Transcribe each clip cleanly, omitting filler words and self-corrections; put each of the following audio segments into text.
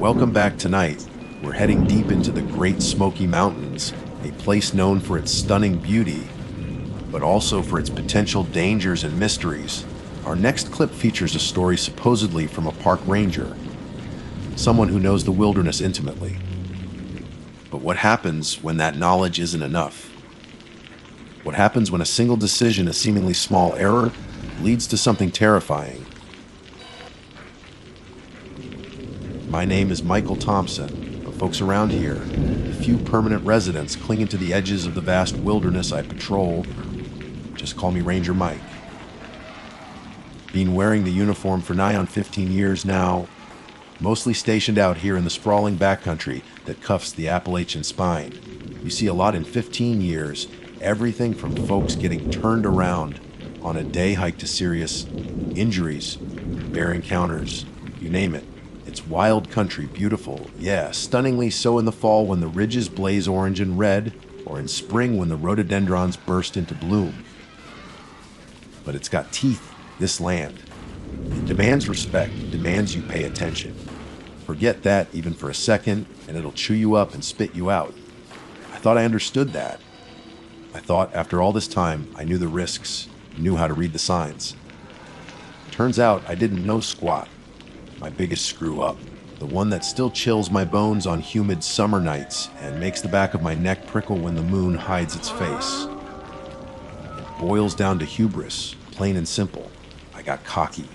Welcome back tonight. We're heading deep into the Great Smoky Mountains, a place known for its stunning beauty, but also for its potential dangers and mysteries. Our next clip features a story supposedly from a park ranger, someone who knows the wilderness intimately. But what happens when that knowledge isn't enough? What happens when a single decision, a seemingly small error, leads to something terrifying? My name is Michael Thompson, but folks around here, the few permanent residents clinging to the edges of the vast wilderness I patrol, just call me Ranger Mike. Been wearing the uniform for nigh on 15 years now, mostly stationed out here in the sprawling backcountry that cuffs the Appalachian spine. You see a lot in 15 years, everything from folks getting turned around on a day hike to serious injuries, bear encounters, you name it. It's wild country, beautiful, yeah, stunningly so in the fall when the ridges blaze orange and red, or in spring when the rhododendrons burst into bloom. But it's got teeth, this land. It demands respect, it demands you pay attention. Forget that even for a second, and it'll chew you up and spit you out. I thought I understood that. I thought after all this time, I knew the risks, knew how to read the signs. Turns out I didn't know squat. My biggest screw up, the one that still chills my bones on humid summer nights and makes the back of my neck prickle when the moon hides its face. It boils down to hubris, plain and simple. I got cocky.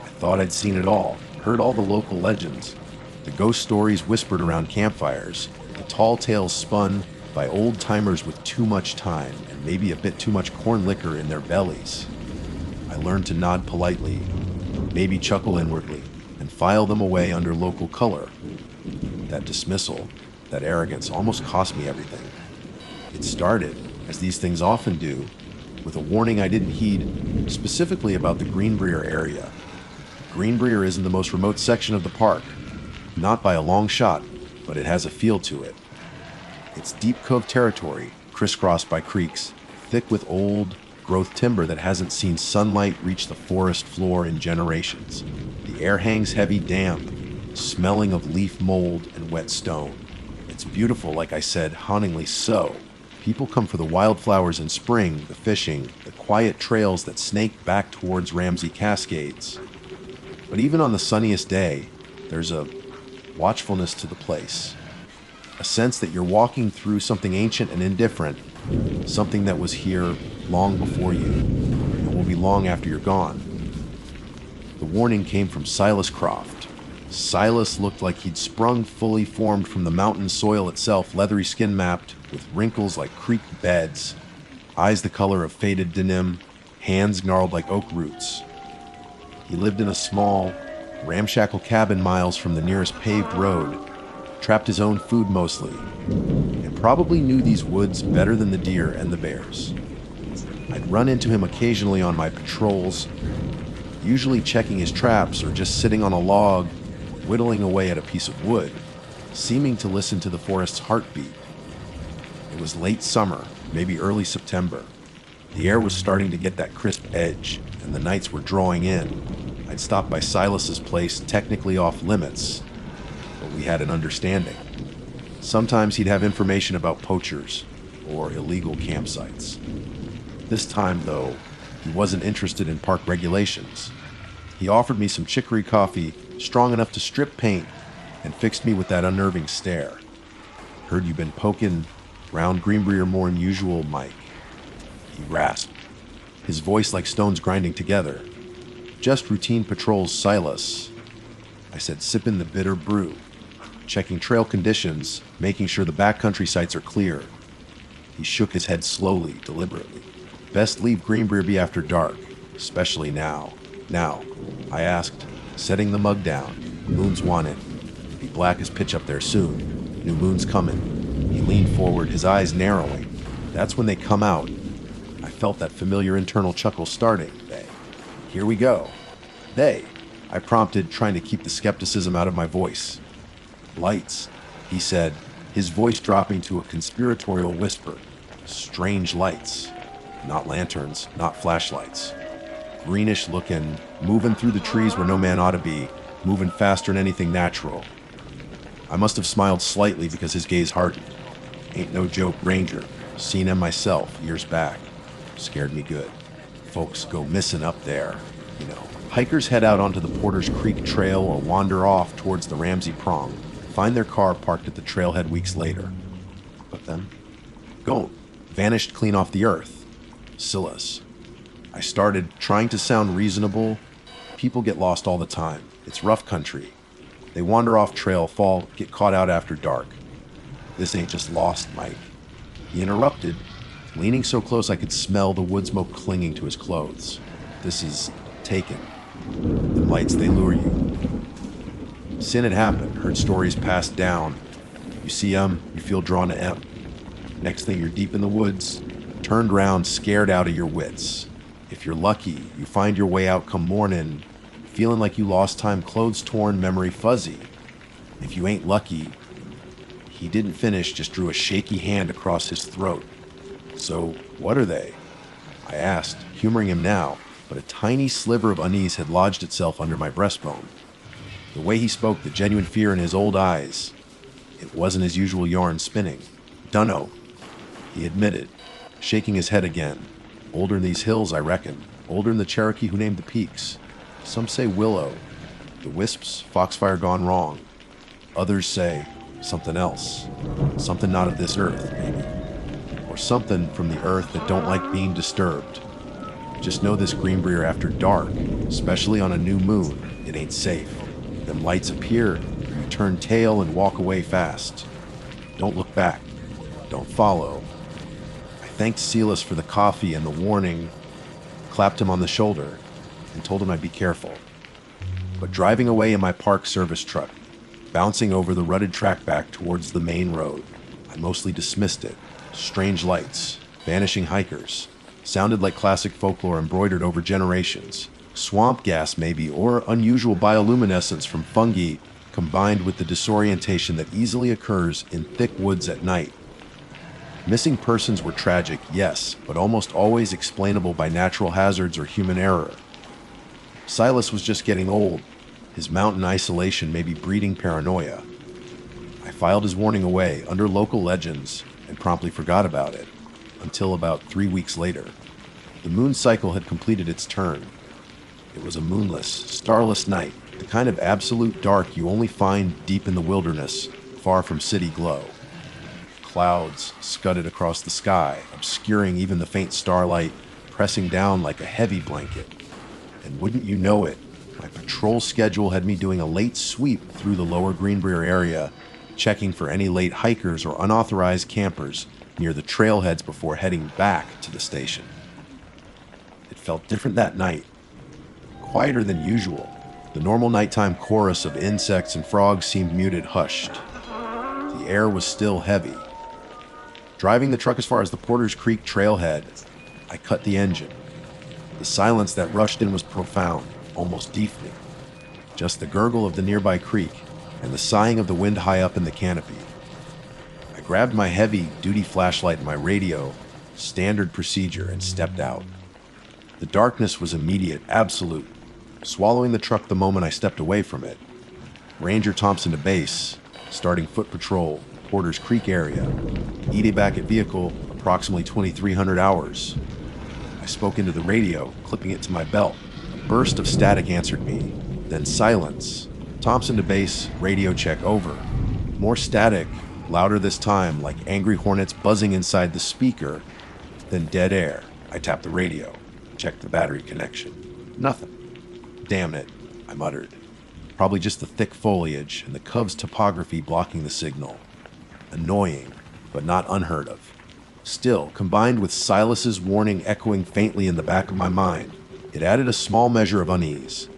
I thought I'd seen it all, heard all the local legends, the ghost stories whispered around campfires, the tall tales spun by old-timers with too much time and maybe a bit too much corn liquor in their bellies. I learned to nod politely, maybe chuckle inwardly, and file them away under local color. That dismissal, that arrogance almost cost me everything. It started, as these things often do, with a warning I didn't heed, specifically about the Greenbrier area. Greenbrier isn't the most remote section of the park, not by a long shot, but it has a feel to it. It's deep cove territory, crisscrossed by creeks, thick with old growth timber that hasn't seen sunlight reach the forest floor in generations. The air hangs heavy, damp, smelling of leaf mold and wet stone. It's beautiful, like I said, hauntingly so. People come for the wildflowers in spring, the fishing, the quiet trails that snake back towards Ramsey Cascades. But even on the sunniest day, there's a watchfulness to the place. A sense that you're walking through something ancient and indifferent, something that was here long before you, and will be long after you're gone. The warning came from Silas Croft. Silas looked like he'd sprung fully formed from the mountain soil itself, leathery skin mapped, with wrinkles like creek beds, eyes the color of faded denim, hands gnarled like oak roots. He lived in a small, ramshackle cabin miles from the nearest paved road, trapped his own food mostly, and probably knew these woods better than the deer and the bears. I'd run into him occasionally on my patrols, usually checking his traps or just sitting on a log, whittling away at a piece of wood, seeming to listen to the forest's heartbeat. It was late summer, maybe early September. The air was starting to get that crisp edge, and the nights were drawing in. I'd stopped by Silas's place, technically off limits, but we had an understanding. Sometimes he'd have information about poachers or illegal campsites. This time, though, he wasn't interested in park regulations. He offered me some chicory coffee, strong enough to strip paint, and fixed me with that unnerving stare. Heard you've been poking round Greenbrier more than usual, Mike. He rasped, his voice like stones grinding together. Just routine patrols, Silas. I said, sipping the bitter brew, checking trail conditions, making sure the backcountry sites are clear. He shook his head slowly, deliberately. Best leave Greenbrier be after dark, especially now. Now, I asked, setting the mug down. Moon's wanted. Be black as pitch up there soon. New moon's coming. He leaned forward, his eyes narrowing. That's when they come out. I felt that familiar internal chuckle starting. They. Here we go. They. I prompted, trying to keep the skepticism out of my voice. Lights, he said, his voice dropping to a conspiratorial whisper. Strange lights. Not lanterns, not flashlights. Greenish looking, moving through the trees where no man ought to be, moving faster than anything natural. I must have smiled slightly because his gaze hardened. Ain't no joke, Ranger. Seen him myself years back. Scared me good. Folks go missing up there, you know. Hikers head out onto the Porter's Creek Trail or wander off towards the Ramsey Prong. Find their car parked at the trailhead weeks later. But then, gone. Vanished clean off the earth. Silas. I started trying to sound reasonable. People get lost all the time. It's rough country. They wander off trail, fall, get caught out after dark. This ain't just lost, Mike. He interrupted, leaning so close I could smell the wood smoke clinging to his clothes. This is taken. The lights, they lure you. Sin had happened, heard stories passed down. You see them, you feel drawn to M. Next thing you're deep in the woods, turned round, scared out of your wits. If you're lucky, you find your way out come morning, feeling like you lost time, clothes torn, memory fuzzy. If you ain't lucky, he didn't finish, just drew a shaky hand across his throat. So, what are they? I asked, humoring him now, but a tiny sliver of unease had lodged itself under my breastbone. The way he spoke, the genuine fear in his old eyes, it wasn't his usual yarn spinning. Dunno, he admitted, shaking his head again. Older in these hills, I reckon. Older than the Cherokee who named the peaks. Some say Willow. The Wisps, Foxfire gone wrong. Others say something else. Something not of this earth, maybe. Or something from the earth that don't like being disturbed. Just know this, Greenbrier, after dark, especially on a new moon, it ain't safe. Them lights appear, you turn tail and walk away fast. Don't look back. Don't follow. I thanked Silas for the coffee and the warning, clapped him on the shoulder, and told him I'd be careful. But driving away in my park service truck, bouncing over the rutted track back towards the main road, I mostly dismissed it. Strange lights, vanishing hikers, sounded like classic folklore embroidered over generations. Swamp gas maybe, or unusual bioluminescence from fungi combined with the disorientation that easily occurs in thick woods at night. Missing persons were tragic, yes, but almost always explainable by natural hazards or human error. Silas was just getting old. His mountain isolation may be breeding paranoia. I filed his warning away under local legends and promptly forgot about it, until about 3 weeks later. The moon cycle had completed its turn. It was a moonless, starless night, the kind of absolute dark you only find deep in the wilderness, far from city glow. Clouds scudded across the sky, obscuring even the faint starlight, pressing down like a heavy blanket. And wouldn't you know it, my patrol schedule had me doing a late sweep through the lower Greenbrier area, checking for any late hikers or unauthorized campers near the trailheads before heading back to the station. It felt different that night, quieter than usual. The normal nighttime chorus of insects and frogs seemed muted, hushed. The air was still heavy. Driving the truck as far as the Porter's Creek trailhead, I cut the engine. The silence that rushed in was profound, almost deafening. Just the gurgle of the nearby creek and the sighing of the wind high up in the canopy. I grabbed my heavy-duty flashlight and my radio, standard procedure, and stepped out. The darkness was immediate, absolute, swallowing the truck the moment I stepped away from it. Ranger Thompson to base, starting foot patrol, Porter's Creek area. ETA back at vehicle, approximately 2,300 hours. I spoke into the radio, clipping it to my belt. A burst of static answered me, then silence. Thompson to base, radio check over. More static, louder this time, like angry hornets buzzing inside the speaker, then dead air. I tapped the radio, checked the battery connection. Nothing. Damn it, I muttered. Probably just the thick foliage and the Cub's topography blocking the signal. Annoying, but not unheard of. Still, combined with Silas's warning echoing faintly in the back of my mind, it added a small measure of unease.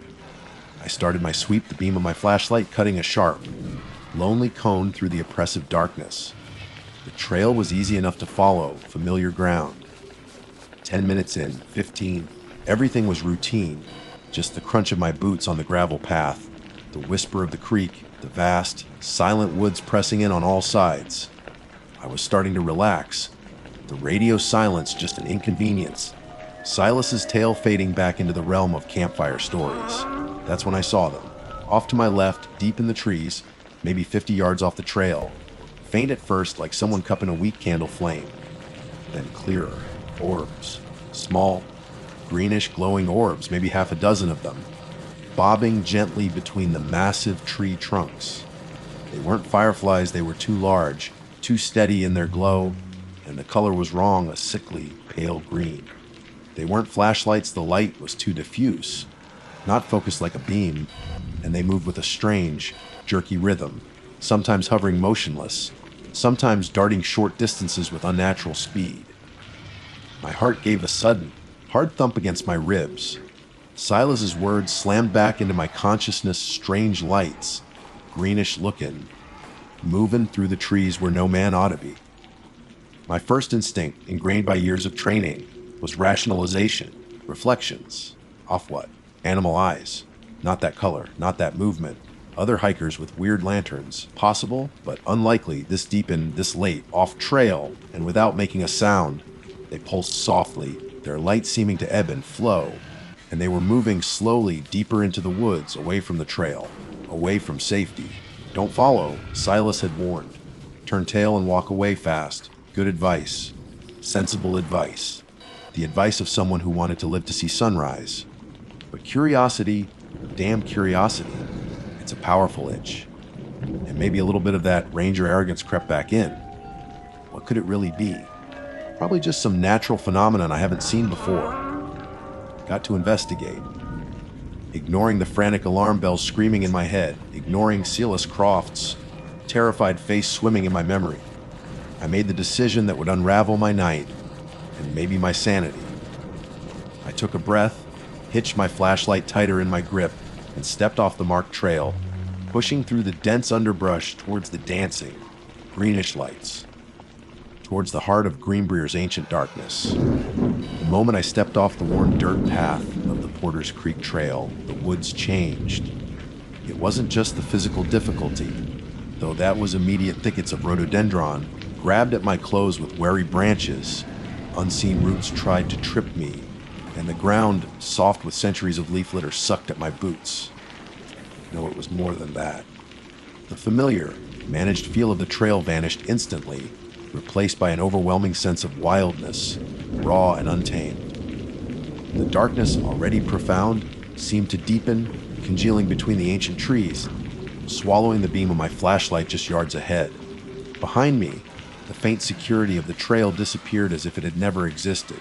I started my sweep, the beam of my flashlight cutting a sharp, lonely cone through the oppressive darkness. The trail was easy enough to follow, familiar ground. 10 minutes in, 15, everything was routine, just the crunch of my boots on the gravel path, the whisper of the creek, the vast, silent woods pressing in on all sides. I was starting to relax. The radio silence just an inconvenience. Silas's tale fading back into the realm of campfire stories. That's when I saw them. Off to my left, deep in the trees, maybe 50 yards off the trail. Faint at first, like someone cupping a weak candle flame. Then clearer. Orbs. Small, greenish glowing orbs, maybe half a dozen of them, bobbing gently between the massive tree trunks. They weren't fireflies, they were too large, too steady in their glow, and the color was wrong, a sickly, pale green. They weren't flashlights, the light was too diffuse, not focused like a beam, and they moved with a strange, jerky rhythm, sometimes hovering motionless, sometimes darting short distances with unnatural speed. My heart gave a sudden, hard thump against my ribs. Silas's words slammed back into my consciousness, strange lights, greenish looking, moving through the trees where no man ought to be. My first instinct, ingrained by years of training, was rationalization, reflections. Off what? Animal eyes. Not that color, not that movement. Other hikers with weird lanterns. Possible, but unlikely this deep in, this late, off trail, and without making a sound. They pulsed softly, their light seeming to ebb and flow, and they were moving slowly deeper into the woods, away from the trail, away from safety. Don't follow, Silas had warned. Turn tail and walk away fast. Good advice. Sensible advice. The advice of someone who wanted to live to see sunrise. But curiosity, damn curiosity, it's a powerful itch. And maybe a little bit of that ranger arrogance crept back in. What could it really be? Probably just some natural phenomenon I haven't seen before. Got to investigate. Ignoring the frantic alarm bells screaming in my head, ignoring Silas Croft's terrified face swimming in my memory, I made the decision that would unravel my night and maybe my sanity. I took a breath, hitched my flashlight tighter in my grip, and stepped off the marked trail, pushing through the dense underbrush towards the dancing, greenish lights, towards the heart of Greenbrier's ancient darkness. The moment I stepped off the worn dirt path of the Porter's Creek Trail, the woods changed. It wasn't just the physical difficulty, though that was immediate thickets of rhododendron grabbed at my clothes with wary branches. Unseen roots tried to trip me, and the ground, soft with centuries of leaf litter, sucked at my boots. No, it was more than that. The familiar, managed feel of the trail vanished instantly, replaced by an overwhelming sense of wildness, raw and untamed. The darkness, already profound, seemed to deepen, congealing between the ancient trees, swallowing the beam of my flashlight just yards ahead. Behind me, the faint security of the trail disappeared as if it had never existed.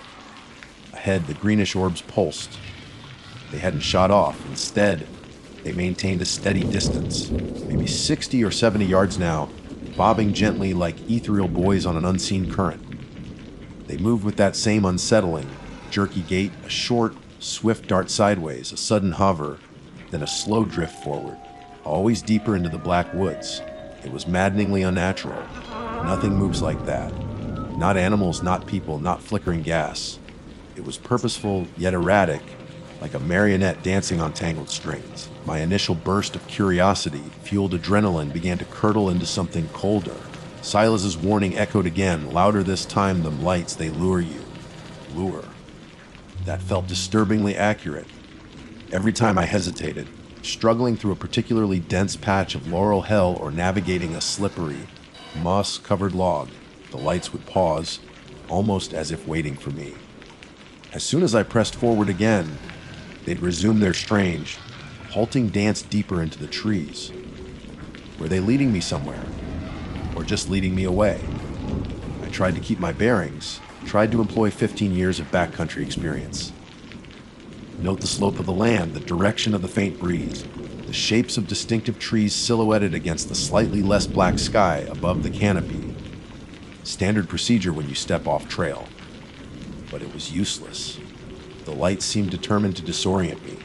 Ahead, the greenish orbs pulsed. They hadn't shot off. Instead, they maintained a steady distance, maybe 60 or 70 yards now, bobbing gently like ethereal buoys on an unseen current. They moved with that same unsettling, jerky gait, a short, swift dart sideways, a sudden hover, then a slow drift forward, always deeper into the black woods. It was maddeningly unnatural. Nothing moves like that. Not animals, not people, not flickering gas. It was purposeful, yet erratic, like a marionette dancing on tangled strings. My initial burst of curiosity, fueled adrenaline, began to curdle into something colder. Silas's warning echoed again, louder this time. Them lights, they lure you. Lure. That felt disturbingly accurate. Every time I hesitated, struggling through a particularly dense patch of laurel hell or navigating a slippery, moss-covered log, the lights would pause, almost as if waiting for me. As soon as I pressed forward again, they'd resume their strange, halting dance deeper into the trees. Were they leading me somewhere? Or just leading me away? I tried to keep my bearings, tried to employ 15 years of backcountry experience. Note the slope of the land, the direction of the faint breeze, the shapes of distinctive trees silhouetted against the slightly less black sky above the canopy. Standard procedure when you step off trail. But it was useless. The lights seemed determined to disorient me.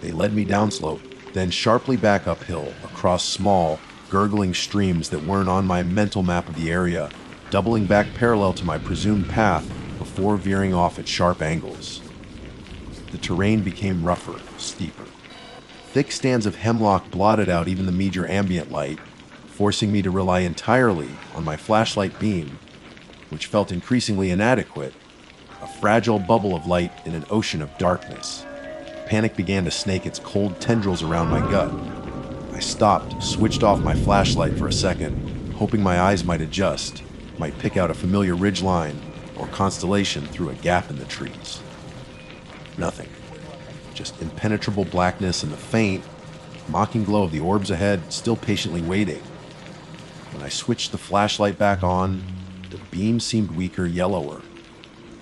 They led me downslope, then sharply back uphill, across small, gurgling streams that weren't on my mental map of the area, doubling back parallel to my presumed path before veering off at sharp angles. The terrain became rougher, steeper. Thick stands of hemlock blotted out even the meager ambient light, forcing me to rely entirely on my flashlight beam, which felt increasingly inadequate, a fragile bubble of light in an ocean of darkness. Panic began to snake its cold tendrils around my gut. I stopped, switched off my flashlight for a second, hoping my eyes might adjust, might pick out a familiar ridgeline or constellation through a gap in the trees. Nothing. Just impenetrable blackness and the faint, mocking glow of the orbs ahead, still patiently waiting. When I switched the flashlight back on, the beam seemed weaker, yellower.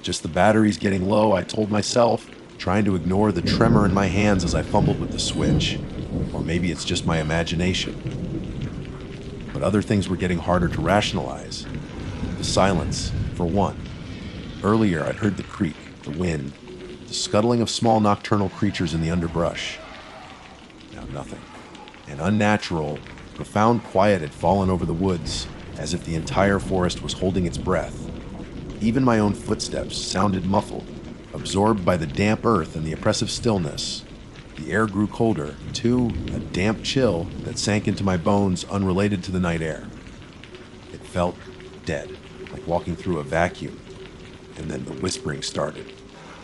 Just the batteries getting low, I told myself, trying to ignore the tremor in my hands as I fumbled with the switch. Or maybe it's just my imagination. But other things were getting harder to rationalize. The silence, for one. Earlier, I'd heard the creak, the wind, the scuttling of small nocturnal creatures in the underbrush. Now nothing. An unnatural, profound quiet had fallen over the woods, as if the entire forest was holding its breath. Even my own footsteps sounded muffled, absorbed by the damp earth and the oppressive stillness. The air grew colder, too, a damp chill that sank into my bones unrelated to the night air. It felt dead, like walking through a vacuum. And then the whispering started.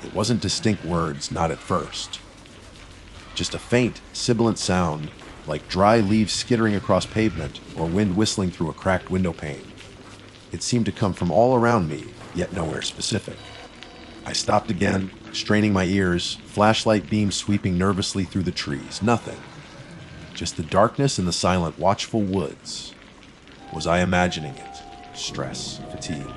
It wasn't distinct words, not at first. Just a faint, sibilant sound, like dry leaves skittering across pavement or wind whistling through a cracked window pane. It seemed to come from all around me, yet nowhere specific. I stopped again, straining my ears, flashlight beam sweeping nervously through the trees. Nothing. Just the darkness and the silent, watchful woods. Was I imagining it? Stress, fatigue.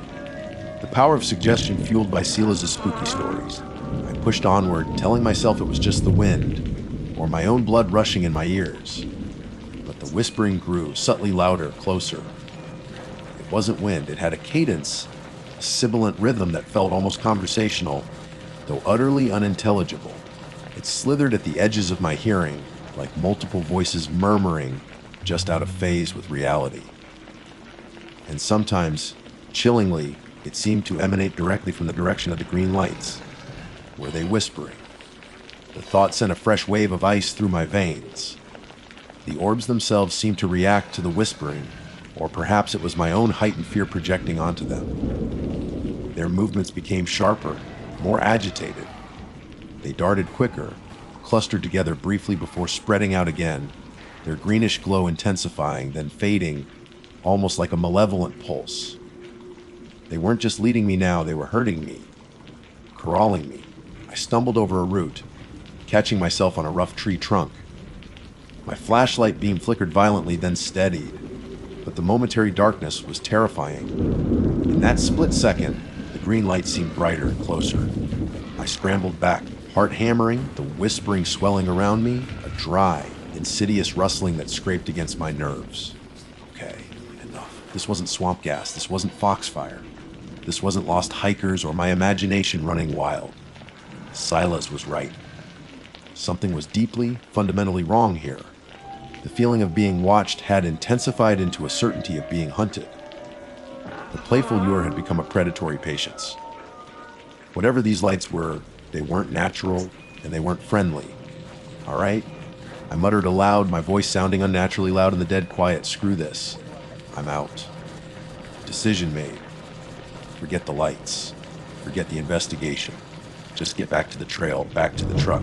The power of suggestion fueled by Silas' spooky stories. I pushed onward, telling myself it was just the wind, or my own blood rushing in my ears. But the whispering grew, subtly louder, closer. It wasn't wind, it had a cadence, a sibilant rhythm that felt almost conversational, though utterly unintelligible. It slithered at the edges of my hearing, like multiple voices murmuring, just out of phase with reality. And sometimes, chillingly, it seemed to emanate directly from the direction of the green lights. Were they whispering? The thought sent a fresh wave of ice through my veins. The orbs themselves seemed to react to the whispering, or perhaps it was my own heightened fear projecting onto them. Their movements became sharper, more agitated. They darted quicker, clustered together briefly before spreading out again, their greenish glow intensifying, then fading, almost like a malevolent pulse. They weren't just leading me now, they were hurting me, crawling me. I stumbled over a root, catching myself on a rough tree trunk. My flashlight beam flickered violently, then steadied, but the momentary darkness was terrifying. In that split second, the green light seemed brighter and closer. I scrambled back, heart hammering, the whispering swelling around me, a dry, insidious rustling that scraped against my nerves. Okay, enough. This wasn't swamp gas, this wasn't foxfire. This wasn't lost hikers or my imagination running wild. Silas was right. Something was deeply, fundamentally wrong here. The feeling of being watched had intensified into a certainty of being hunted. The playful lure had become a predatory patience. Whatever these lights were, they weren't natural and they weren't friendly. All right? I muttered aloud, my voice sounding unnaturally loud in the dead quiet. Screw this. I'm out. Decision made. Forget the lights. Forget the investigation. Just get back to the trail, back to the truck.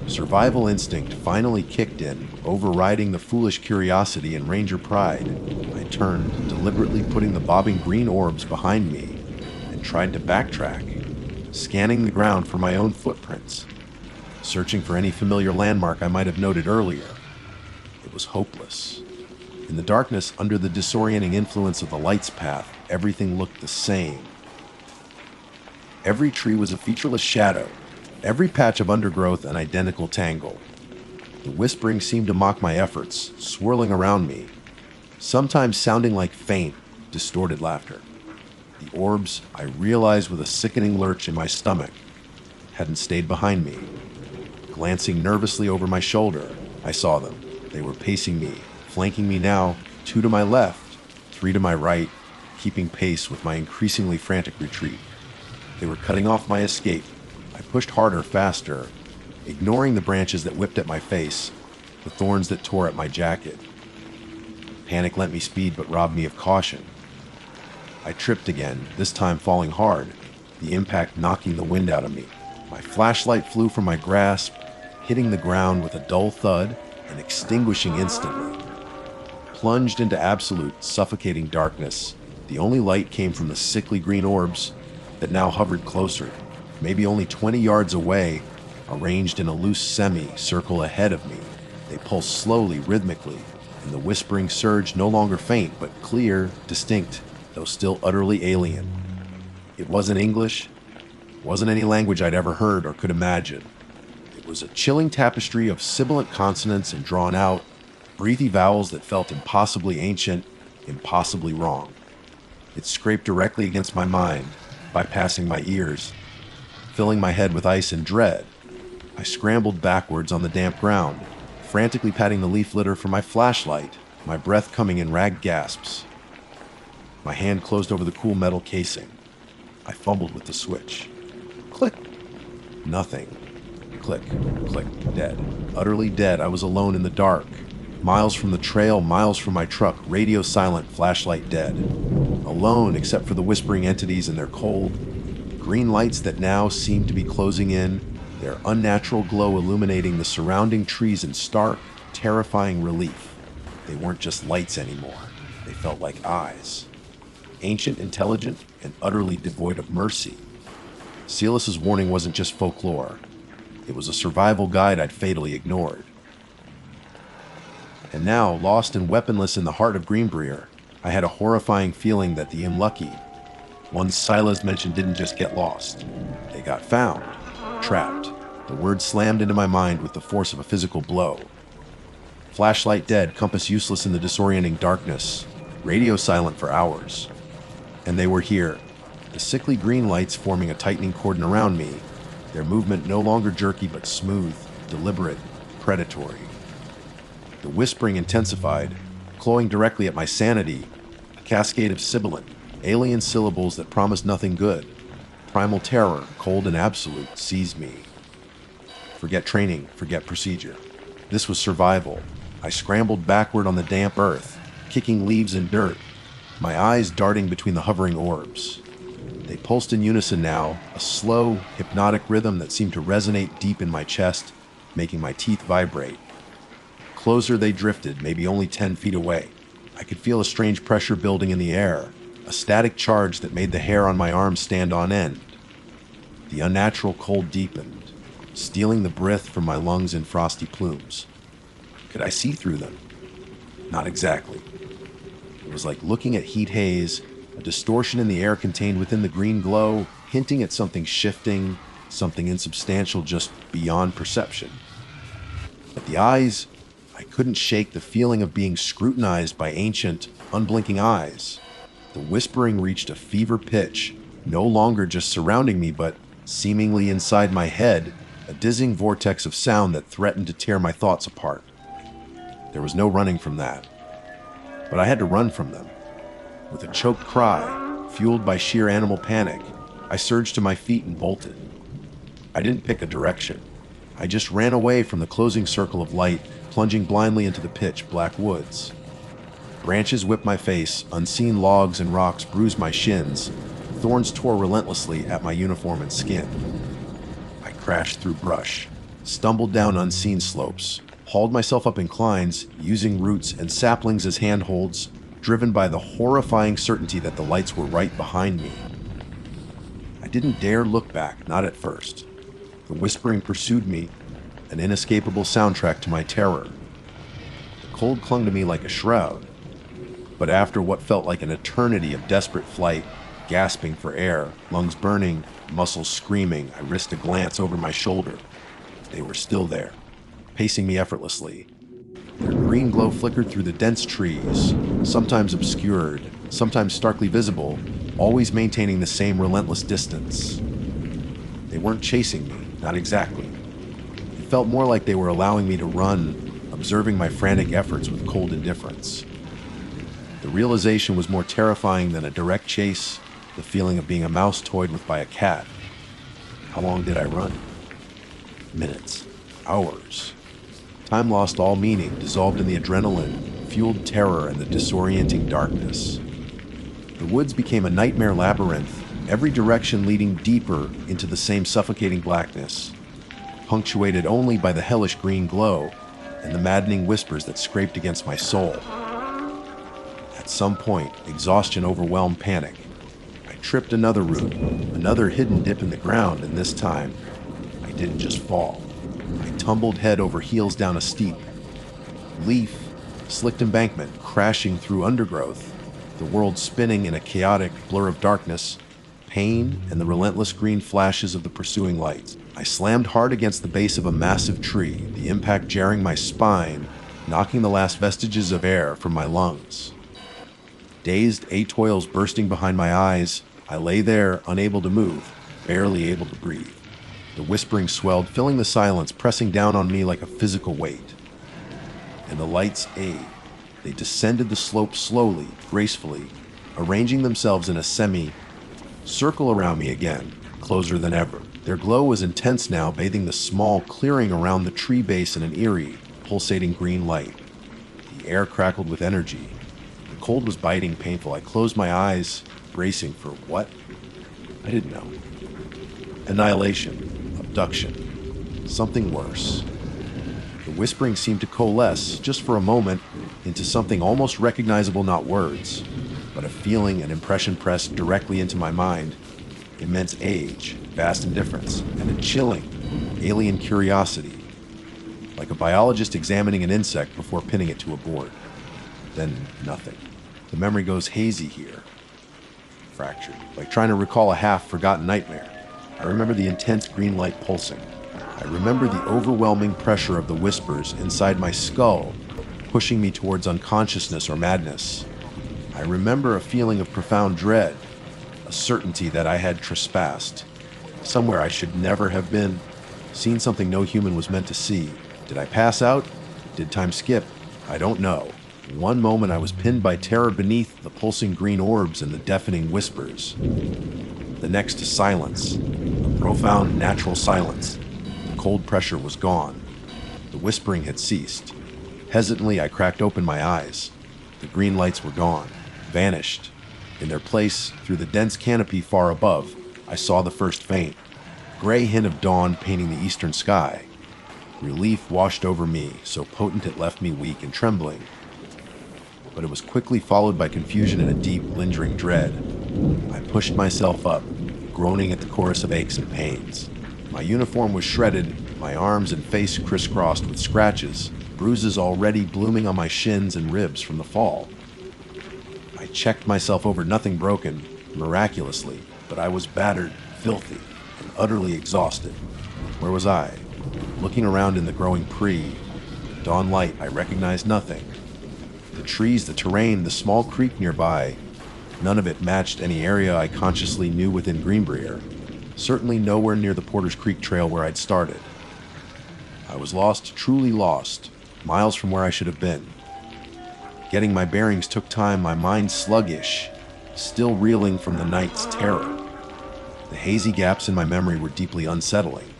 Survival instinct finally kicked in, overriding the foolish curiosity and ranger pride. I turned, deliberately putting the bobbing green orbs behind me, and tried to backtrack, scanning the ground for my own footprints, searching for any familiar landmark I might have noted earlier. It was hopeless. In the darkness, under the disorienting influence of the light's path, everything looked the same. Every tree was a featureless shadow, every patch of undergrowth an identical tangle. The whispering seemed to mock my efforts, swirling around me, sometimes sounding like faint, distorted laughter. The orbs, I realized with a sickening lurch in my stomach, hadn't stayed behind me. Glancing nervously over my shoulder, I saw them. They were pacing me, flanking me now, 2 to my left, 3 to my right, keeping pace with my increasingly frantic retreat. They were cutting off my escape. I pushed harder, faster, ignoring the branches that whipped at my face, the thorns that tore at my jacket. Panic lent me speed but robbed me of caution. I tripped again, this time falling hard, the impact knocking the wind out of me. My flashlight flew from my grasp, hitting the ground with a dull thud, and extinguishing instantly. Plunged into absolute, suffocating darkness, the only light came from the sickly green orbs that now hovered closer, maybe only 20 yards away, arranged in a loose semi-circle ahead of me. They pulsed slowly, rhythmically, and the whispering surge no longer faint, but clear, distinct, though still utterly alien. It wasn't English, wasn't any language I'd ever heard or could imagine. It was a chilling tapestry of sibilant consonants and drawn-out, breathy vowels that felt impossibly ancient, impossibly wrong. It scraped directly against my mind, bypassing my ears, filling my head with ice and dread. I scrambled backwards on the damp ground, frantically patting the leaf litter for my flashlight, my breath coming in ragged gasps. My hand closed over the cool metal casing. I fumbled with the switch. Click. Nothing. Click, click, dead. Utterly dead. I was alone in the dark. Miles from the trail, miles from my truck, radio silent, flashlight dead. Alone except for the whispering entities and their cold, green lights that now seemed to be closing in, their unnatural glow illuminating the surrounding trees in stark, terrifying relief. They weren't just lights anymore. They felt like eyes. Ancient, intelligent, and utterly devoid of mercy. Silas's warning wasn't just folklore. It was a survival guide I'd fatally ignored. And now, lost and weaponless in the heart of Greenbrier, I had a horrifying feeling that the unlucky, ones Silas mentioned, didn't just get lost. They got found, trapped. The word slammed into my mind with the force of a physical blow. Flashlight dead, compass useless in the disorienting darkness, radio silent for hours. And they were here, the sickly green lights forming a tightening cordon around me, their movement no longer jerky but smooth, deliberate, predatory. The whispering intensified, clawing directly at my sanity, a cascade of sibilant, alien syllables that promised nothing good. Primal terror, cold and absolute, seized me. Forget training, forget procedure. This was survival. I scrambled backward on the damp earth, kicking leaves and dirt, my eyes darting between the hovering orbs. They pulsed in unison now, a slow, hypnotic rhythm that seemed to resonate deep in my chest, making my teeth vibrate. Closer they drifted, maybe only 10 feet away. I could feel a strange pressure building in the air, a static charge that made the hair on my arms stand on end. The unnatural cold deepened, stealing the breath from my lungs in frosty plumes. Could I see through them? Not exactly. It was like looking at heat haze, a distortion in the air contained within the green glow, hinting at something shifting, something insubstantial just beyond perception. But the eyes, I couldn't shake the feeling of being scrutinized by ancient, unblinking eyes. The whispering reached a fever pitch, no longer just surrounding me, but seemingly inside my head, a dizzying vortex of sound that threatened to tear my thoughts apart. There was no running from that. But I had to run from them. With a choked cry, fueled by sheer animal panic, I surged to my feet and bolted. I didn't pick a direction. I just ran away from the closing circle of light, plunging blindly into the pitch black woods. Branches whipped my face, unseen logs and rocks bruised my shins, thorns tore relentlessly at my uniform and skin. I crashed through brush, stumbled down unseen slopes, hauled myself up inclines, using roots and saplings as handholds, driven by the horrifying certainty that the lights were right behind me. I didn't dare look back, not at first. The whispering pursued me, an inescapable soundtrack to my terror. The cold clung to me like a shroud, but after what felt like an eternity of desperate flight, gasping for air, lungs burning, muscles screaming, I risked a glance over my shoulder. They were still there, pacing me effortlessly. Their green glow flickered through the dense trees, sometimes obscured, sometimes starkly visible, always maintaining the same relentless distance. They weren't chasing me, not exactly. It felt more like they were allowing me to run, observing my frantic efforts with cold indifference. The realization was more terrifying than a direct chase, the feeling of being a mouse toyed with by a cat. How long did I run? Minutes. Hours. Time lost all meaning, dissolved in the adrenaline, fueled terror and the disorienting darkness. The woods became a nightmare labyrinth, every direction leading deeper into the same suffocating blackness, punctuated only by the hellish green glow, and the maddening whispers that scraped against my soul. At some point, exhaustion overwhelmed panic. I tripped another root, another hidden dip in the ground, and this time, I didn't just fall. I tumbled head over heels down a steep, leaf-slicked embankment, crashing through undergrowth, the world spinning in a chaotic blur of darkness, pain, and the relentless green flashes of the pursuing lights. I slammed hard against the base of a massive tree, the impact jarring my spine, knocking the last vestiges of air from my lungs. Dazed atoils bursting behind my eyes, I lay there, unable to move, barely able to breathe. The whispering swelled, filling the silence, pressing down on me like a physical weight. And the lights aid. They descended the slope slowly, gracefully, arranging themselves in a circle around me again, closer than ever. Their glow was intense now, bathing the small clearing around the tree base in an eerie, pulsating green light. The air crackled with energy. The cold was biting, painful. I closed my eyes, bracing for what? I didn't know. Annihilation, abduction, something worse. The whispering seemed to coalesce, just for a moment, into something almost recognizable, not words, but a feeling, an impression pressed directly into my mind. Immense age, vast indifference, and a chilling, alien curiosity, like a biologist examining an insect before pinning it to a board. Then nothing. The memory goes hazy here, fractured, like trying to recall a half-forgotten nightmare. I remember the intense green light pulsing. I remember the overwhelming pressure of the whispers inside my skull, pushing me towards unconsciousness or madness. I remember a feeling of profound dread, a certainty that I had trespassed, somewhere I should never have been, seen something no human was meant to see. Did I pass out? Did time skip? I don't know. One moment I was pinned by terror beneath the pulsing green orbs and the deafening whispers. The next to silence, a profound natural silence. The cold pressure was gone. The whispering had ceased. Hesitantly, I cracked open my eyes. The green lights were gone, vanished. In their place, through the dense canopy far above, I saw the first faint, gray hint of dawn painting the eastern sky. Relief washed over me, so potent it left me weak and trembling. But it was quickly followed by confusion and a deep, lingering dread. I pushed myself up, groaning at the chorus of aches and pains. My uniform was shredded, my arms and face crisscrossed with scratches, bruises already blooming on my shins and ribs from the fall. I checked myself over, nothing broken, miraculously, but I was battered, filthy, and utterly exhausted. Where was I? Looking around in the growing dawn light, I recognized nothing. The trees, the terrain, the small creek nearby, none of it matched any area I consciously knew within Greenbrier. Certainly nowhere near the Porter's Creek trail where I'd started. I was lost, truly lost, miles from where I should have been. Getting my bearings took time, my mind sluggish, still reeling from the night's terror. The hazy gaps in my memory were deeply unsettling.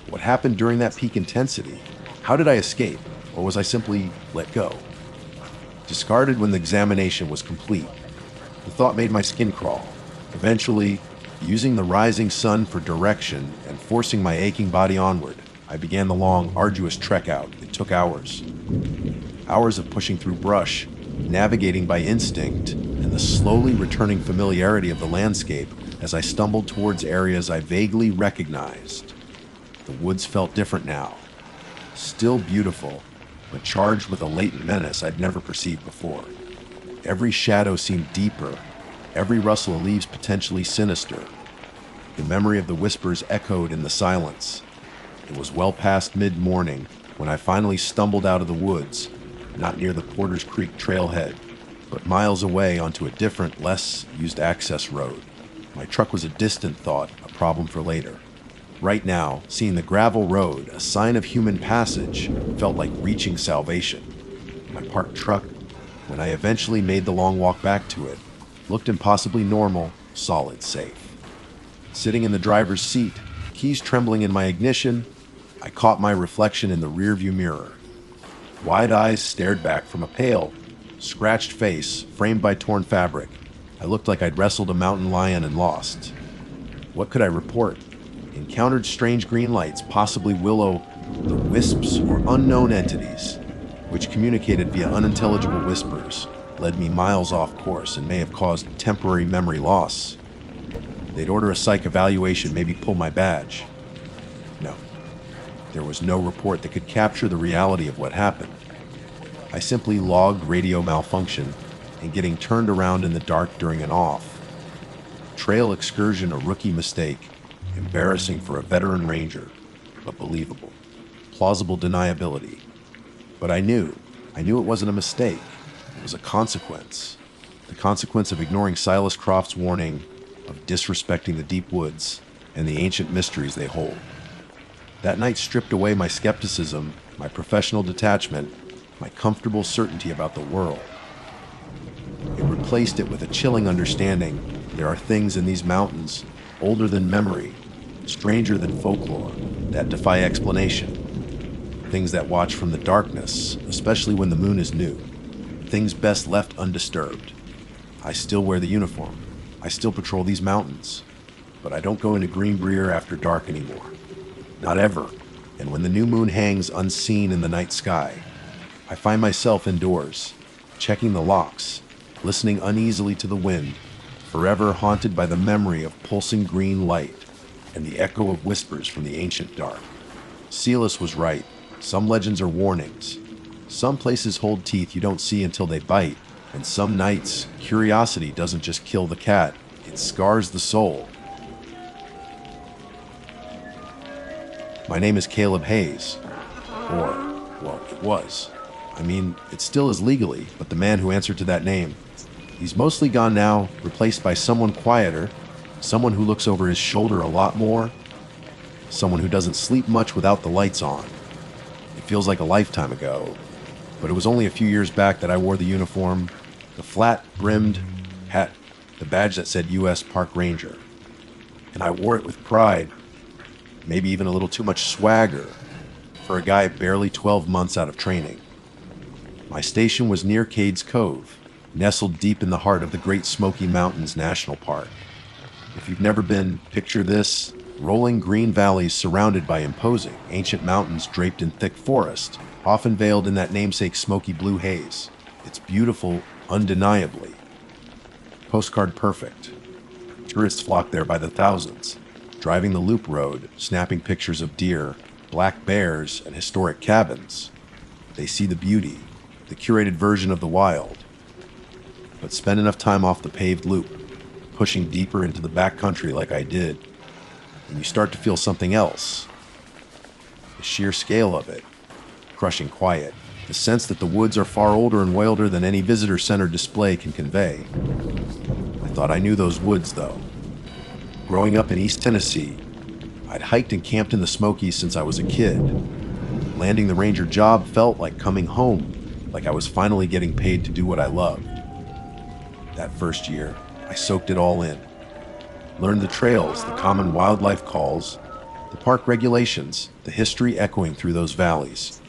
What happened during that peak intensity? How did I escape? Or was I simply let go? Discarded when the examination was complete. The thought made my skin crawl. Eventually, using the rising sun for direction and forcing my aching body onward, I began the long, arduous trek out. It took hours. Hours of pushing through brush, navigating by instinct, and the slowly returning familiarity of the landscape as I stumbled towards areas I vaguely recognized. The woods felt different now. Still beautiful, but charged with a latent menace I'd never perceived before. Every shadow seemed deeper, every rustle of leaves potentially sinister. The memory of the whispers echoed in the silence. It was well past mid-morning when I finally stumbled out of the woods, not near the Porter's Creek trailhead, but miles away onto a different, less used access road. My truck was a distant thought, a problem for later. Right now, seeing the gravel road, a sign of human passage, felt like reaching salvation. My parked truck, when I eventually made the long walk back to it, looked impossibly normal, solid, safe. Sitting in the driver's seat, keys trembling in my ignition, I caught my reflection in the rearview mirror. Wide eyes stared back from a pale, scratched face framed by torn fabric. I looked like I'd wrestled a mountain lion and lost. What could I report? Encountered strange green lights, possibly willow The wisps, or unknown entities, which communicated via unintelligible whispers, led me miles off course and may have caused temporary memory loss. They'd order a psych evaluation, maybe pull my badge. No, there was no report that could capture the reality of what happened. I simply logged radio malfunction and getting turned around in the dark during an off. Trail excursion, a rookie mistake, embarrassing for a veteran ranger, but believable. Plausible deniability. But I knew it wasn't a mistake. It was a consequence. The consequence of ignoring Silas Croft's warning, of disrespecting the deep woods and the ancient mysteries they hold. That night stripped away my skepticism, my professional detachment, my comfortable certainty about the world. It replaced it with a chilling understanding there are things in these mountains older than memory, stranger than folklore, that defy explanation. Things that watch from the darkness, especially when the moon is new. Things best left undisturbed. I still wear the uniform. I still patrol these mountains. But I don't go into Green Brier after dark anymore. Not ever. And when the new moon hangs unseen in the night sky, I find myself indoors, checking the locks, listening uneasily to the wind, forever haunted by the memory of pulsing green light and the echo of whispers from the ancient dark. Silas was right. Some legends are warnings. Some places hold teeth you don't see until they bite. And some nights, curiosity doesn't just kill the cat, it scars the soul. My name is Caleb Hayes. Or, well, it was. I mean, it still is legally, but the man who answered to that name, he's mostly gone now, replaced by someone quieter, someone who looks over his shoulder a lot more, someone who doesn't sleep much without the lights on. It feels like a lifetime ago, but it was only a few years back that I wore the uniform, the flat-brimmed hat, the badge that said U.S. Park Ranger. And I wore it with pride, maybe even a little too much swagger, for a guy barely 12 months out of training. My station was near Cades Cove, nestled deep in the heart of the Great Smoky Mountains National Park. If you've never been, picture this: rolling green valleys surrounded by imposing ancient mountains draped in thick forest, often veiled in that namesake smoky blue haze. It's beautiful, undeniably. Postcard perfect. Tourists flock there by the thousands, driving the loop road, snapping pictures of deer, black bears, and historic cabins. They see the beauty, the curated version of the wild. But spend enough time off the paved loop, pushing deeper into the backcountry like I did, and you start to feel something else. The sheer scale of it, crushing quiet, the sense that the woods are far older and wilder than any visitor center display can convey. I thought I knew those woods, though. Growing up in East Tennessee, I'd hiked and camped in the Smokies since I was a kid. Landing the ranger job felt like coming home, like I was finally getting paid to do what I loved. That first year, I soaked it all in. Learned the trails, the common wildlife calls, the park regulations, the history echoing through those valleys.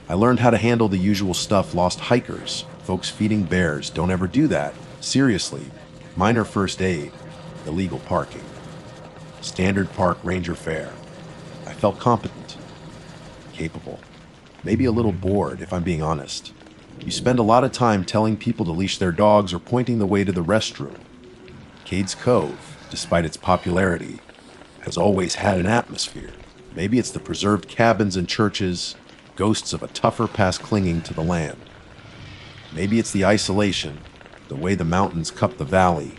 I learned how to handle the usual stuff lost hikers, folks feeding bears. Don't ever do that. Seriously. Minor first aid, illegal parking. Standard park ranger fare. I felt competent, capable, maybe a little bored if I'm being honest. You spend a lot of time telling people to leash their dogs or pointing the way to the restroom. Cades Cove, despite its popularity, has always had an atmosphere. Maybe it's the preserved cabins and churches, ghosts of a tougher past clinging to the land. Maybe it's the isolation, the way the mountains cup the valley,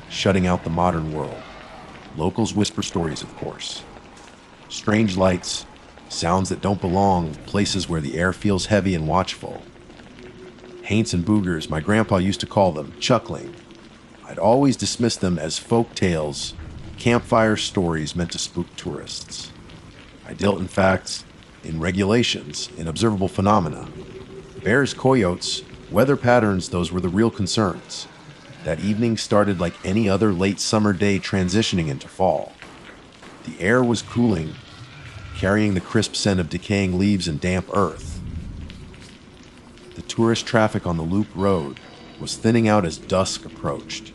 shutting out the modern world. Locals whisper stories, of course. Strange lights, sounds that don't belong, places where the air feels heavy and watchful. Haints and boogers, my grandpa used to call them, chuckling. I'd always dismissed them as folk tales, campfire stories meant to spook tourists. I dealt in facts, in regulations, in observable phenomena. Bears, coyotes, weather patterns, those were the real concerns. That evening started like any other late summer day transitioning into fall. The air was cooling, carrying the crisp scent of decaying leaves and damp earth. The tourist traffic on the loop road was thinning out as dusk approached.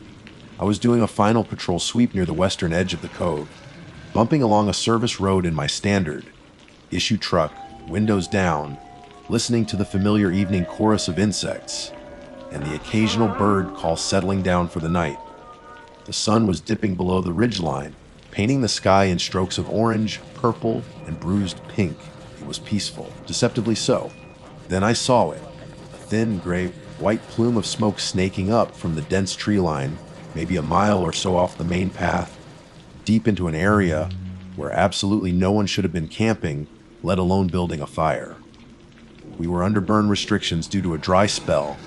I was doing a final patrol sweep near the western edge of the cove, bumping along a service road in my standard issue truck windows down, listening to the familiar evening chorus of insects and the occasional bird call settling down for the night. The sun was dipping below the ridgeline, painting the sky in strokes of orange, purple, and bruised pink. It was peaceful, deceptively so. Then I saw it, a thin, gray, white plume of smoke snaking up from the dense tree line, maybe a mile or so off the main path, deep into an area where absolutely no one should have been camping, let alone building a fire. We were under burn restrictions due to a dry spell,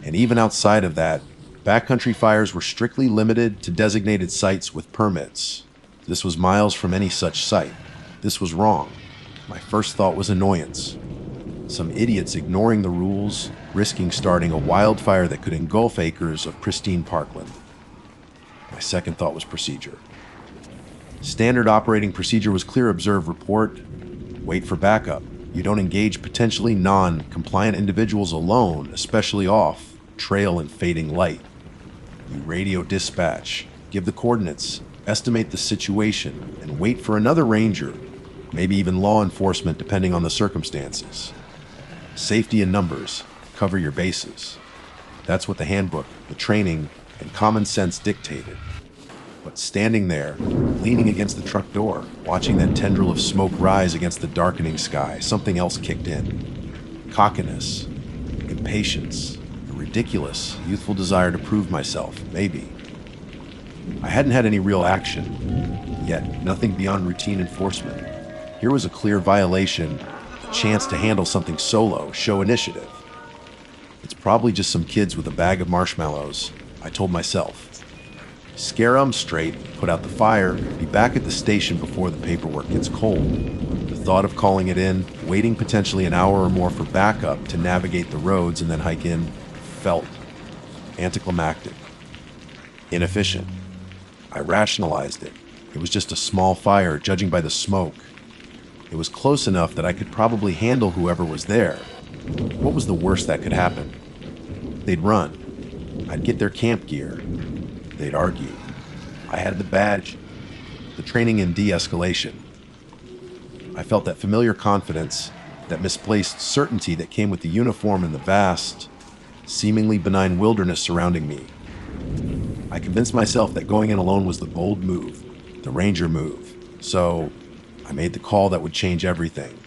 and even outside of that, backcountry fires were strictly limited to designated sites with permits. This was miles from any such site. This was wrong. My first thought was annoyance. Some idiots ignoring the rules, risking starting a wildfire that could engulf acres of pristine parkland. My second thought was procedure. Standard operating procedure was clear: observe, report, wait for backup. You don't engage potentially non-compliant individuals alone, especially off trail and fading light. You radio dispatch, give the coordinates, estimate the situation, and wait for another ranger, maybe even law enforcement depending on the circumstances. Safety in numbers, cover your bases. That's what the handbook, the training, and common sense dictated. But standing there, leaning against the truck door, watching that tendril of smoke rise against the darkening sky, something else kicked in. Cockiness, impatience, a ridiculous, youthful desire to prove myself, maybe. I hadn't had any real action, yet nothing beyond routine enforcement. Here was a clear violation, a chance to handle something solo, show initiative. It's probably just some kids with a bag of marshmallows, I told myself. Scare 'em straight, put out the fire, be back at the station before the paperwork gets cold. The thought of calling it in, waiting potentially an hour or more for backup to navigate the roads and then hike in, felt anticlimactic, inefficient. I rationalized it. It was just a small fire, judging by the smoke. It was close enough that I could probably handle whoever was there. What was the worst that could happen? They'd run. I'd get their camp gear. They'd argue. I had the badge, the training in de-escalation. I felt that familiar confidence, that misplaced certainty that came with the uniform and the vast, seemingly benign wilderness surrounding me. I convinced myself that going in alone was the bold move, the ranger move. So I made the call that would change everything.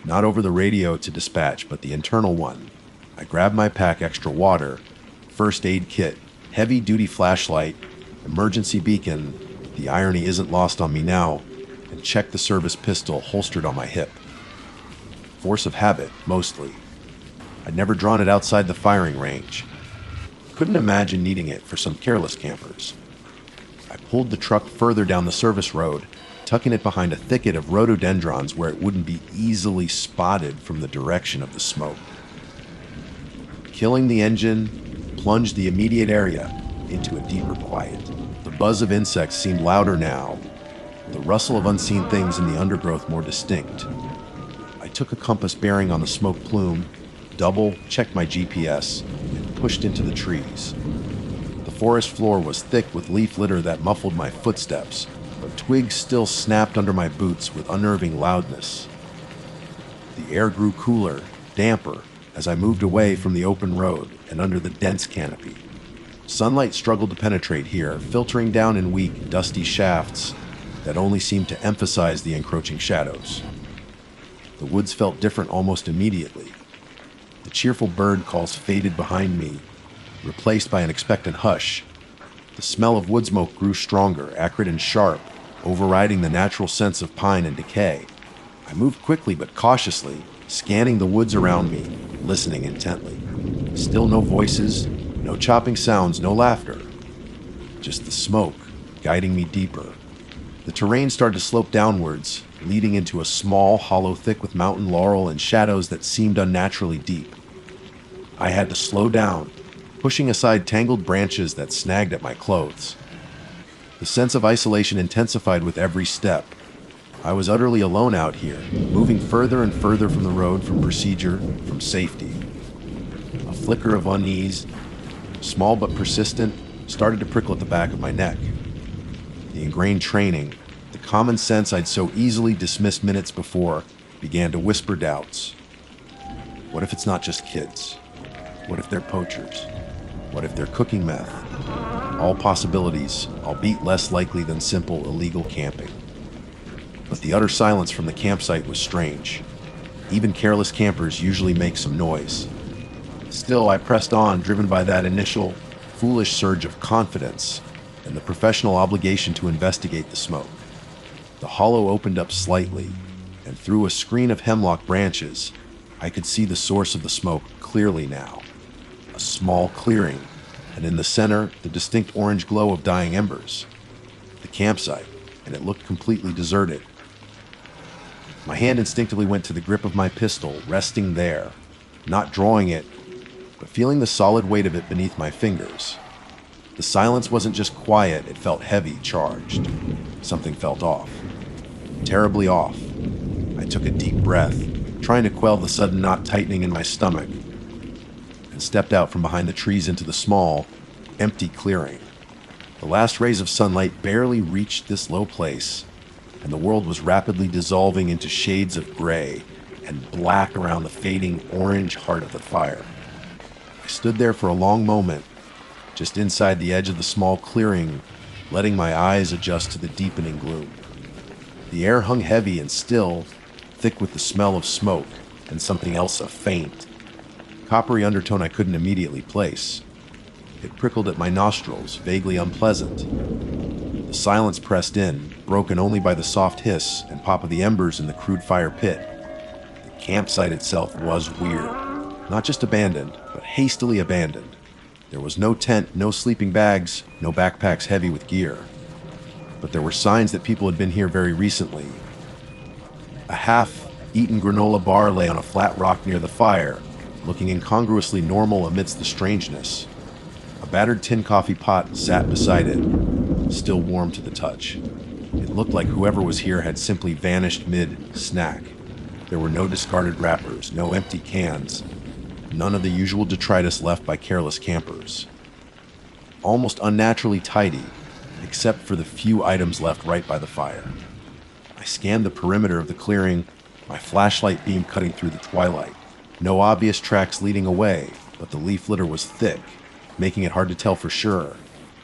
Not over the radio to dispatch, but the internal one. I grabbed my pack, extra water, first aid kit, heavy-duty flashlight, emergency beacon, the irony isn't lost on me now, and checked the service pistol holstered on my hip. Force of habit, mostly. I'd never drawn it outside the firing range. Couldn't imagine needing it for some careless campers. I pulled the truck further down the service road, tucking it behind a thicket of rhododendrons where it wouldn't be easily spotted from the direction of the smoke. Killing the engine plunged the immediate area into a deeper quiet. The buzz of insects seemed louder now, the rustle of unseen things in the undergrowth more distinct. I took a compass bearing on the smoke plume, checked my GPS, and pushed into the trees. The forest floor was thick with leaf litter that muffled my footsteps, but twigs still snapped under my boots with unnerving loudness. The air grew cooler, damper, as I moved away from the open road and under the dense canopy. Sunlight struggled to penetrate here, filtering down in weak, dusty shafts that only seemed to emphasize the encroaching shadows. The woods felt different almost immediately. The cheerful bird calls faded behind me, replaced by an expectant hush. The smell of wood smoke grew stronger, acrid and sharp, overriding the natural sense of pine and decay. I moved quickly but cautiously, scanning the woods around me, listening intently. Still no voices, no chopping sounds, no laughter. Just the smoke, guiding me deeper. The terrain started to slope downwards, leading into a small hollow thick with mountain laurel and shadows that seemed unnaturally deep. I had to slow down, pushing aside tangled branches that snagged at my clothes. The sense of isolation intensified with every step. I was utterly alone out here, moving further and further from the road, from procedure, from safety. A flicker of unease, small but persistent, started to prickle at the back of my neck. The ingrained training, the common sense I'd so easily dismissed minutes before, began to whisper doubts. What if it's not just kids? What if they're poachers? What if they're cooking meth? All possibilities, albeit less likely than simple illegal camping. But the utter silence from the campsite was strange. Even careless campers usually make some noise. Still, I pressed on, driven by that initial, foolish surge of confidence and the professional obligation to investigate the smoke. The hollow opened up slightly, and through a screen of hemlock branches, I could see the source of the smoke clearly now. A small clearing, and in the center, the distinct orange glow of dying embers. The campsite, and it looked completely deserted. My hand instinctively went to the grip of my pistol, resting there, not drawing it, but feeling the solid weight of it beneath my fingers. The silence wasn't just quiet, it felt heavy, charged. Something felt off. Terribly off. I took a deep breath, trying to quell the sudden knot tightening in my stomach, and stepped out from behind the trees into the small, empty clearing. The last rays of sunlight barely reached this low place, and the world was rapidly dissolving into shades of gray and black around the fading orange heart of the fire. I stood there for a long moment, just inside the edge of the small clearing, letting my eyes adjust to the deepening gloom. The air hung heavy and still, thick with the smell of smoke and something else, a faint, coppery undertone I couldn't immediately place. It prickled at my nostrils, vaguely unpleasant. The silence pressed in, broken only by the soft hiss and pop of the embers in the crude fire pit. The campsite itself was weird. Not just abandoned, but hastily abandoned. There was no tent, no sleeping bags, no backpacks heavy with gear. But there were signs that people had been here very recently. A half-eaten granola bar lay on a flat rock near the fire, looking incongruously normal amidst the strangeness. A battered tin coffee pot sat beside it, still warm to the touch. It looked like whoever was here had simply vanished mid-snack. There were no discarded wrappers, no empty cans, none of the usual detritus left by careless campers. Almost unnaturally tidy, except for the few items left right by the fire. I scanned the perimeter of the clearing, my flashlight beam cutting through the twilight. No obvious tracks leading away, but the leaf litter was thick, making it hard to tell for sure.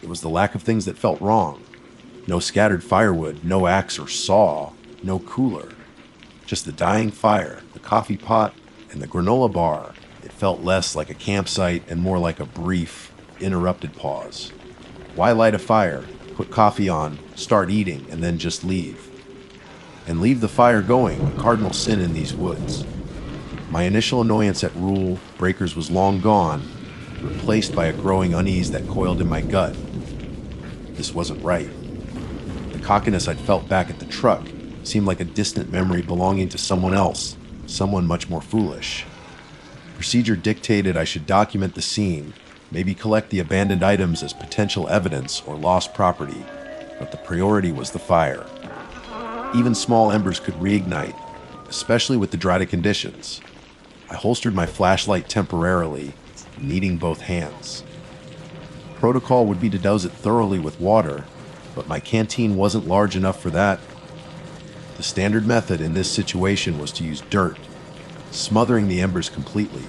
It was the lack of things that felt wrong. No scattered firewood, no axe or saw, no cooler. Just the dying fire, the coffee pot, and the granola bar. It felt less like a campsite and more like a brief, interrupted pause. Why light a fire, put coffee on, start eating, and then just leave? And leave the fire going, a cardinal sin in these woods. My initial annoyance at rule breakers was long gone, replaced by a growing unease that coiled in my gut. This wasn't right. The cockiness I'd felt back at the truck seemed like a distant memory belonging to someone else, someone much more foolish. Procedure dictated I should document the scene, maybe collect the abandoned items as potential evidence or lost property, but the priority was the fire. Even small embers could reignite, especially with the dried conditions. I holstered my flashlight temporarily, needing both hands. Protocol would be to douse it thoroughly with water, but my canteen wasn't large enough for that. The standard method in this situation was to use dirt, smothering the embers completely.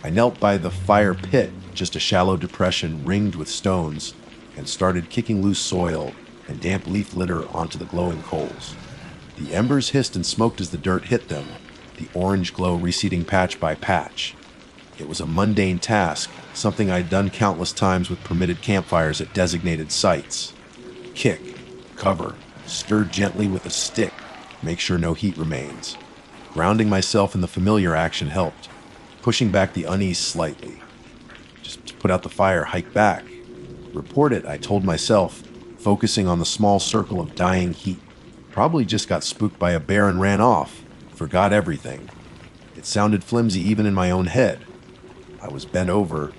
I knelt by the fire pit, just a shallow depression ringed with stones, and started kicking loose soil and damp leaf litter onto the glowing coals. The embers hissed and smoked as the dirt hit them, the orange glow receding patch by patch. It was a mundane task, something I'd done countless times with permitted campfires at designated sites. Kick, cover, stir gently with a stick, make sure no heat remains. Grounding myself in the familiar action helped, pushing back the unease slightly. Just put out the fire, hike back. Report it, I told myself, focusing on the small circle of dying heat. Probably just got spooked by a bear and ran off, forgot everything. It sounded flimsy even in my own head. I was bent over,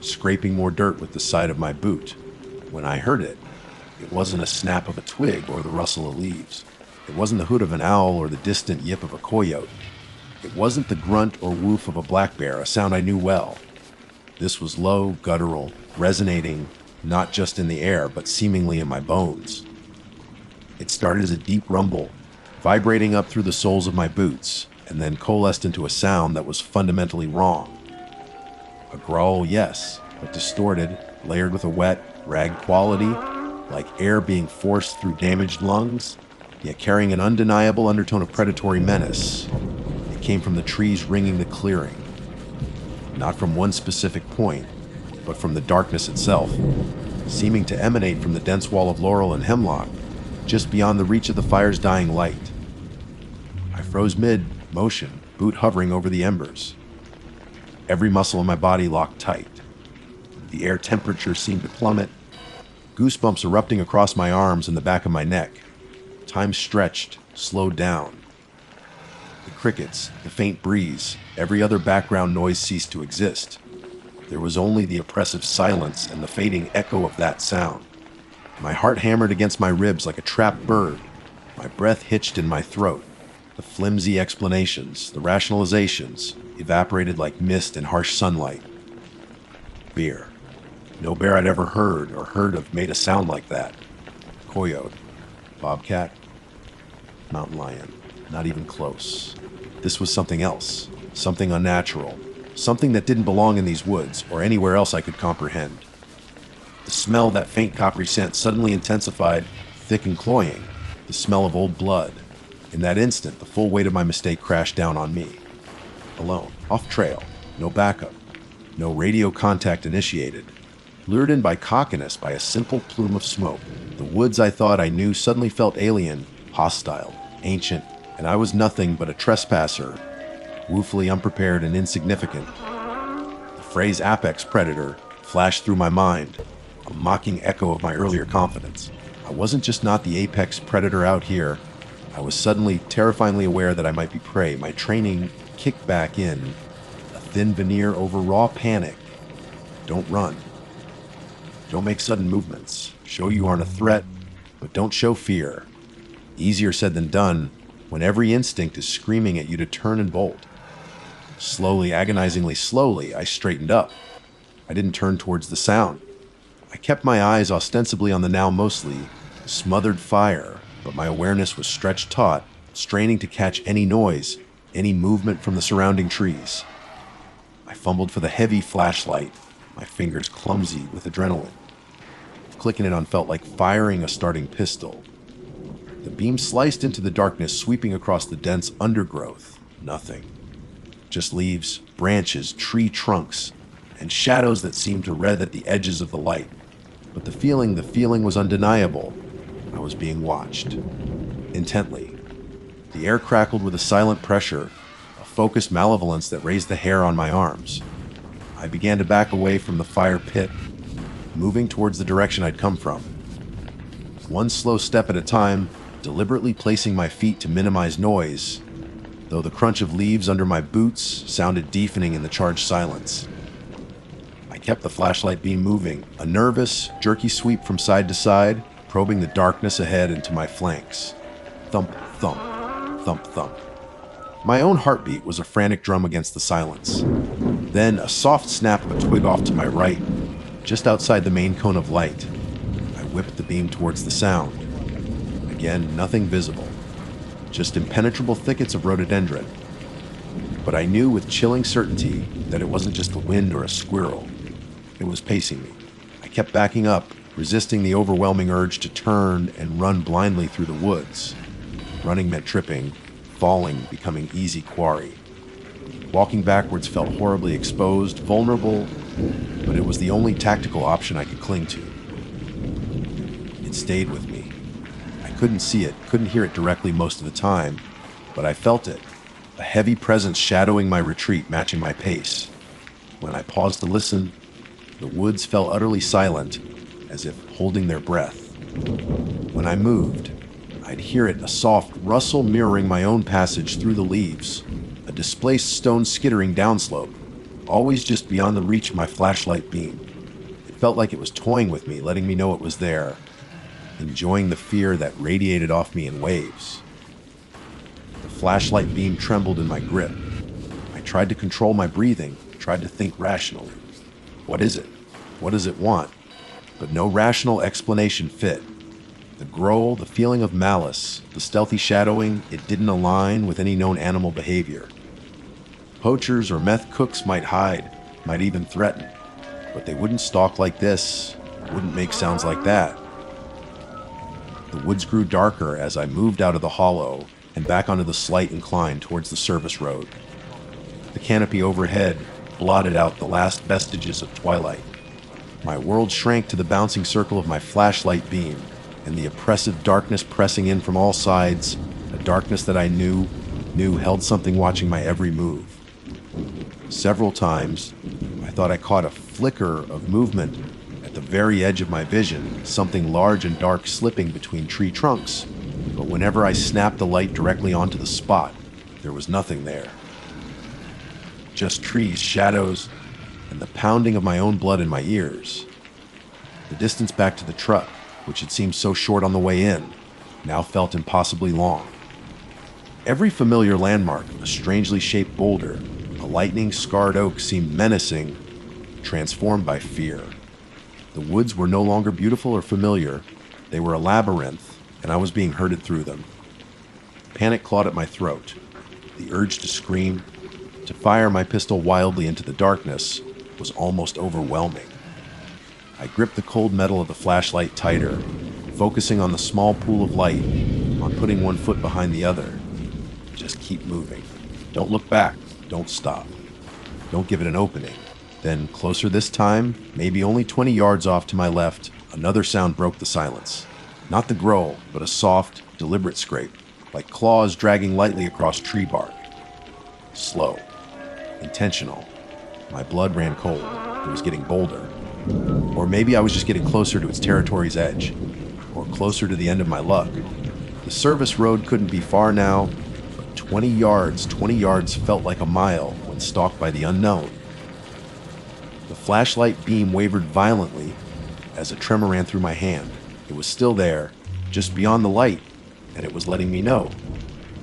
scraping more dirt with the side of my boot. When I heard it, it wasn't a snap of a twig or the rustle of leaves. It wasn't the hoot of an owl or the distant yip of a coyote. It wasn't the grunt or woof of a black bear, a sound I knew well. This was low, guttural, resonating, not just in the air, but seemingly in my bones. It started as a deep rumble, vibrating up through the soles of my boots, and then coalesced into a sound that was fundamentally wrong. A growl, yes, but distorted, layered with a wet, rag quality, like air being forced through damaged lungs, yet carrying an undeniable undertone of predatory menace. It came from the trees ringing the clearing. Not from one specific point, but from the darkness itself, seeming to emanate from the dense wall of laurel and hemlock, just beyond the reach of the fire's dying light. I froze mid-motion, boot hovering over the embers. Every muscle in my body locked tight. The air temperature seemed to plummet, goosebumps erupting across my arms and the back of my neck. Time stretched, slowed down. The crickets, the faint breeze, every other background noise ceased to exist. There was only the oppressive silence and the fading echo of that sound. My heart hammered against my ribs like a trapped bird. My breath hitched in my throat. The flimsy explanations, the rationalizations, evaporated like mist in harsh sunlight. Bear. No bear I'd ever heard of made a sound like that. Coyote. Bobcat. Mountain lion. Not even close. This was something else. Something unnatural. Something that didn't belong in these woods or anywhere else I could comprehend. The smell, that faint coppery scent, suddenly intensified, thick and cloying. The smell of old blood. In that instant, the full weight of my mistake crashed down on me. Alone, off trail, no backup, no radio contact initiated. Lured in by cockiness by a simple plume of smoke, the woods I thought I knew suddenly felt alien, hostile, ancient, and I was nothing but a trespasser, woefully unprepared and insignificant. The phrase apex predator flashed through my mind, a mocking echo of my earlier confidence. I wasn't just not the apex predator out here. I was suddenly terrifyingly aware that I might be prey. My training kicked back in, a thin veneer over raw panic. Don't run. Don't make sudden movements. Show you aren't a threat, but don't show fear. Easier said than done when every instinct is screaming at you to turn and bolt. Slowly, agonizingly slowly, I straightened up. I didn't turn towards the sound. I kept my eyes ostensibly on the now mostly smothered fire, but my awareness was stretched taut, straining to catch any noise, any movement from the surrounding trees. I fumbled for the heavy flashlight, my fingers clumsy with adrenaline. Clicking it on felt like firing a starting pistol. The beam sliced into the darkness, sweeping across the dense undergrowth. Nothing. Just leaves, branches, tree trunks, and shadows that seemed to wreath at the edges of the light. But the feeling was undeniable. I was being watched. Intently. The air crackled with a silent pressure, a focused malevolence that raised the hair on my arms. I began to back away from the fire pit, moving towards the direction I'd come from. One slow step at a time, deliberately placing my feet to minimize noise, though the crunch of leaves under my boots sounded deafening in the charged silence. I kept the flashlight beam moving, a nervous, jerky sweep from side to side, probing the darkness ahead into my flanks. Thump, thump, thump, thump. My own heartbeat was a frantic drum against the silence. Then a soft snap of a twig off to my right, just outside the main cone of light. I whipped the beam towards the sound. Again, nothing visible, just impenetrable thickets of rhododendron. But I knew with chilling certainty that it wasn't just the wind or a squirrel. It was pacing me. I kept backing up, resisting the overwhelming urge to turn and run blindly through the woods. Running meant tripping, falling becoming easy quarry. Walking backwards felt horribly exposed, vulnerable, but it was the only tactical option I could cling to. It stayed with me. I couldn't see it, couldn't hear it directly most of the time, but I felt it, a heavy presence shadowing my retreat, matching my pace. When I paused to listen, the woods fell utterly silent, as if holding their breath. When I moved, I'd hear it, a soft rustle mirroring my own passage through the leaves, a displaced stone skittering downslope, always just beyond the reach of my flashlight beam. It felt like it was toying with me, letting me know it was there, enjoying the fear that radiated off me in waves. The flashlight beam trembled in my grip. I tried to control my breathing, tried to think rationally. What is it? What does it want? But no rational explanation fit. The growl, the feeling of malice, the stealthy shadowing, it didn't align with any known animal behavior. Poachers or meth cooks might hide, might even threaten, but they wouldn't stalk like this, wouldn't make sounds like that. The woods grew darker as I moved out of the hollow and back onto the slight incline towards the service road. The canopy overhead blotted out the last vestiges of twilight. My world shrank to the bouncing circle of my flashlight beam, and the oppressive darkness pressing in from all sides, a darkness that I knew held something watching my every move. Several times, I thought I caught a flicker of movement at the very edge of my vision, something large and dark slipping between tree trunks, but whenever I snapped the light directly onto the spot, there was nothing there. Just trees, shadows, and the pounding of my own blood in my ears. The distance back to the truck, which had seemed so short on the way in, now felt impossibly long. Every familiar landmark, a strangely shaped boulder, a lightning-scarred oak seemed menacing, transformed by fear. The woods were no longer beautiful or familiar. They were a labyrinth, and I was being herded through them. Panic clawed at my throat. The urge to scream, to fire my pistol wildly into the darkness, was almost overwhelming. I gripped the cold metal of the flashlight tighter, focusing on the small pool of light, on putting one foot behind the other. Just keep moving. Don't look back. Don't stop. Don't give it an opening. Then, closer this time, maybe only 20 yards off to my left, another sound broke the silence. Not the growl, but a soft, deliberate scrape, like claws dragging lightly across tree bark. Slow. Intentional. My blood ran cold. It was getting bolder. Or maybe I was just getting closer to its territory's edge, or closer to the end of my luck. The service road couldn't be far now, but 20 yards felt like a mile when stalked by the unknown. The flashlight beam wavered violently as a tremor ran through my hand. It was still there, just beyond the light, and it was letting me know.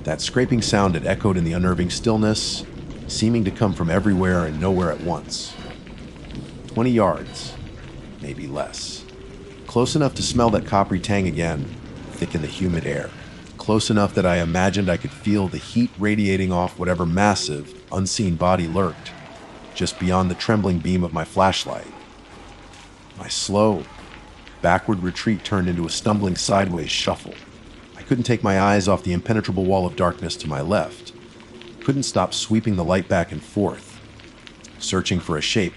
That scraping sound had echoed in the unnerving stillness, seeming to come from everywhere and nowhere at once. 20 yards, maybe less. Close enough to smell that coppery tang again, thick in the humid air. Close enough that I imagined I could feel the heat radiating off whatever massive, unseen body lurked, just beyond the trembling beam of my flashlight. My slow, backward retreat turned into a stumbling sideways shuffle. I couldn't take my eyes off the impenetrable wall of darkness to my left. Couldn't stop sweeping the light back and forth, searching for a shape,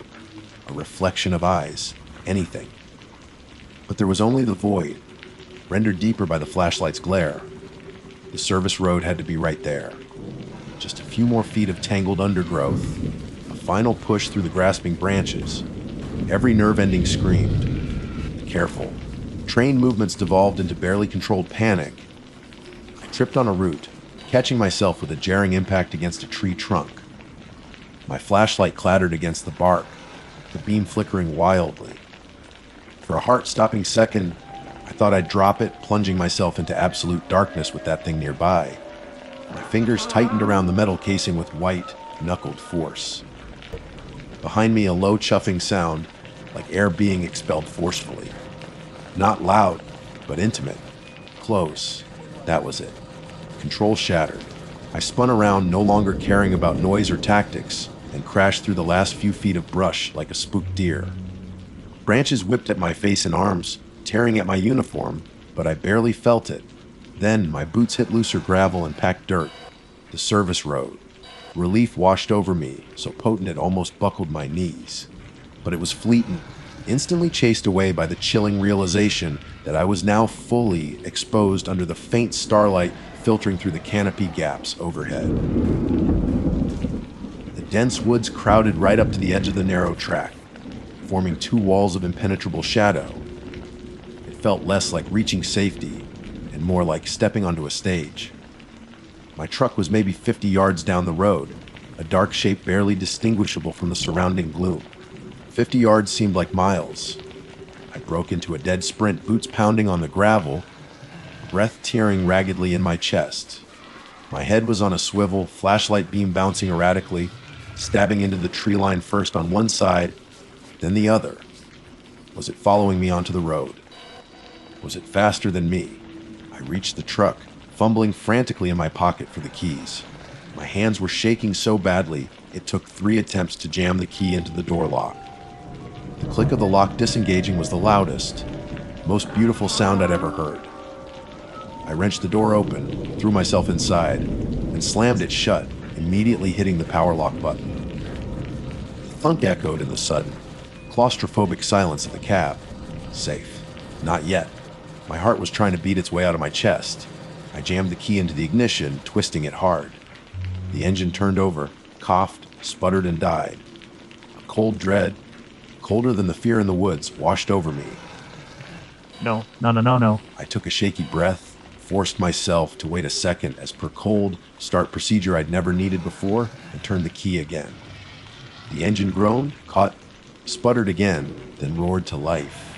a reflection of eyes, anything. But there was only the void, rendered deeper by the flashlight's glare. The service road had to be right there. Just a few more feet of tangled undergrowth, a final push through the grasping branches. Every nerve ending screamed. Careful. Train movements devolved into barely controlled panic. I tripped on a root, catching myself with a jarring impact against a tree trunk. My flashlight clattered against the bark, the beam flickering wildly. For a heart-stopping second, I thought I'd drop it, plunging myself into absolute darkness with that thing nearby. My fingers tightened around the metal casing with white, knuckled force. Behind me, a low chuffing sound, like air being expelled forcefully. Not loud, but intimate. Close. That was it. Control shattered. I spun around, no longer caring about noise or tactics, and crashed through the last few feet of brush like a spooked deer. Branches whipped at my face and arms, tearing at my uniform, but I barely felt it. Then my boots hit looser gravel and packed dirt. The service road. Relief washed over me, so potent it almost buckled my knees. But it was fleeting, instantly chased away by the chilling realization that I was now fully exposed under the faint starlight filtering through the canopy gaps overhead. The dense woods crowded right up to the edge of the narrow track, forming two walls of impenetrable shadow. It felt less like reaching safety and more like stepping onto a stage. My truck was maybe 50 yards down the road, a dark shape barely distinguishable from the surrounding gloom. 50 yards seemed like miles. I broke into a dead sprint, boots pounding on the gravel, breath tearing raggedly in my chest. My head was on a swivel, flashlight beam bouncing erratically, stabbing into the tree line first on one side, then the other. Was it following me onto the road? Was it faster than me? I reached the truck, fumbling frantically in my pocket for the keys. My hands were shaking so badly, it took 3 attempts to jam the key into the door lock. The click of the lock disengaging was the loudest, most beautiful sound I'd ever heard. I wrenched the door open, threw myself inside, and slammed it shut, immediately hitting the power lock button. The thunk echoed in the sudden, claustrophobic silence of the cab. Safe. Not yet. My heart was trying to beat its way out of my chest. I jammed the key into the ignition, twisting it hard. The engine turned over, coughed, sputtered, and died. A cold dread, colder than the fear in the woods, washed over me. No. I took a shaky breath, forced myself to wait a second as per cold start procedure I'd never needed before, and turned the key again. The engine groaned, caught, sputtered again, then roared to life.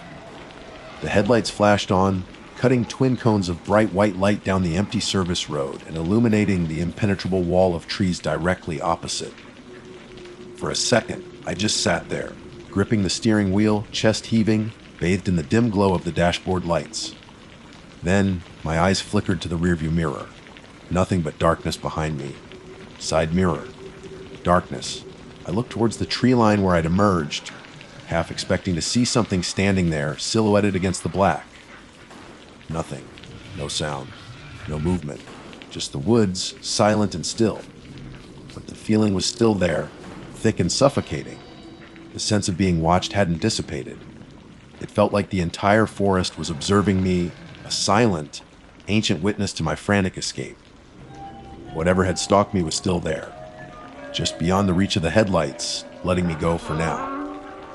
The headlights flashed on, cutting twin cones of bright white light down the empty service road and illuminating the impenetrable wall of trees directly opposite. For a second, I just sat there, gripping the steering wheel, chest heaving, bathed in the dim glow of the dashboard lights. Then, my eyes flickered to the rearview mirror. Nothing but darkness behind me. Side mirror. Darkness. I looked towards the tree line where I'd emerged, half expecting to see something standing there, silhouetted against the black. Nothing. No sound. No movement. Just the woods, silent and still. But the feeling was still there, thick and suffocating. The sense of being watched hadn't dissipated. It felt like the entire forest was observing me, a silent, ancient witness to my frantic escape. Whatever had stalked me was still there, just beyond the reach of the headlights, letting me go for now.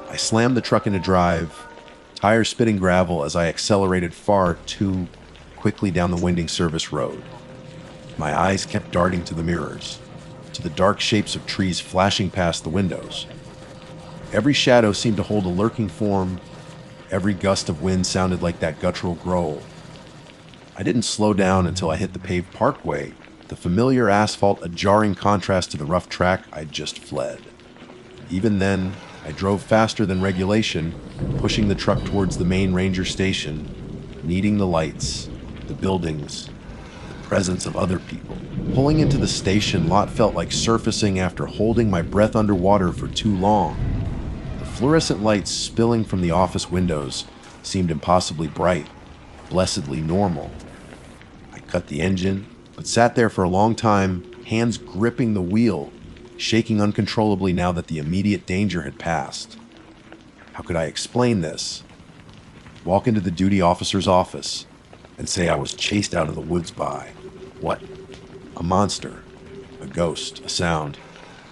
I slammed the truck into drive, tires spitting gravel as I accelerated far too quickly down the winding service road. My eyes kept darting to the mirrors, to the dark shapes of trees flashing past the windows. Every shadow seemed to hold a lurking form. Every gust of wind sounded like that guttural growl. I didn't slow down until I hit the paved parkway, the familiar asphalt a jarring contrast to the rough track I'd just fled. Even then, I drove faster than regulation, pushing the truck towards the main ranger station, needing the lights, the buildings, the presence of other people. Pulling into the station lot felt like surfacing after holding my breath underwater for too long. The fluorescent lights spilling from the office windows seemed impossibly bright, blessedly normal. I cut the engine, but sat there for a long time, hands gripping the wheel, shaking uncontrollably now that the immediate danger had passed. How could I explain this? Walk into the duty officer's office and say I was chased out of the woods by, what? A monster, a ghost, a sound.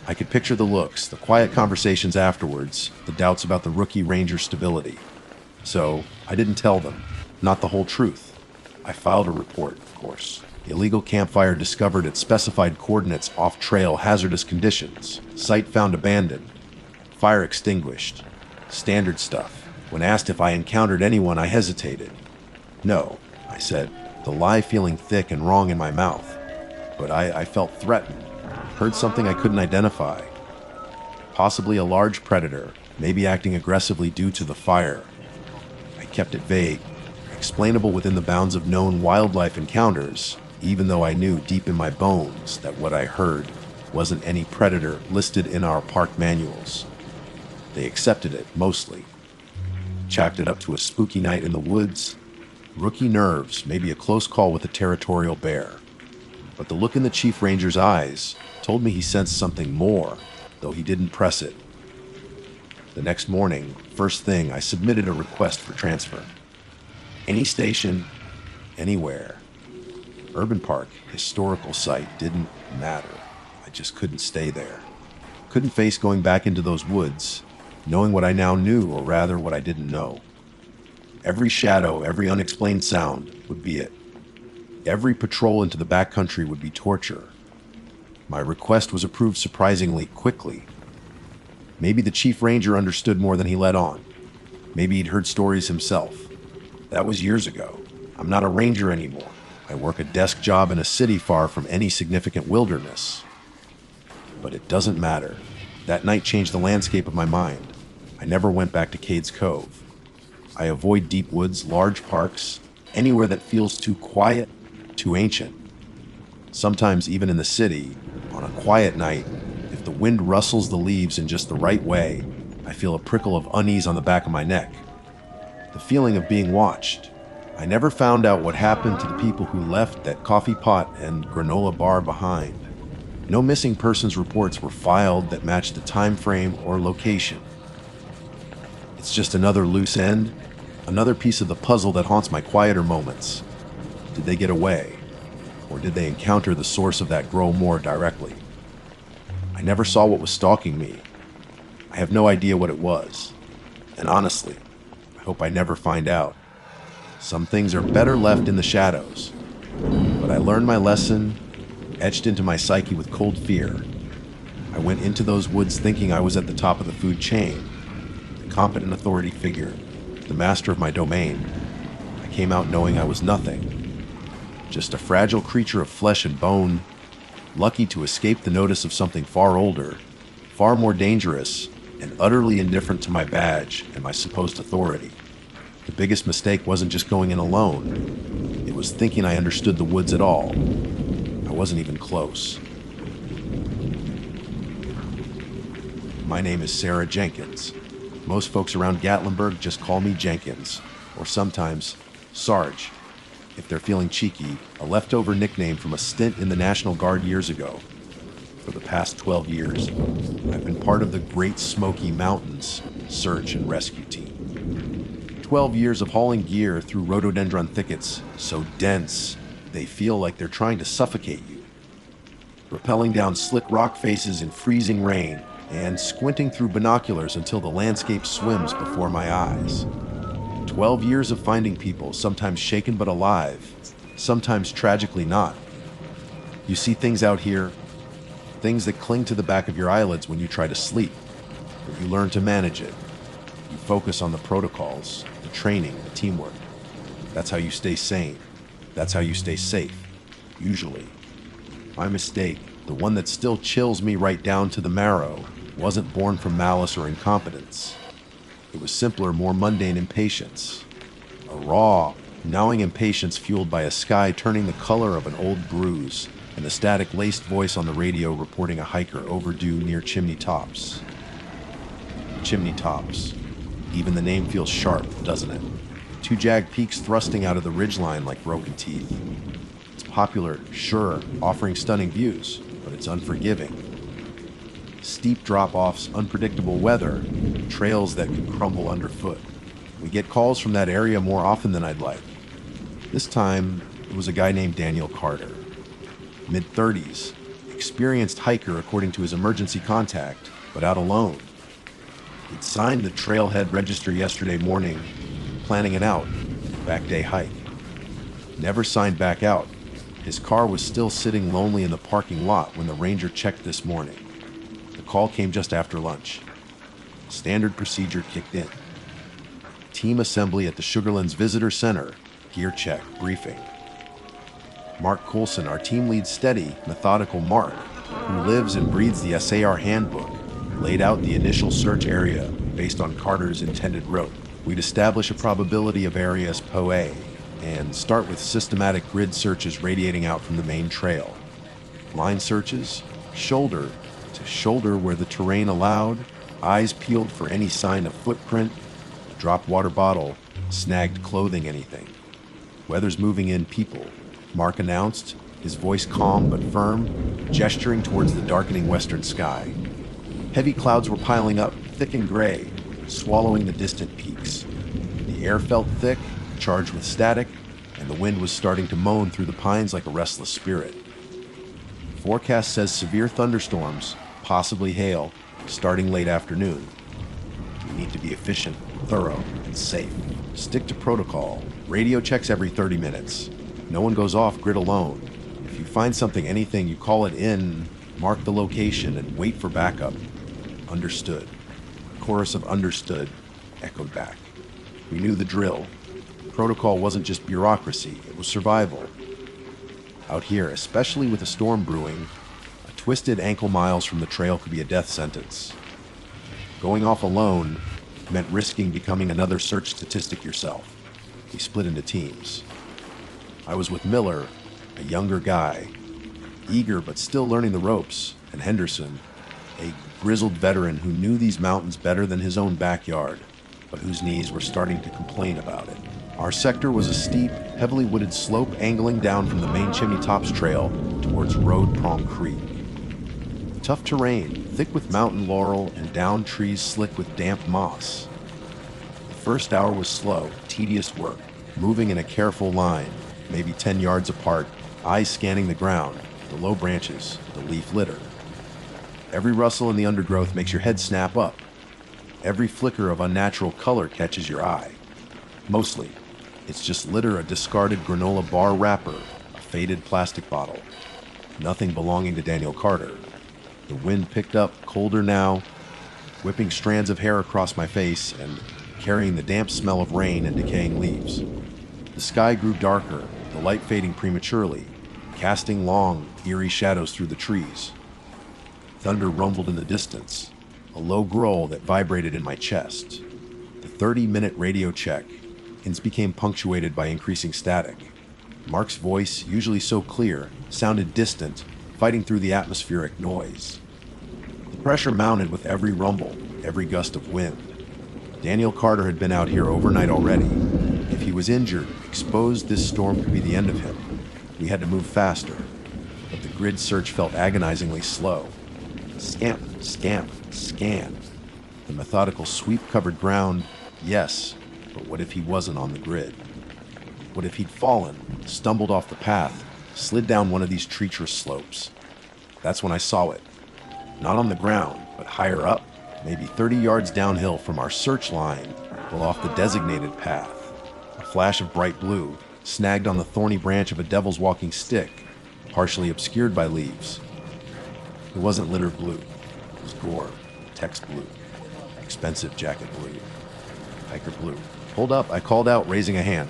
I could picture the looks, the quiet conversations afterwards, the doubts about the rookie ranger's stability. So, I didn't tell them, not the whole truth. I filed a report, of course. Illegal campfire discovered at specified coordinates off-trail hazardous conditions. Site found abandoned. Fire extinguished. Standard stuff. When asked if I encountered anyone, I hesitated. No, I said, the lie feeling thick and wrong in my mouth. But I felt threatened. Heard something I couldn't identify. Possibly a large predator, maybe acting aggressively due to the fire. I kept it vague, explainable within the bounds of known wildlife encounters, even though I knew deep in my bones that what I heard wasn't any predator listed in our park manuals. They accepted it, mostly. Chalked it up to a spooky night in the woods, rookie nerves, maybe a close call with a territorial bear. But the look in the chief ranger's eyes told me he sensed something more, though he didn't press it. The next morning, first thing, I submitted a request for transfer. Any station, anywhere. Urban park, historical site, didn't matter. I just couldn't stay there. Couldn't face going back into those woods, knowing what I now knew, or rather what I didn't know. Every shadow, every unexplained sound would be it. Every patrol into the backcountry would be torture. My request was approved surprisingly quickly. Maybe the chief ranger understood more than he let on. Maybe he'd heard stories himself. That was years ago. I'm not a ranger anymore. I work a desk job in a city far from any significant wilderness. But it doesn't matter. That night changed the landscape of my mind. I never went back to Cades Cove. I avoid deep woods, large parks, Anywhere that feels too quiet, too ancient. Sometimes even in the city, on a quiet night, if the wind rustles the leaves in just the right way, I feel a prickle of unease on the back of my neck. The feeling of being watched. I never found out what happened to the people who left that coffee pot and granola bar behind. No missing persons reports were filed that matched the time frame or location. It's just another loose end, another piece of the puzzle that haunts my quieter moments. Did they get away? Or did they encounter the source of that grow more directly? I never saw what was stalking me. I have no idea what it was. And honestly, I hope I never find out. Some things are better left in the shadows. But I learned my lesson, etched into my psyche with cold fear. I went into those woods thinking I was at the top of the food chain, the competent authority figure, the master of my domain. I came out knowing I was nothing. Just a fragile creature of flesh and bone, lucky to escape the notice of something far older, far more dangerous, and utterly indifferent to my badge and my supposed authority. The biggest mistake wasn't just going in alone. It was thinking I understood the woods at all. I wasn't even close. My name is Sarah Jenkins. Most folks around Gatlinburg just call me Jenkins, or sometimes Sarge. If they're feeling cheeky, a leftover nickname from a stint in the National Guard years ago. For the past 12 years, I've been part of the Great Smoky Mountains search and rescue team. 12 years of hauling gear through rhododendron thickets so dense they feel like they're trying to suffocate you. Rappelling down slick rock faces in freezing rain and squinting through binoculars until the landscape swims before my eyes. 12 years of finding people, sometimes shaken but alive, sometimes tragically not. You see things out here, things that cling to the back of your eyelids when you try to sleep, but you learn to manage it. You focus on the protocols, the training, the teamwork. That's how you stay sane. That's how you stay safe, usually. My mistake, the one that still chills me right down to the marrow, wasn't born from malice or incompetence. It was simpler, more mundane impatience. A raw, gnawing impatience fueled by a sky turning the color of an old bruise and the static laced voice on the radio reporting a hiker overdue near Chimney Tops. Chimney Tops. Even the name feels sharp, doesn't it? Two jagged peaks thrusting out of the ridgeline like broken teeth. It's popular, sure, offering stunning views, but it's unforgiving. Steep drop-offs, unpredictable weather, trails that could crumble underfoot. We get calls from that area more often than I'd like. This time, it was a guy named Daniel Carter. Mid-30s, experienced hiker according to his emergency contact, but out alone. He'd signed the trailhead register yesterday morning, planning an out, back day hike. Never signed back out. His car was still sitting lonely in the parking lot when the ranger checked this morning. The call came just after lunch. Standard procedure kicked in. Team assembly at the Sugarlands Visitor Center, gear check, briefing. Mark Coulson, our team lead steady, methodical Mark, who lives and breathes the SAR handbook, laid out the initial search area based on Carter's intended route. We'd establish a probability of areas POA and start with systematic grid searches radiating out from the main trail. Line searches, shoulder to shoulder where the terrain allowed, eyes peeled for any sign of footprint, dropped water bottle, snagged clothing, anything. Weather's moving in, people, Mark announced, his voice calm but firm, gesturing towards the darkening western sky. Heavy clouds were piling up, thick and gray, swallowing the distant peaks. The air felt thick, charged with static, and the wind was starting to moan through the pines like a restless spirit. Forecast says severe thunderstorms, possibly hail, starting late afternoon. We need to be efficient, thorough, and safe. Stick to protocol. Radio checks every 30 minutes. No one goes off grid alone. If you find something, anything, you call it in, mark the location, and wait for backup. Understood. A chorus of understood echoed back. We knew the drill. Protocol wasn't just bureaucracy, it was survival. Out here, especially with a storm brewing, a twisted ankle miles from the trail could be a death sentence. Going off alone meant risking becoming another search statistic yourself. We split into teams. I was with Miller, a younger guy, eager but still learning the ropes, and Henderson, a grizzled veteran who knew these mountains better than his own backyard, but whose knees were starting to complain about it. Our sector was a steep, heavily wooded slope angling down from the main Chimney Tops Trail towards Road Prong Creek. Tough terrain, thick with mountain laurel and downed trees slick with damp moss. The first hour was slow, tedious work, moving in a careful line, maybe 10 yards apart, eyes scanning the ground, the low branches, the leaf litter. Every rustle in the undergrowth makes your head snap up. Every flicker of unnatural color catches your eye. Mostly, it's just litter, a discarded granola bar wrapper, a faded plastic bottle. Nothing belonging to Daniel Carter. The wind picked up, colder now, whipping strands of hair across my face and carrying the damp smell of rain and decaying leaves. The sky grew darker, the light fading prematurely, casting long, eerie shadows through the trees. Thunder rumbled in the distance, a low growl that vibrated in my chest. The 30-minute radio check-ins became punctuated by increasing static. Mark's voice, usually so clear, sounded distant, fighting through the atmospheric noise. The pressure mounted with every rumble, every gust of wind. Daniel Carter had been out here overnight already. If he was injured, exposed, this storm could be the end of him. We had to move faster, but the grid search felt agonizingly slow. Scamp, scamp, scan. The methodical sweep covered ground, yes, but what if he wasn't on the grid? What if he'd fallen, stumbled off the path, slid down one of these treacherous slopes? That's when I saw it. Not on the ground, but higher up, maybe 30 yards downhill from our search line, well off the designated path. A flash of bright blue, snagged on the thorny branch of a devil's walking stick, partially obscured by leaves. It wasn't litter blue. It was gore, text blue, expensive jacket blue, hiker blue. Hold up, I called out, raising a hand.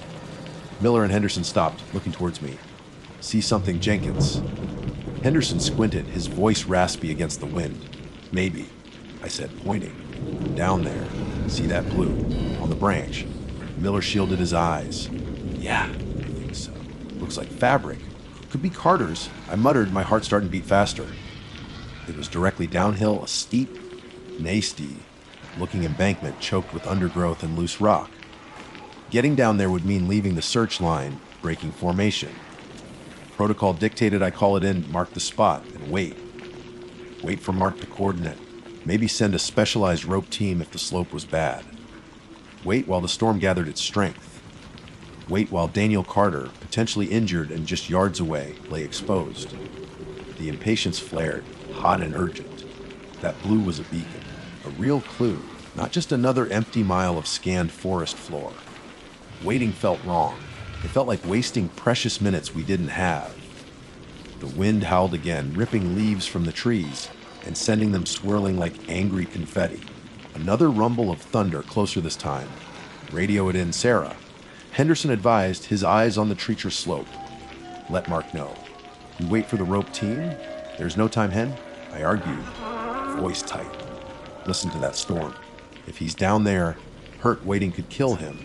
Miller and Henderson stopped, looking towards me. See something, Jenkins? Henderson squinted, his voice raspy against the wind. Maybe, I said, pointing. Down there. See that blue? On the branch. Miller shielded his eyes. Yeah, I think so. Looks like fabric. Could be Carter's. I muttered, my heart starting to beat faster. It was directly downhill, a steep, nasty-looking embankment choked with undergrowth and loose rock. Getting down there would mean leaving the search line, breaking formation. Protocol dictated I call it in, mark the spot, and wait. Wait for Mark to coordinate. Maybe send a specialized rope team if the slope was bad. Wait while the storm gathered its strength. Wait while Daniel Carter, potentially injured and just yards away, lay exposed. The impatience flared, hot and urgent. That blue was a beacon, a real clue, not just another empty mile of scanned forest floor. Waiting felt wrong. It felt like wasting precious minutes we didn't have. The wind howled again, ripping leaves from the trees and sending them swirling like angry confetti. Another rumble of thunder, closer this time. Radio it in, Sarah. Henderson advised, his eyes on the treacherous slope. Let Mark know. We wait for the rope team? There's no time, Hen? I argued, voice tight. Listen to that storm. If he's down there, hurt waiting could kill him.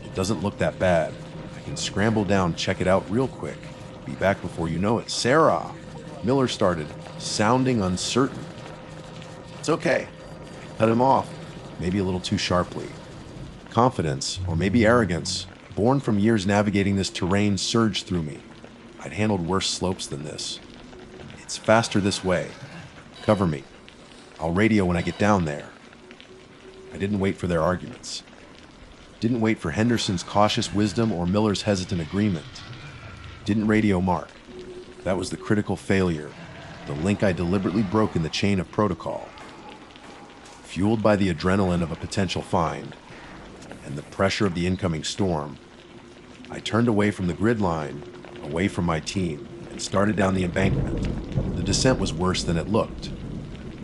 It doesn't look that bad. I can scramble down, check it out real quick. Be back before you know it. Sarah! Miller started, sounding uncertain. It's okay. Cut him off, maybe a little too sharply. Confidence, or maybe arrogance, born from years navigating this terrain, surged through me. I'd handled worse slopes than this. It's faster this way. Cover me. I'll radio when I get down there. I didn't wait for their arguments. Didn't wait for Henderson's cautious wisdom or Miller's hesitant agreement. Didn't radio Mark. That was the critical failure, the link I deliberately broke in the chain of protocol. Fueled by the adrenaline of a potential find and the pressure of the incoming storm, I turned away from the grid line, away from my team, and started down the embankment. The descent was worse than it looked.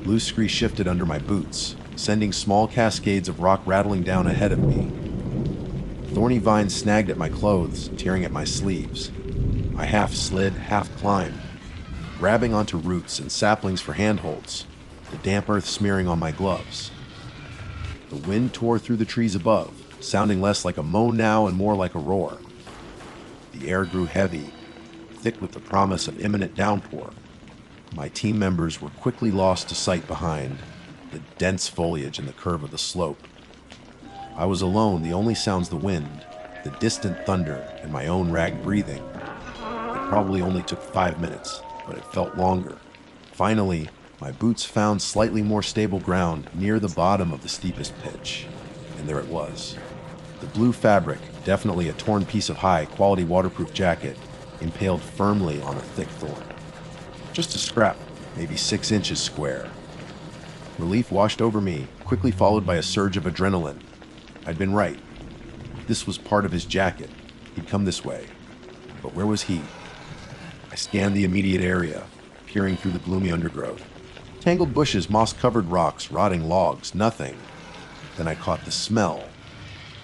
Blue scree shifted under my boots, sending small cascades of rock rattling down ahead of me. Thorny vines snagged at my clothes, tearing at my sleeves. I half slid, half climbed, grabbing onto roots and saplings for handholds, the damp earth smearing on my gloves. The wind tore through the trees above, sounding less like a moan now and more like a roar. The air grew heavy, thick with the promise of imminent downpour. My team members were quickly lost to sight behind the dense foliage and the curve of the slope. I was alone, the only sounds the wind, the distant thunder, and my own ragged breathing. It probably only took 5 minutes, but it felt longer. Finally, my boots found slightly more stable ground near the bottom of the steepest pitch, and there it was. The blue fabric, definitely a torn piece of high-quality waterproof jacket, impaled firmly on a thick thorn. Just a scrap, maybe 6 inches square. Relief washed over me, quickly followed by a surge of adrenaline. I'd been right. This was part of his jacket. He'd come this way. But where was he? I scanned the immediate area, peering through the gloomy undergrowth. Tangled bushes, moss-covered rocks, rotting logs, nothing. Then I caught the smell,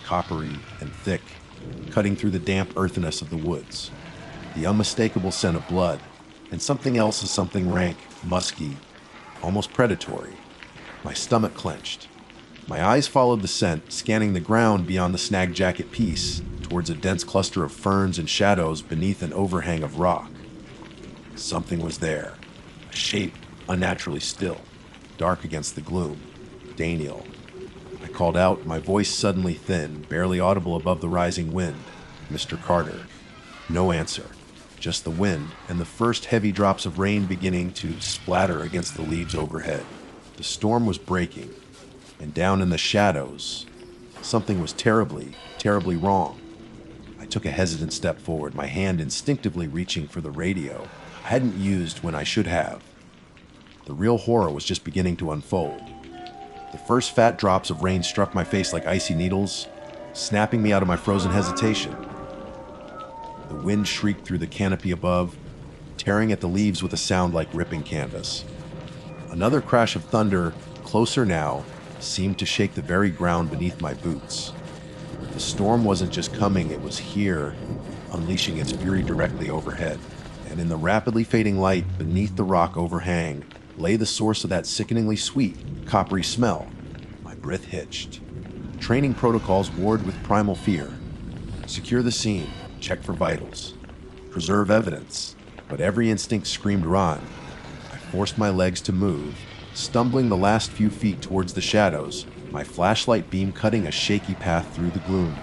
coppery and thick, cutting through the damp earthiness of the woods. The unmistakable scent of blood, and something else, something rank, musky, almost predatory. My stomach clenched. My eyes followed the scent, scanning the ground beyond the snag jacket piece, towards a dense cluster of ferns and shadows beneath an overhang of rock. Something was there, a shape unnaturally still, dark against the gloom. Daniel. I called out, my voice suddenly thin, barely audible above the rising wind. Mr. Carter. No answer. Just the wind and the first heavy drops of rain beginning to splatter against the leaves overhead. The storm was breaking, and down in the shadows, something was terribly, terribly wrong. I took a hesitant step forward, my hand instinctively reaching for the radio I hadn't used when I should have. The real horror was just beginning to unfold. The first fat drops of rain struck my face like icy needles, snapping me out of my frozen hesitation. The wind shrieked through the canopy above, tearing at the leaves with a sound like ripping canvas. Another crash of thunder, closer now, seemed to shake the very ground beneath my boots. The storm wasn't just coming, it was here, unleashing its fury directly overhead. And in the rapidly fading light beneath the rock overhang lay the source of that sickeningly sweet, coppery smell. My breath hitched. Training protocols warred with primal fear. Secure the scene, check for vitals, preserve evidence. But every instinct screamed run. I forced my legs to move, stumbling the last few feet towards the shadows, my flashlight beam cutting a shaky path through the gloom.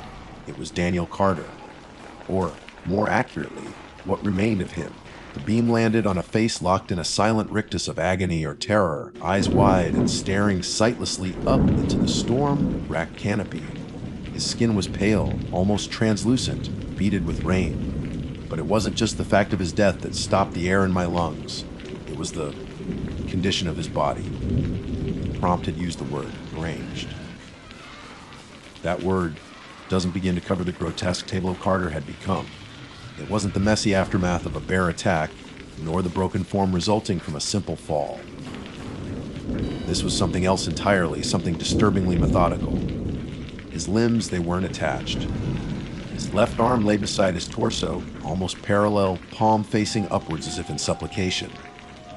It was Daniel Carter. Or, more accurately, what remained of him. The beam landed on a face locked in a silent rictus of agony or terror, eyes wide and staring sightlessly up into the storm-racked canopy. His skin was pale, almost translucent, beaded with rain. But it wasn't just the fact of his death that stopped the air in my lungs. It was the condition of his body. The prompt had used the word deranged. That word doesn't begin to cover the grotesque Table of Carter had become. It wasn't the messy aftermath of a bare attack, nor the broken form resulting from a simple fall. This was something else entirely, something disturbingly methodical. His limbs, they weren't attached. His left arm lay beside his torso, almost parallel, palm facing upwards as if in supplication.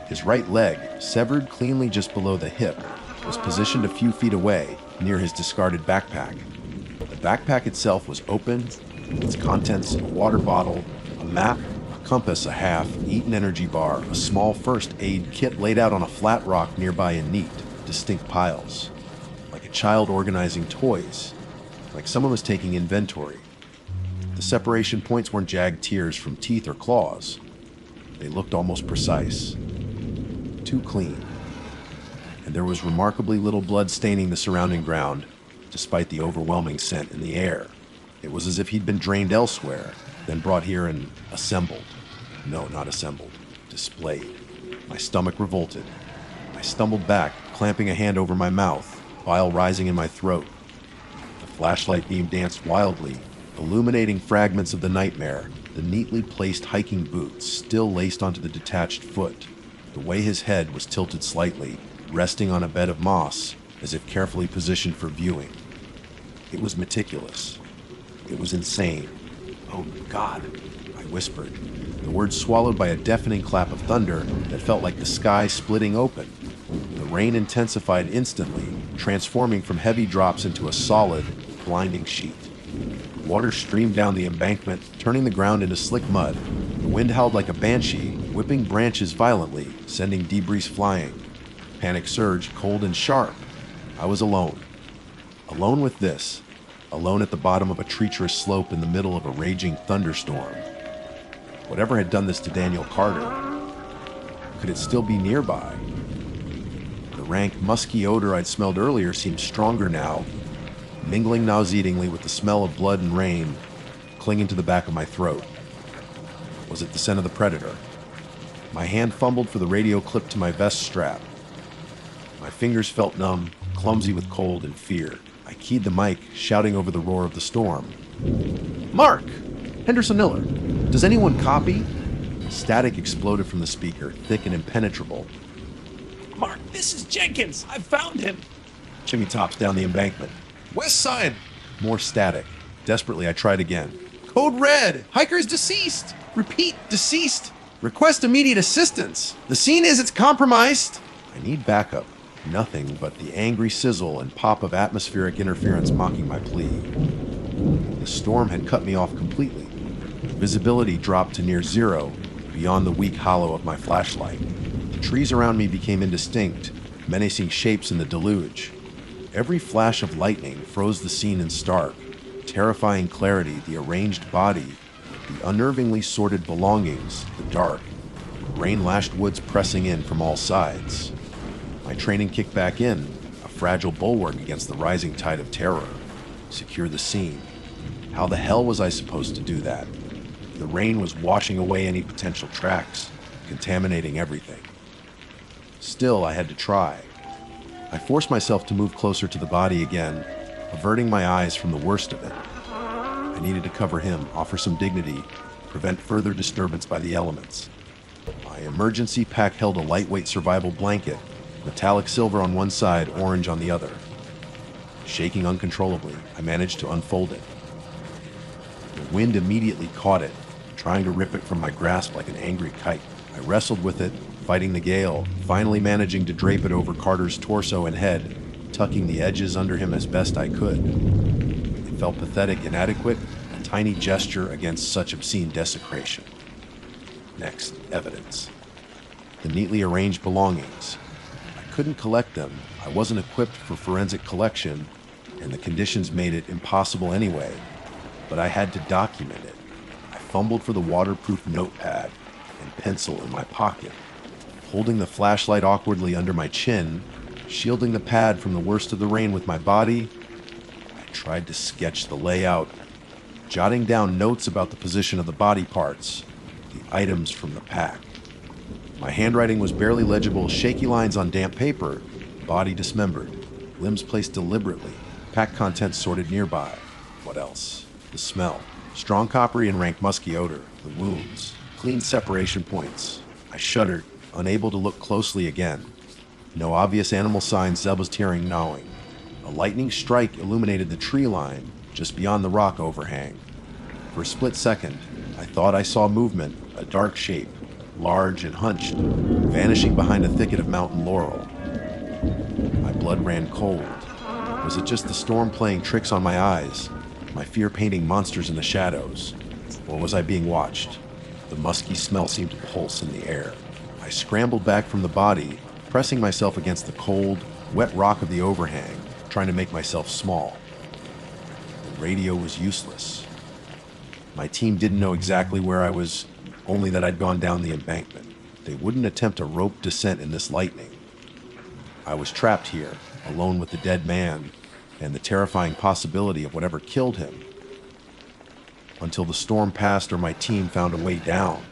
His right leg, severed cleanly just below the hip, was positioned a few feet away, near his discarded backpack. The backpack itself was open, its contents a water bottle, a map, a compass, a half, eaten energy bar, a small first aid kit laid out on a flat rock nearby in neat, distinct piles. Like a child organizing toys, like someone was taking inventory. The separation points weren't jagged tears from teeth or claws. They looked almost precise. Too clean. And there was remarkably little blood staining the surrounding ground, despite the overwhelming scent in the air. It was as if he'd been drained elsewhere, then brought here and assembled. No, not assembled. Displayed. My stomach revolted. I stumbled back, clamping a hand over my mouth, bile rising in my throat. The flashlight beam danced wildly, illuminating fragments of the nightmare, the neatly placed hiking boots still laced onto the detached foot, the way his head was tilted slightly, resting on a bed of moss, as if carefully positioned for viewing. It was meticulous. It was insane. Oh, God, I whispered, the words swallowed by a deafening clap of thunder that felt like the sky splitting open. The rain intensified instantly, transforming from heavy drops into a solid, blinding sheet. Water streamed down the embankment, turning the ground into slick mud. The wind howled like a banshee, whipping branches violently, sending debris flying. Panic surged, cold and sharp. I was alone. Alone with this. Alone at the bottom of a treacherous slope in the middle of a raging thunderstorm. Whatever had done this to Daniel Carter? Could it still be nearby? The rank, musky odor I'd smelled earlier seemed stronger now, mingling nauseatingly with the smell of blood and rain, clinging to the back of my throat. Was it the scent of the predator? My hand fumbled for the radio clipped to my vest strap. My fingers felt numb, clumsy with cold and fear. I keyed the mic, shouting over the roar of the storm. "Mark! Henderson Miller! Does anyone copy?" Static exploded from the speaker, thick and impenetrable. "Mark, this is Jenkins. I've found him." Jimmy tops down the embankment. "West side." More static. Desperately, I tried again. "Code red. Hiker is deceased. Repeat, deceased. Request immediate assistance. The scene is it's compromised." I need backup. Nothing but the angry sizzle and pop of atmospheric interference mocking my plea. The storm had cut me off completely. Visibility dropped to near zero, beyond the weak hollow of my flashlight. The trees around me became indistinct, menacing shapes in the deluge. Every flash of lightning froze the scene in stark, terrifying clarity, the arranged body, the unnervingly sorted belongings, the dark, rain-lashed woods pressing in from all sides. My training kicked back in, a fragile bulwark against the rising tide of terror. Secure the scene. How the hell was I supposed to do that? The rain was washing away any potential tracks, contaminating everything. Still, I had to try. I forced myself to move closer to the body again, averting my eyes from the worst of it. I needed to cover him, offer some dignity, prevent further disturbance by the elements. My emergency pack held a lightweight survival blanket, metallic silver on one side, orange on the other. Shaking uncontrollably, I managed to unfold it. The wind immediately caught it, trying to rip it from my grasp like an angry kite. I wrestled with it, fighting the gale, finally managing to drape it over Carter's torso and head, tucking the edges under him as best I could. It felt pathetic, inadequate, a tiny gesture against such obscene desecration. Next, evidence. The neatly arranged belongings. I couldn't collect them. I wasn't equipped for forensic collection, and the conditions made it impossible anyway. But I had to document it. I fumbled for the waterproof notepad and pencil in my pocket, holding the flashlight awkwardly under my chin, shielding the pad from the worst of the rain with my body. I tried to sketch the layout, jotting down notes about the position of the body parts, the items from the pack. My handwriting was barely legible, shaky lines on damp paper, body dismembered, limbs placed deliberately, pack contents sorted nearby. What else? The smell. Strong coppery and rank musky odor. The wounds. Clean separation points. I shuddered, unable to look closely again. No obvious animal signs Zeb was tearing gnawing. A lightning strike illuminated the tree line just beyond the rock overhang. For a split second, I thought I saw movement, a dark shape, large and hunched, vanishing behind a thicket of mountain laurel. My blood ran cold. Was it just the storm playing tricks on my eyes, my fear painting monsters in the shadows? Or was I being watched? The musky smell seemed to pulse in the air. I scrambled back from the body, pressing myself against the cold, wet rock of the overhang, trying to make myself small. The radio was useless. My team didn't know exactly where I was, only that I'd gone down the embankment. They wouldn't attempt a rope descent in this lightning. I was trapped here, alone with the dead man, and the terrifying possibility of whatever killed him. Until the storm passed or my team found a way down.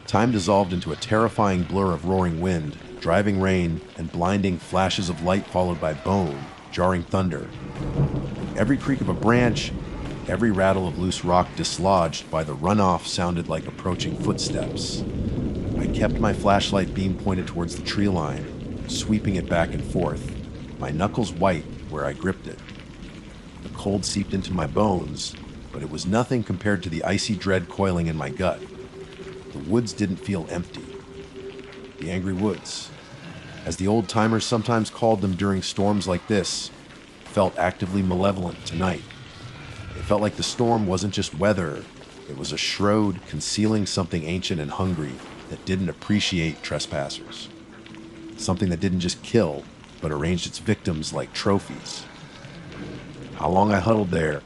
Time dissolved into a terrifying blur of roaring wind, driving rain, and blinding flashes of light followed by bone, jarring thunder. Every creak of a branch, every rattle of loose rock dislodged by the runoff sounded like approaching footsteps. I kept my flashlight beam pointed towards the tree line, sweeping it back and forth, my knuckles white where I gripped it. The cold seeped into my bones, but it was nothing compared to the icy dread coiling in my gut. The woods didn't feel empty. The angry woods, as the old-timers sometimes called them during storms like this, felt actively malevolent tonight. It felt like the storm wasn't just weather, it was a shroud concealing something ancient and hungry that didn't appreciate trespassers. Something that didn't just kill, but arranged its victims like trophies. How long I huddled there,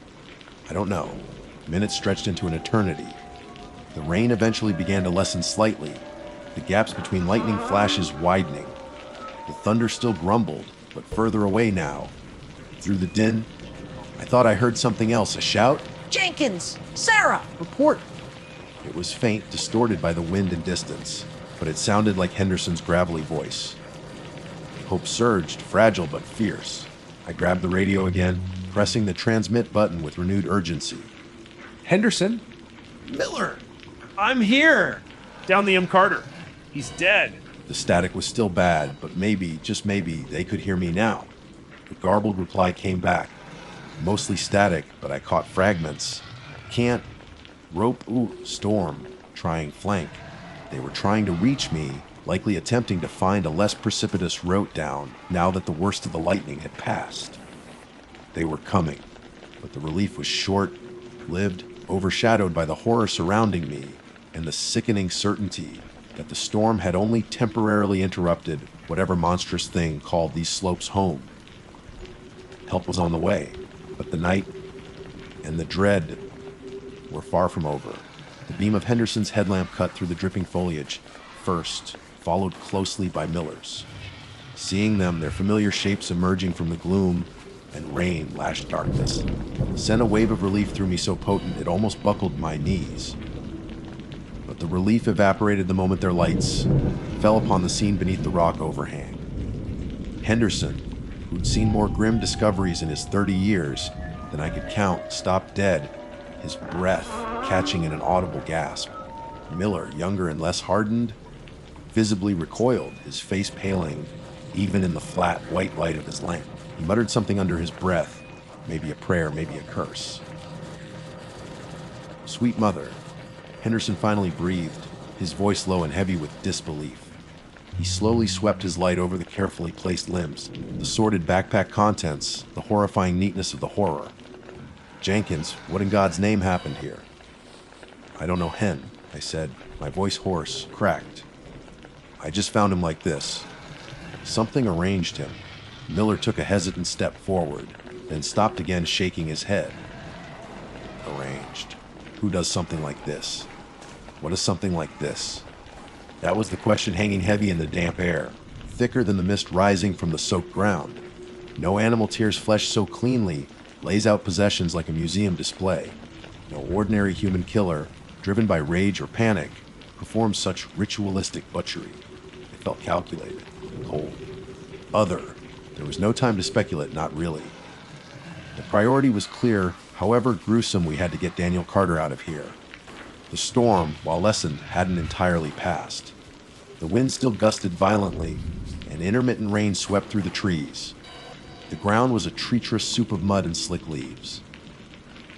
I don't know. Minutes stretched into an eternity. The rain eventually began to lessen slightly, the gaps between lightning flashes widening. The thunder still grumbled, but further away now. Through the din, I thought I heard something else, a shout. Jenkins! Sarah! Report. It was faint, distorted by the wind and distance, but it sounded like Henderson's gravelly voice. Hope surged, fragile but fierce. I grabbed the radio again, pressing the transmit button with renewed urgency. Henderson? Miller! I'm here! Down the Carter. He's dead. The static was still bad, but maybe, just maybe, they could hear me now. The garbled reply came back. Mostly static, but I caught fragments. Can't. Rope. Storm. Trying flank. They were trying to reach me, likely attempting to find a less precipitous route down now that the worst of the lightning had passed. They were coming, but the relief was short-lived, overshadowed by the horror surrounding me and the sickening certainty that the storm had only temporarily interrupted whatever monstrous thing called these slopes home. Help was on the way, but the night and the dread were far from over. The beam of Henderson's headlamp cut through the dripping foliage first, followed closely by Miller's. Seeing them, their familiar shapes emerging from the gloom, and rain lashed darkness, sent a wave of relief through me so potent it almost buckled my knees. But the relief evaporated the moment their lights fell upon the scene beneath the rock overhang. Henderson, who'd seen more grim discoveries in his 30 years than I could count, stopped dead, his breath catching in an audible gasp. Miller, younger and less hardened, visibly recoiled, his face paling, even in the flat, white light of his lamp. He muttered something under his breath, maybe a prayer, maybe a curse. Sweet mother, Henderson finally breathed, his voice low and heavy with disbelief. He slowly swept his light over the carefully placed limbs, the sordid backpack contents, the horrifying neatness of the horror. Jenkins, what in God's name happened here? I don't know, Hen, I said, my voice hoarse, cracked. I just found him like this. Something arranged him. Miller took a hesitant step forward, then stopped again, shaking his head. Arranged. Who does something like this? What is something like this? That was the question hanging heavy in the damp air, thicker than the mist rising from the soaked ground. No animal tears flesh so cleanly, lays out possessions like a museum display. No ordinary human killer, driven by rage or panic, performs such ritualistic butchery. It felt calculated, cold, other. There was no time to speculate, not really. The priority was clear. However gruesome, we had to get Daniel Carter out of here. The storm, while lessened, hadn't entirely passed. The wind still gusted violently, and intermittent rain swept through the trees. The ground was a treacherous soup of mud and slick leaves.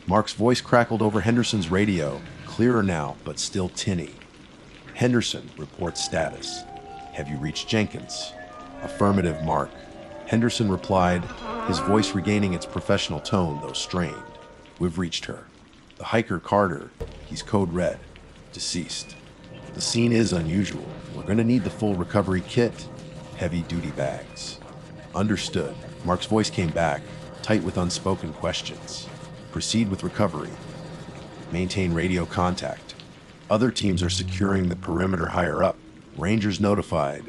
Mark's voice crackled over Henderson's radio, clearer now, but still tinny. Henderson, report status. Have you reached Jenkins? Affirmative, Mark. Henderson replied, his voice regaining its professional tone, though strained. We've reached her. The hiker Carter, he's code red, deceased. The scene is unusual. We're going to need the full recovery kit, heavy-duty bags. Understood. Mark's voice came back, tight with unspoken questions. Proceed with recovery. Maintain radio contact. Other teams are securing the perimeter higher up. Rangers notified.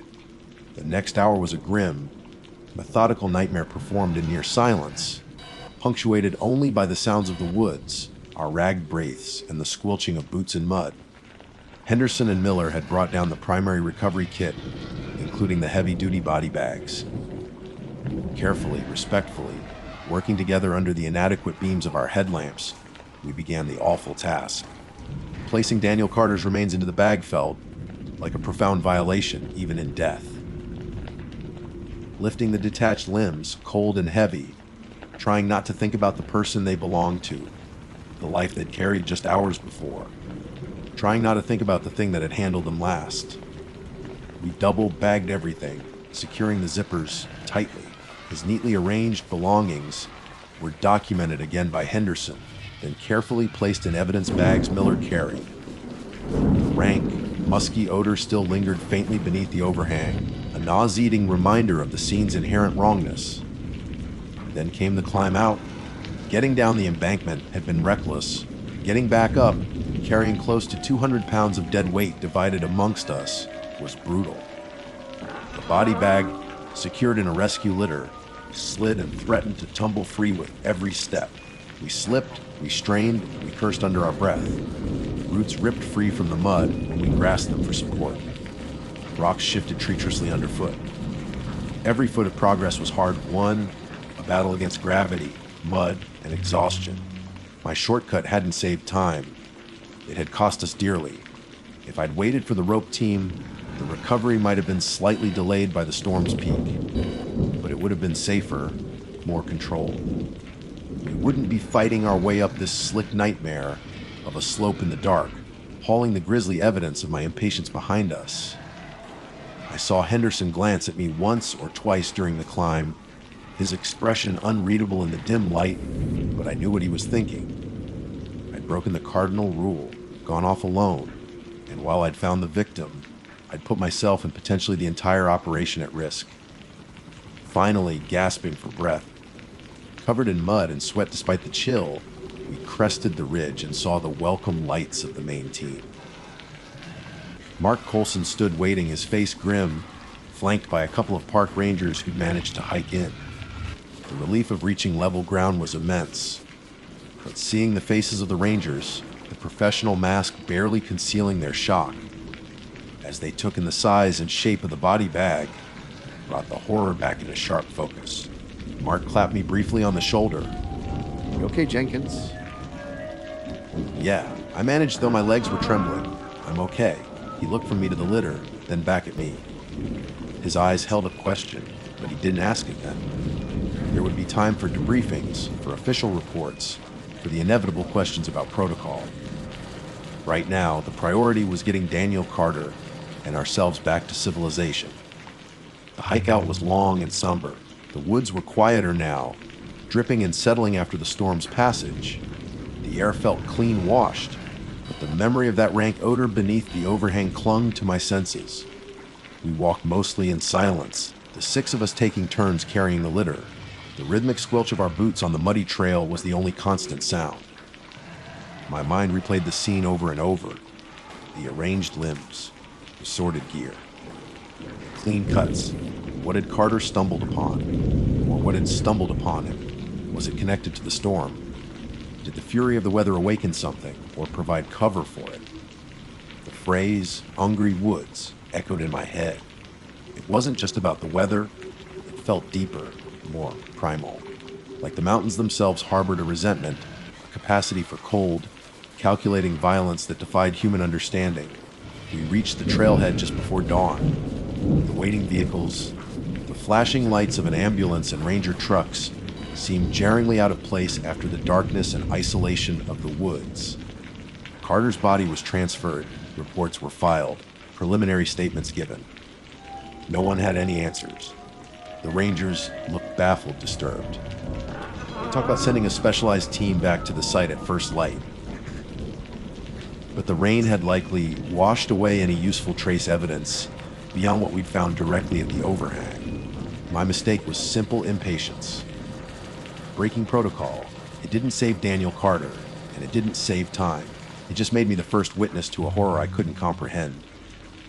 The next hour was a grim, methodical nightmare performed in near silence, punctuated only by the sounds of the woods, our ragged breaths, and the squelching of boots in mud. Henderson and Miller had brought down the primary recovery kit, including the heavy-duty body bags. Carefully, respectfully, working together under the inadequate beams of our headlamps, we began the awful task. Placing Daniel Carter's remains into the bag felt like a profound violation, even in death. Lifting the detached limbs, cold and heavy, trying not to think about the person they belonged to, the life they'd carried just hours before, trying not to think about the thing that had handled them last. We double-bagged everything, securing the zippers tightly. His neatly arranged belongings were documented again by Henderson, then carefully placed in evidence bags Miller carried. The rank, musky odor still lingered faintly beneath the overhang, a nauseating reminder of the scene's inherent wrongness. Then came the climb out. Getting down the embankment had been reckless. Getting back up, carrying close to 200 pounds of dead weight divided amongst us, was brutal. The body bag, secured in a rescue litter, slid and threatened to tumble free with every step. We slipped, we strained, we cursed under our breath. Roots ripped free from the mud when we grasped them for support. Rocks shifted treacherously underfoot. Every foot of progress was hard-won, a battle against gravity, mud, and exhaustion. My shortcut hadn't saved time. It had cost us dearly. If I'd waited for the rope team, the recovery might have been slightly delayed by the storm's peak. But it would have been safer, more controlled. We wouldn't be fighting our way up this slick nightmare of a slope in the dark, hauling the grisly evidence of my impatience behind us. I saw Henderson glance at me once or twice during the climb, his expression unreadable in the dim light, but I knew what he was thinking. I'd broken the cardinal rule, gone off alone, and while I'd found the victim, I'd put myself and potentially the entire operation at risk. Finally, gasping for breath, covered in mud and sweat despite the chill, we crested the ridge and saw the welcome lights of the main team. Mark Colson stood waiting, his face grim, flanked by a couple of park rangers who'd managed to hike in. The relief of reaching level ground was immense, but seeing the faces of the rangers, the professional mask barely concealing their shock, as they took in the size and shape of the body bag, brought the horror back into sharp focus. Mark clapped me briefly on the shoulder. You okay, Jenkins? Yeah, I managed though my legs were trembling. I'm okay. He looked from me to the litter, then back at me. His eyes held a question, but he didn't ask it then. There would be time for debriefings, for official reports, for the inevitable questions about protocol. Right now, the priority was getting Daniel Carter and ourselves back to civilization. The hike out was long and somber. The woods were quieter now, dripping and settling after the storm's passage. The air felt clean washed, but the memory of that rank odor beneath the overhang clung to my senses. We walked mostly in silence, the six of us taking turns carrying the litter. The rhythmic squelch of our boots on the muddy trail was the only constant sound. My mind replayed the scene over and over. The arranged limbs, the sorted gear, clean cuts. What had Carter stumbled upon? Or what had stumbled upon him? Was it connected to the storm? Did the fury of the weather awaken something, or provide cover for it? The phrase, "hungry woods," echoed in my head. It wasn't just about the weather. It felt deeper, more primal. Like the mountains themselves harbored a resentment, a capacity for cold, calculating violence that defied human understanding. We reached the trailhead just before dawn. The waiting vehicles, the flashing lights of an ambulance and ranger trucks seemed jarringly out of place after the darkness and isolation of the woods. Carter's body was transferred, reports were filed, preliminary statements given. No one had any answers. The rangers looked baffled, disturbed. They talked about sending a specialized team back to the site at first light. But the rain had likely washed away any useful trace evidence beyond what we'd found directly at the overhang. My mistake was simple impatience. Breaking protocol, it didn't save Daniel Carter, and it didn't save time. It just made me the first witness to a horror I couldn't comprehend.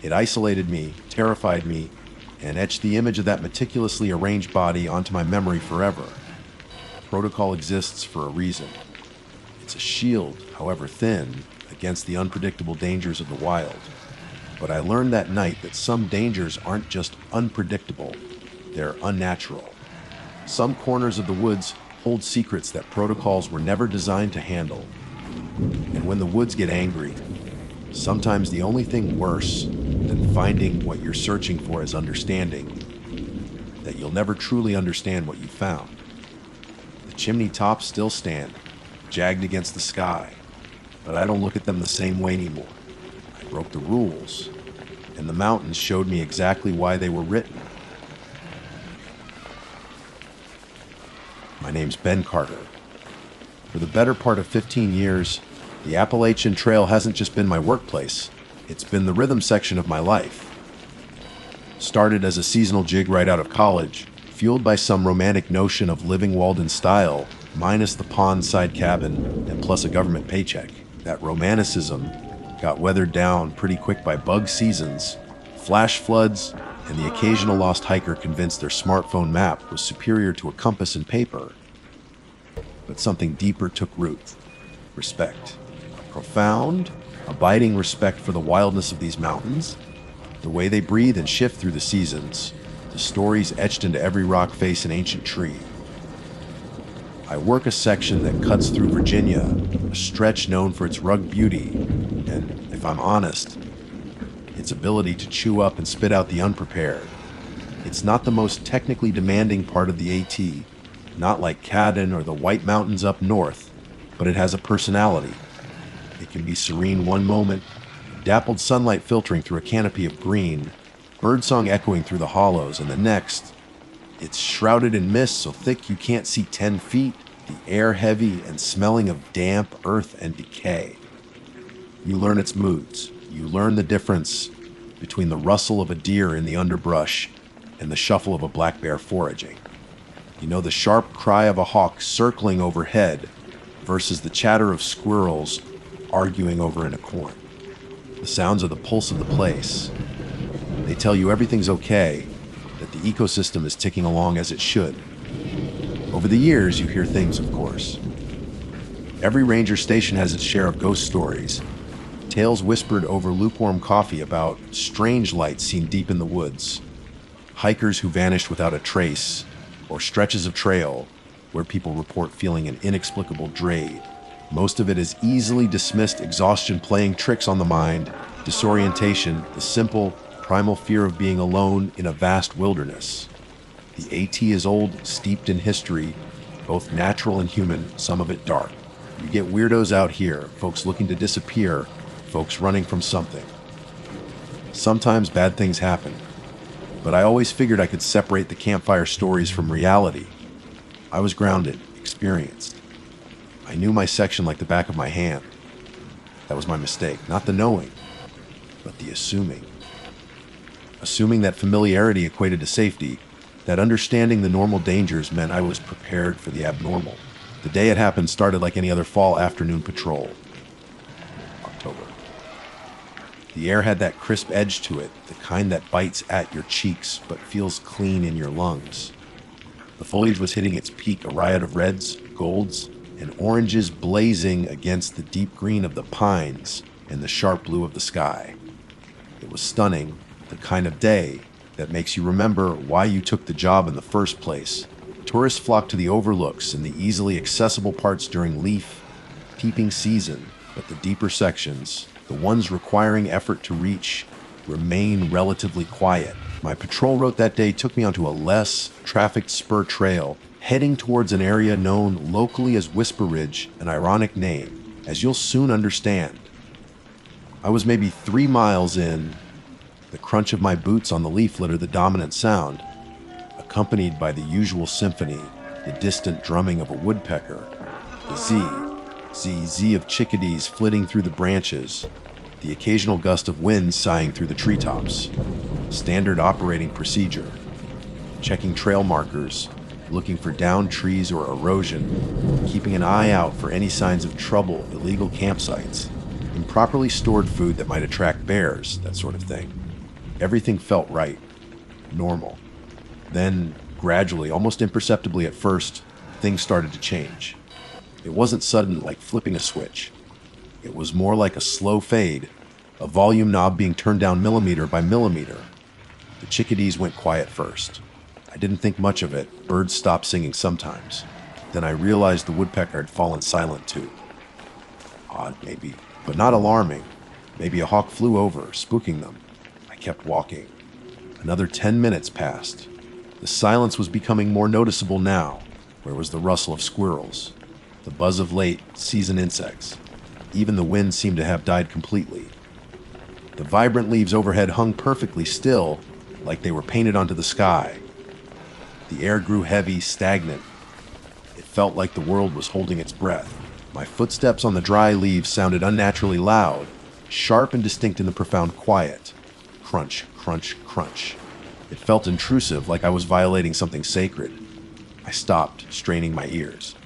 It isolated me, terrified me, and etched the image of that meticulously arranged body onto my memory forever. Protocol exists for a reason. It's a shield, however thin, against the unpredictable dangers of the wild. But I learned that night that some dangers aren't just unpredictable, they're unnatural. Some corners of the woods hold secrets that protocols were never designed to handle. And when the woods get angry, sometimes the only thing worse than finding what you're searching for is understanding that you'll never truly understand what you found. The chimney tops still stand, jagged against the sky, but I don't look at them the same way anymore. I broke the rules, and the mountains showed me exactly why they were written. My name's Ben Carter. For the better part of 15 years, the Appalachian Trail hasn't just been my workplace, it's been the rhythm section of my life. Started as a seasonal jig right out of college, fueled by some romantic notion of living Walden style, minus the pond-side cabin and plus a government paycheck. That romanticism got weathered down pretty quick by bug seasons, flash floods, and the occasional lost hiker convinced their smartphone map was superior to a compass and paper. But something deeper took root. Respect. A profound, abiding respect for the wildness of these mountains, the way they breathe and shift through the seasons, the stories etched into every rock face and ancient tree. I work a section that cuts through Virginia, a stretch known for its rugged beauty, and, if I'm honest, its ability to chew up and spit out the unprepared. It's not the most technically demanding part of the AT, not like Cadden or the White Mountains up north, but it has a personality. It can be serene one moment, dappled sunlight filtering through a canopy of green, birdsong echoing through the hollows, and the next, it's shrouded in mist so thick you can't see 10 feet, the air heavy and smelling of damp earth and decay. You learn its moods. You learn the difference between the rustle of a deer in the underbrush and the shuffle of a black bear foraging. You know the sharp cry of a hawk circling overhead versus the chatter of squirrels arguing over an acorn. The sounds are the pulse of the place. They tell you everything's okay, that the ecosystem is ticking along as it should. Over the years, you hear things, of course. Every ranger station has its share of ghost stories, tales whispered over lukewarm coffee about strange lights seen deep in the woods, hikers who vanished without a trace, or stretches of trail where people report feeling an inexplicable dread. Most of it is easily dismissed exhaustion playing tricks on the mind, disorientation, the simple, primal fear of being alone in a vast wilderness. The AT is old, steeped in history, both natural and human, some of it dark. You get weirdos out here, folks looking to disappear, folks running from something. Sometimes bad things happen, but I always figured I could separate the campfire stories from reality. I was grounded, experienced. I knew my section like the back of my hand. That was my mistake, not the knowing, but the assuming. Assuming that familiarity equated to safety, that understanding the normal dangers meant I was prepared for the abnormal. The day it happened started like any other fall afternoon patrol. October. The air had that crisp edge to it, the kind that bites at your cheeks but feels clean in your lungs. The foliage was hitting its peak, a riot of reds, golds, and oranges blazing against the deep green of the pines and the sharp blue of the sky. It was stunning, the kind of day that makes you remember why you took the job in the first place. Tourists flock to the overlooks and the easily accessible parts during leaf peeping season, but the deeper sections, the ones requiring effort to reach, remain relatively quiet. My patrol route that day took me onto a less trafficked spur trail, heading towards an area known locally as Whisper Ridge, an ironic name, as you'll soon understand. I was maybe 3 miles in, the crunch of my boots on the leaf litter the dominant sound, accompanied by the usual symphony, the distant drumming of a woodpecker, the zee of chickadees flitting through the branches, the occasional gust of wind sighing through the treetops. Standard operating procedure. Checking trail markers, looking for downed trees or erosion, keeping an eye out for any signs of trouble, illegal campsites, improperly stored food that might attract bears, that sort of thing. Everything felt right, normal. Then, gradually, almost imperceptibly at first, things started to change. It wasn't sudden like flipping a switch. It was more like a slow fade, a volume knob being turned down millimeter by millimeter. The chickadees went quiet first. I didn't think much of it. Birds stopped singing sometimes. Then I realized the woodpecker had fallen silent too. Odd, maybe, but not alarming. Maybe a hawk flew over, spooking them. I kept walking. Another 10 minutes passed. The silence was becoming more noticeable now. Where was the rustle of squirrels? The buzz of late season insects? Even the wind seemed to have died completely. The vibrant leaves overhead hung perfectly still, like they were painted onto the sky. The air grew heavy, stagnant. It felt like the world was holding its breath. My footsteps on the dry leaves sounded unnaturally loud, sharp and distinct in the profound quiet. Crunch, crunch, crunch. It felt intrusive, like I was violating something sacred. I stopped, straining my ears.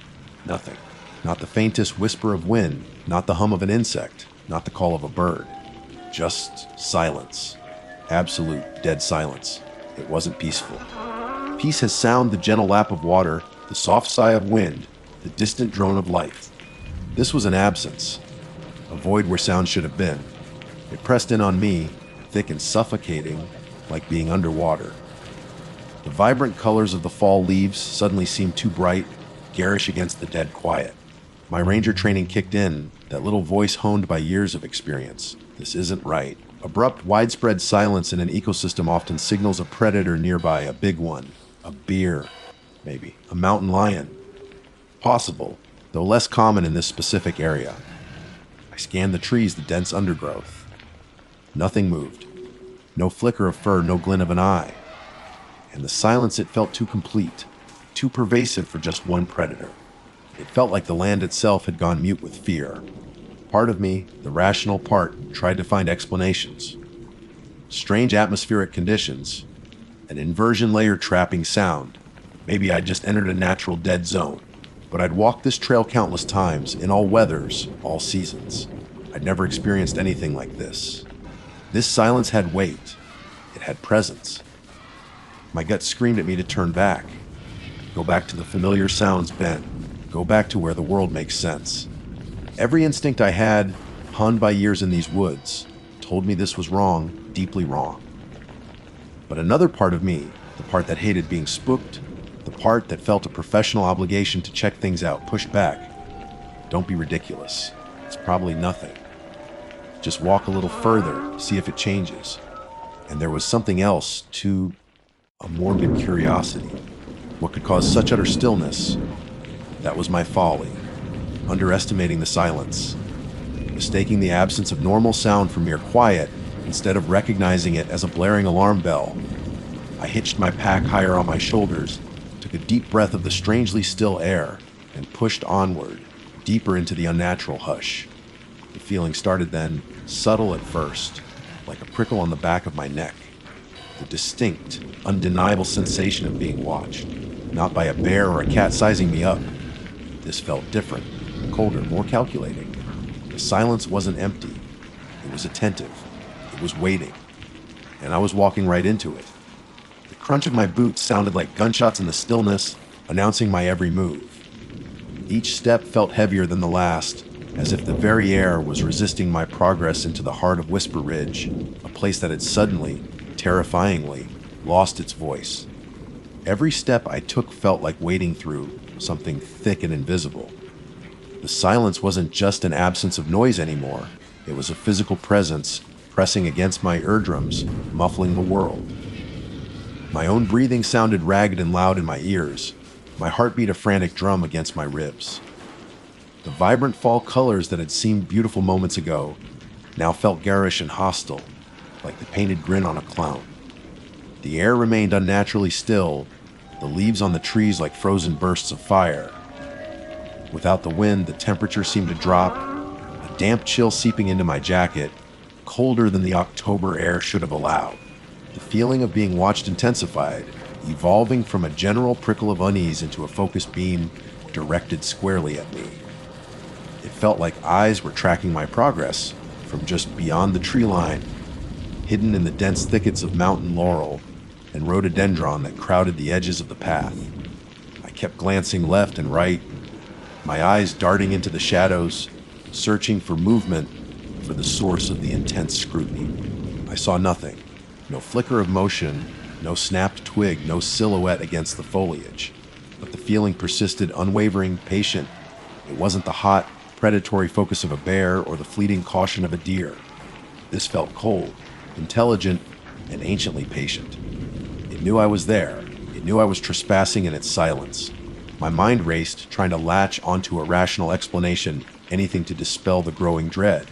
Nothing. Not the faintest whisper of wind, not the hum of an insect, not the call of a bird. Just silence. Absolute, dead silence. It wasn't peaceful. Peace has sound, the gentle lap of water, the soft sigh of wind, the distant drone of life. This was an absence, a void where sound should have been. It pressed in on me, thick and suffocating, like being underwater. The vibrant colors of the fall leaves suddenly seemed too bright, garish against the dead quiet. My ranger training kicked in, that little voice honed by years of experience. This isn't right. Abrupt, widespread silence in an ecosystem often signals a predator nearby, a big one. A bear, maybe. A mountain lion. Possible, though less common in this specific area. I scanned the trees, the dense undergrowth. Nothing moved. No flicker of fur, no glint of an eye. And the silence, it felt too complete, too pervasive for just one predator. It felt like the land itself had gone mute with fear. Part of me, the rational part, tried to find explanations. Strange atmospheric conditions, an inversion layer trapping sound. Maybe I'd just entered a natural dead zone. But I'd walked this trail countless times, in all weathers, all seasons. I'd never experienced anything like this. This silence had weight. It had presence. My gut screamed at me to turn back. Go back to the familiar sounds, Ben. Go back to where the world makes sense. Every instinct I had, honed by years in these woods, told me this was wrong, deeply wrong. But another part of me, the part that hated being spooked, the part that felt a professional obligation to check things out, pushed back. Don't be ridiculous. It's probably nothing. Just walk a little further, see if it changes. And there was something else, too, a morbid curiosity. What could cause such utter stillness? That was my folly. Underestimating the silence. Mistaking the absence of normal sound for mere quiet, instead of recognizing it as a blaring alarm bell. I hitched my pack higher on my shoulders, took a deep breath of the strangely still air, and pushed onward, deeper into the unnatural hush. The feeling started then, subtle at first, like a prickle on the back of my neck. The distinct, undeniable sensation of being watched, not by a bear or a cat sizing me up. This felt different, colder, more calculating. The silence wasn't empty. It was attentive. It was waiting. And I was walking right into it. The crunch of my boots sounded like gunshots in the stillness, announcing my every move. Each step felt heavier than the last, as if the very air was resisting my progress into the heart of Whisper Ridge, a place that had suddenly, terrifyingly, lost its voice. Every step I took felt like wading through something thick and invisible. The silence wasn't just an absence of noise anymore. It was a physical presence pressing against my eardrums, muffling the world. My own breathing sounded ragged and loud in my ears, my heartbeat a frantic drum against my ribs. The vibrant fall colors that had seemed beautiful moments ago now felt garish and hostile, like the painted grin on a clown. The air remained unnaturally still, the leaves on the trees like frozen bursts of fire. Without the wind, the temperature seemed to drop, a damp chill seeping into my jacket, colder than the October air should have allowed. The feeling of being watched intensified, evolving from a general prickle of unease into a focused beam directed squarely at me. It felt like eyes were tracking my progress from just beyond the tree line, hidden in the dense thickets of mountain laurel and rhododendron that crowded the edges of the path. I kept glancing left and right, my eyes darting into the shadows, searching for movement, for the source of the intense scrutiny. I saw nothing. No flicker of motion, no snapped twig, no silhouette against the foliage. But the feeling persisted, unwavering, patient. It wasn't the hot, predatory focus of a bear or the fleeting caution of a deer. This felt cold, intelligent, and anciently patient. It knew I was there. It knew I was trespassing in its silence. My mind raced, trying to latch onto a rational explanation, anything to dispel the growing dread.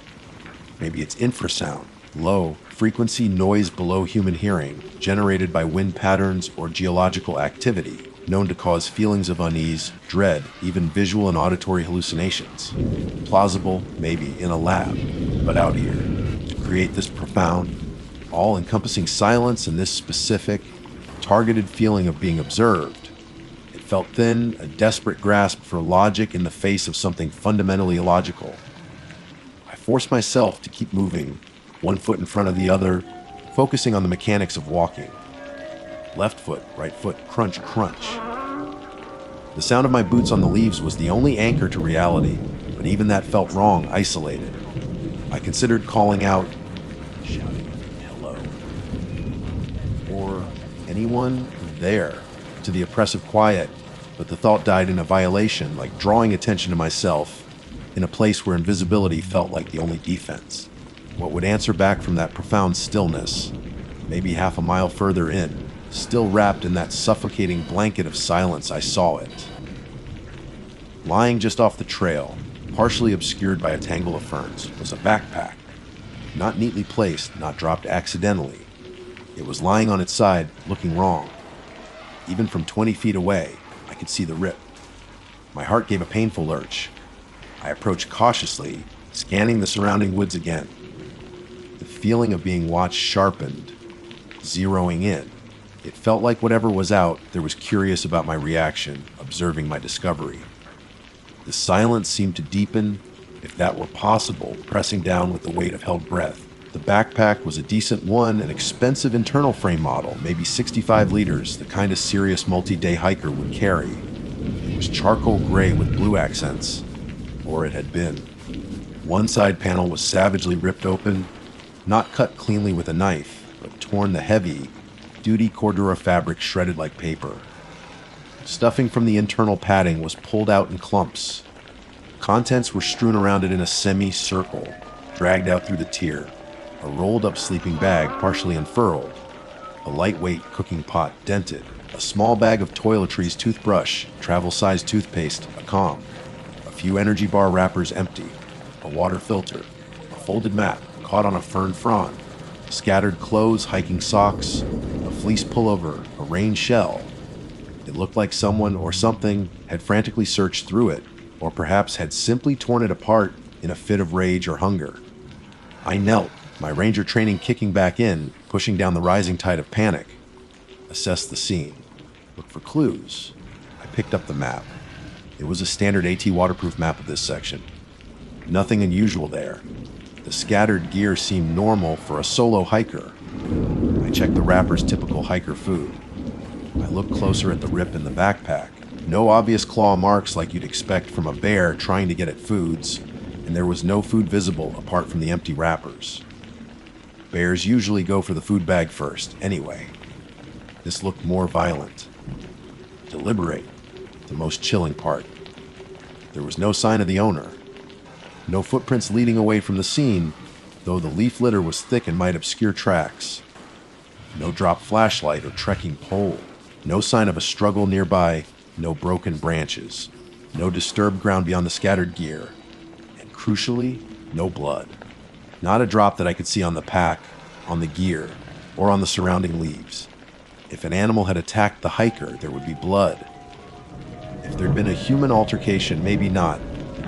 Maybe it's infrasound, low, frequency noise below human hearing, generated by wind patterns or geological activity. known to cause feelings of unease, dread, even visual and auditory hallucinations. Plausible, maybe, in a lab, but out here, to create this profound, all-encompassing silence and this specific, targeted feeling of being observed. It felt thin, a desperate grasp for logic in the face of something fundamentally illogical. I forced myself to keep moving, one foot in front of the other, focusing on the mechanics of walking. Left foot, right foot, crunch, crunch. The sound of my boots on the leaves was the only anchor to reality, but even that felt wrong, isolated. I considered calling out, shouting, hello, or anyone there, to the oppressive quiet, but the thought died in a violation, like drawing attention to myself, in a place where invisibility felt like the only defense. What would answer back from that profound stillness, maybe half a mile further in, still wrapped in that suffocating blanket of silence? I saw it. Lying just off the trail, partially obscured by a tangle of ferns, was a backpack. Not neatly placed, not dropped accidentally. It was lying on its side, looking wrong. Even from 20 feet away, I could see the rip. My heart gave a painful lurch. I approached cautiously, scanning the surrounding woods again. The feeling of being watched sharpened, zeroing in. It felt like whatever was out there was curious about my reaction, observing my discovery. The silence seemed to deepen, if that were possible, pressing down with the weight of held breath. The backpack was a decent one, an expensive internal frame model, maybe 65 liters, the kind a serious multi-day hiker would carry. It was charcoal gray with blue accents, or it had been. One side panel was savagely ripped open, not cut cleanly with a knife, but torn the heavy, duty Cordura fabric shredded like paper. Stuffing from the internal padding was pulled out in clumps. Contents were strewn around it in a semi-circle, dragged out through the tier. A rolled-up sleeping bag partially unfurled. A lightweight cooking pot dented. A small bag of toiletries toothbrush, travel-sized toothpaste, a comb. A few energy bar wrappers empty. A water filter. A folded map caught on a fern frond. Scattered clothes, hiking socks. A fleece pullover, a rain shell. It looked like someone or something had frantically searched through it, or perhaps had simply torn it apart in a fit of rage or hunger. I knelt, my ranger training kicking back in, pushing down the rising tide of panic. Assessed the scene. Looked for clues. I picked up the map. It was a standard AT waterproof map of this section. Nothing unusual there. The scattered gear seemed normal for a solo hiker. I checked the wrapper's typical hiker food. I looked closer at the rip in the backpack. No obvious claw marks like you'd expect from a bear trying to get at foods, and there was no food visible apart from the empty wrappers. Bears usually go for the food bag first, anyway. This looked more violent. Deliberate, the most chilling part. There was no sign of the owner. No footprints leading away from the scene, though the leaf litter was thick and might obscure tracks. No dropped flashlight or trekking pole. No sign of a struggle nearby, no broken branches. No disturbed ground beyond the scattered gear. And crucially, no blood. Not a drop that I could see on the pack, on the gear, or on the surrounding leaves. If an animal had attacked the hiker, there would be blood. If there'd been a human altercation, maybe not,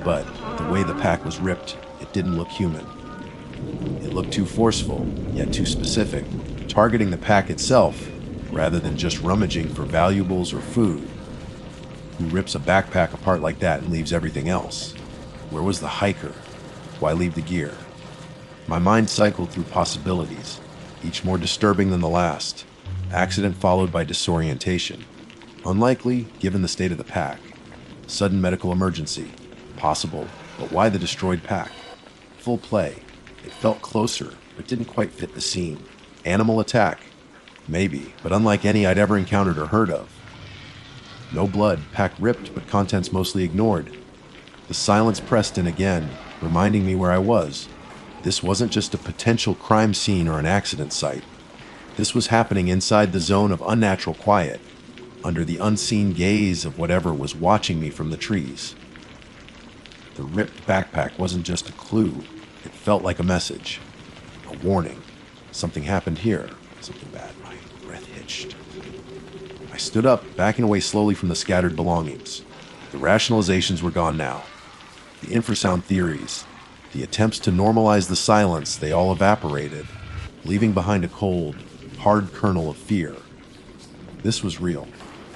but the way the pack was ripped, it didn't look human. It looked too forceful, yet too specific, targeting the pack itself, rather than just rummaging for valuables or food. Who rips a backpack apart like that and leaves everything else? Where was the hiker? Why leave the gear? My mind cycled through possibilities, each more disturbing than the last. Accident followed by disorientation. Unlikely, given the state of the pack. Sudden medical emergency. Possible, but why the destroyed pack? Full play. It felt closer, but didn't quite fit the scene. Animal attack. Maybe, but unlike any I'd ever encountered or heard of. No blood, pack ripped, but contents mostly ignored. The silence pressed in again, reminding me where I was. This wasn't just a potential crime scene or an accident site. This was happening inside the zone of unnatural quiet, under the unseen gaze of whatever was watching me from the trees. The ripped backpack wasn't just a clue. It felt like a message. A warning. Something happened here. Something bad might. breath hitched. I stood up, backing away slowly from the scattered belongings. The rationalizations were gone now. The infrasound theories, the attempts to normalize the silence, they all evaporated, leaving behind a cold, hard kernel of fear. This was real.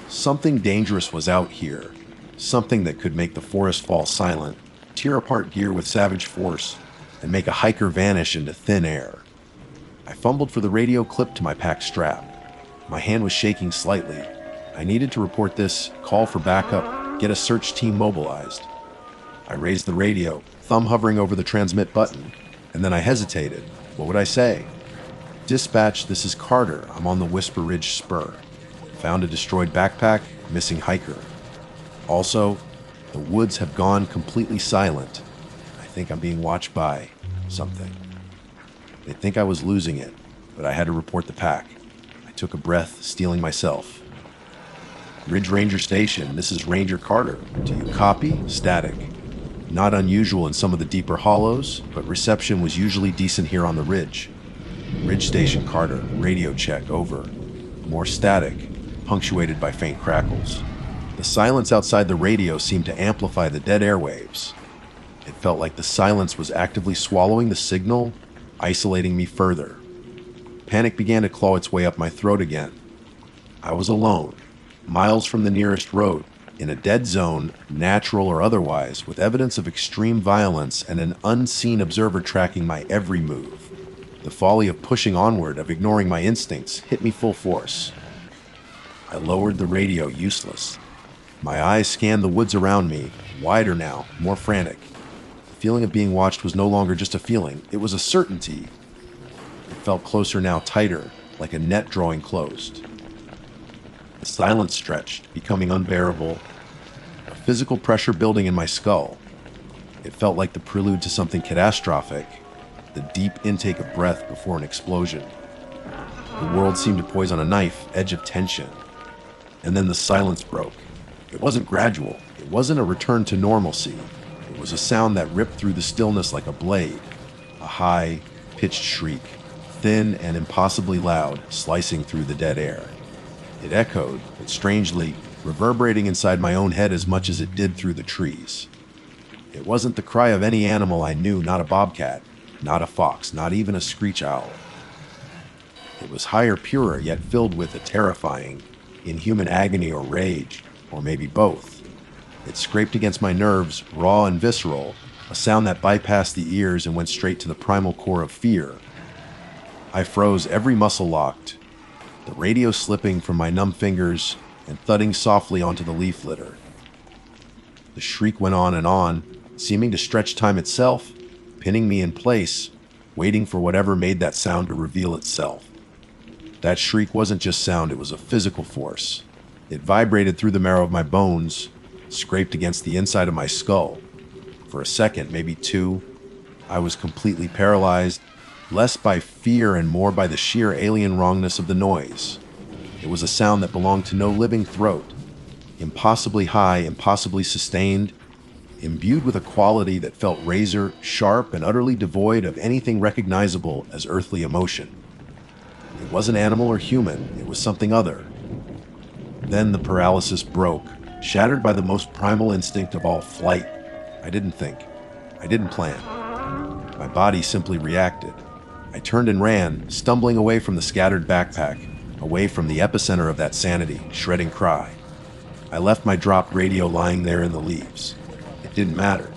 Something dangerous was out here. Something that could make the forest fall silent, tear apart gear with savage force, and make a hiker vanish into thin air. I fumbled for the radio clipped to my pack strap. My hand was shaking slightly. I needed to report this, call for backup, get a search team mobilized. I raised the radio, thumb hovering over the transmit button, and then I hesitated. What would I say? Dispatch, this is Carter. I'm on the Whisper Ridge Spur. Found a destroyed backpack, missing hiker. Also, the woods have gone completely silent. I think I'm being watched by something. They think I was losing it, but I had to report the pack. I took a breath, steeling myself. Ridge Ranger Station, this is Ranger Carter. Do you copy? Static. Not unusual in some of the deeper hollows, but reception was usually decent here on the ridge. Ridge Station Carter, radio check, over. More static, punctuated by faint crackles. The silence outside the radio seemed to amplify the dead airwaves. It felt like the silence was actively swallowing the signal, isolating me further. Panic began to claw its way up my throat again. I was alone, miles from the nearest road, in a dead zone, natural or otherwise, with evidence of extreme violence and an unseen observer tracking my every move. The folly of pushing onward, of ignoring my instincts, hit me full force. I lowered the radio, useless. My eyes scanned the woods around me, wider now, more frantic. The feeling of being watched was no longer just a feeling, it was a certainty. It felt closer now, tighter, like a net drawing closed. The silence stretched, becoming unbearable, a physical pressure building in my skull. It felt like the prelude to something catastrophic, the deep intake of breath before an explosion. The world seemed to poise on a knife, edge of tension. And then the silence broke. It wasn't gradual. It wasn't a return to normalcy. It was a sound that ripped through the stillness like a blade. A high, pitched shriek, thin and impossibly loud, slicing through the dead air. It echoed, but strangely, reverberating inside my own head as much as it did through the trees. It wasn't the cry of any animal I knew, not a bobcat, not a fox, not even a screech owl. It was higher, purer, yet filled with a terrifying, inhuman agony or rage, or maybe both. It scraped against my nerves, raw and visceral, a sound that bypassed the ears and went straight to the primal core of fear. I froze, every muscle locked, the radio slipping from my numb fingers and thudding softly onto the leaf litter. The shriek went on, seeming to stretch time itself, pinning me in place, waiting for whatever made that sound to reveal itself. That shriek wasn't just sound, it was a physical force. It vibrated through the marrow of my bones, scraped against the inside of my skull. For a second, maybe two, I was completely paralyzed, less by fear and more by the sheer alien wrongness of the noise. It was a sound that belonged to no living throat, impossibly high, impossibly sustained, imbued with a quality that felt razor sharp and utterly devoid of anything recognizable as earthly emotion. It wasn't animal or human, it was something other. Then the paralysis broke, shattered by the most primal instinct of all, flight. I didn't think. I didn't plan. My body simply reacted. I turned and ran, stumbling away from the scattered backpack, away from the epicenter of that sanity, shredding cry. I left my dropped radio lying there in the leaves. It didn't matter.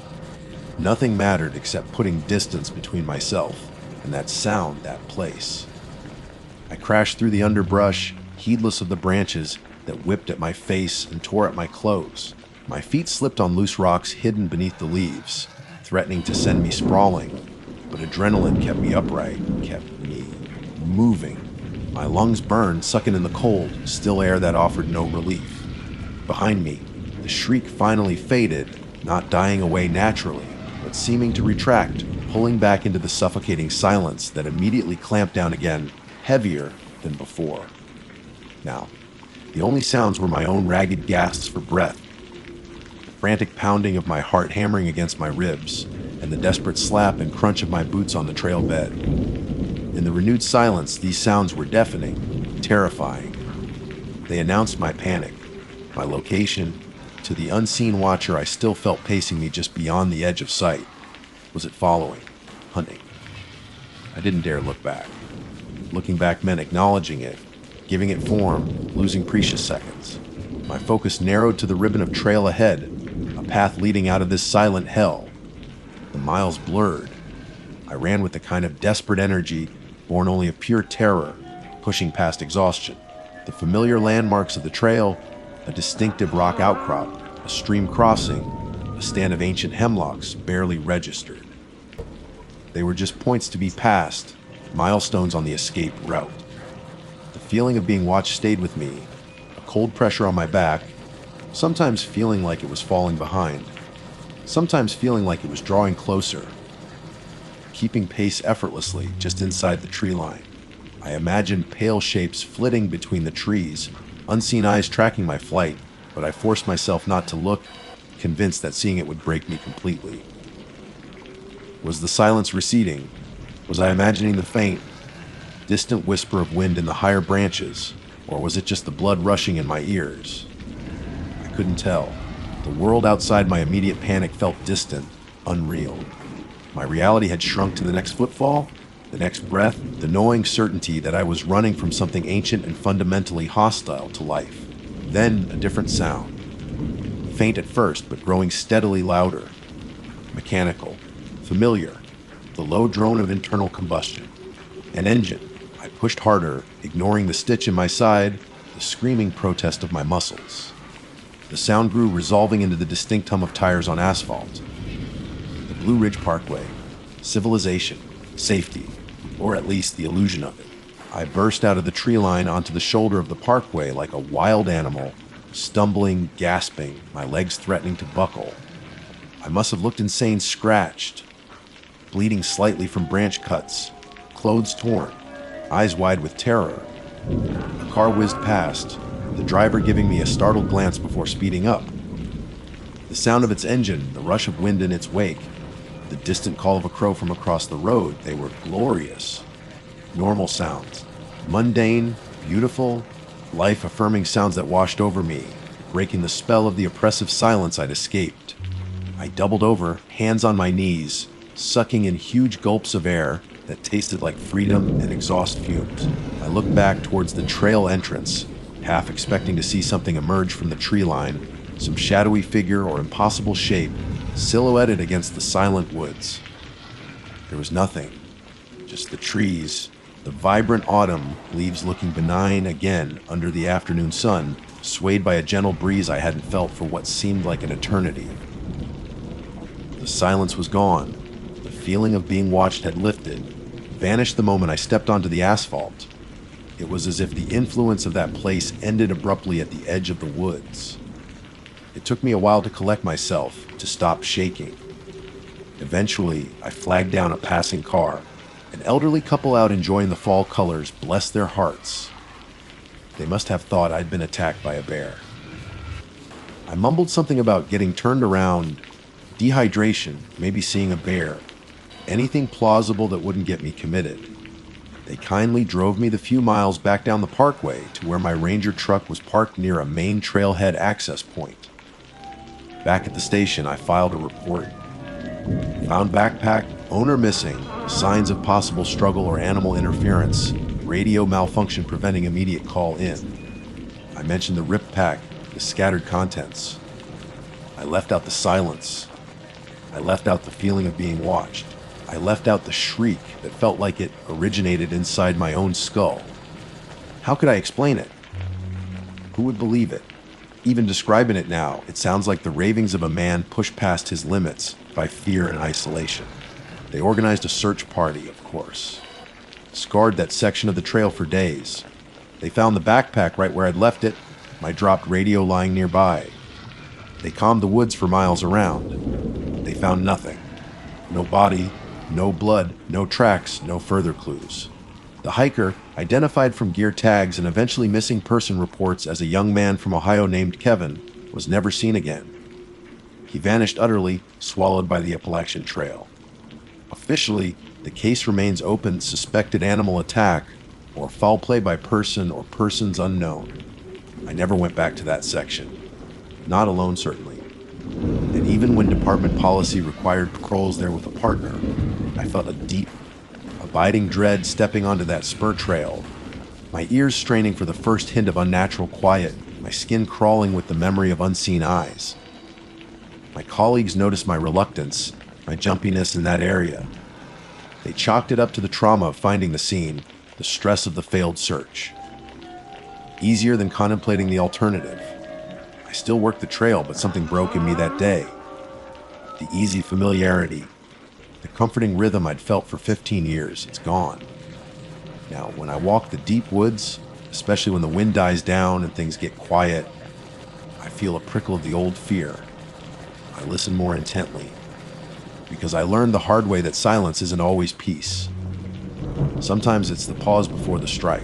Nothing mattered except putting distance between myself and that sound, that place. I crashed through the underbrush, heedless of the branches that whipped at my face and tore at my clothes. My feet slipped on loose rocks hidden beneath the leaves, threatening to send me sprawling. But adrenaline kept me upright, kept me moving. My lungs burned, sucking in the cold, still air that offered no relief. Behind me, the shriek finally faded, not dying away naturally, but seeming to retract, pulling back into the suffocating silence that immediately clamped down again, heavier than before. Now, the only sounds were my own ragged gasps for breath, the frantic pounding of my heart hammering against my ribs, and the desperate slap and crunch of my boots on the trail bed. In the renewed silence, these sounds were deafening, terrifying. They announced my panic, my location. To the unseen watcher I still felt pacing me just beyond the edge of sight. Was it following? Hunting? I didn't dare look back. Looking back meant acknowledging it, giving it form, losing precious seconds. My focus narrowed to the ribbon of trail ahead, a path leading out of this silent hell. The miles blurred. I ran with the kind of desperate energy born only of pure terror, pushing past exhaustion. The familiar landmarks of the trail, a distinctive rock outcrop, a stream crossing, a stand of ancient hemlocks barely registered. They were just points to be passed, milestones on the escape route. The feeling of being watched stayed with me, a cold pressure on my back, sometimes feeling like it was falling behind, sometimes feeling like it was drawing closer, keeping pace effortlessly just inside the tree line. I imagined pale shapes flitting between the trees, unseen eyes tracking my flight, but I forced myself not to look, convinced that seeing it would break me completely. Was the silence receding? Was I imagining the faint, distant whisper of wind in the higher branches, or was it just the blood rushing in my ears? I couldn't tell. The world outside my immediate panic felt distant, unreal. My reality had shrunk to the next footfall, the next breath, the gnawing certainty that I was running from something ancient and fundamentally hostile to life. Then a different sound. Faint at first, but growing steadily louder. Mechanical. Familiar. The low drone of internal combustion. An engine. I pushed harder, ignoring the stitch in my side, the screaming protest of my muscles. The sound grew, resolving into the distinct hum of tires on asphalt. The Blue Ridge Parkway. Civilization. Safety. Or at least the illusion of it. I burst out of the tree line onto the shoulder of the parkway like a wild animal, stumbling, gasping, my legs threatening to buckle. I must have looked insane, scratched, bleeding slightly from branch cuts, clothes torn, eyes wide with terror. A car whizzed past, the driver giving me a startled glance before speeding up. The sound of its engine, the rush of wind in its wake, the distant call of a crow from across the road, they were glorious. Normal sounds, mundane, beautiful, life-affirming sounds that washed over me, breaking the spell of the oppressive silence I'd escaped. I doubled over, hands on my knees, sucking in huge gulps of air that tasted like freedom and exhaust fumes. I looked back towards the trail entrance, half expecting to see something emerge from the tree line, some shadowy figure or impossible shape, silhouetted against the silent woods. There was nothing, just the trees, the vibrant autumn leaves looking benign again under the afternoon sun, swayed by a gentle breeze I hadn't felt for what seemed like an eternity. The silence was gone. The feeling of being watched had lifted, vanished the moment I stepped onto the asphalt. It was as if the influence of that place ended abruptly at the edge of the woods. It took me a while to collect myself, to stop shaking. Eventually, I flagged down a passing car. An elderly couple out enjoying the fall colors, bless their hearts. They must have thought I'd been attacked by a bear. I mumbled something about getting turned around, dehydration, maybe seeing a bear, anything plausible that wouldn't get me committed. They kindly drove me the few miles back down the parkway to where my Ranger truck was parked near a main trailhead access point. Back at the station, I filed a report. Found backpack, owner missing, signs of possible struggle or animal interference, radio malfunction preventing immediate call in. I mentioned the ripped pack, the scattered contents. I left out the silence. I left out the feeling of being watched. I left out the shriek that felt like it originated inside my own skull. How could I explain it? Who would believe it? Even describing it now, it sounds like the ravings of a man pushed past his limits by fear and isolation. They organized a search party, of course. Scarred that section of the trail for days. They found the backpack right where I'd left it, my dropped radio lying nearby. They combed the woods for miles around. They found nothing. No body, no blood, no tracks, no further clues. The hiker, identified from gear tags and eventually missing person reports as a young man from Ohio named Kevin, was never seen again. He vanished utterly, swallowed by the Appalachian Trail. Officially, the case remains open, suspected animal attack, or foul play by person or persons unknown. I never went back to that section. Not alone, certainly. And even when department policy required patrols there with a partner, I felt a deep, abiding dread stepping onto that spur trail, my ears straining for the first hint of unnatural quiet, my skin crawling with the memory of unseen eyes. My colleagues noticed my reluctance, my jumpiness in that area. They chalked it up to the trauma of finding the scene, the stress of the failed search. Easier than contemplating the alternative. I still worked the trail, but something broke in me that day. The easy familiarity, the comforting rhythm I'd felt for 15 years, it's gone. Now, when I walk the deep woods, especially when the wind dies down and things get quiet, I feel a prickle of the old fear. I listen more intently, because I learned the hard way that silence isn't always peace. Sometimes it's the pause before the strike.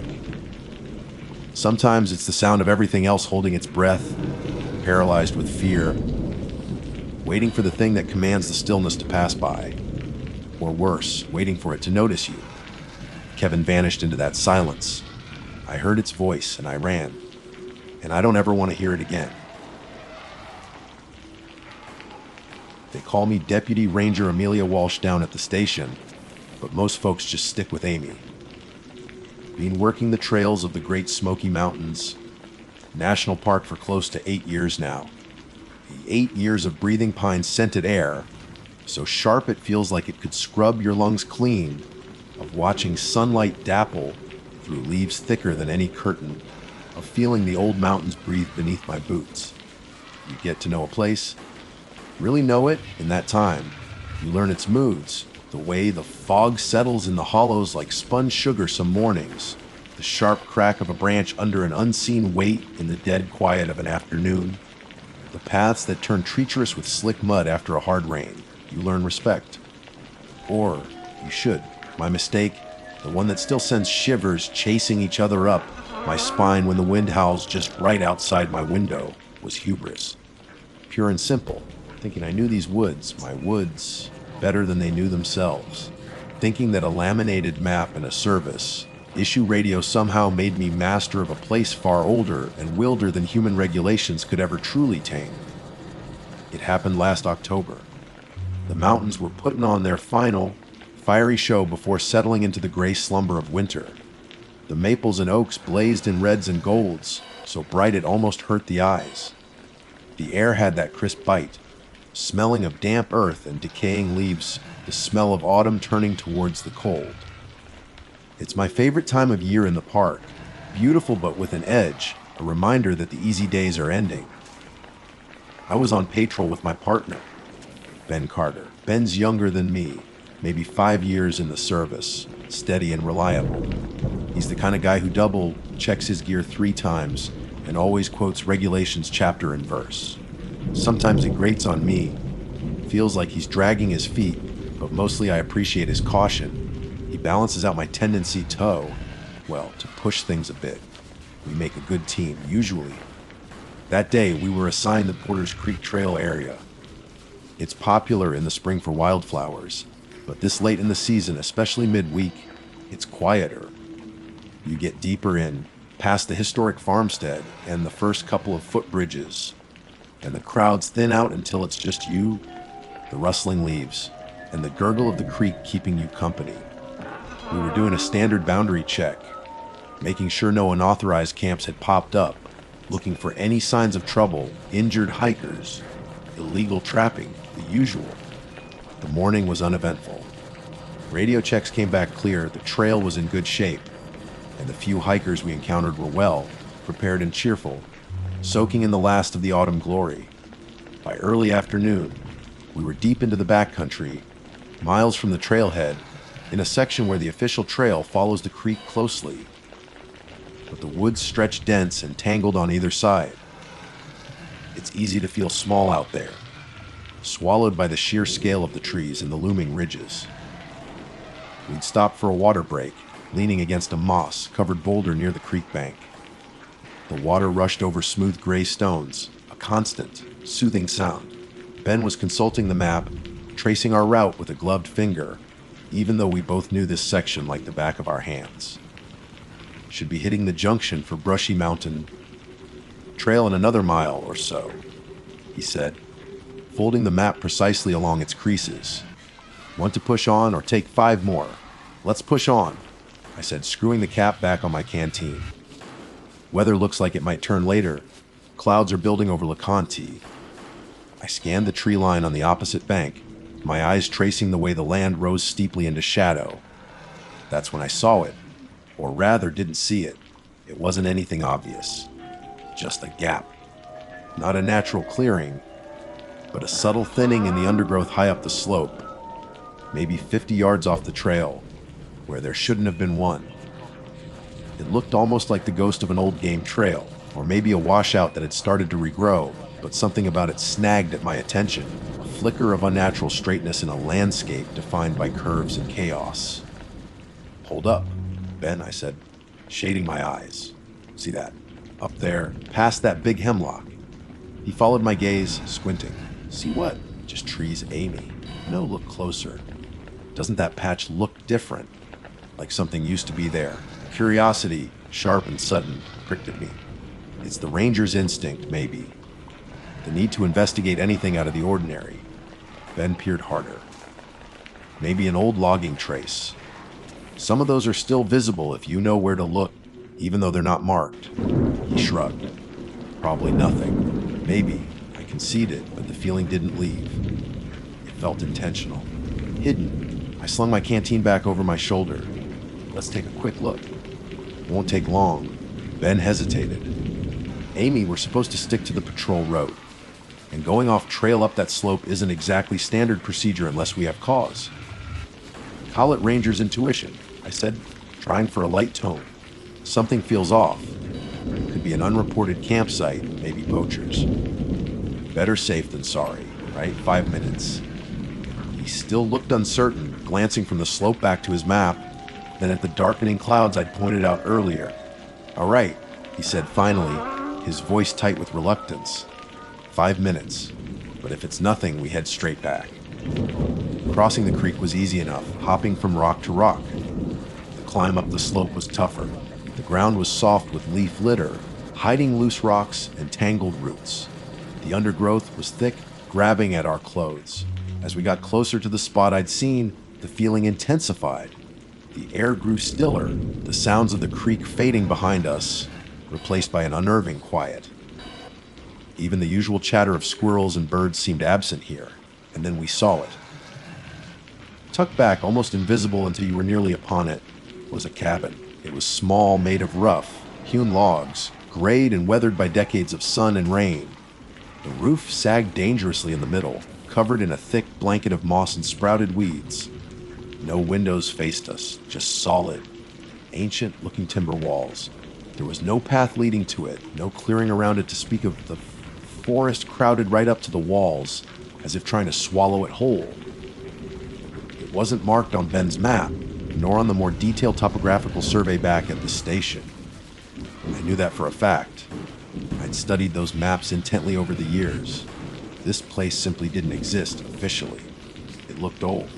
Sometimes it's the sound of everything else holding its breath, paralyzed with fear, waiting for the thing that commands the stillness to pass by. Or worse, waiting for it to notice you. Kevin vanished into that silence. I heard its voice and I ran. And I don't ever want to hear it again. They call me Deputy Ranger Amelia Walsh down at the station, but most folks just stick with Amy. Been working the trails of the Great Smoky Mountains National Park for close to 8 years now. The 8 years of breathing pine-scented air, so sharp it feels like it could scrub your lungs clean, of watching sunlight dapple through leaves thicker than any curtain, of feeling the old mountains breathe beneath my boots. You get to know a place, really know it in that time. You learn its moods, the way the fog settles in the hollows like spun sugar some mornings, the sharp crack of a branch under an unseen weight in the dead quiet of an afternoon, the paths that turn treacherous with slick mud after a hard rain. You learn respect. Or you should. My mistake, the one that still sends shivers chasing each other up my spine when the wind howls just right outside my window, was hubris. Pure and simple, thinking I knew these woods, my woods, better than they knew themselves. Thinking that a laminated map and a service, issue radio somehow made me master of a place far older and wilder than human regulations could ever truly tame. It happened last October. The mountains were putting on their final, fiery show before settling into the gray slumber of winter. The maples and oaks blazed in reds and golds, so bright it almost hurt the eyes. The air had that crisp bite, smelling of damp earth and decaying leaves, the smell of autumn turning towards the cold. It's my favorite time of year in the park, beautiful but with an edge, a reminder that the easy days are ending. I was on patrol with my partner, Ben Carter. Ben's younger than me, maybe 5 years in the service, steady and reliable. He's the kind of guy who double checks his gear 3 times and always quotes regulations chapter and verse. Sometimes it grates on me. Feels like he's dragging his feet, but mostly I appreciate his caution. He balances out my tendency to push things a bit. We make a good team, usually. That day, we were assigned the Porter's Creek Trail area. It's popular in the spring for wildflowers, but this late in the season, especially midweek, it's quieter. You get deeper in, past the historic farmstead and the first couple of footbridges, and the crowds thin out until it's just you, the rustling leaves, and the gurgle of the creek keeping you company. We were doing a standard boundary check, making sure no unauthorized camps had popped up, looking for any signs of trouble, injured hikers, illegal trapping, the usual. The morning was uneventful. Radio checks came back clear, the trail was in good shape, and the few hikers we encountered were well, prepared and cheerful, soaking in the last of the autumn glory. By early afternoon, we were deep into the backcountry, miles from the trailhead, in a section where the official trail follows the creek closely. But the woods stretch dense and tangled on either side. It's easy to feel small out there, swallowed by the sheer scale of the trees and the looming ridges. We'd stopped for a water break, leaning against a moss-covered boulder near the creek bank. The water rushed over smooth gray stones, a constant, soothing sound. Ben was consulting the map, tracing our route with a gloved finger, even though we both knew this section like the back of our hands. Should be hitting the junction for Brushy Mountain. Trail in another mile or so, he said, folding the map precisely along its creases. Want to push on or take 5 more? Let's push on, I said, screwing the cap back on my canteen. Weather looks like it might turn later. Clouds are building over LeConte. I scanned the tree line on the opposite bank, my eyes tracing the way the land rose steeply into shadow. That's when I saw it, or rather didn't see it. It wasn't anything obvious, just a gap. Not a natural clearing, but a subtle thinning in the undergrowth high up the slope, maybe 50 yards off the trail, where there shouldn't have been one. It looked almost like the ghost of an old game trail, or maybe a washout that had started to regrow, but something about it snagged at my attention, a flicker of unnatural straightness in a landscape defined by curves and chaos. Hold up, Ben, I said, shading my eyes. See that? Up there, past that big hemlock. He followed my gaze, squinting. See what? Just trees, Amy. No, look closer. Doesn't that patch look different? Like something used to be there. Curiosity, sharp and sudden, pricked at me. It's the ranger's instinct, maybe. The need to investigate anything out of the ordinary. Ben peered harder. Maybe an old logging trace. Some of those are still visible if you know where to look, even though they're not marked. He shrugged. Probably nothing. Maybe. I conceded, but the feeling didn't leave. It felt intentional. Hidden. I slung my canteen back over my shoulder. Let's take a quick look. It won't take long. Ben hesitated. Amy, we're supposed to stick to the patrol road. And going off trail up that slope isn't exactly standard procedure unless we have cause. Call it ranger's intuition, I said, trying for a light tone. Something feels off. Could be an unreported campsite, maybe poachers. Better safe than sorry, right? 5 minutes. He still looked uncertain, glancing from the slope back to his map, then at the darkening clouds I'd pointed out earlier. All right, he said finally, his voice tight with reluctance. 5 minutes, but if it's nothing, we head straight back. Crossing the creek was easy enough, hopping from rock to rock. The climb up the slope was tougher. The ground was soft with leaf litter, hiding loose rocks and tangled roots. The undergrowth was thick, grabbing at our clothes. As we got closer to the spot I'd seen, the feeling intensified. The air grew stiller, the sounds of the creek fading behind us, replaced by an unnerving quiet. Even the usual chatter of squirrels and birds seemed absent here, and then we saw it. Tucked back, almost invisible until you were nearly upon it, was a cabin. It was small, made of rough, hewn logs, grayed and weathered by decades of sun and rain. The roof sagged dangerously in the middle, covered in a thick blanket of moss and sprouted weeds. No windows faced us, just solid, ancient-looking timber walls. There was no path leading to it, no clearing around it to speak of. The forest crowded right up to the walls, as if trying to swallow it whole. It wasn't marked on Ben's map, nor on the more detailed topographical survey back at the station. I knew that for a fact. I'd studied those maps intently over the years. This place simply didn't exist officially. It looked old,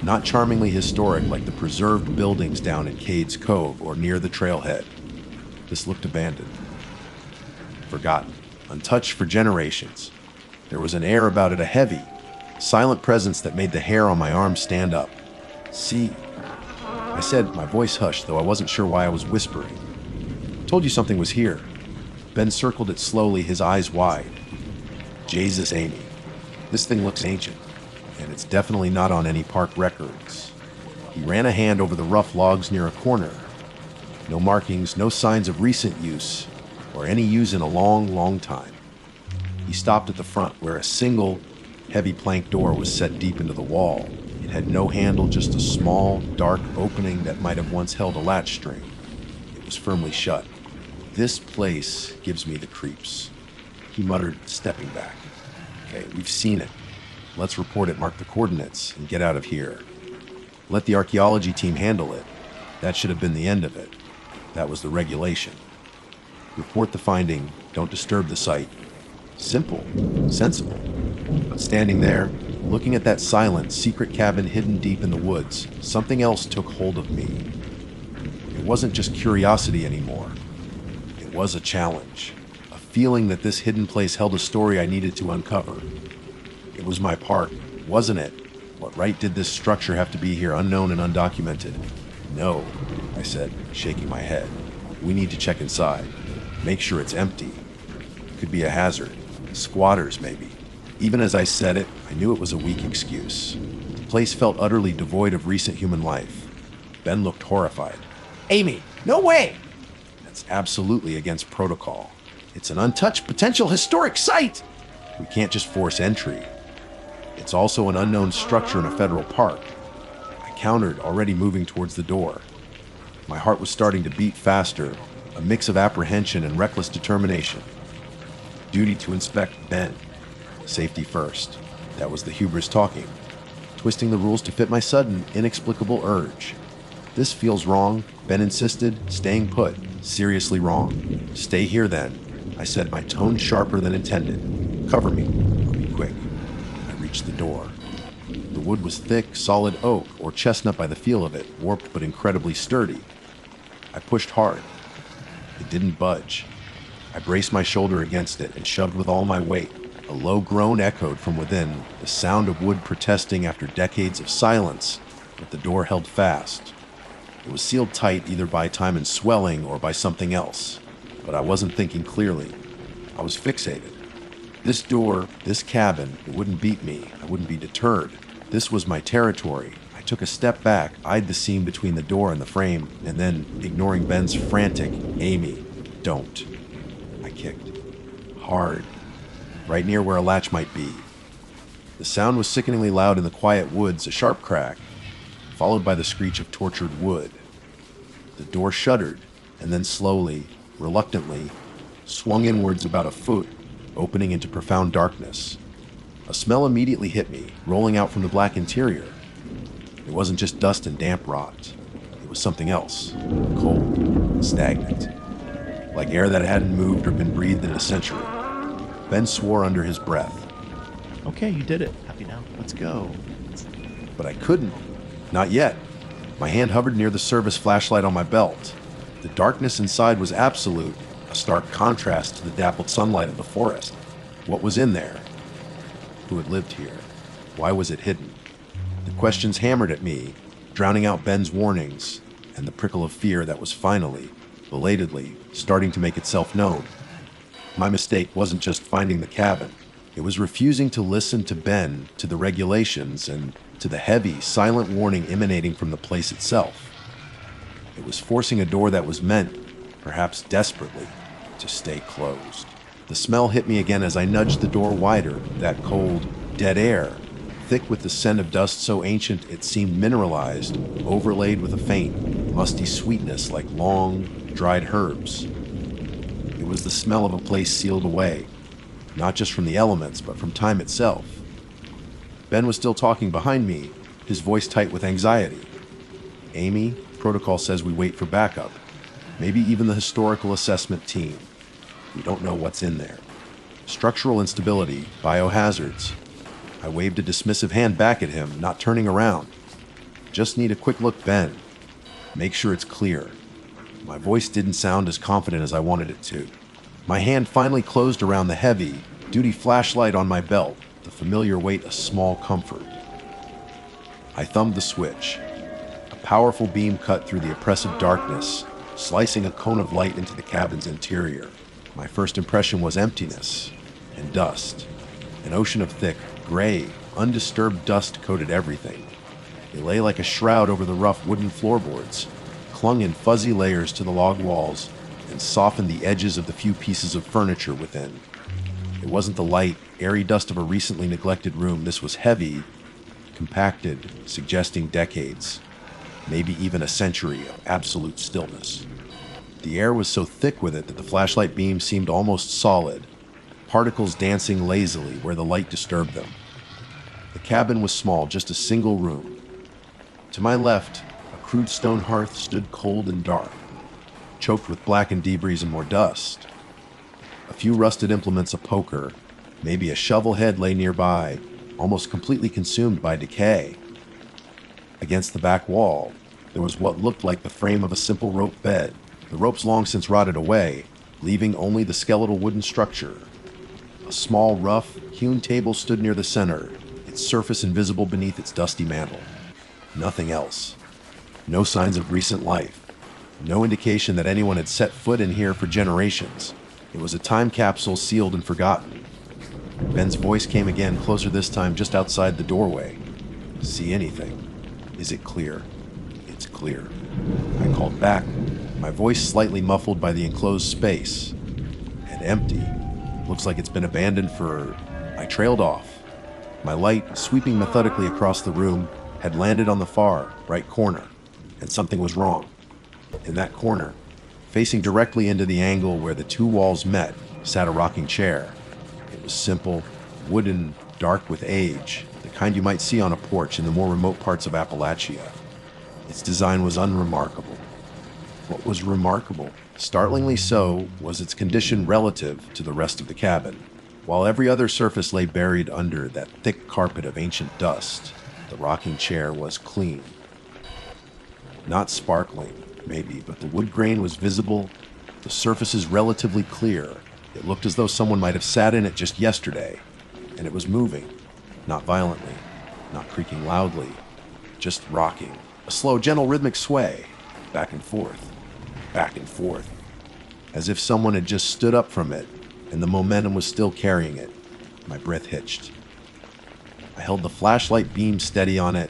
not charmingly historic like the preserved buildings down in Cade's Cove or near the trailhead. This looked abandoned, forgotten, untouched for generations. There was an air about it, a heavy, silent presence that made the hair on my arm stand up. See, I said, my voice hushed, though I wasn't sure why I was whispering. Told you something was here. Ben circled it slowly, his eyes wide. Jesus, Amy. This thing looks ancient, and it's definitely not on any park records. He ran a hand over the rough logs near a corner. No markings, no signs of recent use, or any use in a long, long time. He stopped at the front, where a single, heavy plank door was set deep into the wall. It had no handle, just a small, dark opening that might have once held a latch string. It was firmly shut. This place gives me the creeps, he muttered, stepping back. Okay, we've seen it. Let's report it, mark the coordinates, and get out of here. Let the archaeology team handle it. That should have been the end of it. That was the regulation. Report the finding, don't disturb the site. Simple, sensible. But standing there, looking at that silent, secret cabin hidden deep in the woods, something else took hold of me. It wasn't just curiosity anymore. It was a challenge, a feeling that this hidden place held a story I needed to uncover. It was my part, wasn't it? What right did this structure have to be here, unknown and undocumented? No, I said, shaking my head. We need to check inside. Make sure it's empty. It could be a hazard. Squatters, maybe. Even as I said it, I knew it was a weak excuse. The place felt utterly devoid of recent human life. Ben looked horrified. Amy, no way! That's absolutely against protocol. It's an untouched potential historic site! We can't just force entry. It's also an unknown structure in a federal park. I countered, already moving towards the door. My heart was starting to beat faster, a mix of apprehension and reckless determination. Duty to inspect Ben. Safety first. That was the hubris talking. Twisting the rules to fit my sudden, inexplicable urge. This feels wrong, Ben insisted, staying put. Seriously wrong. Stay here then, I said, my tone sharper than intended. Cover me. I'll be quick. I reached the door. The wood was thick, solid oak, or chestnut by the feel of it, warped but incredibly sturdy. I pushed hard. It didn't budge. I braced my shoulder against it and shoved with all my weight. A low groan echoed from within, the sound of wood protesting after decades of silence, but the door held fast. It was sealed tight either by time and swelling or by something else, but I wasn't thinking clearly. I was fixated. This door, this cabin, it wouldn't beat me. I wouldn't be deterred. This was my territory. I took a step back, eyed the seam between the door and the frame, and then, ignoring Ben's frantic, "Amy, don't." I kicked. Hard. Right near where a latch might be. The sound was sickeningly loud in the quiet woods, a sharp crack, followed by the screech of tortured wood. The door shuddered, and then slowly, reluctantly, swung inwards about a foot, opening into profound darkness. A smell immediately hit me, rolling out from the black interior. It wasn't just dust and damp rot. It was something else. Cold, stagnant. Like air that hadn't moved or been breathed in a century. Ben swore under his breath. Okay, you did it. Happy now. Let's go. But I couldn't. Not yet. My hand hovered near the service flashlight on my belt. The darkness inside was absolute, a stark contrast to the dappled sunlight of the forest. What was in there? Who had lived here? Why was it hidden? The questions hammered at me, drowning out Ben's warnings and the prickle of fear that was finally, belatedly, starting to make itself known. My mistake wasn't just finding the cabin. It was refusing to listen to Ben, to the regulations, and to the heavy, silent warning emanating from the place itself. It was forcing a door that was meant, perhaps desperately, to stay closed. The smell hit me again as I nudged the door wider, that cold, dead air, thick with the scent of dust so ancient it seemed mineralized, overlaid with a faint, musty sweetness like long, dried herbs. It was the smell of a place sealed away, not just from the elements, but from time itself. Ben was still talking behind me, his voice tight with anxiety. "Amy, protocol says we wait for backup. Maybe even the historical assessment team. We don't know what's in there. Structural instability, biohazards." I waved a dismissive hand back at him, not turning around. "Just need a quick look, Ben. Make sure it's clear." My voice didn't sound as confident as I wanted it to. My hand finally closed around the heavy, duty flashlight on my belt, the familiar weight a small comfort. I thumbed the switch. A powerful beam cut through the oppressive darkness, slicing a cone of light into the cabin's interior. My first impression was emptiness and dust. An ocean of thick, gray, undisturbed dust coated everything. It lay like a shroud over the rough wooden floorboards, clung in fuzzy layers to the log walls, and softened the edges of the few pieces of furniture within. It wasn't the light, airy dust of a recently neglected room. This was heavy, compacted, suggesting decades, maybe even a century of absolute stillness. The air was so thick with it that the flashlight beam seemed almost solid, particles dancing lazily where the light disturbed them. The cabin was small, just a single room. To my left, a crude stone hearth stood cold and dark, choked with blackened debris and more dust. A few rusted implements of poker, maybe a shovel head lay nearby, almost completely consumed by decay. Against the back wall, There was what looked like the frame of a simple rope bed. The ropes long since rotted away, leaving only the skeletal wooden structure. A small, rough, hewn table stood near the center, its surface invisible beneath its dusty mantle. Nothing else. No signs of recent life. No indication that anyone had set foot in here for generations. It was a time capsule sealed and forgotten. Ben's voice came again, closer this time, just outside the doorway. See anything? Is it clear? It's clear. I called back, my voice slightly muffled by the enclosed space. And empty. Looks like it's been abandoned for... I trailed off. My light, sweeping methodically across the room, had landed on the far right corner, and something was wrong. In that corner, facing directly into the angle where the two walls met, sat a rocking chair. It was simple, wooden, dark with age, the kind you might see on a porch in the more remote parts of Appalachia. Its design was unremarkable. What was remarkable, startlingly so, was its condition relative to the rest of the cabin. While every other surface lay buried under that thick carpet of ancient dust, the rocking chair was clean. Not sparkling, maybe, but the wood grain was visible, the surfaces relatively clear. It looked as though someone might have sat in it just yesterday, and it was moving, not violently, not creaking loudly, just rocking. A slow, gentle, rhythmic sway, back and forth, as if someone had just stood up from it, and the momentum was still carrying it. My breath hitched. I held the flashlight beam steady on it,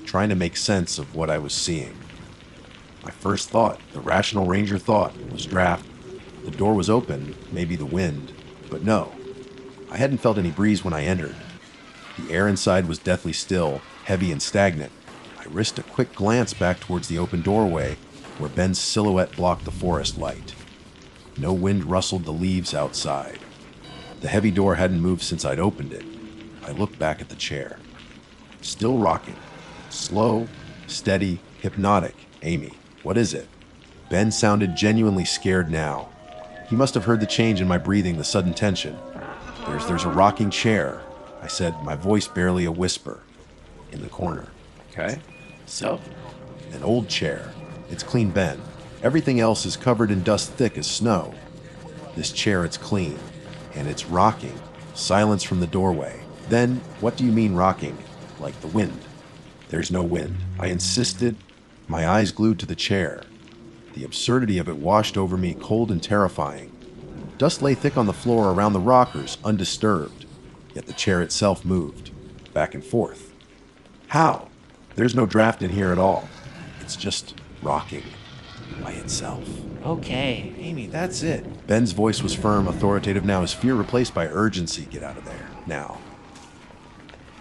trying to make sense of what I was seeing. My first thought, the rational ranger thought, was draft. The door was open, maybe the wind, but no. I hadn't felt any breeze when I entered. The air inside was deathly still, heavy and stagnant. I risked a quick glance back towards the open doorway, where Ben's silhouette blocked the forest light. No wind rustled the leaves outside. The heavy door hadn't moved since I'd opened it. I looked back at the chair. Still rocking. Slow, steady, hypnotic. Amy, what is it? Ben sounded genuinely scared now. He must have heard the change in my breathing, the sudden tension. There's a rocking chair, I said, my voice barely a whisper, in the corner. Okay. So? An old chair. It's clean, Ben. Everything else is covered in dust thick as snow. This chair, it's clean. And it's rocking. Silence from the doorway. Then, what do you mean rocking? Like the wind? There's no wind. I insisted, my eyes glued to the chair. The absurdity of it washed over me, cold and terrifying. Dust lay thick on the floor around the rockers, undisturbed. Yet the chair itself moved, back and forth. How? There's no draft in here at all. It's just rocking by itself. Okay, Amy, that's it. Ben's voice was firm, authoritative now, his fear replaced by urgency. Get out of there, now.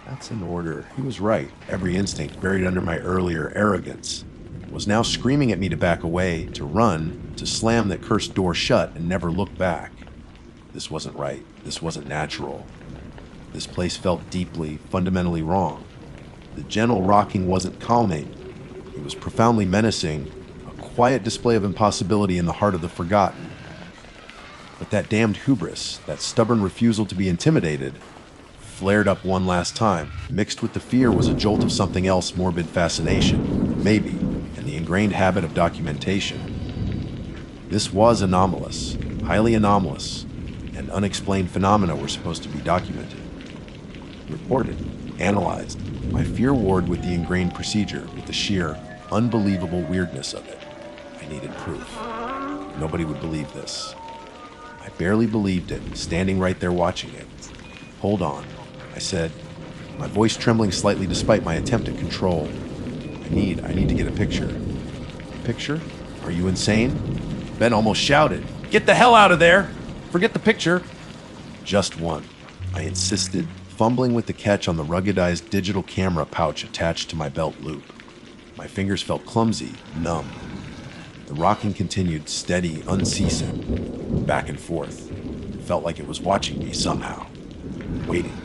That's an order. He was right. Every instinct buried under my earlier arrogance was now screaming at me to back away, to run, to slam that cursed door shut and never look back. This wasn't right. This wasn't natural. This place felt deeply, fundamentally wrong. The gentle rocking wasn't calming. It was profoundly menacing, a quiet display of impossibility in the heart of the forgotten. But that damned hubris, that stubborn refusal to be intimidated, flared up one last time. Mixed with the fear was a jolt of something else, morbid fascination, maybe, and the ingrained habit of documentation. This was anomalous, highly anomalous, and unexplained phenomena were supposed to be documented. Reported, analyzed. My fear warred with the ingrained procedure, with the sheer, unbelievable weirdness of it. I needed proof. Nobody would believe this. I barely believed it, standing right there watching it. Hold on, I said, my voice trembling slightly despite my attempt at control. I need to get a picture. Picture? Are you insane? Ben almost shouted. Get the hell out of there! Forget the picture. Just one, I insisted, fumbling with the catch on the ruggedized digital camera pouch attached to my belt loop. My fingers felt clumsy, numb. The rocking continued, steady, unceasing, back and forth. It felt like it was watching me somehow, waiting.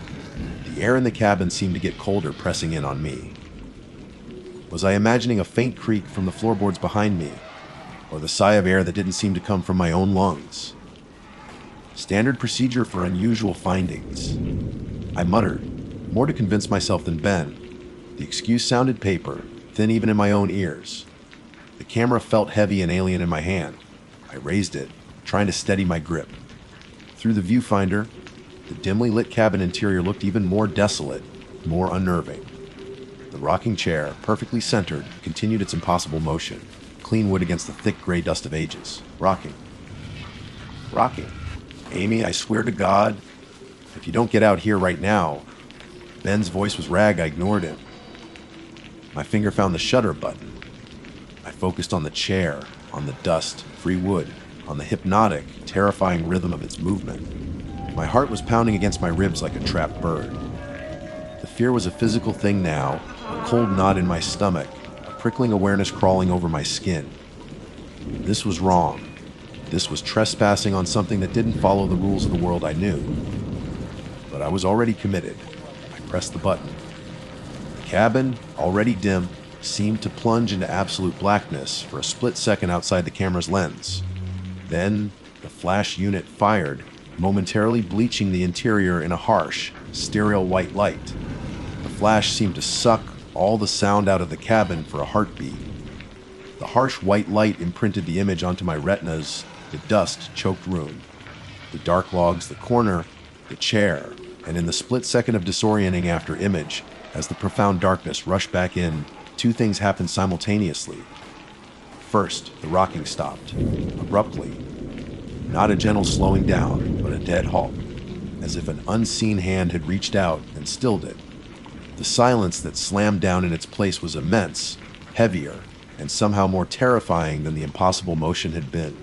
The air in the cabin seemed to get colder, pressing in on me. Was I imagining a faint creak from the floorboards behind me, or the sigh of air that didn't seem to come from my own lungs? Standard procedure for unusual findings. I muttered, more to convince myself than Ben. The excuse sounded paper, thin even in my own ears. The camera felt heavy and alien in my hand. I raised it, trying to steady my grip. Through the viewfinder, the dimly lit cabin interior looked even more desolate, more unnerving. The rocking chair, perfectly centered, continued its impossible motion, clean wood against the thick gray dust of ages. Rocking. Amy, I swear to God, if you don't get out here right now. Ben's voice was rag. I ignored him. My finger found the shutter button. I focused on the chair, on the dust, free wood, on the hypnotic, terrifying rhythm of its movement. My heart was pounding against my ribs like a trapped bird. The fear was a physical thing now, a cold knot in my stomach, a prickling awareness crawling over my skin. This was wrong. This was trespassing on something that didn't follow the rules of the world I knew. But I was already committed. I pressed the button. The cabin, already dim, seemed to plunge into absolute blackness for a split second outside the camera's lens. Then, the flash unit fired, momentarily bleaching the interior in a harsh, sterile white light. The flash seemed to suck all the sound out of the cabin for a heartbeat. The harsh white light imprinted the image onto my retinas, the dust-choked room, the dark logs, the corner, the chair, and in the split second of disorienting after image, as the profound darkness rushed back in, two things happened simultaneously. First, the rocking stopped, abruptly. Not a gentle slowing down, but a dead halt, as if an unseen hand had reached out and stilled it. The silence that slammed down in its place was immense, heavier, and somehow more terrifying than the impossible motion had been.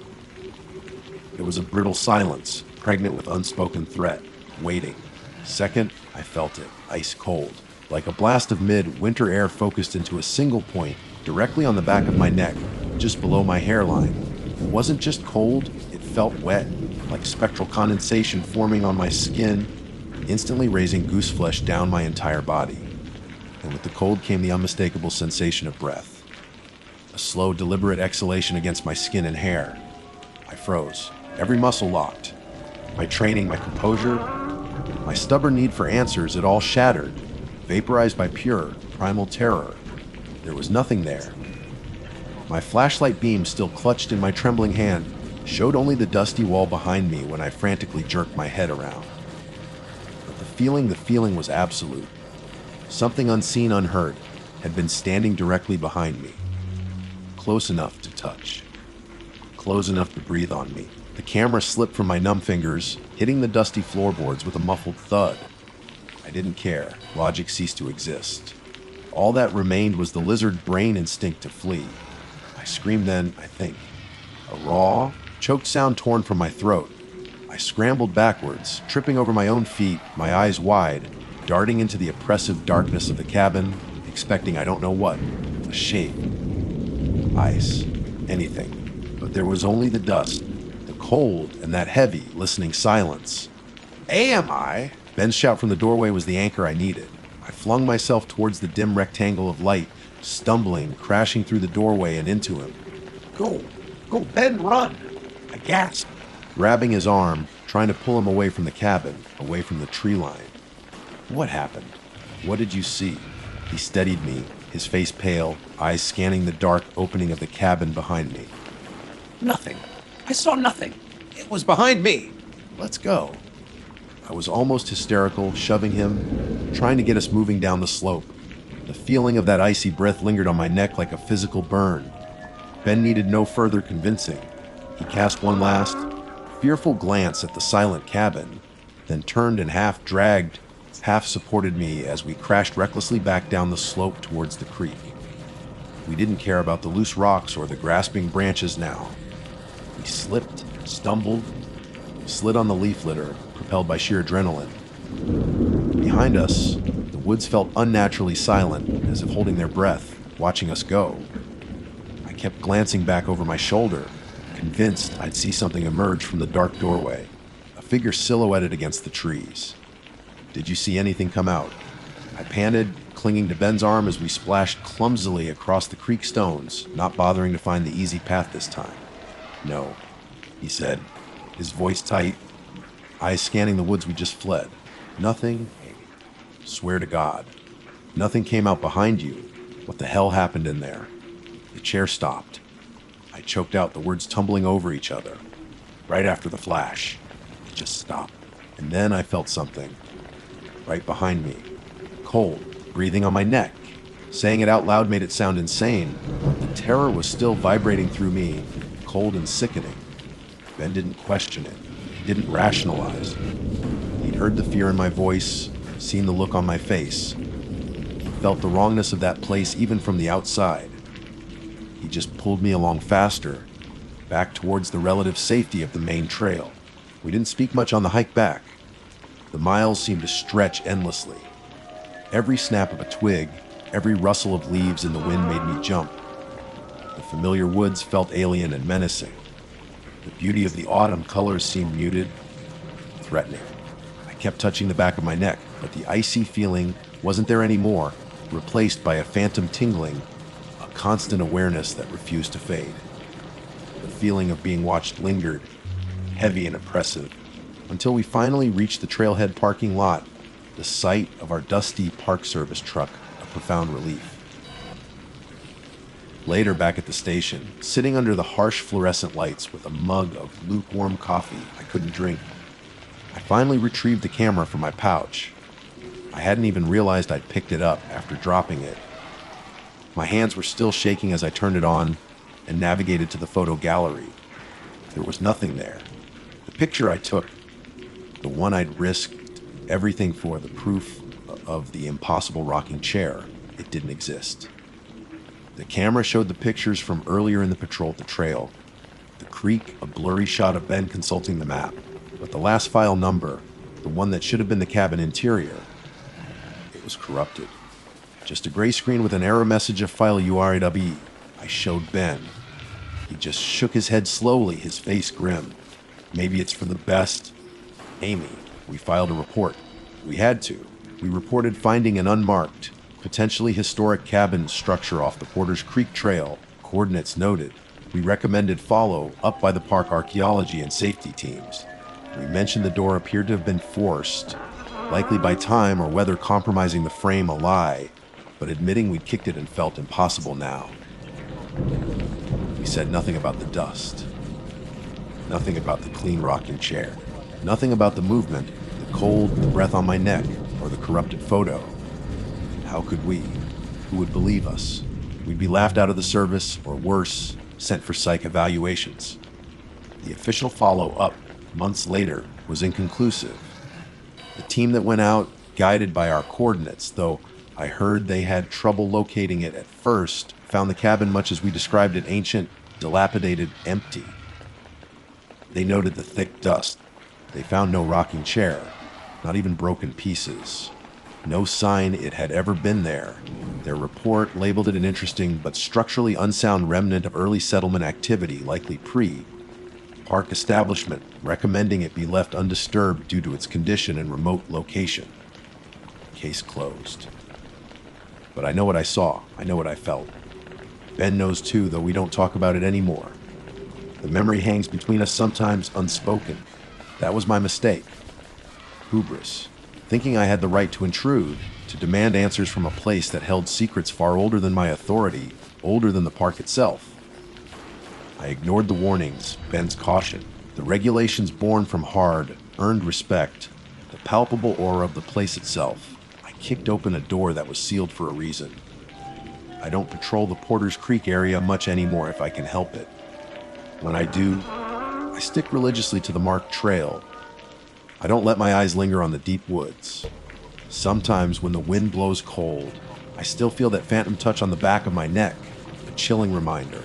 It was a brittle silence, pregnant with unspoken threat, waiting. Second, I felt it, ice cold, like a blast of mid-winter air focused into a single point, directly on the back of my neck, just below my hairline. It wasn't just cold, it felt wet, like spectral condensation forming on my skin, instantly raising goose flesh down my entire body. And with the cold came the unmistakable sensation of breath. A slow, deliberate exhalation against my skin and hair. I froze, every muscle locked. My training, my composure, my stubborn need for answers, it all shattered, vaporized by pure, primal terror. There was nothing there. My flashlight beam, still clutched in my trembling hand, showed only the dusty wall behind me when I frantically jerked my head around. But the feeling was absolute. Something unseen, unheard, had been standing directly behind me. Close enough to touch. Close enough to breathe on me. The camera slipped from my numb fingers, hitting the dusty floorboards with a muffled thud. I didn't care. Logic ceased to exist. All that remained was the lizard brain instinct to flee. I screamed then, I think. A raw, choked sound torn from my throat. I scrambled backwards, tripping over my own feet, my eyes wide, darting into the oppressive darkness of the cabin, expecting I don't know what, a shape. Ice. Anything. But there was only the dust, the cold, and that heavy, listening silence. AMI? Ben's shout from the doorway was the anchor I needed. I flung myself towards the dim rectangle of light, stumbling, crashing through the doorway and into him. Go, Ben, run! I gasped, Grabbing his arm, trying to pull him away from the cabin, away from the tree line. What happened? What did you see? He steadied me, his face pale, eyes scanning the dark opening of the cabin behind me. Nothing. I saw nothing. It was behind me. Let's go. I was almost hysterical, shoving him, trying to get us moving down the slope. The feeling of that icy breath lingered on my neck like a physical burn. Ben needed no further convincing. He cast one last, fearful glance at the silent cabin, then turned and half dragged, half supported me as we crashed recklessly back down the slope towards the creek. We didn't care about the loose rocks or the grasping branches now. We slipped, stumbled, slid on the leaf litter, propelled by sheer adrenaline. Behind us, the woods felt unnaturally silent, as if holding their breath, watching us go. I kept glancing back over my shoulder, convinced I'd see something emerge from the dark doorway, a figure silhouetted against the trees. Did you see anything come out? I panted, clinging to Ben's arm as we splashed clumsily across the creek stones, not bothering to find the easy path this time. No, he said, his voice tight, eyes scanning the woods we just fled. Nothing, swear to God. Nothing came out behind you. What the hell happened in there? The chair stopped. I choked out, the words tumbling over each other. Right after the flash, it just stopped. And then I felt something right behind me, cold, breathing on my neck. Saying it out loud made it sound insane, but the terror was still vibrating through me, cold and sickening. Ben didn't question it. He didn't rationalize. He'd heard the fear in my voice, seen the look on my face. He felt the wrongness of that place even from the outside. He just pulled me along faster, back towards the relative safety of the main trail. We didn't speak much on the hike back. The miles seemed to stretch endlessly. Every snap of a twig, every rustle of leaves in the wind made me jump. The familiar woods felt alien and menacing. The beauty of the autumn colors seemed muted, threatening. I kept touching the back of my neck, but the icy feeling wasn't there anymore, replaced by a phantom tingling, a constant awareness that refused to fade. The feeling of being watched lingered, heavy and oppressive, until we finally reached the trailhead parking lot. The sight of our dusty Park Service truck a profound relief. Later, back at the station, sitting under the harsh fluorescent lights with a mug of lukewarm coffee I couldn't drink, I finally retrieved the camera from my pouch. I hadn't even realized I'd picked it up after dropping it. My hands were still shaking as I turned it on and navigated to the photo gallery. There was nothing there. The picture I took, the one I'd risked everything for, the proof of the impossible rocking chair, it didn't exist. The camera showed the pictures from earlier in the patrol at the trail. The creek, a blurry shot of Ben consulting the map, but the last file number, the one that should have been the cabin interior, it was corrupted. Just a gray screen with an error message of file URAW. I showed Ben. He just shook his head slowly, his face grim. Maybe it's for the best. Amy, we filed a report. We had to. We reported finding an unmarked, potentially historic cabin structure off the Porter's Creek Trail. Coordinates noted. We recommended follow up by the park archaeology and safety teams. We mentioned the door appeared to have been forced, likely by time or weather compromising the frame, a lie, but admitting we'd kicked it and felt impossible now. We said nothing about the dust. Nothing about the clean rocking chair. Nothing about the movement, the cold, the breath on my neck, or the corrupted photo. How could we? Who would believe us? We'd be laughed out of the service, or worse, sent for psych evaluations. The official follow-up, months later, was inconclusive. The team that went out, guided by our coordinates, though I heard they had trouble locating it at first, found the cabin much as we described it, ancient, dilapidated, empty. They noted the thick dust. They found no rocking chair, not even broken pieces. No sign it had ever been there. Their report labeled it an interesting but structurally unsound remnant of early settlement activity, likely pre-park establishment, recommending it be left undisturbed due to its condition and remote location. Case closed. But I know what I saw. I know what I felt. Ben knows too, though we don't talk about it anymore. The memory hangs between us, sometimes unspoken. That was my mistake. Hubris. Thinking I had the right to intrude, to demand answers from a place that held secrets far older than my authority, older than the park itself. I ignored the warnings, Ben's caution, the regulations born from hard, earned respect, the palpable aura of the place itself. I kicked open a door that was sealed for a reason. I don't patrol the Porter's Creek area much anymore if I can help it. When I do, I stick religiously to the marked trail. I don't let my eyes linger on the deep woods. Sometimes when the wind blows cold, I still feel that phantom touch on the back of my neck, a chilling reminder.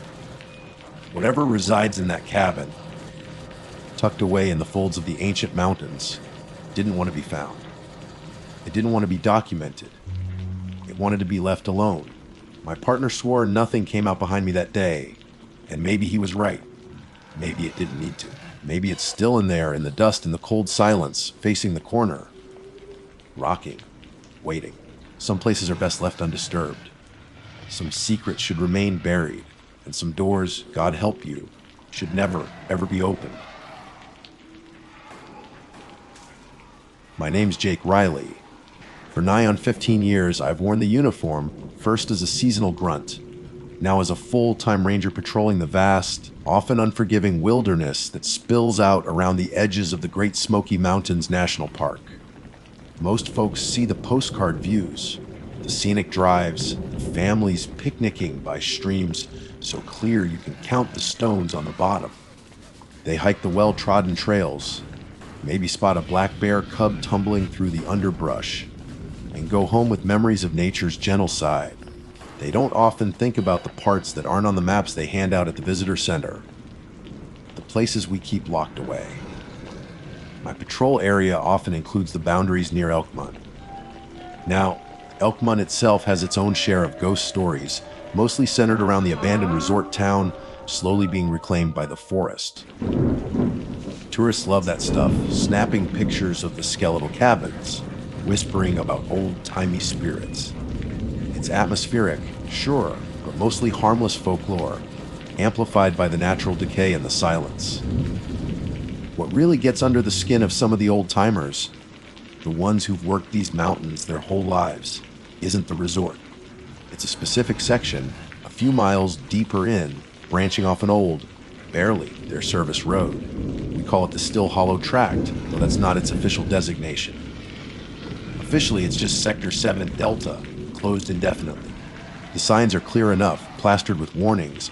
Whatever resides in that cabin, tucked away in the folds of the ancient mountains, didn't want to be found. It didn't want to be documented. It wanted to be left alone. My partner swore nothing came out behind me that day, and maybe he was right. Maybe it didn't need to. Maybe it's still in there, in the dust, in the cold silence, facing the corner. Rocking. Waiting. Some places are best left undisturbed. Some secrets should remain buried, and some doors, God help you, should never, ever be opened. My name's Jake Riley. For nigh on 15 years, I've worn the uniform, first as a seasonal grunt, now as a full-time ranger patrolling the vast, often unforgiving wilderness that spills out around the edges of the Great Smoky Mountains National Park. Most folks see the postcard views, the scenic drives, the families picnicking by streams so clear you can count the stones on the bottom. They hike the well-trodden trails, maybe spot a black bear cub tumbling through the underbrush, and go home with memories of nature's gentle side. They don't often think about the parts that aren't on the maps they hand out at the visitor center, the places we keep locked away. My patrol area often includes the boundaries near Elkmont. Now, Elkmont itself has its own share of ghost stories, mostly centered around the abandoned resort town slowly being reclaimed by the forest. Tourists love that stuff, snapping pictures of the skeletal cabins, whispering about old-timey spirits. It's atmospheric, sure, but mostly harmless folklore, amplified by the natural decay and the silence. What really gets under the skin of some of the old-timers, the ones who've worked these mountains their whole lives, isn't the resort. It's a specific section, a few miles deeper in, branching off an old, barely their service road. We call it the Still Hollow Tract, though that's not its official designation. Officially, it's just Sector 7 Delta, closed indefinitely. The signs are clear enough, plastered with warnings: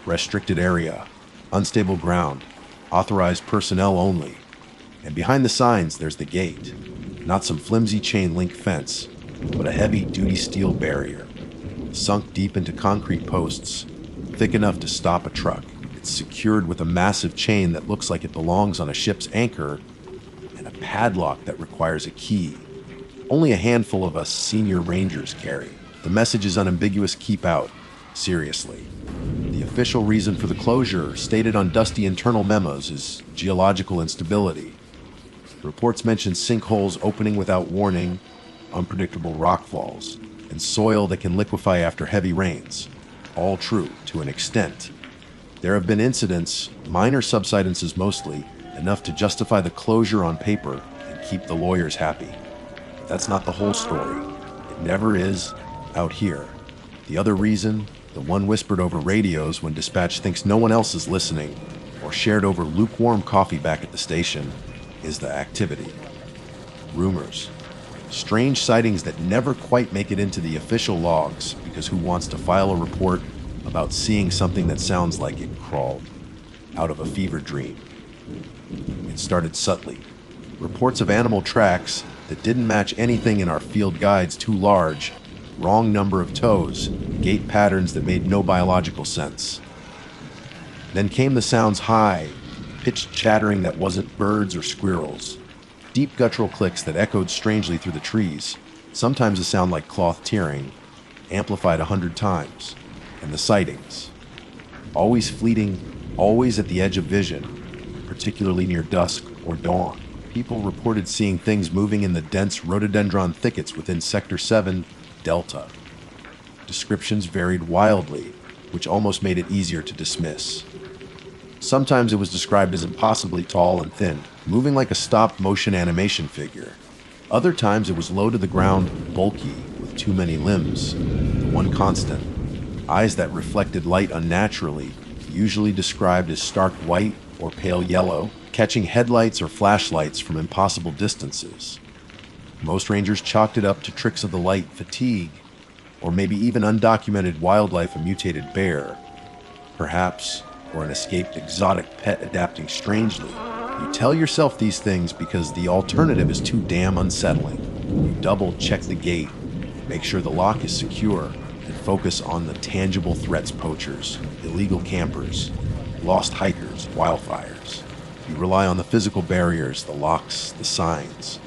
restricted area, unstable ground, authorized personnel only. And behind the signs, there's the gate. Not some flimsy chain link fence, but a heavy-duty steel barrier, sunk deep into concrete posts, thick enough to stop a truck. It's secured with a massive chain that looks like it belongs on a ship's anchor, and a padlock that requires a key. Only a handful of us senior rangers carry. The message is unambiguous: keep out. Seriously. The official reason for the closure, stated on dusty internal memos, is geological instability. Reports mention sinkholes opening without warning, unpredictable rockfalls, and soil that can liquefy after heavy rains. All true, to an extent. There have been incidents, minor subsidences mostly, enough to justify the closure on paper and keep the lawyers happy. But that's not the whole story. It never is out here. The other reason, the one whispered over radios when dispatch thinks no one else is listening, or shared over lukewarm coffee back at the station, is the activity. Rumors. Strange sightings that never quite make it into the official logs, because who wants to file a report about seeing something that sounds like it crawled out of a fever dream? It started subtly. Reports of animal tracks that didn't match anything in our field guides: too large, wrong number of toes, gait patterns that made no biological sense. Then came the sounds: high, pitched chattering that wasn't birds or squirrels, deep guttural clicks that echoed strangely through the trees, sometimes a sound like cloth tearing, amplified 100 times. And the sightings. Always fleeting, always at the edge of vision, particularly near dusk or dawn. People reported seeing things moving in the dense rhododendron thickets within Sector 7 Delta. Descriptions varied wildly, which almost made it easier to dismiss. Sometimes it was described as impossibly tall and thin, moving like a stop-motion animation figure. Other times it was low to the ground, bulky, with too many limbs. The one constant: eyes that reflected light unnaturally, usually described as stark white or pale yellow, catching headlights or flashlights from impossible distances. Most rangers chalked it up to tricks of the light, fatigue, or maybe even undocumented wildlife: a mutated bear, perhaps, or an escaped exotic pet adapting strangely. You tell yourself these things because the alternative is too damn unsettling. You double-check the gate, make sure the lock is secure, and focus on the tangible threats: poachers, illegal campers, lost hikers, wildfires. You rely on the physical barriers, the locks, the signs.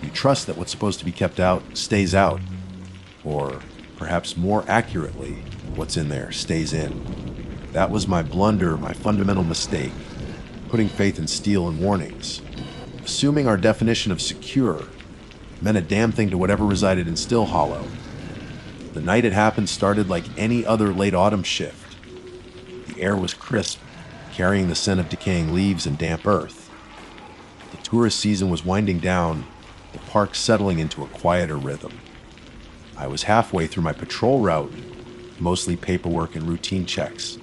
You trust that what's supposed to be kept out stays out. Or, perhaps more accurately, what's in there stays in. That was my blunder, my fundamental mistake, putting faith in steel and warnings. Assuming our definition of secure meant a damn thing to whatever resided in Still Hollow. The night it happened started like any other late autumn shift. The air was crisp, carrying the scent of decaying leaves and damp earth. The tourist season was winding down, the park settling into a quieter rhythm. I was halfway through my patrol route mostly paperwork and routine checks.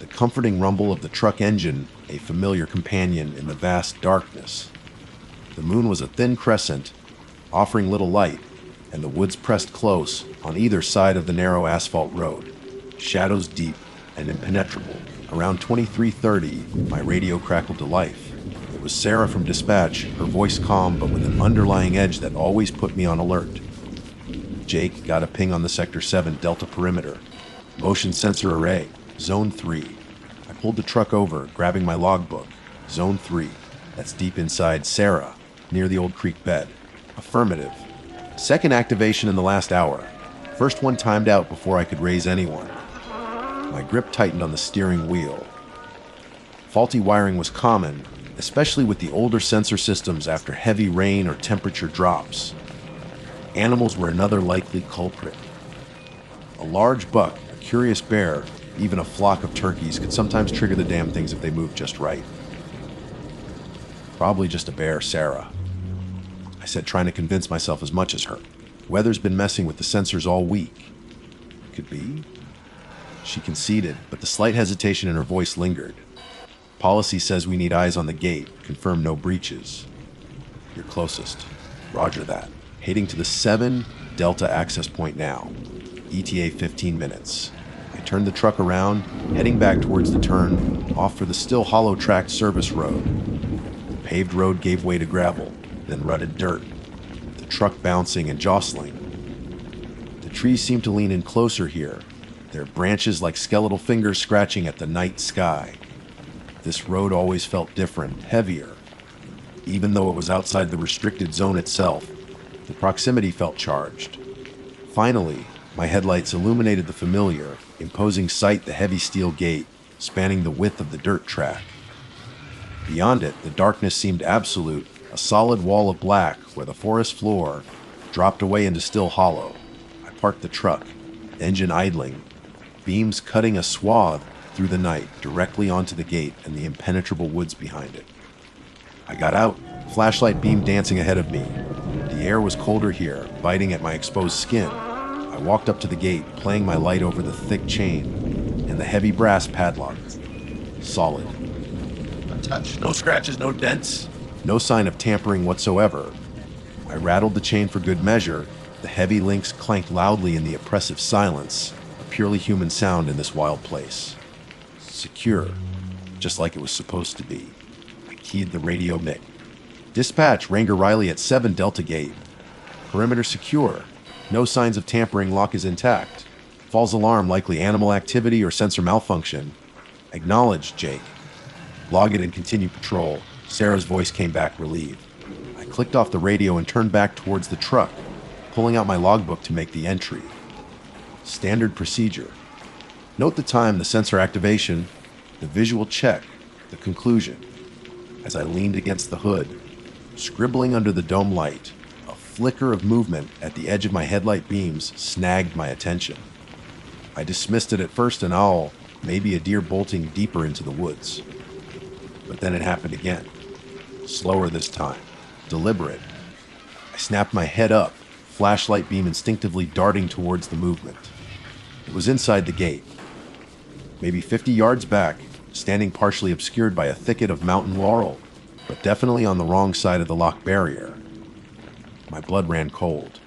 The comforting rumble of the truck engine, a familiar companion in the vast darkness. The moon was a thin crescent, offering little light, and the woods pressed close on either side of the narrow asphalt road, shadows deep and impenetrable. Around 23:30, my radio crackled to life. It was Sarah from dispatch, her voice calm but with an underlying edge that always put me on alert. Jake, got a ping on the Sector 7 Delta perimeter. Motion sensor array, Zone 3. I pulled the truck over, grabbing my logbook. Zone 3. That's deep inside Sarah, near the old creek bed. Affirmative. Second activation in the last hour. First one timed out before I could raise anyone. My grip tightened on the steering wheel. Faulty wiring was common, especially with the older sensor systems after heavy rain or temperature drops. Animals were another likely culprit. A large buck, a curious bear, even a flock of turkeys could sometimes trigger the damn things if they moved just right. Probably just a bear, Sarah. I said, trying to convince myself as much as her. Weather's been messing with the sensors all week. Could be. She conceded, but the slight hesitation in her voice lingered. Policy says we need eyes on the gate, confirm no breaches. You're closest. Roger that. Heading to the 7 Delta access point now. ETA 15 minutes. I turned the truck around, heading back towards the turn, off for the still hollow-tracked service road. The paved road gave way to gravel, then rutted dirt, the truck bouncing and jostling. The trees seemed to lean in closer here, their branches like skeletal fingers scratching at the night sky. This road always felt different, heavier. Even though it was outside the restricted zone itself, the proximity felt charged. Finally, my headlights illuminated the familiar, imposing sight the heavy steel gate, spanning the width of the dirt track. Beyond it, the darkness seemed absolute, a solid wall of black where the forest floor dropped away into still hollow. I parked the truck, engine idling, beams cutting a swath through the night directly onto the gate and the impenetrable woods behind it. I got out, flashlight beam dancing ahead of me. The air was colder here, biting at my exposed skin. I walked up to the gate, playing my light over the thick chain and the heavy brass padlock. Solid. Untouched. No scratches, no dents. No sign of tampering whatsoever. I rattled the chain for good measure. The heavy links clanked loudly in the oppressive silence, a purely human sound in this wild place. Secure, just like it was supposed to be. I keyed the radio mic. Dispatch, Ranger Riley at 7 Delta Gate. Perimeter secure. No signs of tampering, lock is intact. False alarm, likely animal activity or sensor malfunction. Acknowledged, Jake. Log it and continue patrol. Sarah's voice came back relieved. I clicked off the radio and turned back towards the truck, pulling out my logbook to make the entry. Standard procedure. Note the time, the sensor activation, the visual check, the conclusion. As I leaned against the hood, scribbling under the dome light, a flicker of movement at the edge of my headlight beams snagged my attention. I dismissed it at first, an owl, maybe a deer bolting deeper into the woods. But then it happened again. Slower this time. Deliberate. I snapped my head up, flashlight beam instinctively darting towards the movement. It was inside the gate. Maybe 50 yards back, standing partially obscured by a thicket of mountain laurel, but definitely on the wrong side of the lock barrier. My blood ran cold.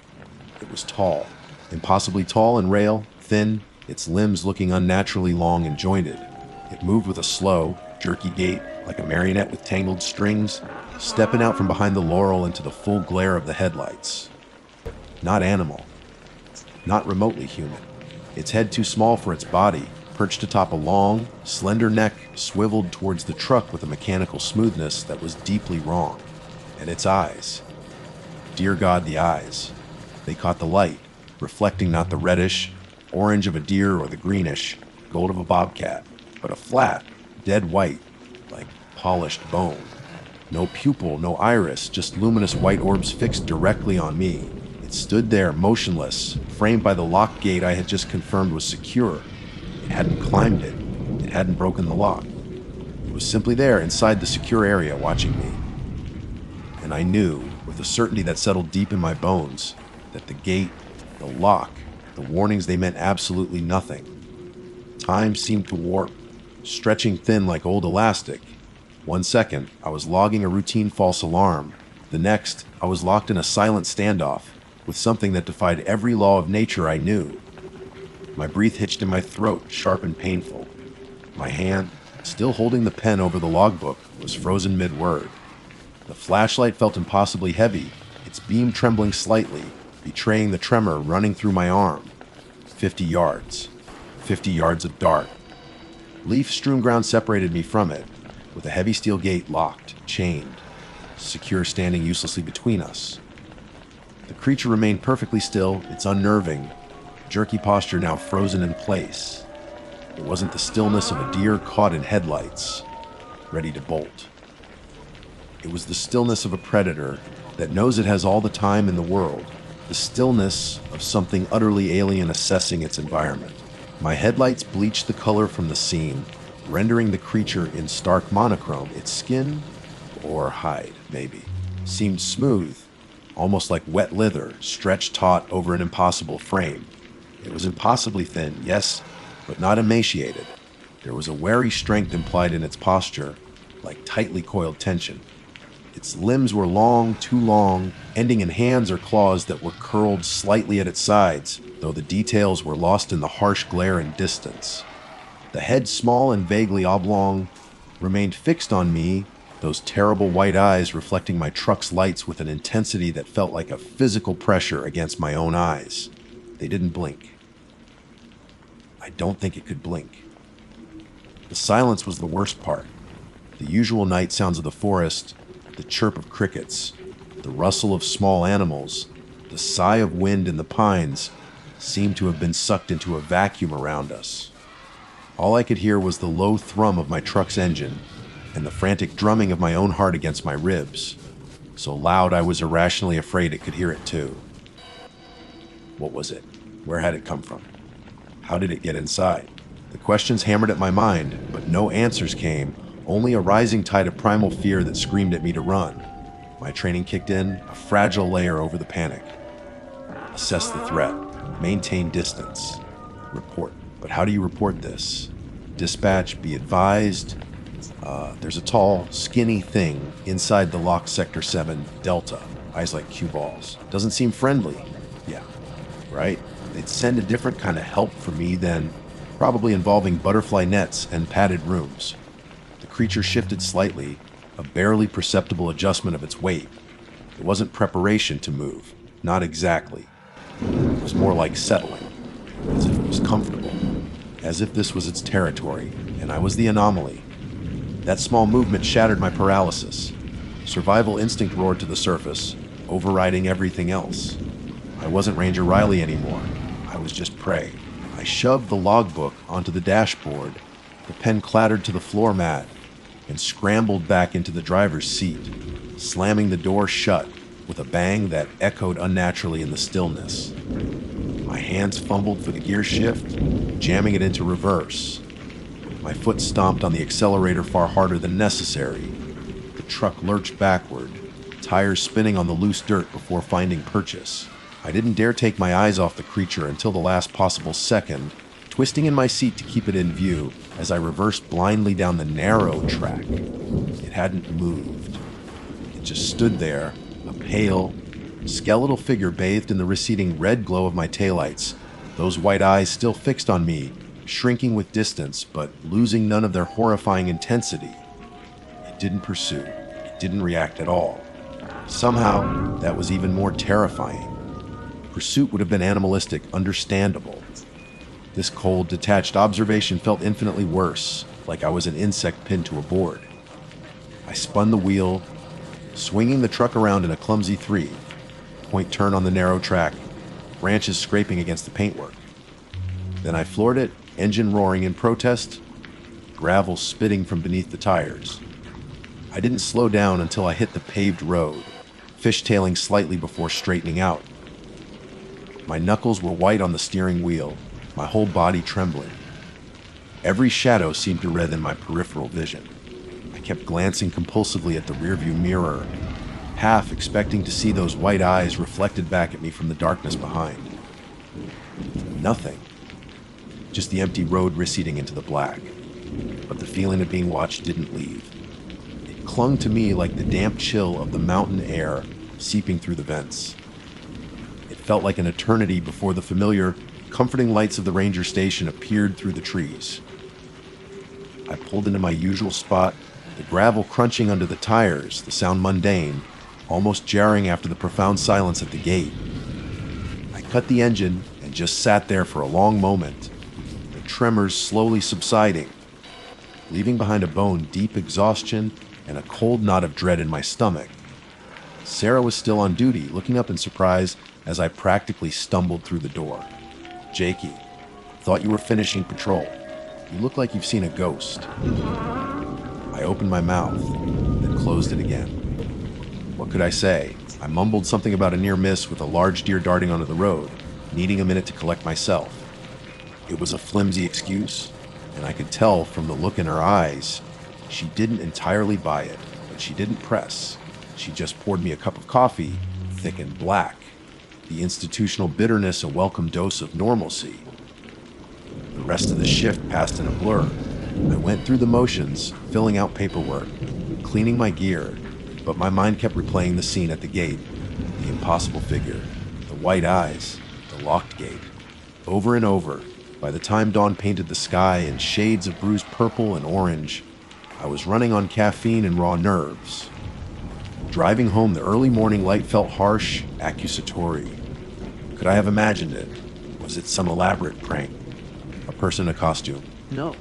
It was tall, impossibly tall and rail, thin, its limbs looking unnaturally long and jointed. It moved with a slow, jerky gait, like a marionette with tangled strings, stepping out from behind the laurel into the full glare of the headlights. Not animal. Not remotely human. Its head too small for its body, perched atop a long, slender neck swiveled towards the truck with a mechanical smoothness that was deeply wrong. And its eyes. Dear God, the eyes. They caught the light, reflecting not the reddish, orange of a deer or the greenish, gold of a bobcat, but a flat, dead white, like polished bone. No pupil, no iris, just luminous white orbs fixed directly on me. It stood there, motionless, framed by the lock gate I had just confirmed was secure. It hadn't climbed it. It hadn't broken the lock. It was simply there, inside the secure area, watching me. And I knew, with a certainty that settled deep in my bones, that the gate, the lock, The warnings, they meant absolutely nothing. Time seemed to warp, stretching thin like old elastic. 1 second, I was logging a routine false alarm. The next, I was locked in a silent standoff with something that defied every law of nature I knew. My breath hitched in my throat, sharp and painful. My hand, still holding the pen over the logbook, was frozen mid-word. The flashlight felt impossibly heavy, its beam trembling slightly, betraying the tremor running through my arm. 50 yards. 50 yards of dark. Leaf-strewn ground separated me from it, with a heavy steel gate locked, chained, secure standing uselessly between us. The creature remained perfectly still, its unnerving, jerky posture now frozen in place. It wasn't the stillness of a deer caught in headlights, ready to bolt. It was the stillness of a predator that knows it has all the time in the world, the stillness of something utterly alien assessing its environment. My headlights bleached the color from the scene, rendering the creature in stark monochrome. Its skin, or hide, maybe, seemed smooth, almost like wet leather stretched taut over an impossible frame. It was impossibly thin, yes, but not emaciated. There was a wary strength implied in its posture, like tightly coiled tension. Its limbs were long, too long, ending in hands or claws that were curled slightly at its sides, though the details were lost in the harsh glare and distance. The head, small and vaguely oblong, remained fixed on me, those terrible white eyes reflecting my truck's lights with an intensity that felt like a physical pressure against my own eyes. They didn't blink. I don't think it could blink. The silence was the worst part. The usual night sounds of the forest, the chirp of crickets, the rustle of small animals, the sigh of wind in the pines seemed to have been sucked into a vacuum around us. All I could hear was the low thrum of my truck's engine and the frantic drumming of my own heart against my ribs, so loud I was irrationally afraid it could hear it too. What was it? Where had it come from? How did it get inside? The questions hammered at my mind, but no answers came, only a rising tide of primal fear that screamed at me to run. My training kicked in, a fragile layer over the panic. Assess the threat. Maintain distance. Report. But how do you report this? Dispatch, be advised. There's a tall, skinny thing inside the locked Sector 7 Delta. Eyes like cue balls. Doesn't seem friendly. Yeah, right? They'd send a different kind of help for me than probably involving butterfly nets and padded rooms. The creature shifted slightly, a barely perceptible adjustment of its weight. It wasn't preparation to move. Not exactly. It was more like settling, as if it was comfortable, as if this was its territory, and I was the anomaly. That small movement shattered my paralysis. Survival instinct roared to the surface, overriding everything else. I wasn't Ranger Riley anymore. I was just prey. I shoved the logbook onto the dashboard. The pen clattered to the floor mat and scrambled back into the driver's seat, slamming the door shut with a bang that echoed unnaturally in the stillness. My hands fumbled for the gear shift, jamming it into reverse. My foot stomped on the accelerator far harder than necessary. The truck lurched backward, tires spinning on the loose dirt before finding purchase. I didn't dare take my eyes off the creature until the last possible second, twisting in my seat to keep it in view as I reversed blindly down the narrow track. It hadn't moved. It just stood there, a pale, skeletal figure bathed in the receding red glow of my taillights, those white eyes still fixed on me, shrinking with distance, but losing none of their horrifying intensity. It didn't pursue. It didn't react at all. Somehow, that was even more terrifying. Pursuit would have been animalistic, understandable. This cold, detached observation felt infinitely worse, like I was an insect pinned to a board. I spun the wheel, swinging the truck around in a clumsy 3, point turn on the narrow track, branches scraping against the paintwork. Then I floored it, engine roaring in protest, gravel spitting from beneath the tires. I didn't slow down until I hit the paved road, fishtailing slightly before straightening out. My knuckles were white on the steering wheel, my whole body trembling. Every shadow seemed to redden my peripheral vision. I kept glancing compulsively at the rearview mirror, half expecting to see those white eyes reflected back at me from the darkness behind. Nothing. Just the empty road receding into the black. But the feeling of being watched didn't leave. It clung to me like the damp chill of the mountain air seeping through the vents. It felt like an eternity before the familiar, comforting lights of the ranger station appeared through the trees. I pulled into my usual spot, the gravel crunching under the tires, the sound mundane, almost jarring after the profound silence at the gate. I cut the engine and just sat there for a long moment, the tremors slowly subsiding, leaving behind a bone deep exhaustion and a cold knot of dread in my stomach. Sarah was still on duty, looking up in surprise as I practically stumbled through the door. "Jakey, thought you were finishing patrol. You look like you've seen a ghost." I opened my mouth, then closed it again. What could I say? I mumbled something about a near miss with a large deer darting onto the road, needing a minute to collect myself. It was a flimsy excuse, and I could tell from the look in her eyes she didn't entirely buy it, but she didn't press. She just poured me a cup of coffee, thick and black, the institutional bitterness a welcome dose of normalcy. The rest of the shift passed in a blur. I went through the motions, filling out paperwork, cleaning my gear, but my mind kept replaying the scene at the gate, the impossible figure, the white eyes, the locked gate. Over and over, by the time dawn painted the sky in shades of bruised purple and orange, I was running on caffeine and raw nerves. Driving home, the early morning light felt harsh, accusatory. Could I have imagined it? Was it some elaborate prank? A person in a costume? No.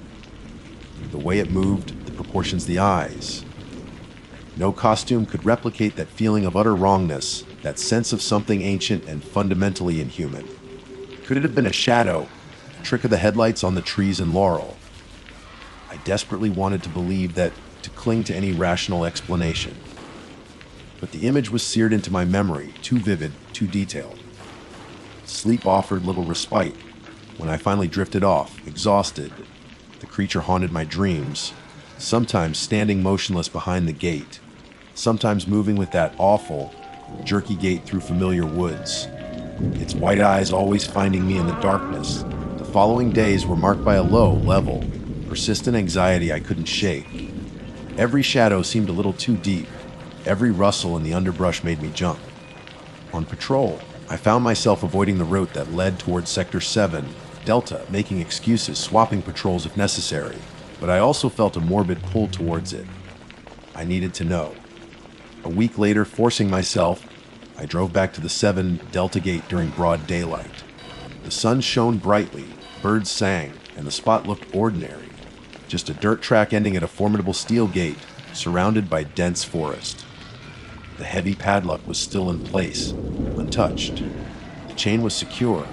The way it moved, the proportions, the eyes. No costume could replicate that feeling of utter wrongness, that sense of something ancient and fundamentally inhuman. Could it have been a shadow, a trick of the headlights on the trees in Laurel? I desperately wanted to believe that, to cling to any rational explanation. But the image was seared into my memory, too vivid, too detailed. Sleep offered little respite. When I finally drifted off, exhausted, the creature haunted my dreams, sometimes standing motionless behind the gate, sometimes moving with that awful, jerky gait through familiar woods, its white eyes always finding me in the darkness. The following days were marked by a low level, persistent anxiety I couldn't shake. Every shadow seemed a little too deep. Every rustle in the underbrush made me jump. On patrol, I found myself avoiding the route that led towards Sector 7, Delta, making excuses, swapping patrols if necessary, but I also felt a morbid pull towards it. I needed to know. A week later, forcing myself, I drove back to the 7 Delta Gate during broad daylight. The sun shone brightly, birds sang, and the spot looked ordinary. Just a dirt track ending at a formidable steel gate, surrounded by dense forest. The heavy padlock was still in place, untouched. The chain was secure.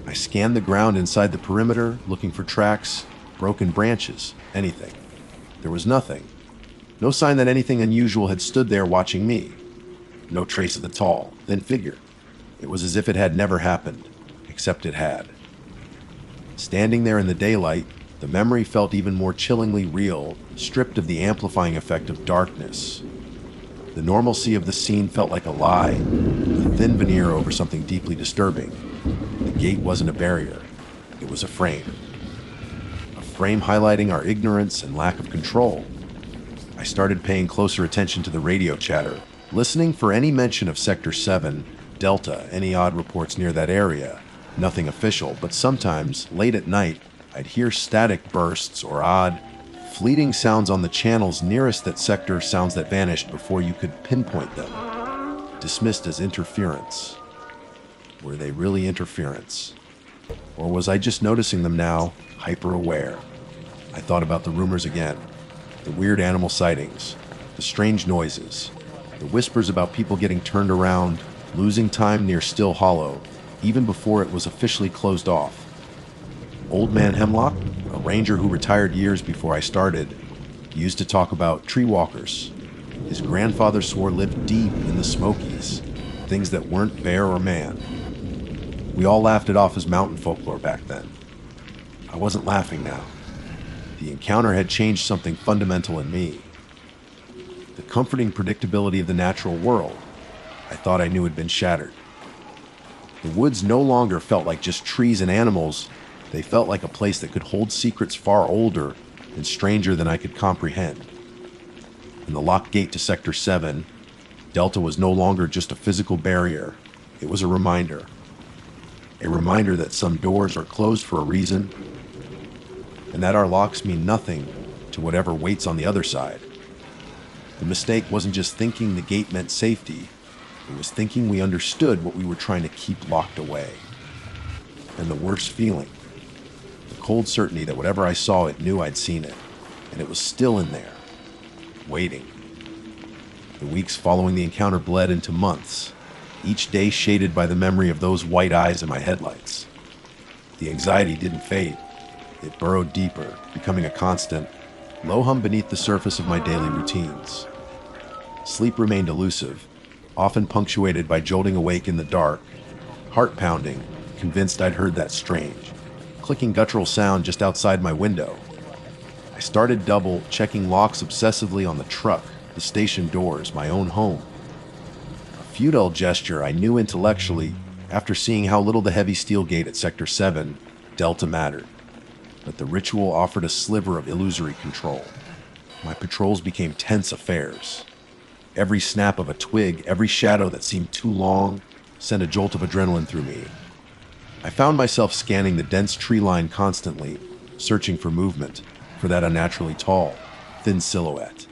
I scanned the ground inside the perimeter, looking for tracks, broken branches, anything. There was nothing. No sign that anything unusual had stood there watching me. No trace of the tall, thin figure. It was as if it had never happened, except it had. Standing there in the daylight, the memory felt even more chillingly real, stripped of the amplifying effect of darkness. The normalcy of the scene felt like a lie, a thin veneer over something deeply disturbing. The gate wasn't a barrier. It was a frame. A frame highlighting our ignorance and lack of control. I started paying closer attention to the radio chatter, listening for any mention of Sector 7, Delta, any odd reports near that area. Nothing official, but sometimes, late at night, I'd hear static bursts or odd, fleeting sounds on the channels nearest that sector, sounds that vanished before you could pinpoint them. Dismissed as interference. Were they really interference? Or was I just noticing them now, hyper-aware? I thought about the rumors again. The weird animal sightings, the strange noises, the whispers about people getting turned around, losing time near Still Hollow, even before it was officially closed off. Old Man Hemlock, a ranger who retired years before I started, used to talk about tree walkers. His grandfather swore lived deep in the Smokies, things that weren't bear or man. We all laughed it off as mountain folklore back then. I wasn't laughing now. The encounter had changed something fundamental in me. The comforting predictability of the natural world, I thought I knew had been shattered. The woods no longer felt like just trees and animals. They felt like a place that could hold secrets far older and stranger than I could comprehend. In the locked gate to Sector 7, Delta was no longer just a physical barrier. It was a reminder. A reminder that some doors are closed for a reason, and that our locks mean nothing to whatever waits on the other side. The mistake wasn't just thinking the gate meant safety. It was thinking we understood what we were trying to keep locked away. And the worst feeling, the cold certainty that whatever I saw, it knew I'd seen it, and it was still in there, waiting. The weeks following the encounter bled into months, each day shaded by the memory of those white eyes in my headlights. The anxiety didn't fade. It burrowed deeper, becoming a constant, low hum beneath the surface of my daily routines. Sleep remained elusive, often punctuated by jolting awake in the dark, heart pounding, convinced I'd heard that strange, clicking guttural sound just outside my window. I started double checking locks obsessively on the truck, the station doors, my own home. A futile gesture I knew intellectually after seeing how little the heavy steel gate at Sector 7, Delta, mattered. But the ritual offered a sliver of illusory control. My patrols became tense affairs. Every snap of a twig, every shadow that seemed too long, sent a jolt of adrenaline through me. I found myself scanning the dense tree line constantly, searching for movement, for that unnaturally tall, thin silhouette.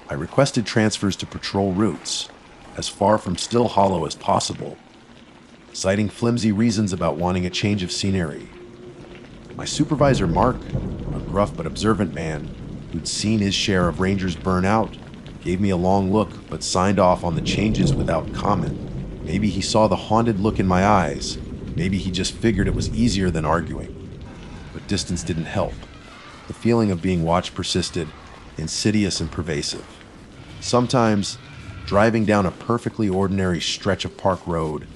I requested transfers to patrol routes, as far from Still Hollow as possible, citing flimsy reasons about wanting a change of scenery. My supervisor, Mark, a gruff but observant man who'd seen his share of Rangers burn out, gave me a long look but signed off on the changes without comment. Maybe he saw the haunted look in my eyes. Maybe he just figured it was easier than arguing. But distance didn't help. The feeling of being watched persisted, insidious and pervasive. Sometimes, driving down a perfectly ordinary stretch of Park Road,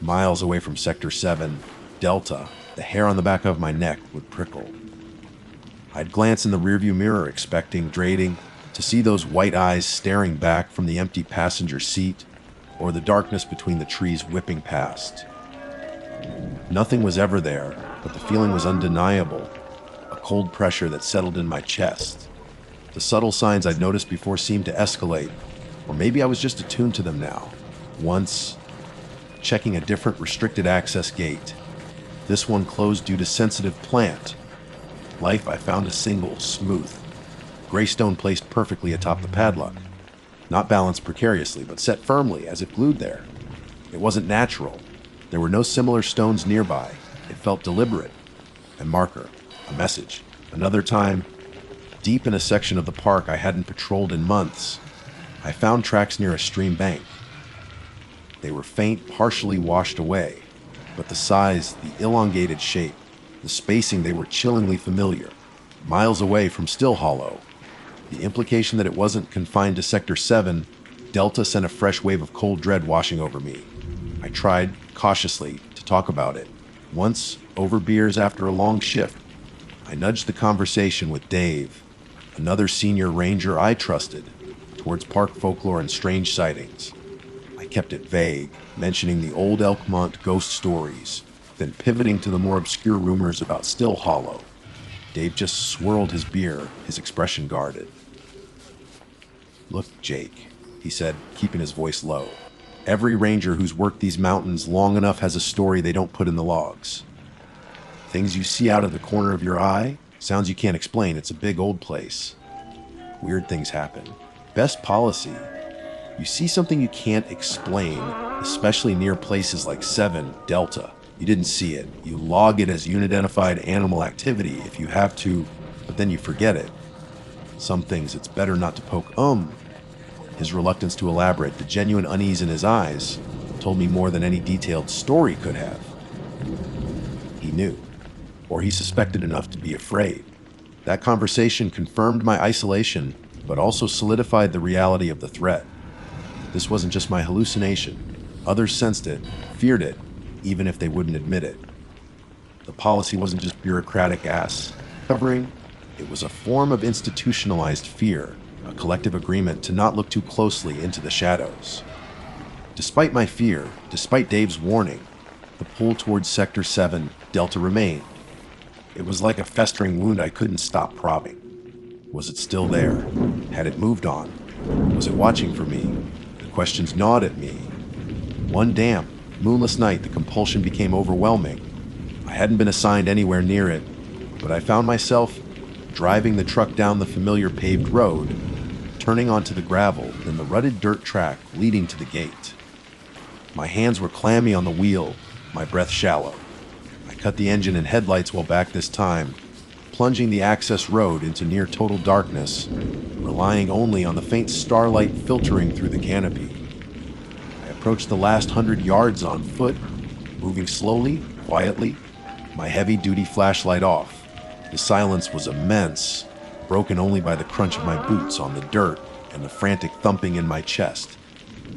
miles away from Sector 7, Delta, the hair on the back of my neck would prickle. I'd glance in the rearview mirror, expecting, dreading, to see those white eyes staring back from the empty passenger seat, or the darkness between the trees whipping past. Nothing was ever there, but the feeling was undeniable, a cold pressure that settled in my chest. The subtle signs I'd noticed before seemed to escalate, or maybe I was just attuned to them now. Once, checking a different restricted access gate. This one closed due to sensitive plant. Life, I found a single, smooth, gray stone placed perfectly atop the padlock. Not balanced precariously, but set firmly, as if glued there. It wasn't natural. There were no similar stones nearby. It felt deliberate. A marker, a message. Another time, deep in a section of the park I hadn't patrolled in months, I found tracks near a stream bank. They were faint, partially washed away, but the size, the elongated shape, the spacing, they were chillingly familiar. Miles away from Still Hollow. The implication that it wasn't confined to Sector 7, Delta sent a fresh wave of cold dread washing over me. I tried, cautiously, to talk about it. Once, over beers after a long shift, I nudged the conversation with Dave, another senior ranger I trusted, towards park folklore and strange sightings. I kept it vague, mentioning the old Elkmont ghost stories, then pivoting to the more obscure rumors about Still Hollow. Dave just swirled his beer, his expression guarded. "Look, Jake," he said, keeping his voice low. "Every ranger who's worked these mountains long enough has a story they don't put in the logs. Things you see out of the corner of your eye, sounds you can't explain. It's a big old place. Weird things happen. Best policy. You see something you can't explain, especially near places like 7, Delta. You didn't see it. You log it as unidentified animal activity if you have to, but then you forget it. Some things it's better not to poke. His reluctance to elaborate, the genuine unease in his eyes, told me more than any detailed story could have. He knew, or he suspected enough to be afraid. That conversation confirmed my isolation, but also solidified the reality of the threat. This wasn't just my hallucination. Others sensed it, feared it, even if they wouldn't admit it. The policy wasn't just bureaucratic ass covering, it was a form of institutionalized fear, a collective agreement to not look too closely into the shadows. Despite my fear, despite Dave's warning, The pull towards Sector 7, Delta remained. It was like a festering wound I couldn't stop probing. Was it still there? Had it moved on? Was it watching for me? The questions gnawed at me. One damp, moonless night, the compulsion became overwhelming. I hadn't been assigned anywhere near it, but I found myself driving the truck down the familiar paved road, turning onto the gravel, then the rutted dirt track leading to the gate. My hands were clammy on the wheel, my breath shallow. I cut the engine and headlights while back this time, plunging the access road into near total darkness, relying only on the faint starlight filtering through the canopy. I approached the last 100 yards on foot, moving slowly, quietly, my heavy-duty flashlight off. The silence was immense, broken only by the crunch of my boots on the dirt and the frantic thumping in my chest.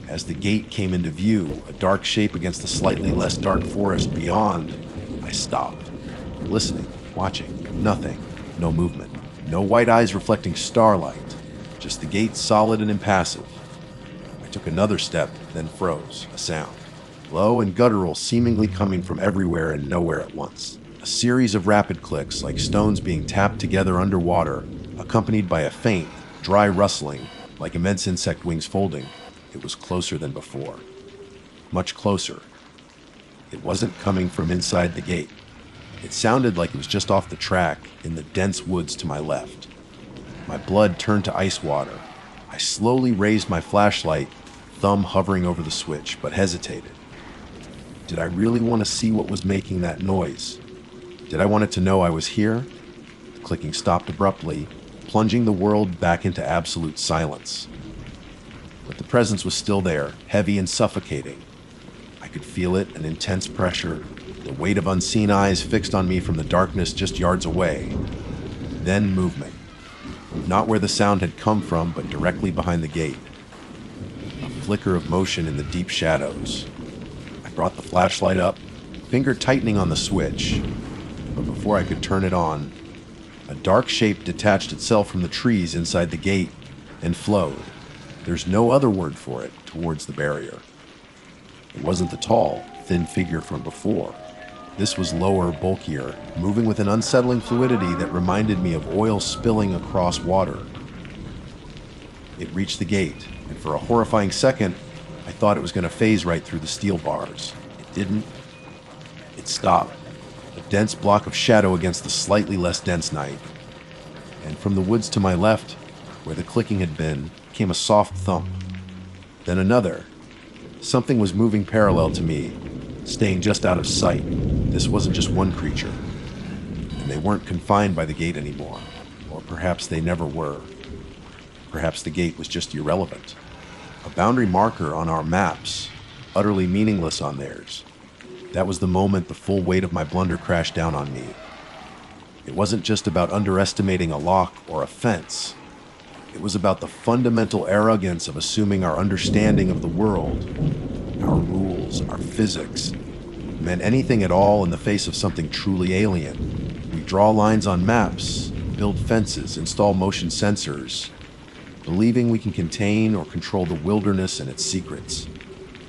As the gate came into view, a dark shape against the slightly less dark forest beyond, I stopped, listening, watching. Nothing, no movement, no white eyes reflecting starlight, just the gate solid and impassive. I took another step, then froze, a sound, low and guttural, seemingly coming from everywhere and nowhere at once. A series of rapid clicks, like stones being tapped together underwater, accompanied by a faint, dry rustling, like immense insect wings folding. It was closer than before. Much closer. It wasn't coming from inside the gate. It sounded like it was just off the track in the dense woods to my left. My blood turned to ice water. I slowly raised my flashlight, thumb hovering over the switch, but hesitated. Did I really want to see what was making that noise? Did I want it to know I was here? The clicking stopped abruptly, plunging the world back into absolute silence. But the presence was still there, heavy and suffocating. I could feel it, an intense pressure, the weight of unseen eyes fixed on me from the darkness just yards away. Then movement. Not where the sound had come from, but directly behind the gate. A flicker of motion in the deep shadows. I brought the flashlight up, finger tightening on the switch. But before I could turn it on, a dark shape detached itself from the trees inside the gate and flowed. There's no other word for it, towards the barrier. It wasn't the tall, thin figure from before. This was lower, bulkier, moving with an unsettling fluidity that reminded me of oil spilling across water. It reached the gate, and for a horrifying second, I thought it was going to phase right through the steel bars. It didn't. It stopped, a dense block of shadow against the slightly less dense night. And from the woods to my left, where the clicking had been, came a soft thump. Then another. Something was moving parallel to me, staying just out of sight. This wasn't just one creature. And they weren't confined by the gate anymore. Or perhaps they never were. Perhaps the gate was just irrelevant. A boundary marker on our maps, utterly meaningless on theirs. That was the moment the full weight of my blunder crashed down on me. It wasn't just about underestimating a lock or a fence. It was about the fundamental arrogance of assuming our understanding of the world, our rules, our physics, meant anything at all in the face of something truly alien. We draw lines on maps, build fences, install motion sensors, believing we can contain or control the wilderness and its secrets.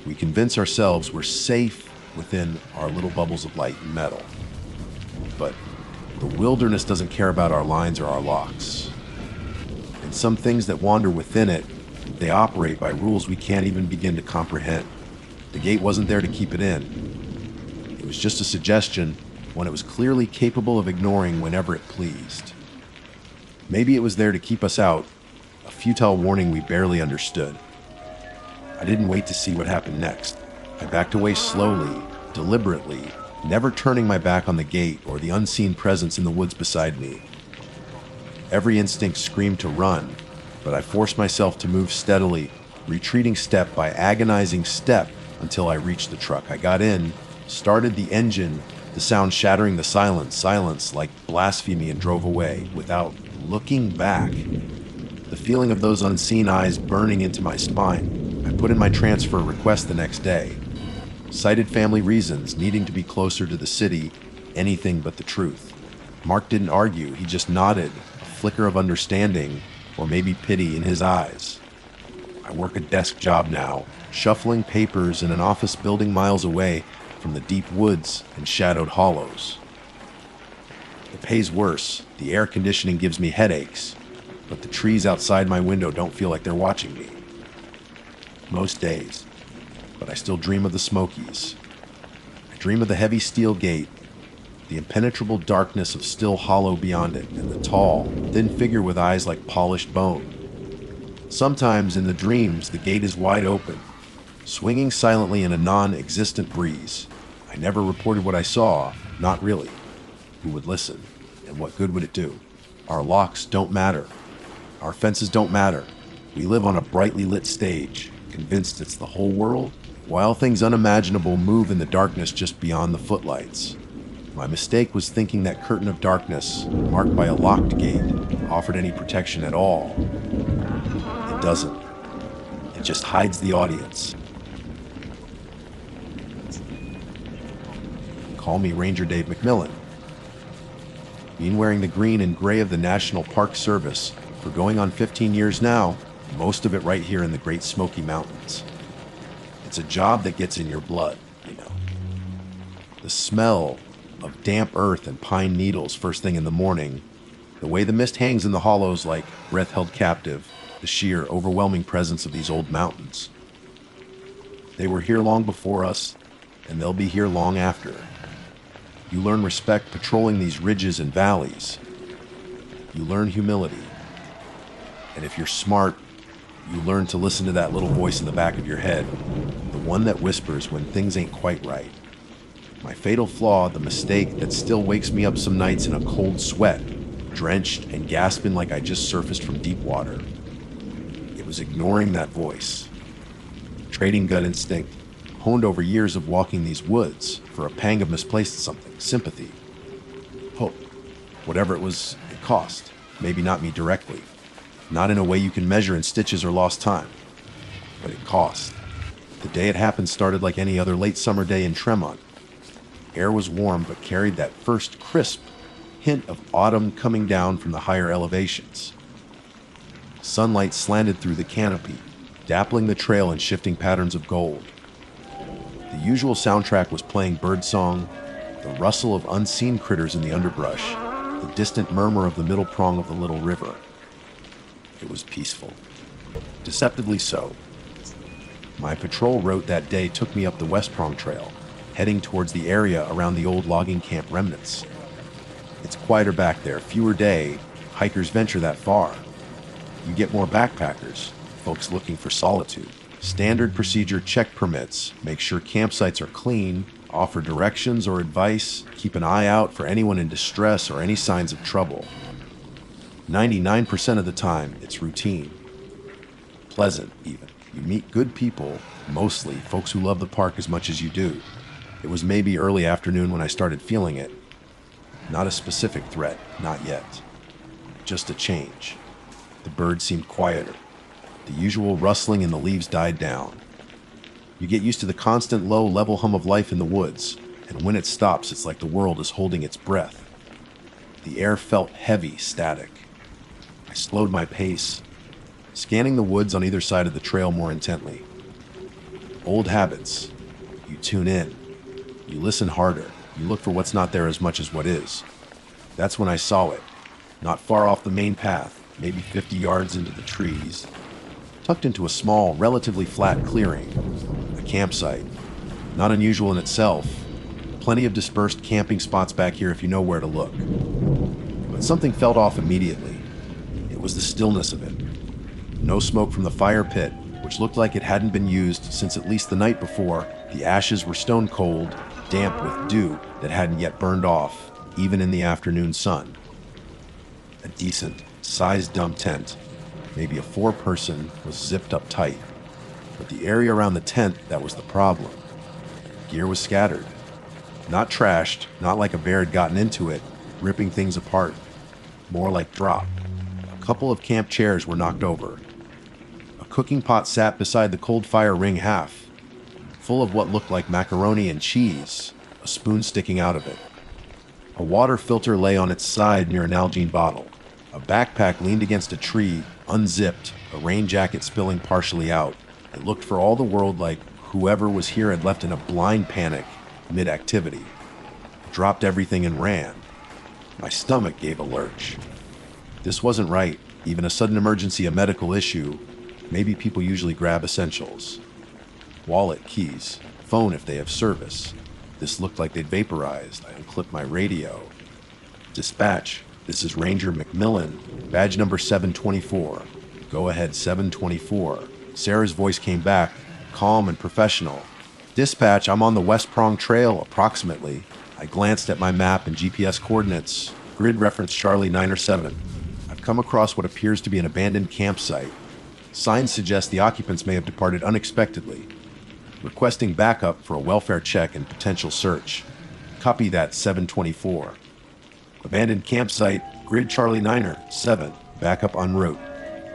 We convince ourselves we're safe within our little bubbles of light and metal. But the wilderness doesn't care about our lines or our locks. And some things that wander within it, they operate by rules we can't even begin to comprehend. The gate wasn't there to keep it in. It was just a suggestion, one it was clearly capable of ignoring whenever it pleased. Maybe it was there to keep us out, a futile warning we barely understood. I didn't wait to see what happened next. I backed away slowly, deliberately, never turning my back on the gate or the unseen presence in the woods beside me. Every instinct screamed to run, but I forced myself to move steadily, retreating step by agonizing step until I reached the truck. I got in, started the engine, the sound shattering the silence like blasphemy, and drove away without looking back. The feeling of those unseen eyes burning into my spine. I put in my transfer request the next day. Cited family reasons, needing to be closer to the city, anything but the truth. Mark didn't argue, he just nodded, a flicker of understanding, or maybe pity in his eyes. I work a desk job now, shuffling papers in an office building miles away, from the deep woods and shadowed hollows. The pay's worse. The air conditioning gives me headaches, but the trees outside my window don't feel like they're watching me. Most days, but I still dream of the Smokies. I dream of the heavy steel gate, the impenetrable darkness of still hollow beyond it, and the tall, thin figure with eyes like polished bone. Sometimes in the dreams, the gate is wide open, swinging silently in a non-existent breeze. I never reported what I saw, not really. Who would listen? And what good would it do? Our locks don't matter. Our fences don't matter. We live on a brightly lit stage, convinced it's the whole world, while things unimaginable move in the darkness just beyond the footlights. My mistake was thinking that curtain of darkness, marked by a locked gate, offered any protection at all. It doesn't. It just hides the audience. Call me Ranger Dave McMillan. Been wearing the green and gray of the National Park Service for going on 15 years now, most of it right here in the Great Smoky Mountains. It's a job that gets in your blood, you know. The smell of damp earth and pine needles first thing in the morning, the way the mist hangs in the hollows like breath held captive, the sheer, overwhelming presence of these old mountains. They were here long before us, and they'll be here long after. You learn respect patrolling these ridges and valleys. You learn humility. And if you're smart, you learn to listen to that little voice in the back of your head, the one that whispers when things ain't quite right. My fatal flaw, the mistake that still wakes me up some nights in a cold sweat, drenched and gasping like I just surfaced from deep water. It was ignoring that voice. Trading gut instinct, honed over years of walking these woods for a pang of misplaced something, sympathy, hope, whatever it was it cost. Maybe not me directly, not in a way you can measure in stitches or lost time, but it cost. The day it happened started like any other late summer day in Tremont. Air was warm but carried that first crisp hint of autumn coming down from the higher elevations. Sunlight slanted through the canopy, dappling the trail in shifting patterns of gold. The usual soundtrack was playing birdsong, the rustle of unseen critters in the underbrush, the distant murmur of the middle prong of the little river. It was peaceful. Deceptively so. My patrol route that day took me up the West Prong Trail, heading towards the area around the old logging camp remnants. It's quieter back there, fewer day, hikers venture that far. You get more backpackers, folks looking for solitude. Standard procedure check permits, make sure campsites are clean, offer directions or advice, keep an eye out for anyone in distress or any signs of trouble. 99% of the time, it's routine. Pleasant, even. You meet good people, mostly folks who love the park as much as you do. It was maybe early afternoon when I started feeling it. Not a specific threat, not yet. Just a change. The birds seemed quieter. The usual rustling in the leaves died down. You get used to the constant low level hum of life in the woods, and when it stops, it's like the world is holding its breath. The air felt heavy, static. I slowed my pace, scanning the woods on either side of the trail more intently. Old habits. You tune in. You listen harder. You look for what's not there as much as what is. That's when I saw it. Not far off the main path, maybe 50 yards into the trees, tucked into a small, relatively flat clearing. A campsite. Not unusual in itself. Plenty of dispersed camping spots back here if you know where to look. But something felt off immediately. It was the stillness of it. No smoke from the fire pit, which looked like it hadn't been used since at least the night before. The ashes were stone cold, damp with dew that hadn't yet burned off, even in the afternoon sun. A decent, sized dump tent, maybe a 4-person, was zipped up tight. But the area around the tent, that was the problem. Gear was scattered. Not trashed, not like a bear had gotten into it, ripping things apart. More like drop. A couple of camp chairs were knocked over. A cooking pot sat beside the cold fire ring half, full of what looked like macaroni and cheese, a spoon sticking out of it. A water filter lay on its side near an Nalgene bottle. A backpack leaned against a tree, unzipped, a rain jacket spilling partially out. It looked for all the world like whoever was here had left in a blind panic, mid-activity. Dropped everything and ran. My stomach gave a lurch. This wasn't right. Even a sudden emergency, a medical issue. Maybe people usually grab essentials. Wallet, keys, phone if they have service. This looked like they'd vaporized. I unclipped my radio. Dispatch, this is Ranger McMillan, badge number 724. Go ahead, 724. Sarah's voice came back, calm and professional. Dispatch, I'm on the West Prong Trail, approximately. I glanced at my map and GPS coordinates. Grid reference Charlie 9 or 7. I've come across what appears to be an abandoned campsite. Signs suggest the occupants may have departed unexpectedly. Requesting backup for a welfare check and potential search. Copy that, 724. Abandoned campsite, grid Charlie 9er, 7. Backup en route.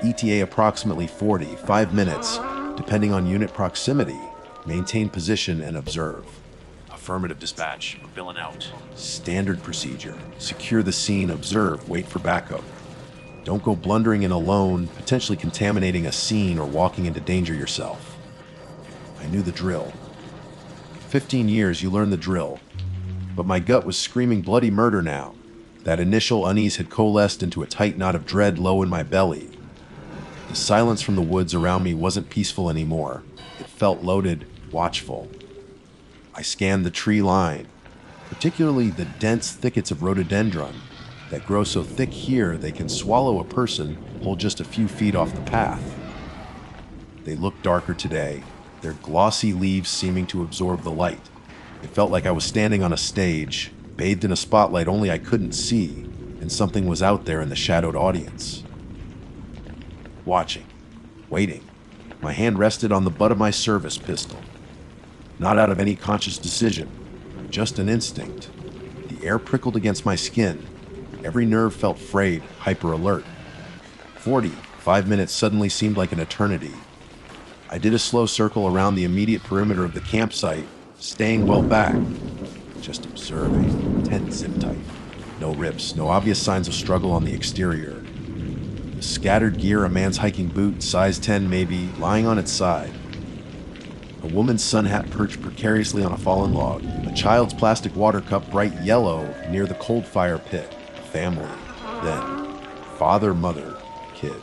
ETA approximately 45 minutes, depending on unit proximity. Maintain position and observe. Affirmative, dispatch. We're billing out. Standard procedure. Secure the scene, observe, wait for backup. Don't go blundering in alone, potentially contaminating a scene or walking into danger yourself. I knew the drill. 15 years, you learn the drill. But my gut was screaming bloody murder now. That initial unease had coalesced into a tight knot of dread low in my belly. The silence from the woods around me wasn't peaceful anymore. It felt loaded, watchful. I scanned the tree line, particularly the dense thickets of rhododendron that grow so thick here they can swallow a person pulled just a few feet off the path. They looked darker today, their glossy leaves seeming to absorb the light. It felt like I was standing on a stage, bathed in a spotlight only I couldn't see, and something was out there in the shadowed audience. Watching, waiting. My hand rested on the butt of my service pistol. Not out of any conscious decision, just an instinct. The air prickled against my skin. Every nerve felt frayed, hyper-alert. 5 minutes suddenly seemed like an eternity. I did a slow circle around the immediate perimeter of the campsite, staying well back. Just observing, tent zip tight. No rips, no obvious signs of struggle on the exterior. The scattered gear, a man's hiking boot, size 10 maybe, lying on its side. A woman's sun hat perched precariously on a fallen log. A child's plastic water cup, bright yellow, near the cold fire pit. Family. Then, father, mother, kid.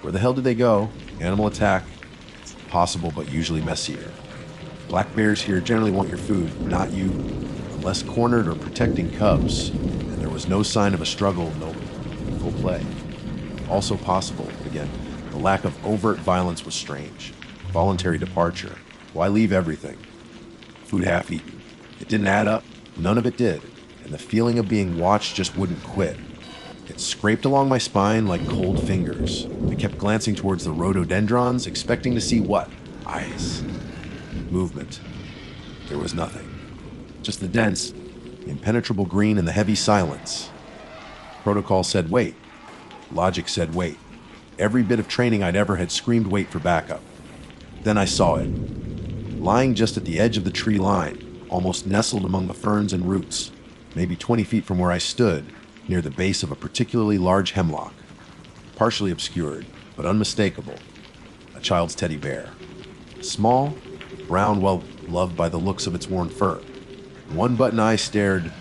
Where the hell did they go? Animal attack? Possible, but usually messier. Black bears here generally want your food, not you. Unless cornered or protecting cubs. And there was no sign of a struggle, no full play. Also possible, but again, the lack of overt violence was strange. Voluntary departure. Why leave everything? Food half-eaten. It didn't add up. None of it did. And the feeling of being watched just wouldn't quit. It scraped along my spine like cold fingers. I kept glancing towards the rhododendrons, expecting to see what? Eyes. Movement. There was nothing. Just the dense, impenetrable green and the heavy silence. Protocol said wait. Logic said wait. Every bit of training I'd ever had screamed wait for backup. Then I saw it. Lying just at the edge of the tree line, almost nestled among the ferns and roots, maybe 20 feet from where I stood, near the base of a particularly large hemlock. Partially obscured, but unmistakable. A child's teddy bear. Small, brown, well loved by the looks of its worn fur. One button eye stared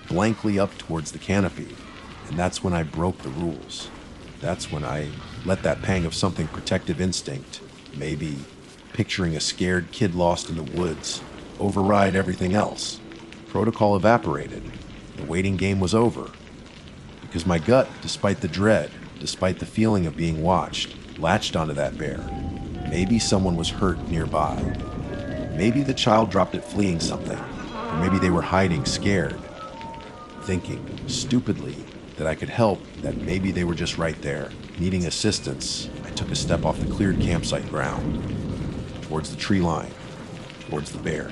blankly up towards the canopy, and that's when I broke the rules. That's when I let that pang of something protective instinct, maybe picturing a scared kid lost in the woods, override everything else. Protocol evaporated. The waiting game was over. Because my gut, despite the dread, despite the feeling of being watched, latched onto that bear. Maybe someone was hurt nearby. Maybe the child dropped it fleeing something. Or maybe they were hiding, scared. Thinking, stupidly, that I could help, that maybe they were just right there, needing assistance. I took a step off the cleared campsite ground. Towards the tree line. Towards the bear.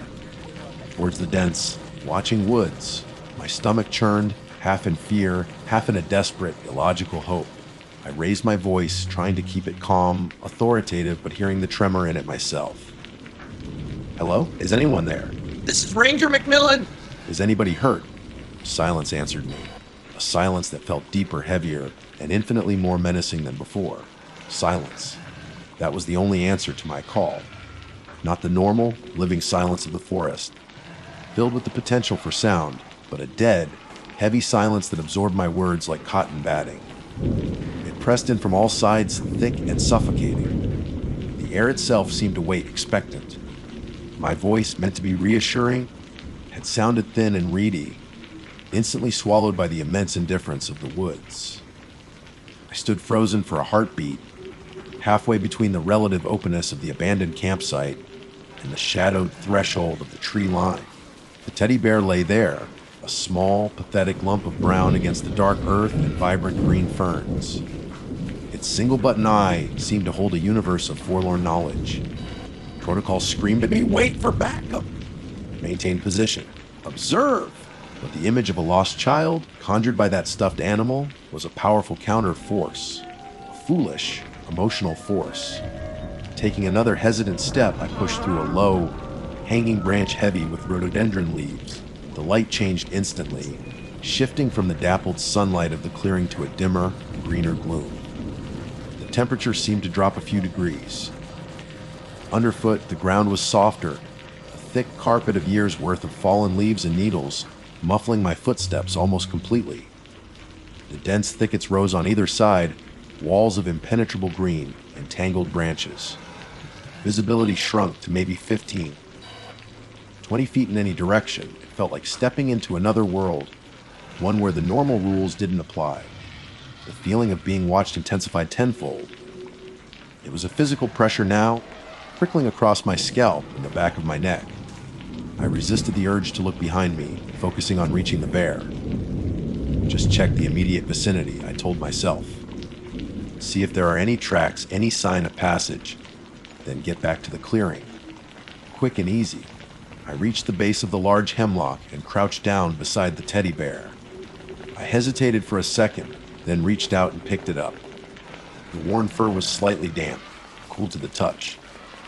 Towards the dense, watching woods. My stomach churned, half in fear, half in a desperate, illogical hope. I raised my voice, trying to keep it calm, authoritative, but hearing the tremor in it myself. Hello? Is anyone there? This is Ranger McMillan! Is anybody hurt? Silence answered me. A silence that felt deeper, heavier, and infinitely more menacing than before. Silence. That was the only answer to my call. Not the normal, living silence of the forest. filled with the potential for sound, but a dead, heavy silence that absorbed my words like cotton batting. It pressed in from all sides, thick and suffocating. The air itself seemed to wait, expectant. My voice, meant to be reassuring, had sounded thin and reedy, instantly swallowed by the immense indifference of the woods. I stood frozen for a heartbeat, halfway between the relative openness of the abandoned campsite and the shadowed threshold of the tree line. The teddy bear lay there, a small, pathetic lump of brown against the dark earth and vibrant green ferns. Its single-button eye seemed to hold a universe of forlorn knowledge. Protocol screamed at me, "Wait for backup!" Maintain position. Observe! But the image of a lost child, conjured by that stuffed animal, was a powerful counter force. A foolish, emotional force. Taking another hesitant step, I pushed through a low, hanging branch heavy with rhododendron leaves. The light changed instantly, shifting from the dappled sunlight of the clearing to a dimmer, greener gloom. The temperature seemed to drop a few degrees. Underfoot, the ground was softer, a thick carpet of years' worth of fallen leaves and needles, muffling my footsteps almost completely. The dense thickets rose on either side, walls of impenetrable green and tangled branches. Visibility shrunk to maybe 15. 20 feet in any direction, it felt like stepping into another world, one where the normal rules didn't apply. The feeling of being watched intensified tenfold. It was a physical pressure now, prickling across my scalp and the back of my neck. I resisted the urge to look behind me, focusing on reaching the bear. Just check the immediate vicinity, I told myself. See if there are any tracks, any sign of passage, then get back to the clearing. Quick and easy. I reached the base of the large hemlock and crouched down beside the teddy bear. I hesitated for a second, then reached out and picked it up. The worn fur was slightly damp, cool to the touch,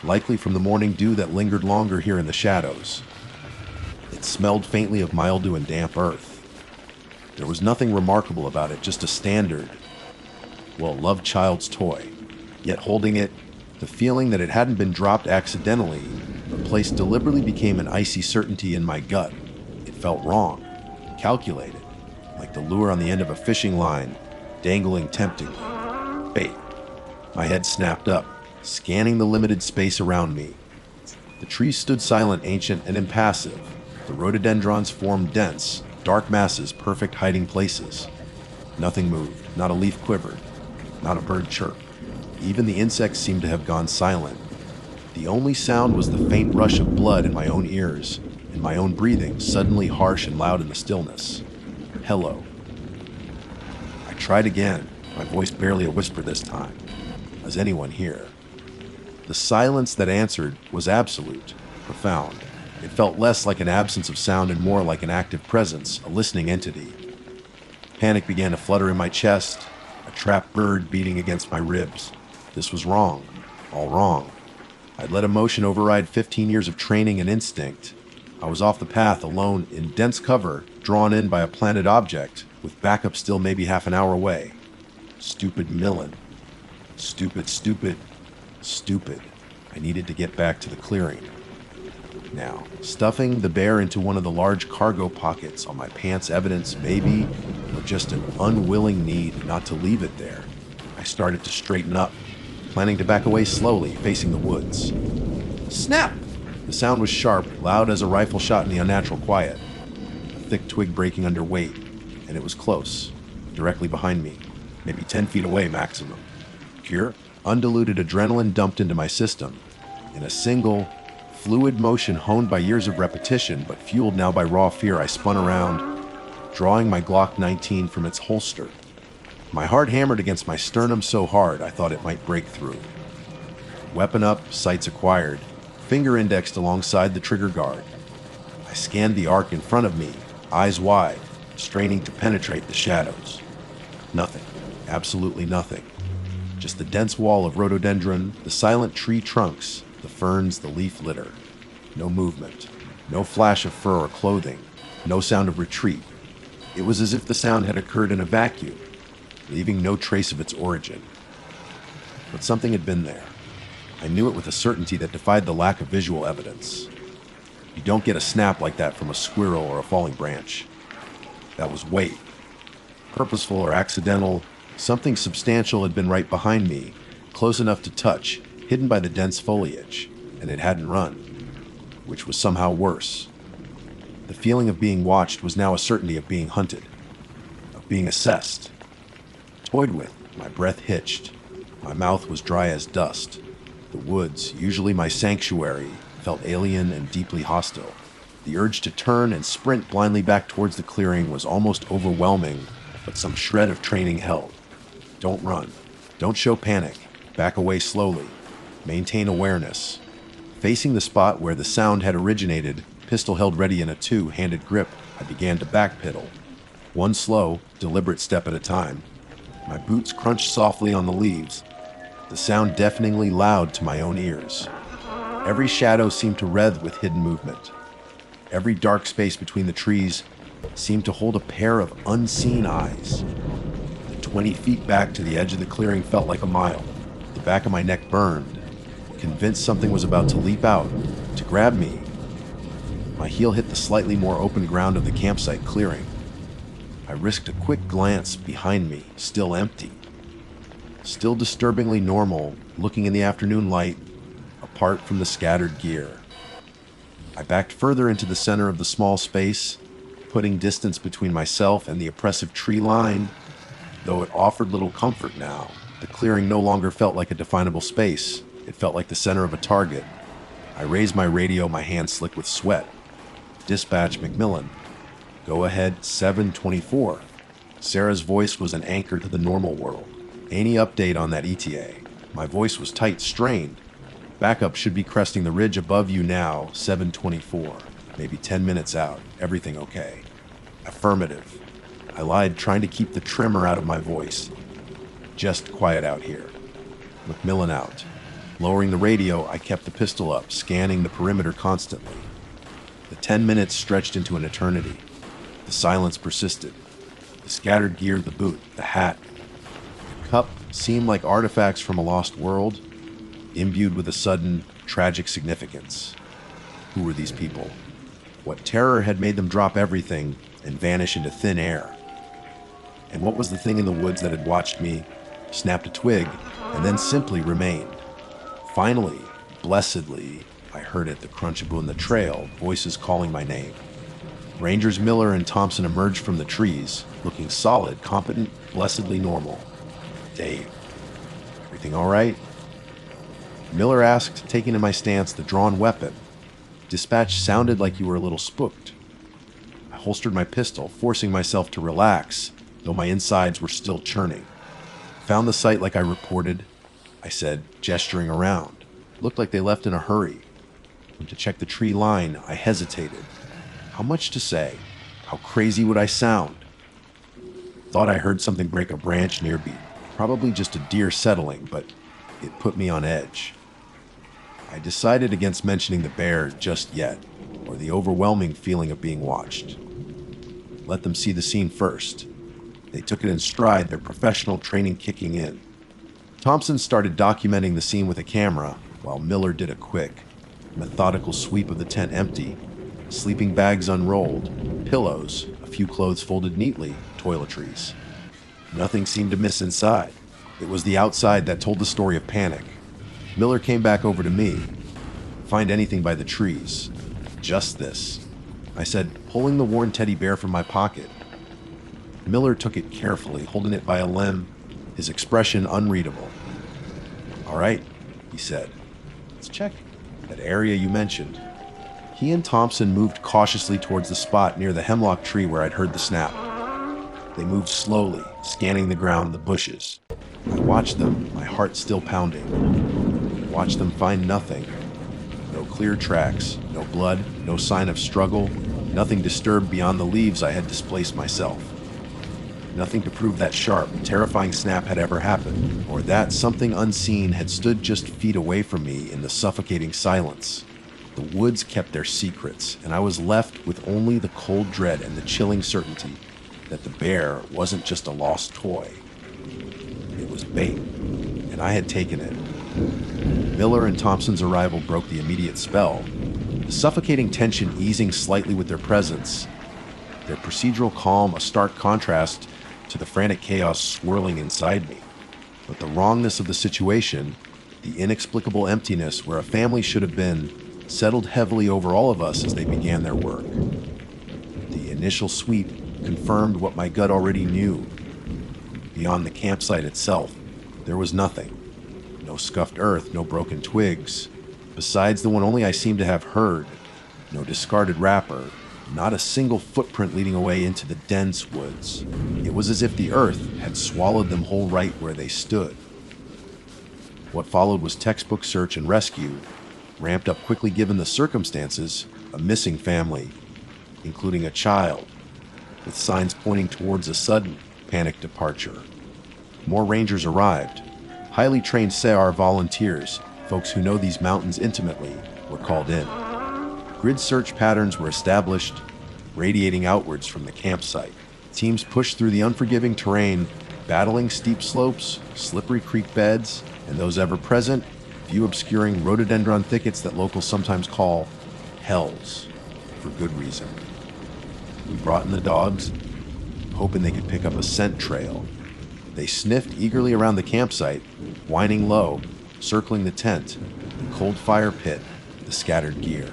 likely from the morning dew that lingered longer here in the shadows. It smelled faintly of mildew and damp earth. There was nothing remarkable about it, just a standard, loved child's toy. Yet holding it, the feeling that it hadn't been dropped accidentally, but placed deliberately, became an icy certainty in my gut. It felt wrong, calculated, like the lure on the end of a fishing line, dangling temptingly. Bait. My head snapped up, scanning the limited space around me. The trees stood silent, ancient, and impassive. The rhododendrons formed dense, dark masses, perfect hiding places. Nothing moved, not a leaf quivered, not a bird chirped. Even the insects seemed to have gone silent. The only sound was the faint rush of blood in my own ears, and my own breathing, suddenly harsh and loud in the stillness. Hello. I tried again, my voice barely a whisper this time. Was anyone here? The silence that answered was absolute, profound. It felt less like an absence of sound and more like an active presence, a listening entity. Panic began to flutter in my chest, a trapped bird beating against my ribs. This was wrong, all wrong. I'd let emotion override 15 years of training and instinct. I was off the path, alone, in dense cover, drawn in by a planted object, with backup still maybe half an hour away. Stupid Millen. Stupid. I needed to get back to the clearing. Now, stuffing the bear into one of the large cargo pockets on my pants evidence maybe, or just an unwilling need not to leave it there. I started to straighten up, planning to back away slowly, facing the woods. Snap! The sound was sharp, loud as a rifle shot in the unnatural quiet. A thick twig breaking under weight, and it was close, directly behind me, maybe 10 feet away maximum. Pure, undiluted adrenaline dumped into my system. In a single, fluid motion honed by years of repetition, but fueled now by raw fear, I spun around, drawing my Glock 19 from its holster. My heart hammered against my sternum so hard I thought it might break through. Weapon up, sights acquired, finger indexed alongside the trigger guard. I scanned the arc in front of me, eyes wide, straining to penetrate the shadows. Nothing, absolutely nothing. Just the dense wall of rhododendron, the silent tree trunks, the ferns, the leaf litter. No movement, no flash of fur or clothing, no sound of retreat. It was as if the sound had occurred in a vacuum, leaving no trace of its origin. But something had been there. I knew it with a certainty that defied the lack of visual evidence. You don't get a snap like that from a squirrel or a falling branch. That was weight. Purposeful or accidental, something substantial had been right behind me, close enough to touch, hidden by the dense foliage, and it hadn't run, which was somehow worse. The feeling of being watched was now a certainty of being hunted, of being assessed, toyed with. My breath hitched. My mouth was dry as dust. The woods, usually my sanctuary, felt alien and deeply hostile. The urge to turn and sprint blindly back towards the clearing was almost overwhelming, but some shred of training held. Don't run. Don't show panic. Back away slowly. Maintain awareness. Facing the spot where the sound had originated, pistol held ready in a two-handed grip, I began to backpedal. One slow, deliberate step at a time. My boots crunched softly on the leaves, the sound deafeningly loud to my own ears. Every shadow seemed to writhe with hidden movement. Every dark space between the trees seemed to hold a pair of unseen eyes. The 20 feet back to the edge of the clearing felt like a mile. The back of my neck burned, convinced something was about to leap out, to grab me. My heel hit the slightly more open ground of the campsite clearing. I risked a quick glance behind me, still empty. Still disturbingly normal, looking in the afternoon light, apart from the scattered gear. I backed further into the center of the small space, putting distance between myself and the oppressive tree line. Though it offered little comfort now, the clearing no longer felt like a definable space. It felt like the center of a target. I raised my radio, my hands slick with sweat. Dispatch McMillan. Go ahead 724. Sarah's voice was an anchor to the normal world. Any update on that ETA? My voice was tight, strained. Backup should be cresting the ridge above you now, 724. Maybe 10 minutes out. Everything okay? Affirmative. I lied, trying to keep the tremor out of my voice. Just quiet out here. McMillan out. Lowering the radio, I kept the pistol up, scanning the perimeter constantly. The 10 minutes stretched into an eternity. The silence persisted. The scattered gear, the boot, the hat, the cup seemed like artifacts from a lost world, imbued with a sudden, tragic significance. Who were these people? What terror had made them drop everything and vanish into thin air? And what was the thing in the woods that had watched me, snapped a twig, and then simply remained? Finally, blessedly, I heard it, the crunchable in the trail, voices calling my name. Rangers Miller and Thompson emerged from the trees, looking solid, competent, blessedly normal. Dave, everything all right? Miller asked, taking in my stance the drawn weapon. Dispatch sounded like you were a little spooked. I holstered my pistol, forcing myself to relax, though my insides were still churning. Found the site like I reported, I said, gesturing around. Looked like they left in a hurry. And to check the tree line, I hesitated. How much to say? How crazy would I sound? Thought I heard something break a branch near me. Probably just a deer settling, but it put me on edge. I decided against mentioning the bear just yet, or the overwhelming feeling of being watched. Let them see the scene first. They took it in stride, their professional training kicking in. Thompson started documenting the scene with a camera, while Miller did a quick, methodical sweep of the tent empty, sleeping bags unrolled, pillows, a few clothes folded neatly, toiletries. Nothing seemed to miss inside. It was the outside that told the story of panic. Miller came back over to me. Find anything by the trees. Just this, I said, pulling the worn teddy bear from my pocket. Miller took it carefully, holding it by a limb, his expression unreadable. All right, he said. Let's check that area you mentioned. He and Thompson moved cautiously towards the spot near the hemlock tree where I'd heard the snap. They moved slowly, scanning the ground, the bushes. I watched them, my heart still pounding. Watched them find nothing. No clear tracks, no blood, no sign of struggle, nothing disturbed beyond the leaves I had displaced myself. Nothing to prove that sharp, terrifying snap had ever happened, or that something unseen had stood just feet away from me in the suffocating silence. The woods kept their secrets, and I was left with only the cold dread and the chilling certainty that the bear wasn't just a lost toy. It was bait, and I had taken it. Miller and Thompson's arrival broke the immediate spell. The the suffocating tension easing slightly with their presence, their procedural calm a stark contrast to the frantic chaos swirling inside me. But the wrongness of the situation, the inexplicable emptiness where a family should have been, settled heavily over all of us as they began their work. The initial sweep confirmed what my gut already knew. Beyond the campsite itself, there was nothing. No scuffed earth, no broken twigs. Besides the one only I seemed to have heard, no discarded wrapper, not a single footprint leading away into the dense woods. It was as if the earth had swallowed them whole right where they stood. What followed was textbook search and rescue, ramped up quickly given the circumstances, a missing family, including a child, with signs pointing towards a sudden panic departure. More rangers arrived. Highly trained SEAR volunteers, folks who know these mountains intimately, were called in. Grid search patterns were established, radiating outwards from the campsite. Teams pushed through the unforgiving terrain, battling steep slopes, slippery creek beds, and those ever-present, view-obscuring rhododendron thickets that locals sometimes call hells, for good reason. We brought in the dogs, hoping they could pick up a scent trail. They sniffed eagerly around the campsite, whining low, circling the tent, the cold fire pit, the scattered gear.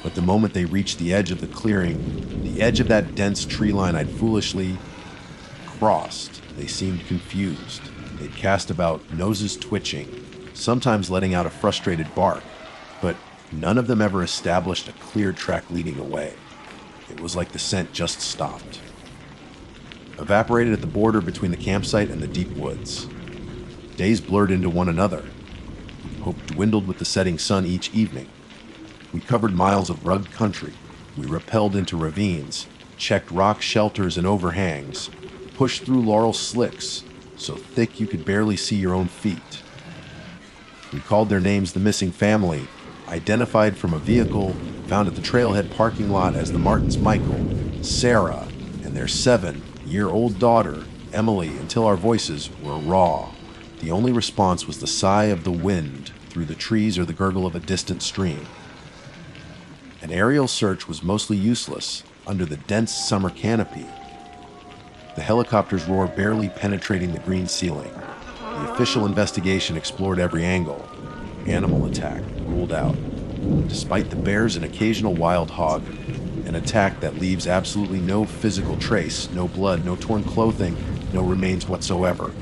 But the moment they reached the edge of the clearing, the edge of that dense tree line I'd foolishly crossed, they seemed confused. They'd cast about, noses twitching, sometimes letting out a frustrated bark, but none of them ever established a clear track leading away. It was like the scent just stopped. Evaporated at the border between the campsite and the deep woods. Days blurred into one another. Hope dwindled with the setting sun each evening. We covered miles of rugged country. We rappelled into ravines, checked rock shelters and overhangs, pushed through laurel slicks, so thick you could barely see your own feet. We called their names the missing family, identified from a vehicle found at the trailhead parking lot as the Martins Michael, Sarah, and their 7-year-old daughter, Emily, until our voices were raw. The only response was the sigh of the wind through the trees or the gurgle of a distant stream. An aerial search was mostly useless under the dense summer canopy. The helicopter's roar barely penetrating the green ceiling. The official investigation explored every angle. Animal attack ruled out. Despite the bears and occasional wild hog, an attack that leaves absolutely no physical trace, no blood, no torn clothing, no remains whatsoever.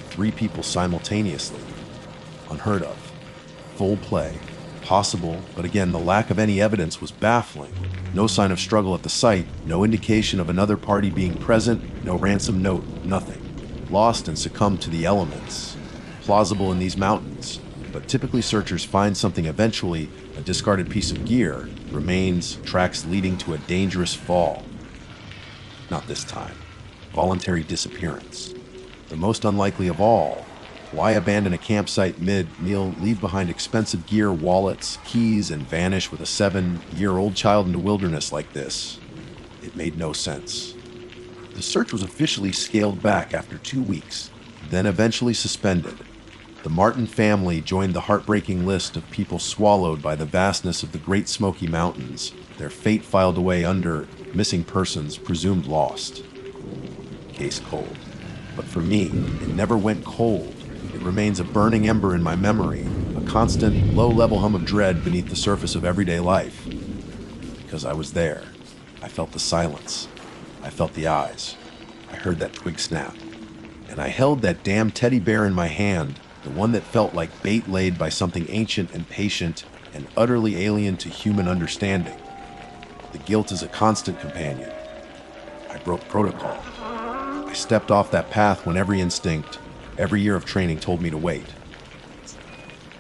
3 people simultaneously. Unheard of. Full play. Possible, but again, the lack of any evidence was baffling. No sign of struggle at the site, no indication of another party being present, no ransom note, nothing. Lost and succumbed to the elements. Plausible in these mountains, but typically searchers find something eventually, a discarded piece of gear, remains, tracks leading to a dangerous fall. Not this time. Voluntary disappearance. The most unlikely of all. Why abandon a campsite mid-meal, leave behind expensive gear, wallets, keys, and vanish with a 7-year-old child in the wilderness like this? It made no sense. The search was officially scaled back after 2 weeks, then eventually suspended. The Martin family joined the heartbreaking list of people swallowed by the vastness of the Great Smoky Mountains, their fate filed away under missing persons presumed lost. Case cold. But for me, it never went cold. It remains a burning ember in my memory, a constant, low-level hum of dread beneath the surface of everyday life. Because I was there. I felt the silence. I felt the eyes. I heard that twig snap. And I held that damn teddy bear in my hand, the one that felt like bait laid by something ancient and patient and utterly alien to human understanding. The guilt is a constant companion. I broke protocol. I stepped off that path when every instinct, every year of training told me to wait.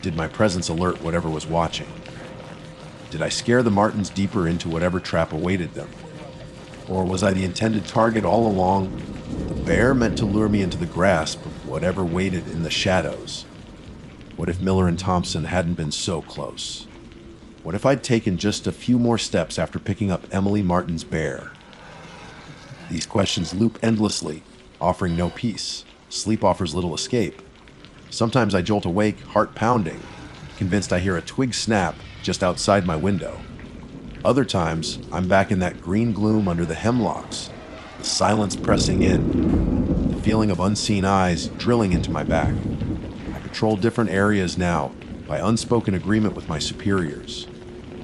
Did my presence alert whatever was watching? Did I scare the Martins deeper into whatever trap awaited them? Or was I the intended target all along, the bear meant to lure me into the grasp of whatever waited in the shadows? What if Miller and Thompson hadn't been so close? What if I'd taken just a few more steps after picking up Emily Martin's bear? These questions loop endlessly, offering no peace. Sleep offers little escape. Sometimes I jolt awake, heart pounding, convinced I hear a twig snap just outside my window. Other times, I'm back in that green gloom under the hemlocks, the silence pressing in, the feeling of unseen eyes drilling into my back. I patrol different areas now by unspoken agreement with my superiors.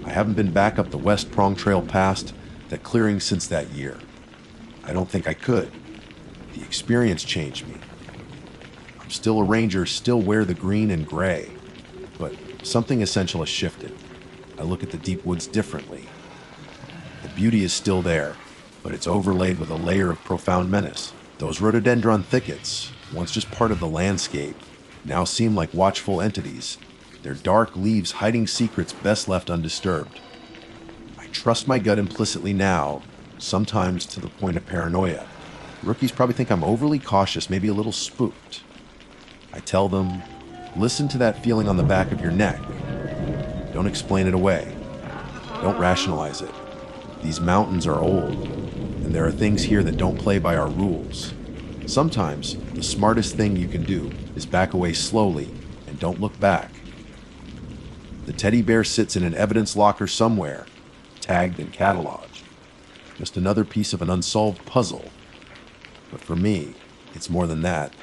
I haven't been back up the West Prong Trail past that clearing since that year. I don't think I could. The experience changed me. I'm still a ranger, still wear the green and gray, but something essential has shifted. I look at the deep woods differently. The beauty is still there, but it's overlaid with a layer of profound menace. Those rhododendron thickets, once just part of the landscape, now seem like watchful entities, their dark leaves hiding secrets best left undisturbed. I trust my gut implicitly now, sometimes to the point of paranoia. Rookies probably think I'm overly cautious, maybe a little spooked. I tell them, listen to that feeling on the back of your neck. Don't explain it away. Don't rationalize it. These mountains are old, and there are things here that don't play by our rules. Sometimes, the smartest thing you can do is back away slowly and don't look back. The teddy bear sits in an evidence locker somewhere, tagged and cataloged. Just another piece of an unsolved puzzle. But for me, it's more than that.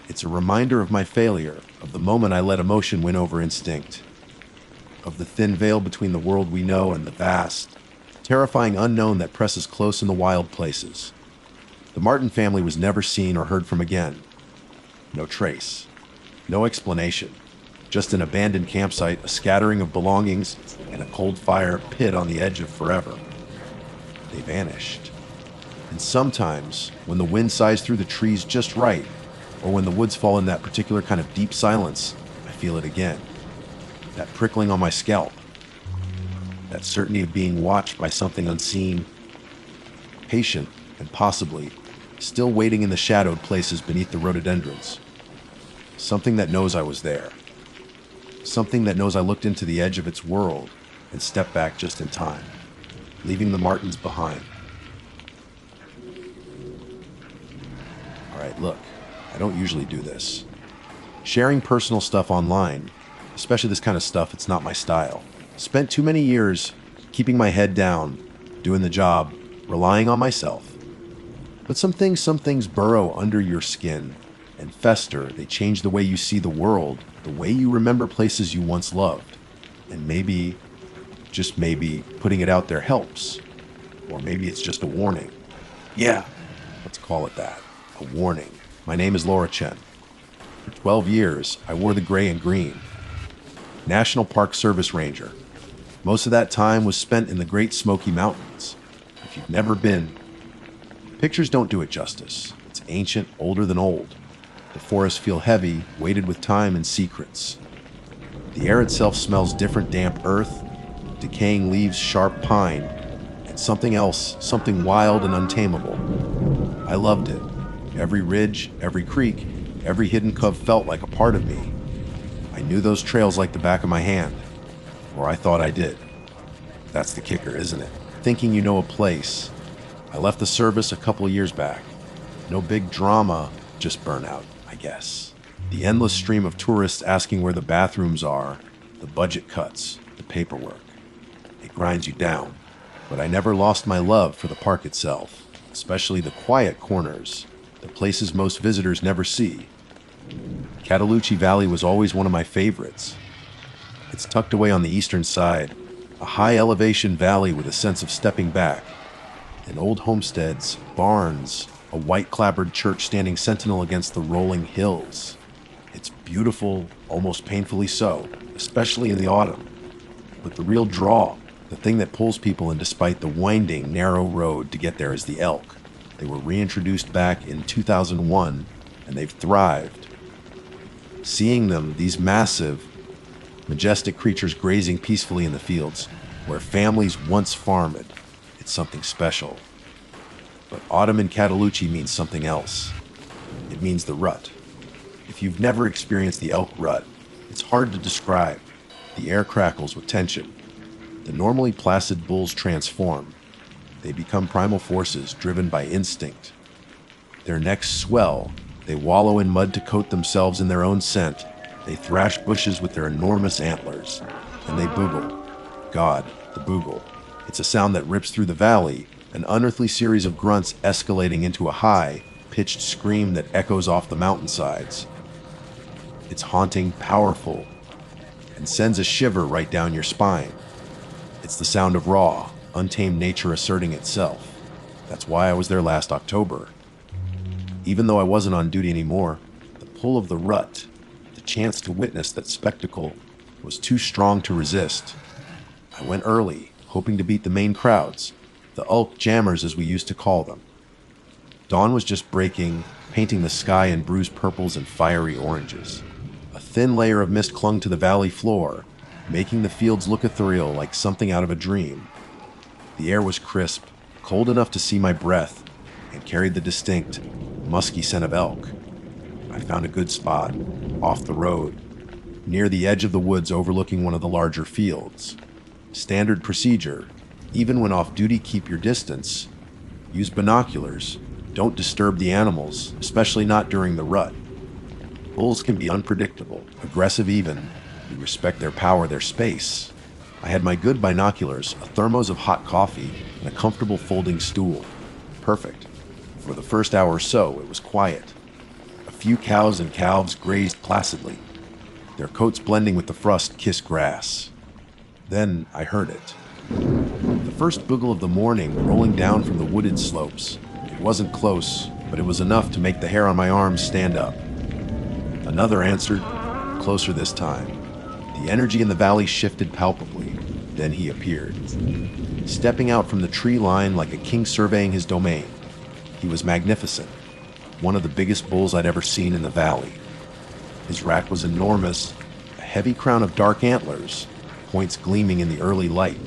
It's a reminder of my failure, of the moment I let emotion win over instinct, of the thin veil between the world we know and the vast, terrifying unknown that presses close in the wild places. The Martin family was never seen or heard from again. No trace. No explanation. Just an abandoned campsite, a scattering of belongings, and a cold fire pit on the edge of forever. They vanished. And sometimes, when the wind sighs through the trees just right, or when the woods fall in that particular kind of deep silence, I feel it again. That prickling on my scalp. That certainty of being watched by something unseen, patient and possibly still waiting in the shadowed places beneath the rhododendrons. Something that knows I was there. Something that knows I looked into the edge of its world and stepped back just in time, leaving the Martins behind. All right, look, I don't usually do this. Sharing personal stuff online, especially this kind of stuff, it's not my style. Spent too many years keeping my head down, doing the job, relying on myself. But some things burrow under your skin and fester. They change the way you see the world, the way you remember places you once loved. And maybe, just maybe, putting it out there helps. Or maybe it's just a warning. Yeah, let's call it that. A warning. My name is Laura Chen. For 12 years, I wore the gray and green. National Park Service Ranger. Most of that time was spent in the Great Smoky Mountains. If you've never been, pictures don't do it justice. It's ancient, older than old. The forests feel heavy, weighted with time and secrets. The air itself smells different, damp earth, decaying leaves, sharp pine, and something else, something wild and untamable. I loved it. Every ridge, every creek, every hidden cove felt like a part of me. I knew those trails like the back of my hand. Or I thought I did. That's the kicker, isn't it? Thinking you know a place. I left the service a couple of years back. No big drama, just burnout, I guess. The endless stream of tourists asking where the bathrooms are, the budget cuts, the paperwork. It grinds you down. But I never lost my love for the park itself, especially the quiet corners, the places most visitors never see. Cataloochee Valley was always one of my favorites. It's tucked away on the eastern side, a high elevation valley with a sense of stepping back. And old homesteads, barns, a white clapboard church standing sentinel against the rolling hills. It's beautiful, almost painfully so, especially in the autumn. But the real draw, the thing that pulls people in despite the winding, narrow road to get there, is the elk. They were reintroduced back in 2001, and they've thrived. Seeing them, these massive, majestic creatures grazing peacefully in the fields where families once farmed, it's something special. But autumn in Cataloochee means something else. It means the rut. If you've never experienced the elk rut, it's hard to describe. The air crackles with tension. The normally placid bulls transform. They become primal forces driven by instinct. Their necks swell. They wallow in mud to coat themselves in their own scent. They thrash bushes with their enormous antlers, and they boogle. God, the Boogle. It's a sound that rips through the valley, an unearthly series of grunts escalating into a high-pitched scream that echoes off the mountainsides. It's haunting, powerful, and sends a shiver right down your spine. It's the sound of raw, untamed nature asserting itself. That's why I was there last October. Even though I wasn't on duty anymore, the pull of the rut, the chance to witness that spectacle, was too strong to resist. I went early, hoping to beat the main crowds, the Ulk Jammers as we used to call them. Dawn was just breaking, painting the sky in bruised purples and fiery oranges. A thin layer of mist clung to the valley floor, making the fields look ethereal like something out of a dream. The air was crisp, cold enough to see my breath, and carried the distinct, musky scent of elk. I found a good spot, off the road, near the edge of the woods overlooking one of the larger fields. Standard procedure: even when off duty, keep your distance. Use binoculars. Don't disturb the animals, especially not during the rut. Bulls can be unpredictable, aggressive even. We respect their power, their space. I had my good binoculars, a thermos of hot coffee, and a comfortable folding stool. Perfect. For the first hour or so, it was quiet. A few cows and calves grazed placidly, their coats blending with the frost-kissed grass. Then I heard it. The first boogle of the morning rolling down from the wooded slopes. It wasn't close, but it was enough to make the hair on my arms stand up. Another answered, closer this time. The energy in the valley shifted palpably. Then he appeared, stepping out from the tree line like a king surveying his domain. He was magnificent, one of the biggest bulls I'd ever seen in the valley. His rack was enormous, a heavy crown of dark antlers, points gleaming in the early light.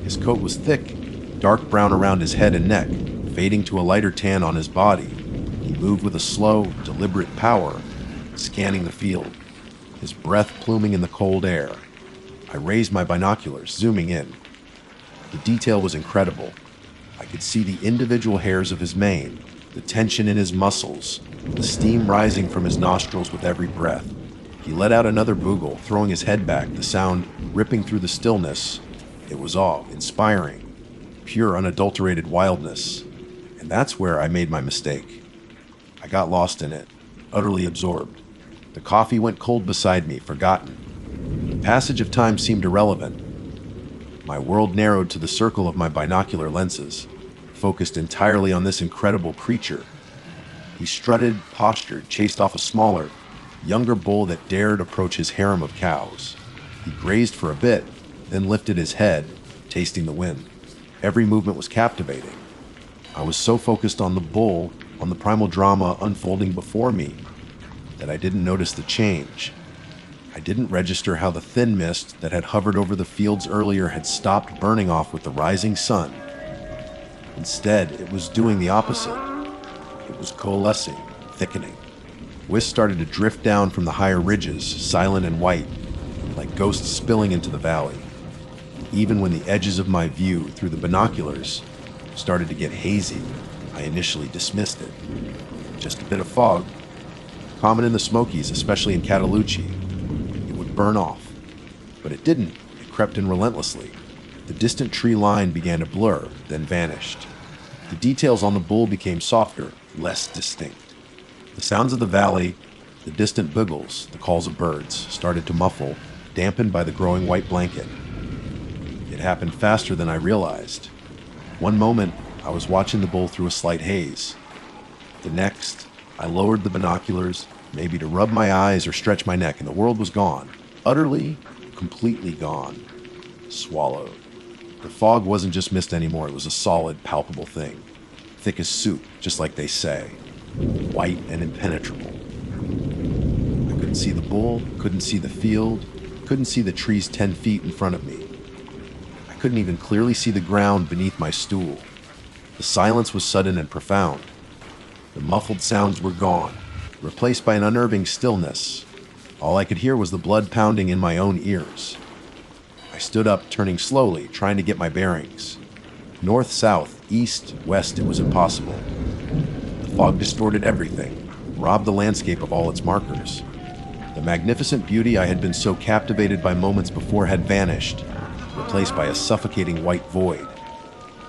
His coat was thick, dark brown around his head and neck, fading to a lighter tan on his body. He moved with a slow, deliberate power, scanning the field, his breath pluming in the cold air. I raised my binoculars, zooming in. The detail was incredible. I could see the individual hairs of his mane, the tension in his muscles, the steam rising from his nostrils with every breath. He let out another boogle, throwing his head back, the sound ripping through the stillness. It was awe-inspiring, pure, unadulterated wildness. And that's where I made my mistake. I got lost in it, utterly absorbed. The coffee went cold beside me, forgotten. The passage of time seemed irrelevant. My world narrowed to the circle of my binocular lenses, focused entirely on this incredible creature. He strutted, postured, chased off a smaller, younger bull that dared approach his harem of cows. He grazed for a bit, then lifted his head, tasting the wind. Every movement was captivating. I was so focused on the bull, on the primal drama unfolding before me, that I didn't notice the change. I didn't register how the thin mist that had hovered over the fields earlier had stopped burning off with the rising sun. Instead, it was doing the opposite. It was coalescing, thickening. Wisps started to drift down from the higher ridges, silent and white, like ghosts spilling into the valley. Even when the edges of my view through the binoculars started to get hazy, I initially dismissed it. Just a bit of fog, common in the Smokies, especially in Cataloochee. It would burn off, but it didn't. It crept in relentlessly. The distant tree line began to blur, then vanished. The details on the bull became softer, less distinct. The sounds of the valley, the distant boogles, the calls of birds, started to muffle, dampened by the growing white blanket. It happened faster than I realized. One moment, I was watching the bull through a slight haze. The next, I lowered the binoculars, maybe to rub my eyes or stretch my neck, and the world was gone. Utterly, completely gone. Swallowed. The fog wasn't just mist anymore, it was a solid, palpable thing. Thick as soup, just like they say. White and impenetrable. I couldn't see the bull, couldn't see the field, couldn't see the trees 10 feet in front of me. I couldn't even clearly see the ground beneath my stool. The silence was sudden and profound. The muffled sounds were gone, replaced by an unnerving stillness. All I could hear was the blood pounding in my own ears. I stood up, turning slowly, trying to get my bearings. North, south, east, west, it was impossible. The fog distorted everything, robbed the landscape of all its markers. The magnificent beauty I had been so captivated by moments before had vanished, replaced by a suffocating white void.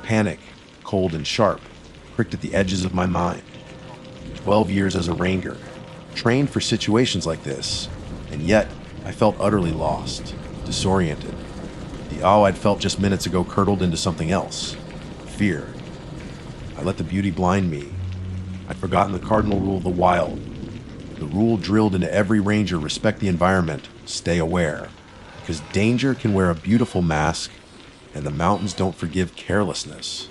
Panic, cold and sharp, pricked at the edges of my mind. 12 years as a ranger, trained for situations like this, and yet I felt utterly lost, disoriented. The awe I'd felt just minutes ago curdled into something else. Fear. I let the beauty blind me. I'd forgotten the cardinal rule of the wild. The rule drilled into every ranger: respect the environment, stay aware. Because danger can wear a beautiful mask, and the mountains don't forgive carelessness.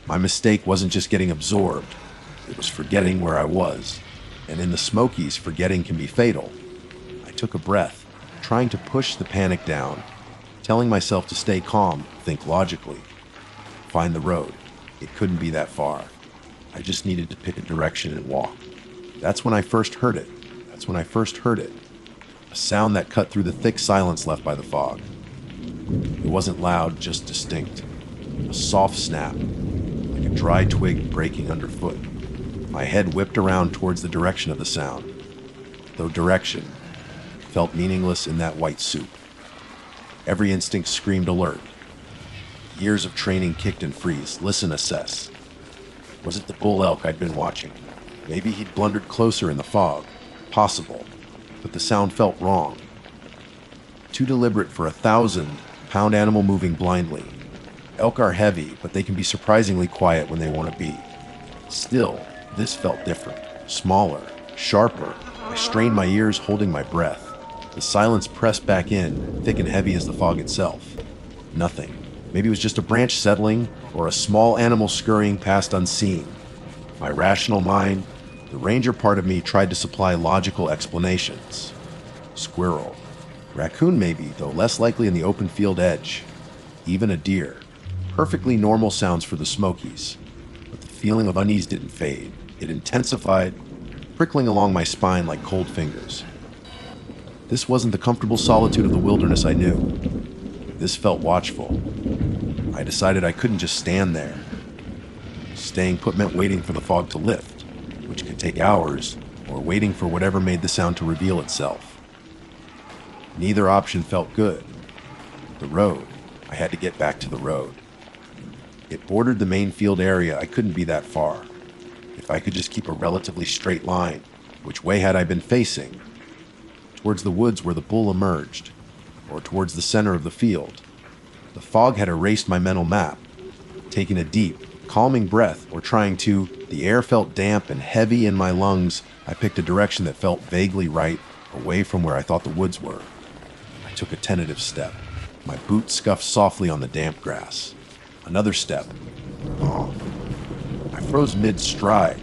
My mistake wasn't just getting absorbed, it was forgetting where I was. And in the Smokies, forgetting can be fatal. I took a breath, trying to push the panic down, telling myself to stay calm, think logically. Find the road. It couldn't be that far. I just needed to pick a direction and walk. That's when I first heard it. A sound that cut through the thick silence left by the fog. It wasn't loud, just distinct. A soft snap, like a dry twig breaking underfoot. My head whipped around towards the direction of the sound, though direction felt meaningless in that white soup. Every instinct screamed alert. Years of training kicked and freeze. Listen, assess. Was it the bull elk I'd been watching? Maybe he'd blundered closer in the fog. Possible. But the sound felt wrong. Too deliberate for a 1,000-pound animal moving blindly. Elk are heavy, but they can be surprisingly quiet when they want to be. Still, this felt different. Smaller, sharper. I strained my ears, holding my breath. The silence pressed back in, thick and heavy as the fog itself. Nothing. Maybe it was just a branch settling, or a small animal scurrying past unseen. My rational mind, the ranger part of me, tried to supply logical explanations. Squirrel. Raccoon maybe, though less likely in the open field edge. Even a deer. Perfectly normal sounds for the Smokies. But the feeling of unease didn't fade. It intensified, prickling along my spine like cold fingers. This wasn't the comfortable solitude of the wilderness I knew. This felt watchful. I decided I couldn't just stand there. Staying put meant waiting for the fog to lift, which could take hours, or waiting for whatever made the sound to reveal itself. Neither option felt good. The road. I had to get back to the road. It bordered the main field area. I couldn't be that far. If I could just keep a relatively straight line, which way had I been facing? Towards the woods where the bull emerged, or towards the center of the field? The fog had erased my mental map. Taking a deep, calming breath, or trying to, the air felt damp and heavy in my lungs. I picked a direction that felt vaguely right, away from where I thought the woods were. I took a tentative step. My boot scuffed softly on the damp grass. Another step. Oh. I froze mid-stride.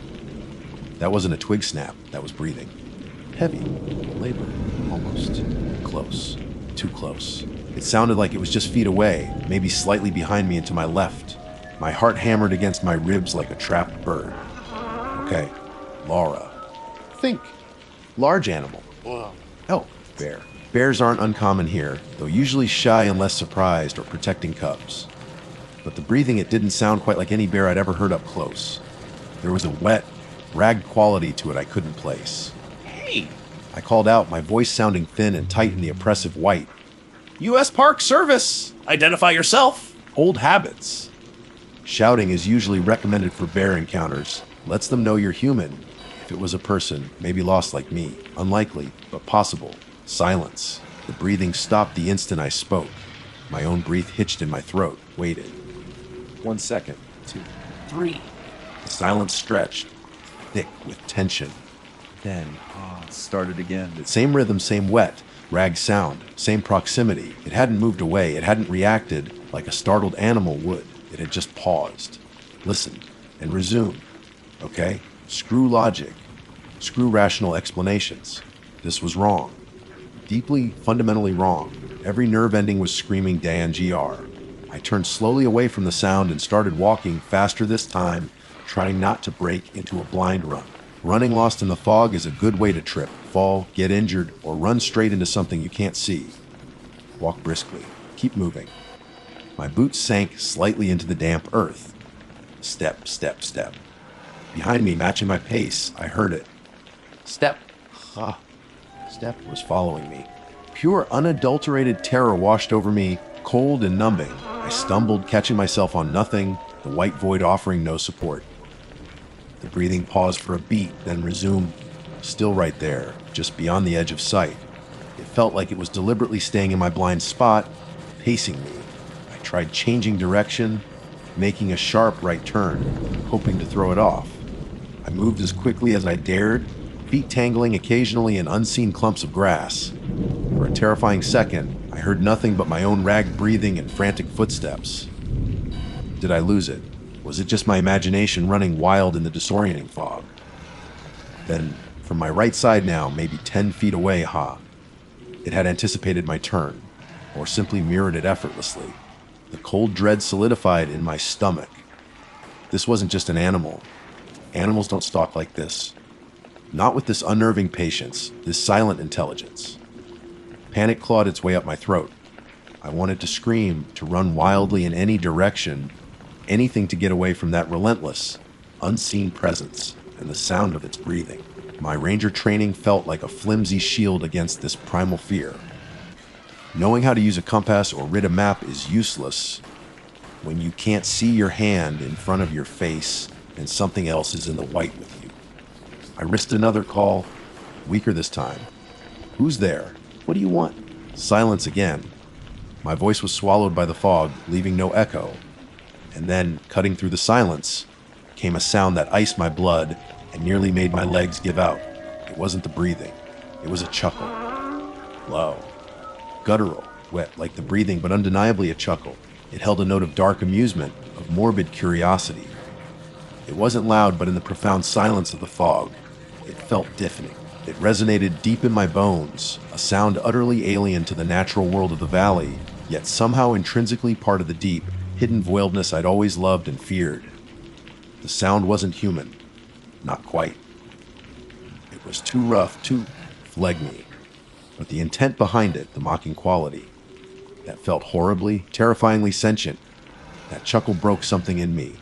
That wasn't a twig snap, that was breathing. Heavy, labored, almost. Close. Too close. It sounded like it was just feet away, maybe slightly behind me and to my left. My heart hammered against my ribs like a trapped bird. Okay, Laura. Think. Large animal. Elk. Bear. Bears aren't uncommon here, though usually shy unless surprised or protecting cubs. But the breathing, it didn't sound quite like any bear I'd ever heard up close. There was a wet, ragged quality to it I couldn't place. Hey! I called out, my voice sounding thin and tight in the oppressive white. U.S. Park Service! Identify yourself! Old habits. Shouting is usually recommended for bear encounters. Lets them know you're human. If it was a person, maybe lost like me. Unlikely, but possible. Silence. The breathing stopped the instant I spoke. My own breath hitched in my throat. Waited. 1 second. 2. 3. The silence stretched, thick with tension. Then, It started again. same rhythm, same wet, ragged sound, same proximity. It hadn't moved away. It hadn't reacted like a startled animal would. It had just paused, listened, and resumed. Okay? Screw logic. Screw rational explanations. This was wrong. Deeply, fundamentally wrong. Every nerve ending was screaming Dan GR. I turned slowly away from the sound and started walking faster this time, trying not to break into a blind run. Running lost in the fog is a good way to trip, fall, get injured, or run straight into something you can't see. Walk briskly. Keep moving. My boots sank slightly into the damp earth. Step, step, step. Behind me, matching my pace, I heard it. Step. Step was following me. Pure, unadulterated terror washed over me, cold and numbing. I stumbled, catching myself on nothing, the white void offering no support. The breathing paused for a beat, then resumed, still right there, just beyond the edge of sight. It felt like it was deliberately staying in my blind spot, pacing me. I tried changing direction, making a sharp right turn, hoping to throw it off. I moved as quickly as I dared, feet tangling occasionally in unseen clumps of grass. For a terrifying second, I heard nothing but my own ragged breathing and frantic footsteps. Did I lose it? Was it just my imagination running wild in the disorienting fog? Then, from my right side now, maybe 10 feet away, it had anticipated my turn, or simply mirrored it effortlessly. The cold dread solidified in my stomach. This wasn't just an animal. Animals don't stalk like this. Not with this unnerving patience, this silent intelligence. Panic clawed its way up my throat. I wanted to scream, to run wildly in any direction, anything to get away from that relentless, unseen presence and the sound of its breathing. My ranger training felt like a flimsy shield against this primal fear. Knowing how to use a compass or read a map is useless when you can't see your hand in front of your face and something else is in the white with you. I risked another call, weaker this time. Who's there? What do you want? Silence again. My voice was swallowed by the fog, leaving no echo. And then, cutting through the silence, came a sound that iced my blood and nearly made my legs give out. It wasn't the breathing. It was a chuckle. Low. Guttural. Wet like the breathing, but undeniably a chuckle. It held a note of dark amusement, of morbid curiosity. It wasn't loud, but in the profound silence of the fog, it felt deafening. It resonated deep in my bones, a sound utterly alien to the natural world of the valley, yet somehow intrinsically part of the deep, hidden voidness I'd always loved and feared. The sound wasn't human. Not quite. It was too rough, too phlegmy. But the intent behind it, the mocking quality, that felt horribly, terrifyingly sentient, that chuckle broke something in me.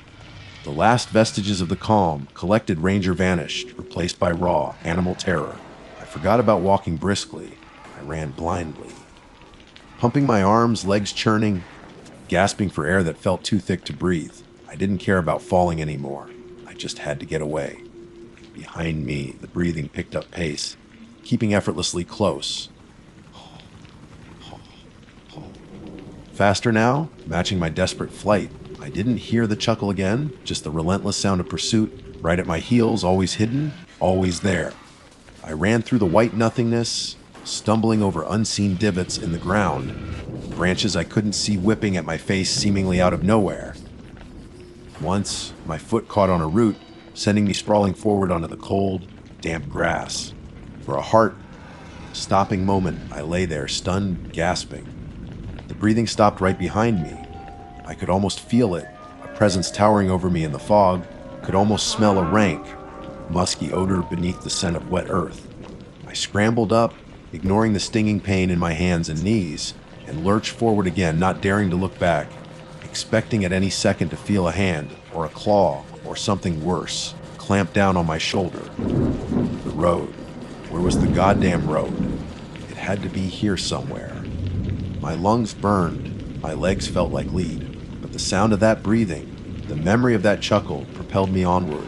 The last vestiges of the calm, collected ranger vanished, replaced by raw, animal terror. I forgot about walking briskly. I ran blindly. Pumping my arms, legs churning, gasping for air that felt too thick to breathe. I didn't care about falling anymore. I just had to get away. Behind me, the breathing picked up pace, keeping effortlessly close. Faster now, matching my desperate flight. I didn't hear the chuckle again, just the relentless sound of pursuit, right at my heels, always hidden, always there. I ran through the white nothingness, stumbling over unseen divots in the ground, branches I couldn't see whipping at my face seemingly out of nowhere. Once, my foot caught on a root, sending me sprawling forward onto the cold, damp grass. For a heart-stopping moment, I lay there, stunned, gasping. The breathing stopped right behind me. I could almost feel it, a presence towering over me in the fog, could almost smell a rank, musky odor beneath the scent of wet earth. I scrambled up, ignoring the stinging pain in my hands and knees, and lurched forward again, not daring to look back, expecting at any second to feel a hand, or a claw, or something worse, clamp down on my shoulder. The road. Where was the goddamn road? It had to be here somewhere. My lungs burned, my legs felt like lead. But the sound of that breathing, the memory of that chuckle, propelled me onward.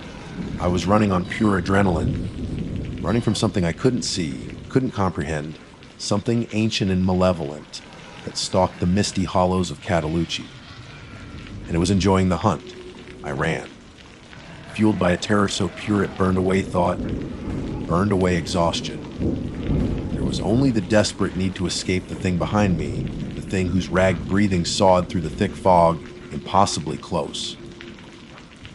I was running on pure adrenaline, running from something I couldn't see, couldn't comprehend, something ancient and malevolent that stalked the misty hollows of Catalucci. And it was enjoying the hunt. I ran, fueled by a terror so pure it burned away thought, burned away exhaustion. There was only the desperate need to escape the thing behind me, the thing whose ragged breathing sawed through the thick fog, impossibly close.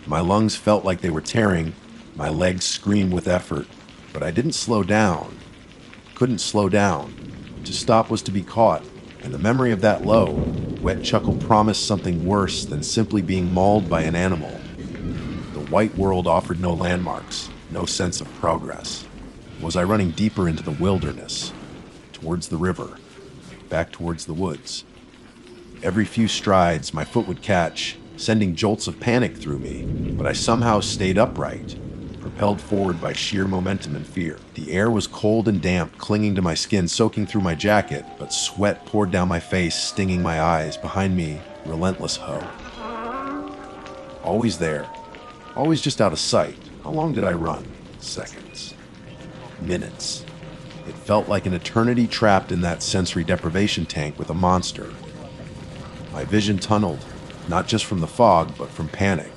My lungs felt like they were tearing, my legs screamed with effort, but I didn't slow down, couldn't slow down. To stop was to be caught, and the memory of that low, wet chuckle promised something worse than simply being mauled by an animal. The white world offered no landmarks, no sense of progress. Was I running deeper into the wilderness, towards the river, back towards the woods? Every few strides, my foot would catch, sending jolts of panic through me, but I somehow stayed upright, propelled forward by sheer momentum and fear. The air was cold and damp, clinging to my skin, soaking through my jacket, but sweat poured down my face, stinging my eyes. Behind me, relentless hoe. Always there. Always just out of sight. How long did I run? Seconds. Minutes. It felt like an eternity trapped in that sensory deprivation tank with a monster. My vision tunneled, not just from the fog, but from panic.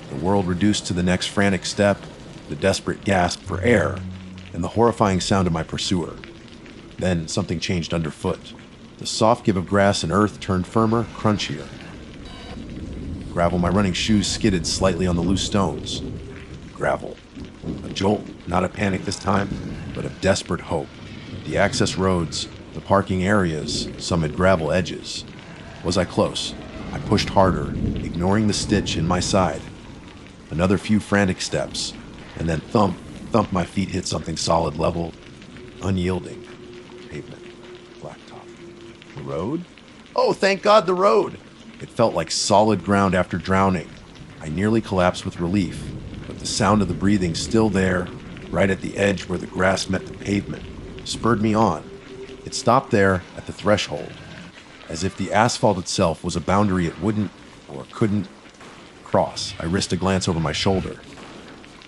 The world reduced to the next frantic step, the desperate gasp for air, and the horrifying sound of my pursuer. Then something changed underfoot. The soft give of grass and earth turned firmer, crunchier. Gravel, my running shoes skidded slightly on the loose stones. Gravel. A jolt, not a panic this time, but of desperate hope. The access roads, the parking areas, some had gravel edges. Was I close? I pushed harder, ignoring the stitch in my side. Another few frantic steps, and then thump, my feet hit something solid, level, unyielding. Pavement, blacktop. The road? Oh, thank God, the road! It felt like solid ground after drowning. I nearly collapsed with relief, but the sound of the breathing still there, right at the edge where the grass met the pavement, spurred me on. It stopped there at the threshold, as if the asphalt itself was a boundary it wouldn't or couldn't cross. I risked a glance over my shoulder.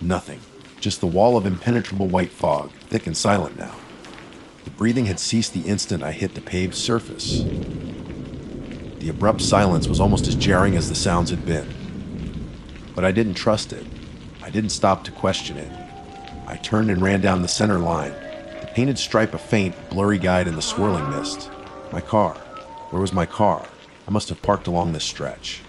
Nothing. Just the wall of impenetrable white fog, thick and silent now. The breathing had ceased the instant I hit the paved surface. The abrupt silence was almost as jarring as the sounds had been. But I didn't trust it. I didn't stop to question it. I turned and ran down the center line, the painted stripe a faint, blurry guide in the swirling mist. My car. Where was my car? I must have parked along this stretch.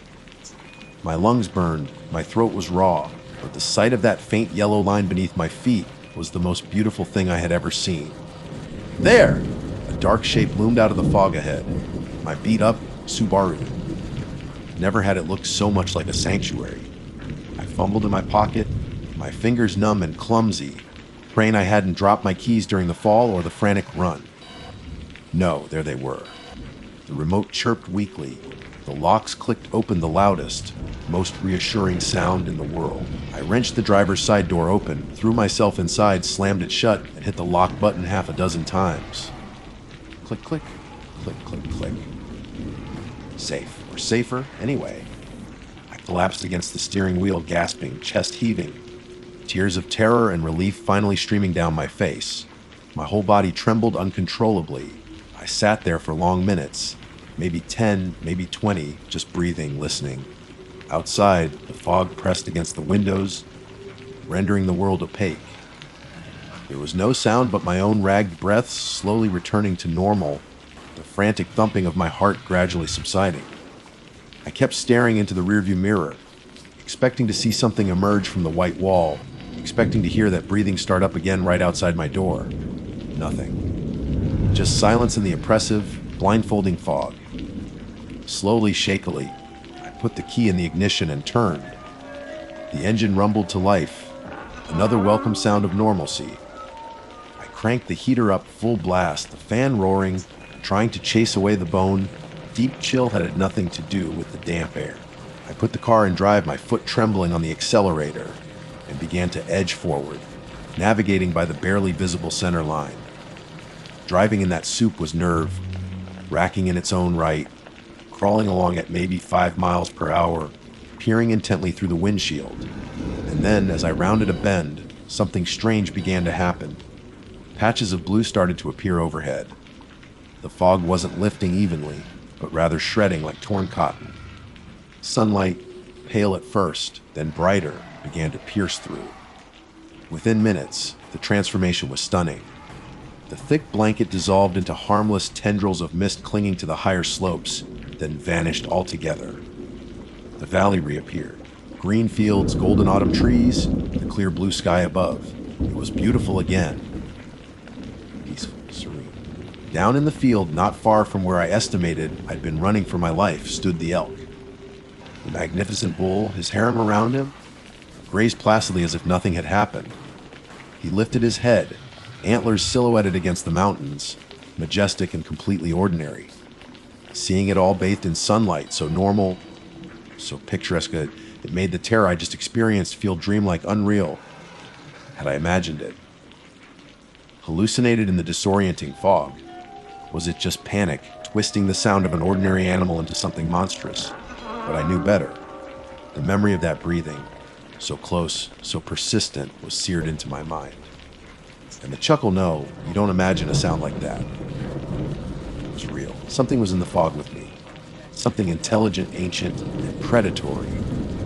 My lungs burned, my throat was raw, but the sight of that faint yellow line beneath my feet was the most beautiful thing I had ever seen. There! A dark shape loomed out of the fog ahead. My beat-up Subaru. Never had it looked so much like a sanctuary. I fumbled in my pocket, my fingers numb and clumsy, praying I hadn't dropped my keys during the fall or the frantic run. No, there they were. The remote chirped weakly. The locks clicked open the loudest, most reassuring sound in the world. I wrenched the driver's side door open, threw myself inside, slammed it shut, and hit the lock button half a dozen times. Click, click, click, click, click. Safe, or safer, anyway. I collapsed against the steering wheel, gasping, chest heaving, tears of terror and relief finally streaming down my face. My whole body trembled uncontrollably. I sat there for long minutes, maybe 10, maybe 20, just breathing, listening. Outside, the fog pressed against the windows, rendering the world opaque. There was no sound but my own ragged breaths slowly returning to normal, the frantic thumping of my heart gradually subsiding. I kept staring into the rearview mirror, expecting to see something emerge from the white wall, expecting to hear that breathing start up again right outside my door. Nothing. Just silence in the oppressive, blindfolding fog. Slowly, shakily, I put the key in the ignition and turned. The engine rumbled to life, another welcome sound of normalcy. I cranked the heater up full blast, the fan roaring, trying to chase away the bone. Deep chill had nothing to do with the damp air. I put the car in drive, my foot trembling on the accelerator, and began to edge forward, navigating by the barely visible center line. Driving in that soup was nerve, racking in its own right, crawling along at maybe 5 miles per hour, peering intently through the windshield. And then, as I rounded a bend, something strange began to happen. Patches of blue started to appear overhead. The fog wasn't lifting evenly, but rather shredding like torn cotton. Sunlight, pale at first, then brighter, began to pierce through. Within minutes, the transformation was stunning. The thick blanket dissolved into harmless tendrils of mist clinging to the higher slopes, then vanished altogether. The valley reappeared. Green fields, golden autumn trees, the clear blue sky above. It was beautiful again. Peaceful, serene. Down in the field, not far from where I estimated I'd been running for my life, stood the elk. The magnificent bull, his harem around him, grazed placidly as if nothing had happened. He lifted his head, antlers silhouetted against the mountains, majestic and completely ordinary. Seeing it all bathed in sunlight, so normal, so picturesque, it made the terror I just experienced feel dreamlike, unreal. Had I imagined it? Hallucinated in the disorienting fog? Was it just panic, twisting the sound of an ordinary animal into something monstrous? But I knew better. The memory of that breathing, so close, so persistent, was seared into my mind. And the chuckle, no, you don't imagine a sound like that. It was real. Something was in the fog with me. Something intelligent, ancient, and predatory.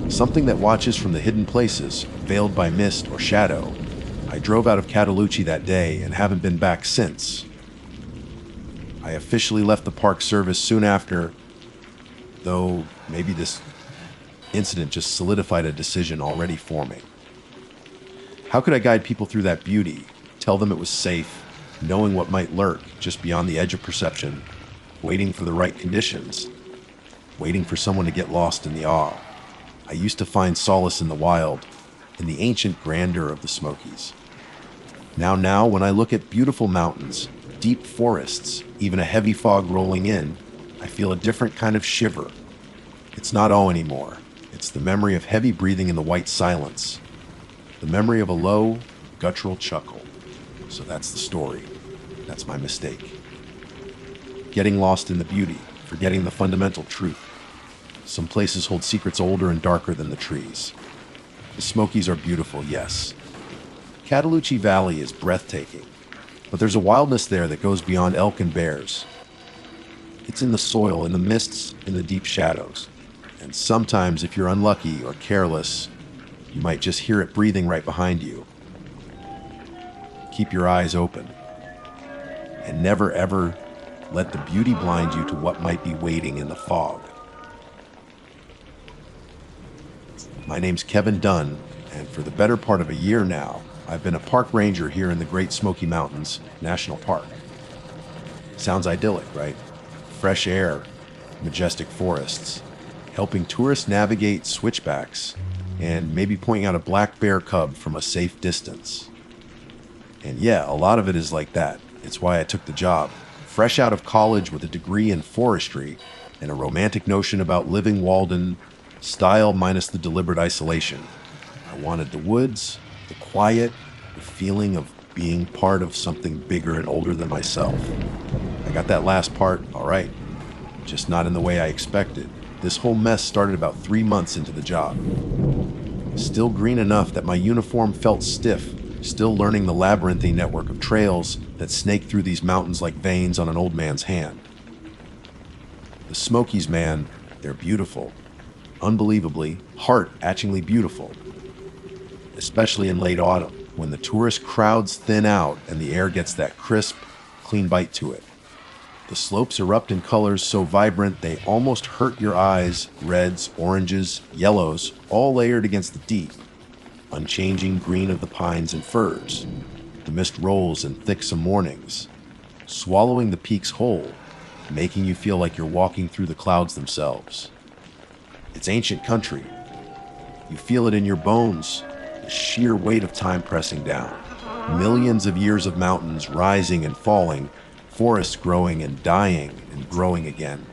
Something that watches from the hidden places, veiled by mist or shadow. I drove out of Catalucci that day and haven't been back since. I officially left the Park Service soon after, though maybe this incident just solidified a decision already forming. How could I guide people through that beauty, tell them it was safe, knowing what might lurk just beyond the edge of perception, waiting for the right conditions, waiting for someone to get lost in the awe? I used to find solace in the wild, in the ancient grandeur of the Smokies. Now, when I look at beautiful mountains, deep forests, even a heavy fog rolling in, I feel a different kind of shiver. It's not awe anymore. It's the memory of heavy breathing in the white silence. The memory of a low, guttural chuckle. So that's the story. That's my mistake. Getting lost in the beauty, forgetting the fundamental truth. Some places hold secrets older and darker than the trees. The Smokies are beautiful, yes. Catalucci Valley is breathtaking, but there's a wildness there that goes beyond elk and bears. It's in the soil, in the mists, in the deep shadows. And sometimes, if you're unlucky or careless, you might just hear it breathing right behind you. Keep your eyes open. And never ever let the beauty blind you to what might be waiting in the fog. My name's Kevin Dunn, and for the better part of a year now, I've been a park ranger here in the Great Smoky Mountains National Park. Sounds idyllic, right? Fresh air, majestic forests, helping tourists navigate switchbacks, and maybe pointing out a black bear cub from a safe distance. And yeah, a lot of it is like that. It's why I took the job. Fresh out of college with a degree in forestry and a romantic notion about living Walden, style minus the deliberate isolation. I wanted the woods, the quiet, the feeling of being part of something bigger and older than myself. I got that last part, all right, just not in the way I expected. This whole mess started about 3 months into the job. Still green enough that my uniform felt stiff, still learning the labyrinthine network of trails that snake through these mountains like veins on an old man's hand. The Smokies, man, they're beautiful. Unbelievably, heart-atchingly beautiful. Especially in late autumn, when the tourist crowds thin out and the air gets that crisp, clean bite to it. The slopes erupt in colors so vibrant they almost hurt your eyes, reds, oranges, yellows, all layered against the deep, unchanging green of the pines and firs. The mist rolls in thick some mornings, swallowing the peaks whole, making you feel like you're walking through the clouds themselves. It's ancient country. You feel it in your bones, the sheer weight of time pressing down. Millions of years of mountains rising and falling, forests growing and dying and growing again.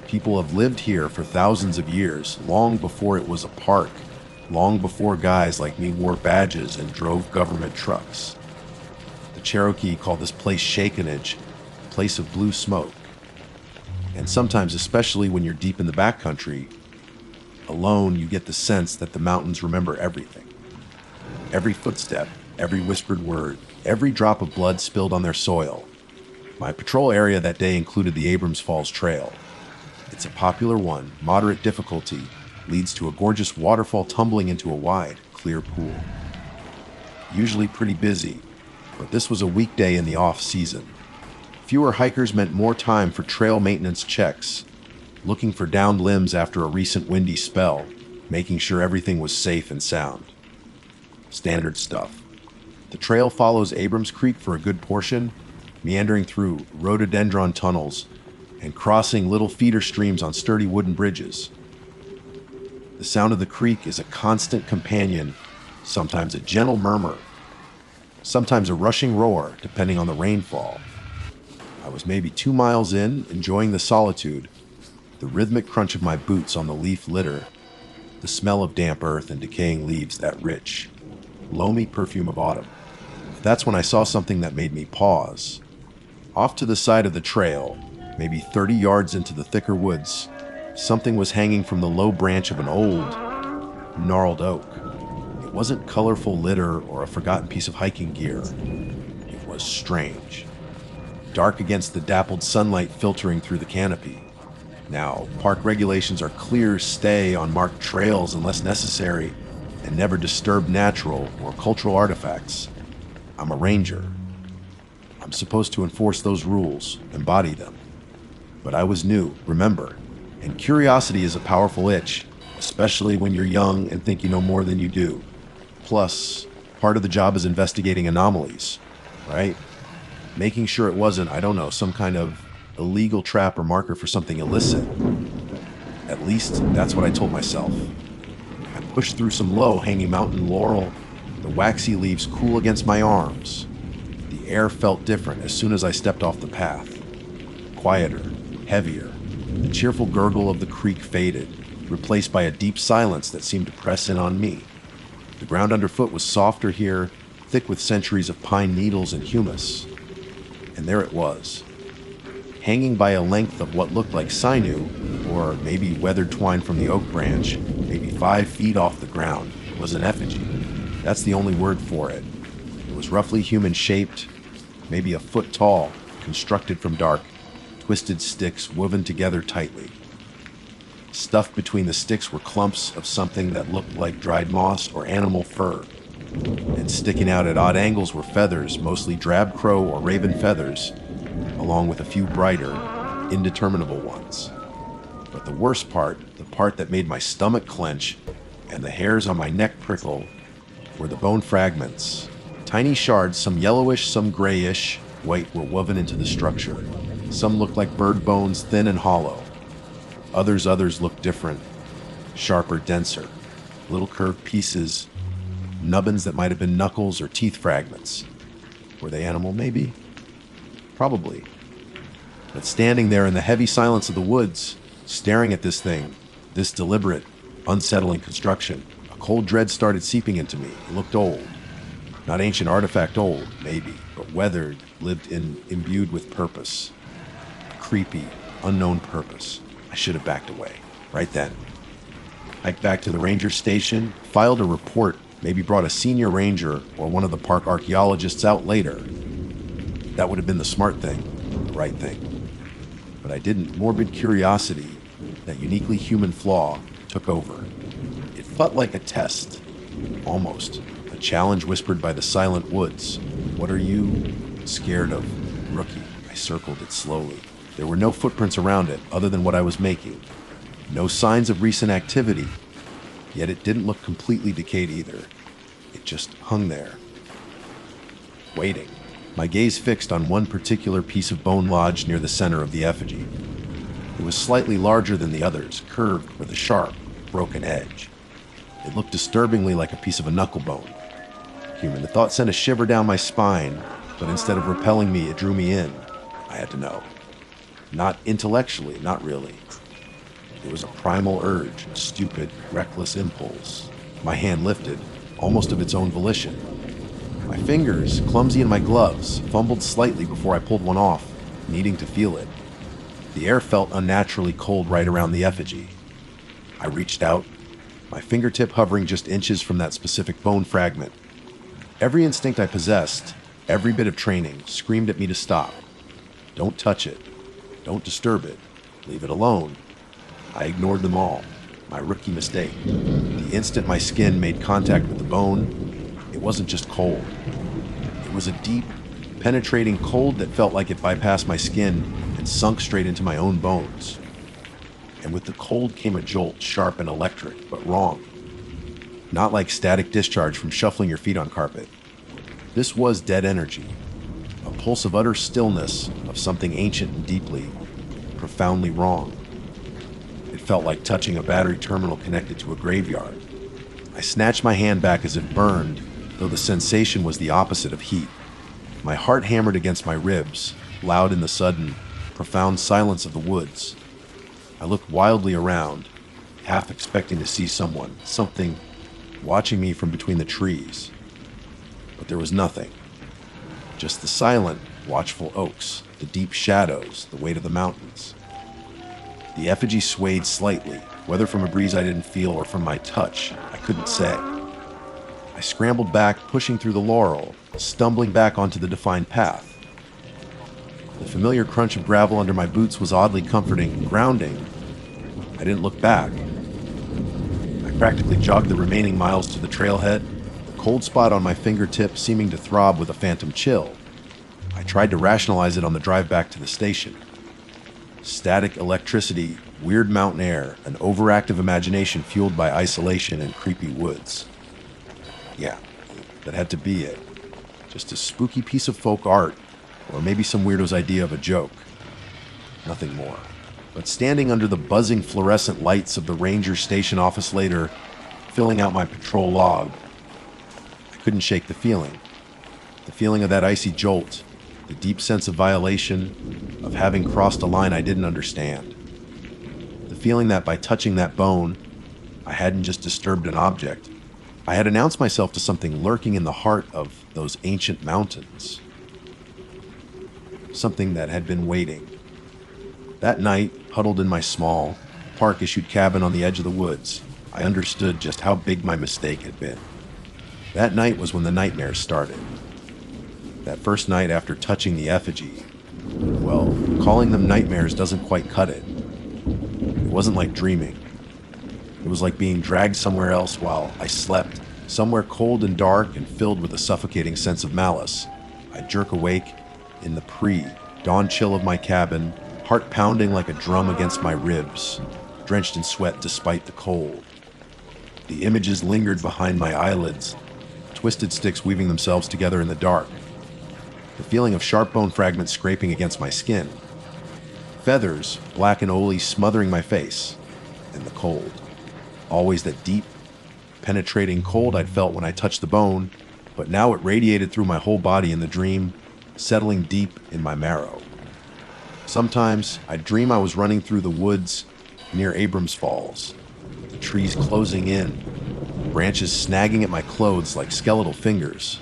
People have lived here for thousands of years, long before it was a park, long before guys like me wore badges and drove government trucks. The Cherokee call this place Shakenage, place of blue smoke. And sometimes, especially when you're deep in the backcountry, alone you get the sense that the mountains remember everything. Every footstep, every whispered word, every drop of blood spilled on their soil. My patrol area that day included the Abrams Falls Trail. It's a popular one, moderate difficulty, leads to a gorgeous waterfall tumbling into a wide, clear pool. Usually pretty busy, but this was a weekday in the off-season. Fewer hikers meant more time for trail maintenance checks, looking for downed limbs after a recent windy spell, making sure everything was safe and sound. Standard stuff. The trail follows Abrams Creek for a good portion, meandering through rhododendron tunnels and crossing little feeder streams on sturdy wooden bridges. The sound of the creek is a constant companion, sometimes a gentle murmur, sometimes a rushing roar, depending on the rainfall. I was maybe 2 miles in, enjoying the solitude, the rhythmic crunch of my boots on the leaf litter, the smell of damp earth and decaying leaves that rich, loamy perfume of autumn. That's when I saw something that made me pause. Off to the side of the trail, maybe 30 yards into the thicker woods, something was hanging from the low branch of an old, gnarled oak. It wasn't colorful litter or a forgotten piece of hiking gear. It was strange. Dark against the dappled sunlight filtering through the canopy. Now, park regulations are clear: stay on marked trails unless necessary, and never disturb natural or cultural artifacts. I'm a ranger. I'm supposed to enforce those rules, embody them. But I was new, remember, and curiosity is a powerful itch, especially when you're young and think you know more than you do. Plus, part of the job is investigating anomalies, right? Making sure it wasn't, I don't know, some kind of illegal trap or marker for something illicit. At least, that's what I told myself. I pushed through some low-hanging mountain laurel, the waxy leaves cool against my arms. The air felt different as soon as I stepped off the path. Quieter, heavier. The cheerful gurgle of the creek faded, replaced by a deep silence that seemed to press in on me. The ground underfoot was softer here, thick with centuries of pine needles and humus. And there it was, hanging by a length of what looked like sinew, or maybe weathered twine from the oak branch, maybe 5 feet off the ground, was an effigy. That's the only word for it. It was roughly human-shaped, maybe a foot tall, constructed from dark, twisted sticks woven together tightly. Stuffed between the sticks were clumps of something that looked like dried moss or animal fur. And sticking out at odd angles were feathers, mostly drab crow or raven feathers, along with a few brighter, indeterminable ones. But the worst part, the part that made my stomach clench and the hairs on my neck prickle, were the bone fragments. Tiny shards, some yellowish, some grayish, white, were woven into the structure. Some looked like bird bones, thin and hollow. Others looked different, sharper, denser. Little curved pieces, nubbins that might have been knuckles or teeth fragments. Were they animal, maybe? Probably. But standing there in the heavy silence of the woods, staring at this thing, this deliberate, unsettling construction, a cold dread started seeping into me. It looked old. Not ancient artifact old, maybe, but weathered, imbued with purpose. A creepy, unknown purpose. I should have backed away, right then. Hiked back to the ranger station, filed a report, maybe brought a senior ranger or one of the park archaeologists out later. That would have been the smart thing, the right thing. But I didn't. Morbid curiosity, that uniquely human flaw, took over. It felt like a test, almost. A challenge whispered by the silent woods. What are you scared of, rookie? I circled it slowly. There were no footprints around it, other than what I was making. No signs of recent activity. Yet it didn't look completely decayed either. It just hung there, waiting. My gaze fixed on one particular piece of bone lodged near the center of the effigy. It was slightly larger than the others, curved with a sharp, broken edge. It looked disturbingly like a piece of a knuckle bone. Human. The thought sent a shiver down my spine, but instead of repelling me, it drew me in. I had to know. Not intellectually, not really. It was a primal urge, a stupid, reckless impulse. My hand lifted, almost of its own volition. My fingers, clumsy in my gloves, fumbled slightly before I pulled one off, needing to feel it. The air felt unnaturally cold right around the effigy. I reached out, my fingertip hovering just inches from that specific bone fragment. Every instinct I possessed, every bit of training, screamed at me to stop. Don't touch it. Don't disturb it. Leave it alone. I ignored them all. My rookie mistake. The instant my skin made contact with the bone, it wasn't just cold. It was a deep, penetrating cold that felt like it bypassed my skin and sunk straight into my own bones. And with the cold came a jolt, sharp and electric, but wrong. Not like static discharge from shuffling your feet on carpet. This was dead energy. A pulse of utter stillness, of something ancient and deeply, profoundly wrong. It felt like touching a battery terminal connected to a graveyard. I snatched my hand back as it burned, though the sensation was the opposite of heat. My heart hammered against my ribs, loud in the sudden, profound silence of the woods. I looked wildly around, half expecting to see someone, something, watching me from between the trees. but there was nothing. Just the silent, watchful oaks, the deep shadows, the weight of the mountains. The effigy swayed slightly, whether from a breeze I didn't feel or from my touch, I couldn't say. I scrambled back, pushing through the laurel, stumbling back onto the defined path. The familiar crunch of gravel under my boots was oddly comforting, grounding. I didn't look back. I practically jogged the remaining miles to the trailhead, the cold spot on my fingertip seeming to throb with a phantom chill. I tried to rationalize it on the drive back to the station. Static electricity, weird mountain air, an overactive imagination fueled by isolation and creepy woods. Yeah, that had to be it. Just a spooky piece of folk art, or maybe some weirdo's idea of a joke. Nothing more. But standing under the buzzing fluorescent lights of the ranger station office later, filling out my patrol log, I couldn't shake the feeling. The feeling of that icy jolt, the deep sense of violation, of having crossed a line I didn't understand. The feeling that by touching that bone, I hadn't just disturbed an object. I had announced myself to something lurking in the heart of those ancient mountains. Something that had been waiting. That night, huddled in my small, park-issued cabin on the edge of the woods, I understood just how big my mistake had been. That night was when the nightmares started. That first night after touching the effigy. Well, calling them nightmares doesn't quite cut it. It wasn't like dreaming. It was like being dragged somewhere else while I slept, somewhere cold and dark and filled with a suffocating sense of malice. I'd jerk awake in the pre-dawn chill of my cabin, heart pounding like a drum against my ribs, drenched in sweat despite the cold. The images lingered behind my eyelids, twisted sticks weaving themselves together in the dark. The feeling of sharp bone fragments scraping against my skin. Feathers, black and oily, smothering my face. And the cold. Always that deep, penetrating cold I'd felt when I touched the bone, but now it radiated through my whole body in the dream, settling deep in my marrow. Sometimes I'd dream I was running through the woods near Abrams Falls, the trees closing in, branches snagging at my clothes like skeletal fingers.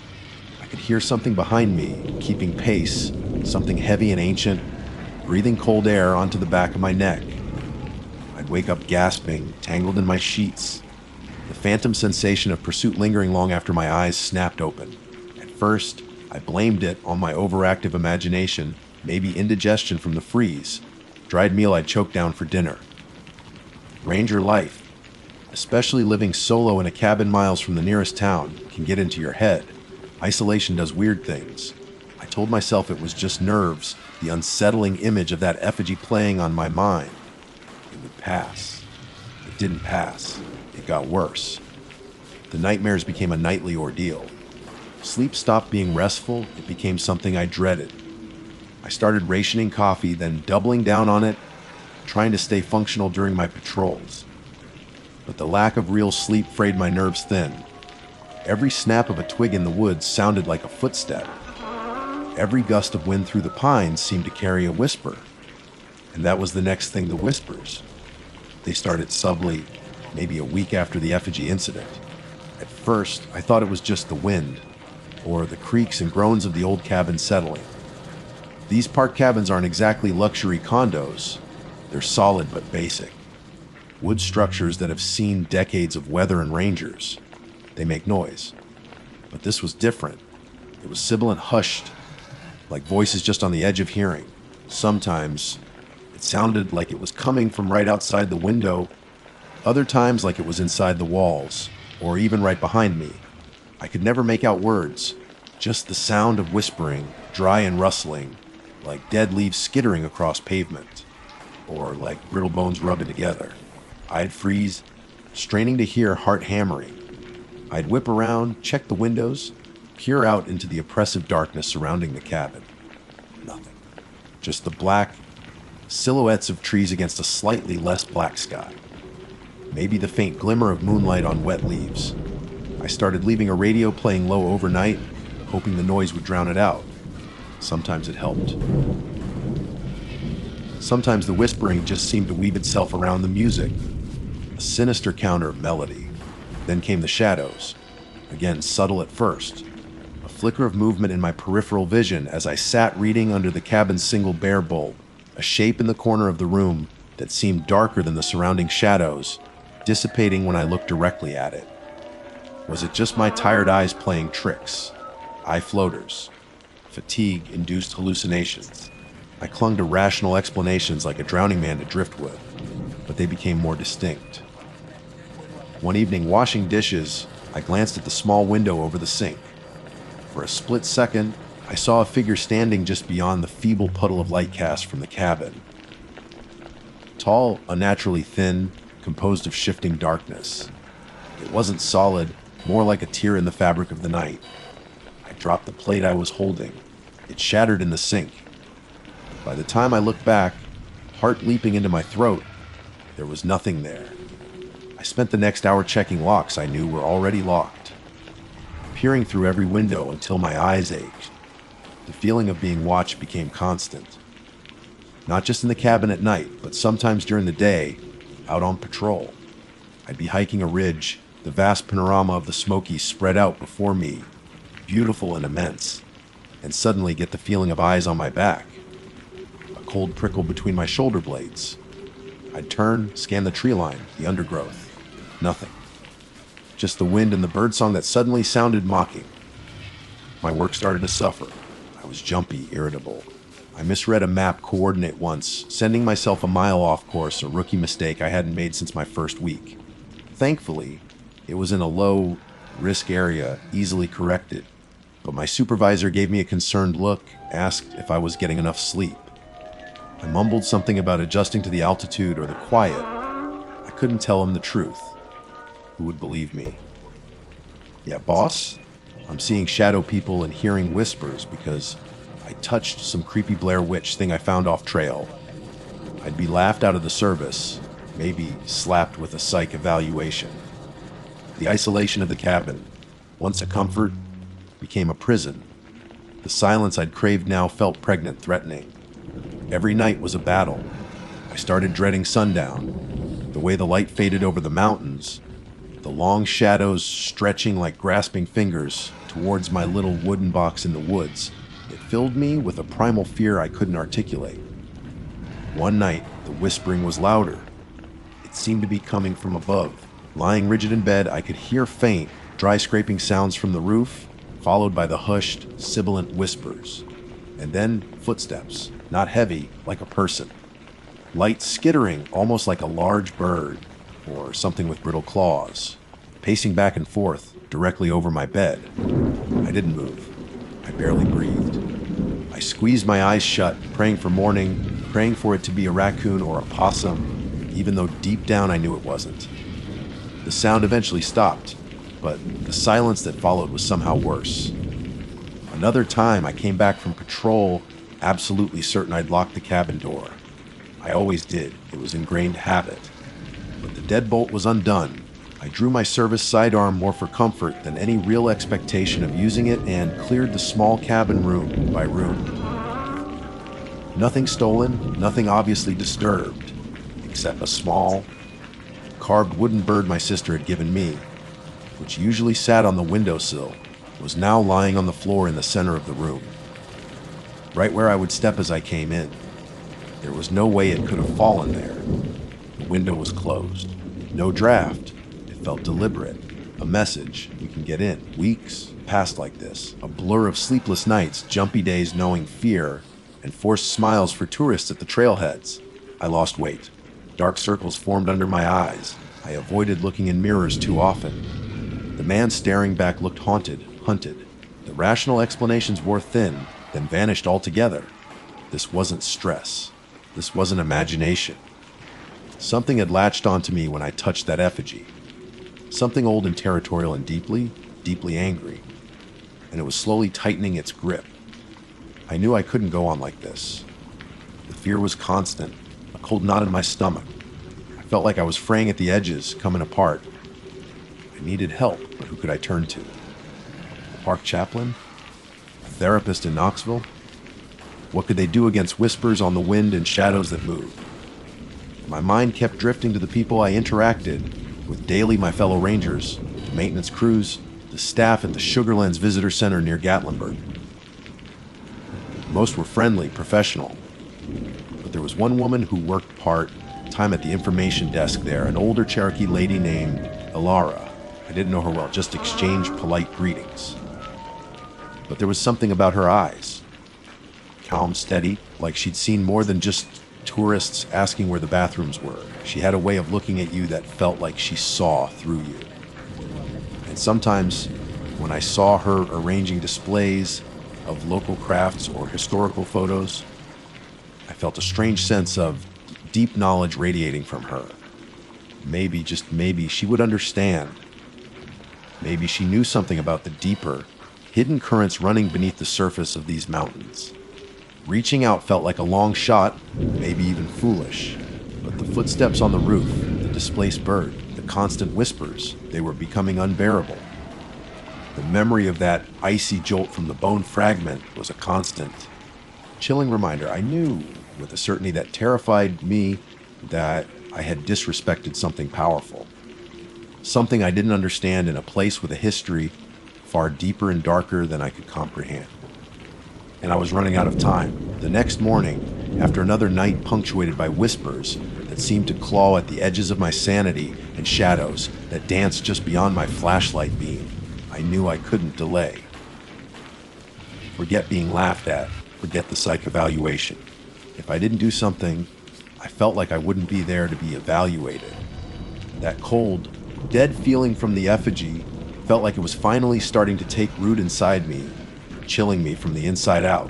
I could hear something behind me, keeping pace, something heavy and ancient, breathing cold air onto the back of my neck. I'd wake up gasping, tangled in my sheets, the phantom sensation of pursuit lingering long after my eyes snapped open. At first, I blamed it on my overactive imagination, maybe indigestion from the freeze, dried meal I'd choked down for dinner. Ranger life, especially living solo in a cabin miles from the nearest town, can get into your head. Isolation does weird things. I told myself it was just nerves, the unsettling image of that effigy playing on my mind. It would pass. It didn't pass. It got worse. The nightmares became a nightly ordeal. Sleep stopped being restful. It became something I dreaded. I started rationing coffee, then doubling down on it, trying to stay functional during my patrols. But the lack of real sleep frayed my nerves thin. Every snap of a twig in the woods sounded like a footstep. Every gust of wind through the pines seemed to carry a whisper. And that was the next thing, the whispers. They started subtly, maybe a week after the effigy incident. At first, I thought it was just the wind, or the creaks and groans of the old cabin settling. These park cabins aren't exactly luxury condos. They're solid but basic. Wood structures that have seen decades of weather and rangers. They make noise. But this was different. It was sibilant, hushed, like voices just on the edge of hearing. Sometimes it sounded like it was coming from right outside the window, other times like it was inside the walls, or even right behind me. I could never make out words, just the sound of whispering, dry and rustling, like dead leaves skittering across pavement, or like brittle bones rubbing together. I'd freeze, straining to hear, heart hammering. I'd whip around, check the windows, peer out into the oppressive darkness surrounding the cabin. Nothing. Just the black silhouettes of trees against a slightly less black sky. Maybe the faint glimmer of moonlight on wet leaves. I started leaving a radio playing low overnight, hoping the noise would drown it out. Sometimes it helped. Sometimes the whispering just seemed to weave itself around the music, a sinister counter of melody. Then came the shadows, again subtle at first, a flicker of movement in my peripheral vision as I sat reading under the cabin's single bare bulb, a shape in the corner of the room that seemed darker than the surrounding shadows, dissipating when I looked directly at it. Was it just my tired eyes playing tricks? Eye floaters? Fatigue-induced hallucinations? I clung to rational explanations like a drowning man to drift with, but they became more distinct. One evening, washing dishes, I glanced at the small window over the sink. For a split second, I saw a figure standing just beyond the feeble puddle of light cast from the cabin. Tall, unnaturally thin, composed of shifting darkness. It wasn't solid, more like a tear in the fabric of the night. I dropped the plate I was holding. It shattered in the sink. By the time I looked back, heart leaping into my throat, there was nothing there. I spent the next hour checking locks I knew were already locked, peering through every window until my eyes ached. The feeling of being watched became constant. Not just in the cabin at night, but sometimes during the day, out on patrol. I'd be hiking a ridge, the vast panorama of the Smokies spread out before me, beautiful and immense, and suddenly get the feeling of eyes on my back. A cold prickle between my shoulder blades. I'd turn, scan the tree line, the undergrowth. Nothing. Just the wind and the birdsong that suddenly sounded mocking. My work started to suffer. I was jumpy, irritable. I misread a map coordinate once, sending myself a mile off course, a rookie mistake I hadn't made since my first week. Thankfully, it was in a low-risk area, easily corrected, but my supervisor gave me a concerned look, asked if I was getting enough sleep. I mumbled something about adjusting to the altitude or the quiet. I couldn't tell him the truth. Who would believe me? Yeah, boss? I'm seeing shadow people and hearing whispers because I touched some creepy Blair Witch thing I found off trail. I'd be laughed out of the service, maybe slapped with a psych evaluation. The isolation of the cabin, once a comfort, became a prison. The silence I'd craved now felt pregnant, threatening. Every night was a battle. I started dreading sundown, the way the light faded over the mountains, the long shadows stretching like grasping fingers towards my little wooden box in the woods. It filled me with a primal fear I couldn't articulate. One night, the whispering was louder. It seemed to be coming from above. Lying rigid in bed, I could hear faint, dry scraping sounds from the roof, followed by the hushed, sibilant whispers. And then footsteps, not heavy, like a person. Light skittering, almost like a large bird, or something with brittle claws, pacing back and forth, directly over my bed. I didn't move. I barely breathed. I squeezed my eyes shut, praying for morning, praying for it to be a raccoon or a possum, even though deep down I knew it wasn't. The sound eventually stopped, but the silence that followed was somehow worse. Another time I came back from patrol, absolutely certain I'd locked the cabin door. I always did. It was ingrained habit. But the deadbolt was undone. I drew my service sidearm more for comfort than any real expectation of using it and cleared the small cabin room by room. Nothing stolen, nothing obviously disturbed, except a small, carved wooden bird my sister had given me, which usually sat on the windowsill, was now lying on the floor in the center of the room, right where I would step as I came in. There was no way it could have fallen there. The window was closed. No draft. It felt deliberate. A message. We can get in. Weeks passed like this. A blur of sleepless nights, jumpy days knowing fear, and forced smiles for tourists at the trailheads. I lost weight. Dark circles formed under my eyes. I avoided looking in mirrors too often. The man staring back looked haunted, hunted. The rational explanations wore thin, then vanished altogether. This wasn't stress. This wasn't imagination. Something had latched onto me when I touched that effigy. Something old and territorial and deeply, deeply angry. And it was slowly tightening its grip. I knew I couldn't go on like this. The fear was constant, a cold knot in my stomach. I felt like I was fraying at the edges, coming apart. I needed help, but who could I turn to? The park chaplain? A therapist in Knoxville? What could they do against whispers on the wind and shadows that moved? My mind kept drifting to the people I interacted with daily, my fellow rangers, the maintenance crews, the staff at the Sugarlands Visitor Center near Gatlinburg. Most were friendly, professional, but there was one woman who worked part-time at the information desk there, an older Cherokee lady named Ilara. I didn't know her well, just exchanged polite greetings. But there was something about her eyes. Calm, steady, like she'd seen more than just tourists asking where the bathrooms were. She had a way of looking at you that felt like she saw through you. And sometimes, when I saw her arranging displays of local crafts or historical photos, I felt a strange sense of deep knowledge radiating from her. Maybe, just maybe, she would understand. Maybe she knew something about the deeper, hidden currents running beneath the surface of these mountains. Reaching out felt like a long shot, maybe even foolish. But the footsteps on the roof, the displaced bird, the constant whispers, they were becoming unbearable. The memory of that icy jolt from the bone fragment was a constant, chilling reminder. I knew with a certainty that terrified me that I had disrespected something powerful. Something I didn't understand in a place with a history far deeper and darker than I could comprehend. And I was running out of time. The next morning, after another night punctuated by whispers that seemed to claw at the edges of my sanity and shadows that danced just beyond my flashlight beam, I knew I couldn't delay. Forget being laughed at, forget the psych evaluation. If I didn't do something, I felt like I wouldn't be there to be evaluated. That cold, dead feeling from the effigy felt like it was finally starting to take root inside me, chilling me from the inside out.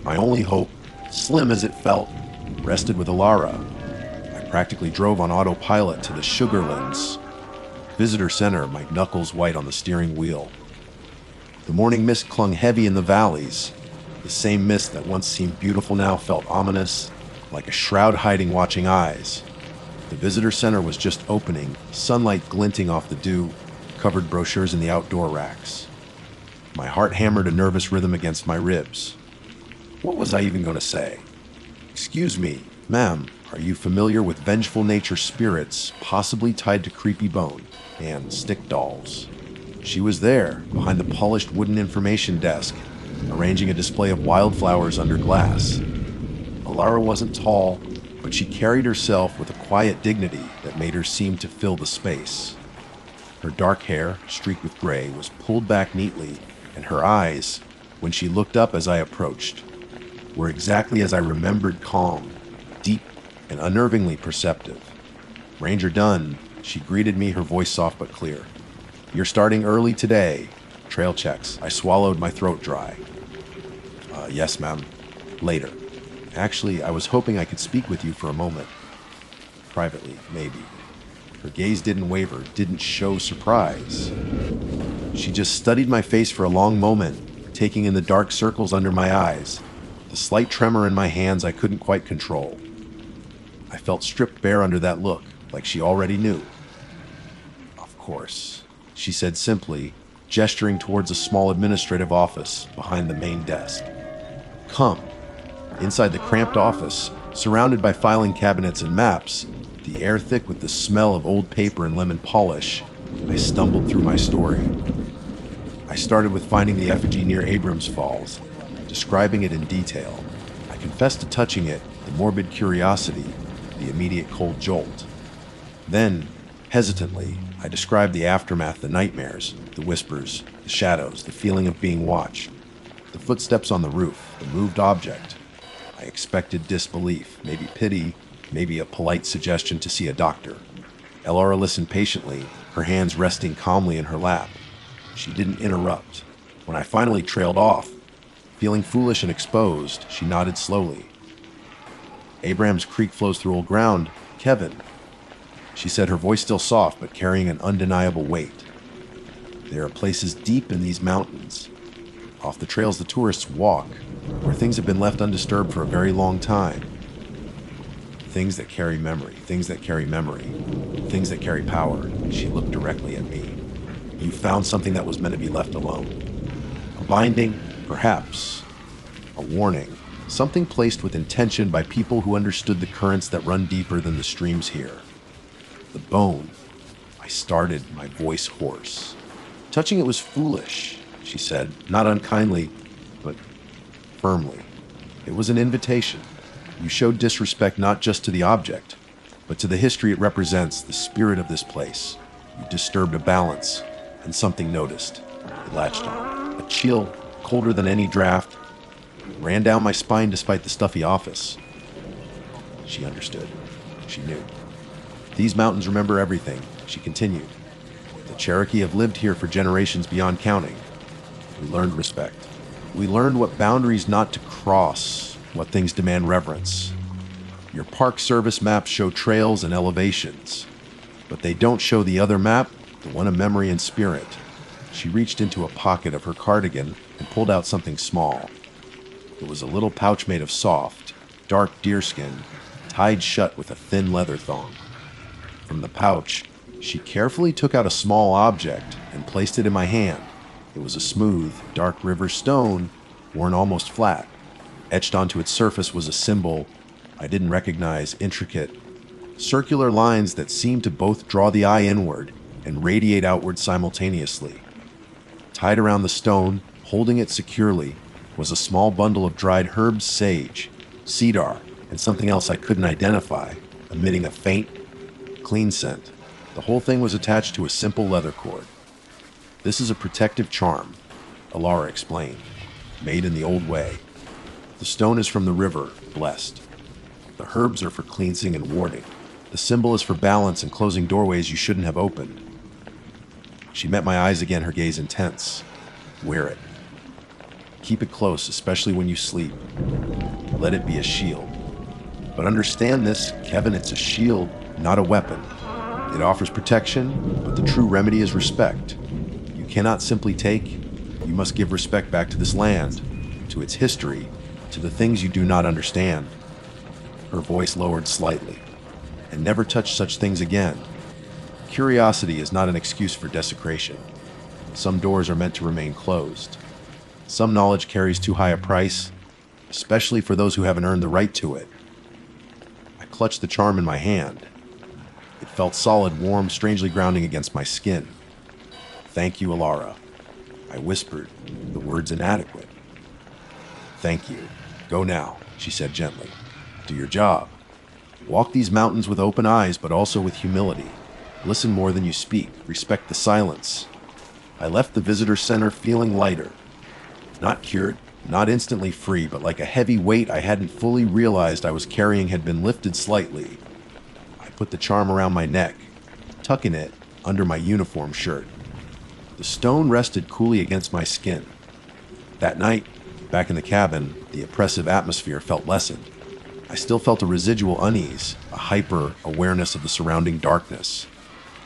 My only hope, slim as it felt, rested with Ilara. I practically drove on autopilot to the Sugarlands Visitor Center, my knuckles white on the steering wheel. The morning mist clung heavy in the valleys. The same mist that once seemed beautiful now felt ominous, like a shroud hiding watching eyes. The visitor center was just opening, sunlight glinting off the dew-covered brochures in the outdoor racks. My heart hammered a nervous rhythm against my ribs. What was I even going to say? "Excuse me, ma'am, are you familiar with vengeful nature spirits, possibly tied to creepy bone and stick dolls?" She was there, behind the polished wooden information desk, arranging a display of wildflowers under glass. Ilara wasn't tall, but she carried herself with a quiet dignity that made her seem to fill the space. Her dark hair, streaked with gray, was pulled back neatly, and her eyes, when she looked up as I approached, were exactly as I remembered, calm, deep, and unnervingly perceptive. "Ranger Dunn," she greeted me, her voice soft but clear. "You're starting early today. Trail checks." I swallowed, my throat dry. Yes, ma'am. Later. Actually, I was hoping I could speak with you for a moment. Privately, maybe. Her gaze didn't waver, didn't show surprise. She just studied my face for a long moment, taking in the dark circles under my eyes, the slight tremor in my hands I couldn't quite control. I felt stripped bare under that look, like she already knew. "Of course," she said simply, gesturing towards a small administrative office behind the main desk. "Come." Inside the cramped office, surrounded by filing cabinets and maps, the air thick with the smell of old paper and lemon polish, I stumbled through my story. I started with finding the effigy near Abrams Falls, describing it in detail. I confessed to touching it, the morbid curiosity, the immediate cold jolt. Then, hesitantly, I described the aftermath, the nightmares, the whispers, the shadows, the feeling of being watched, the footsteps on the roof, the moved object. I expected disbelief, maybe pity, maybe a polite suggestion to see a doctor. Ilara listened patiently, her hands resting calmly in her lap. She didn't interrupt. When I finally trailed off, feeling foolish and exposed, she nodded slowly. "Abrams Creek flows through old ground, Kevin," she said, her voice still soft but carrying an undeniable weight. "There are places deep in these mountains, off the trails the tourists walk, where things have been left undisturbed for a very long time. Things that carry memory, things that carry memory, things that carry power." She looked directly at me. "You found something that was meant to be left alone. A binding, perhaps. A warning. Something placed with intention by people who understood the currents that run deeper than the streams here. The bone." I started, my voice hoarse. Touching it was foolish, she said, not unkindly, but firmly. It was an invitation. You showed disrespect not just to the object, but to the history it represents, the spirit of this place. You disturbed a balance, and something noticed. It latched on. A chill, colder than any draft, ran down my spine despite the stuffy office. She understood. She knew. These mountains remember everything, she continued. The Cherokee have lived here for generations beyond counting. We learned respect. We learned what boundaries not to cross, what things demand reverence. Your Park Service maps show trails and elevations, but they don't show the other map, the one of memory and spirit. She reached into a pocket of her cardigan and pulled out something small. It was a little pouch made of soft, dark deerskin, tied shut with a thin leather thong. From the pouch, she carefully took out a small object and placed it in my hand. It was a smooth, dark river stone, worn almost flat. Etched onto its surface was a symbol I didn't recognize, intricate, circular lines that seemed to both draw the eye inward and radiate outward simultaneously. Tied around the stone, holding it securely, was a small bundle of dried herbs, sage, cedar, and something else I couldn't identify, emitting a faint, clean scent. The whole thing was attached to a simple leather cord. This is a protective charm, Alara explained, made in the old way. The stone is from the river, blessed. The herbs are for cleansing and warding. The symbol is for balance and closing doorways you shouldn't have opened. She met my eyes again, her gaze intense. Wear it. Keep it close, especially when you sleep. Let it be a shield. But understand this, Kevin, it's a shield, not a weapon. It offers protection, but the true remedy is respect. You cannot simply take. You must give respect back to this land, to its history, to the things you do not understand. Her voice lowered slightly. And never touch such things again. Curiosity is not an excuse for desecration. Some doors are meant to remain closed. Some knowledge carries too high a price, especially for those who haven't earned the right to it. I clutched the charm in my hand. It felt solid, warm, strangely grounding against my skin. Thank you, Alara. I whispered, the words inadequate. Thank you. Go now, she said gently. Do your job. Walk these mountains with open eyes, but also with humility. Listen more than you speak. Respect the silence. I left the visitor center feeling lighter. Not cured, not instantly free, but like a heavy weight I hadn't fully realized I was carrying had been lifted slightly. I put the charm around my neck, tucking it under my uniform shirt. The stone rested coolly against my skin. That night, back in the cabin, the oppressive atmosphere felt lessened. I still felt a residual unease, a hyper-awareness of the surrounding darkness.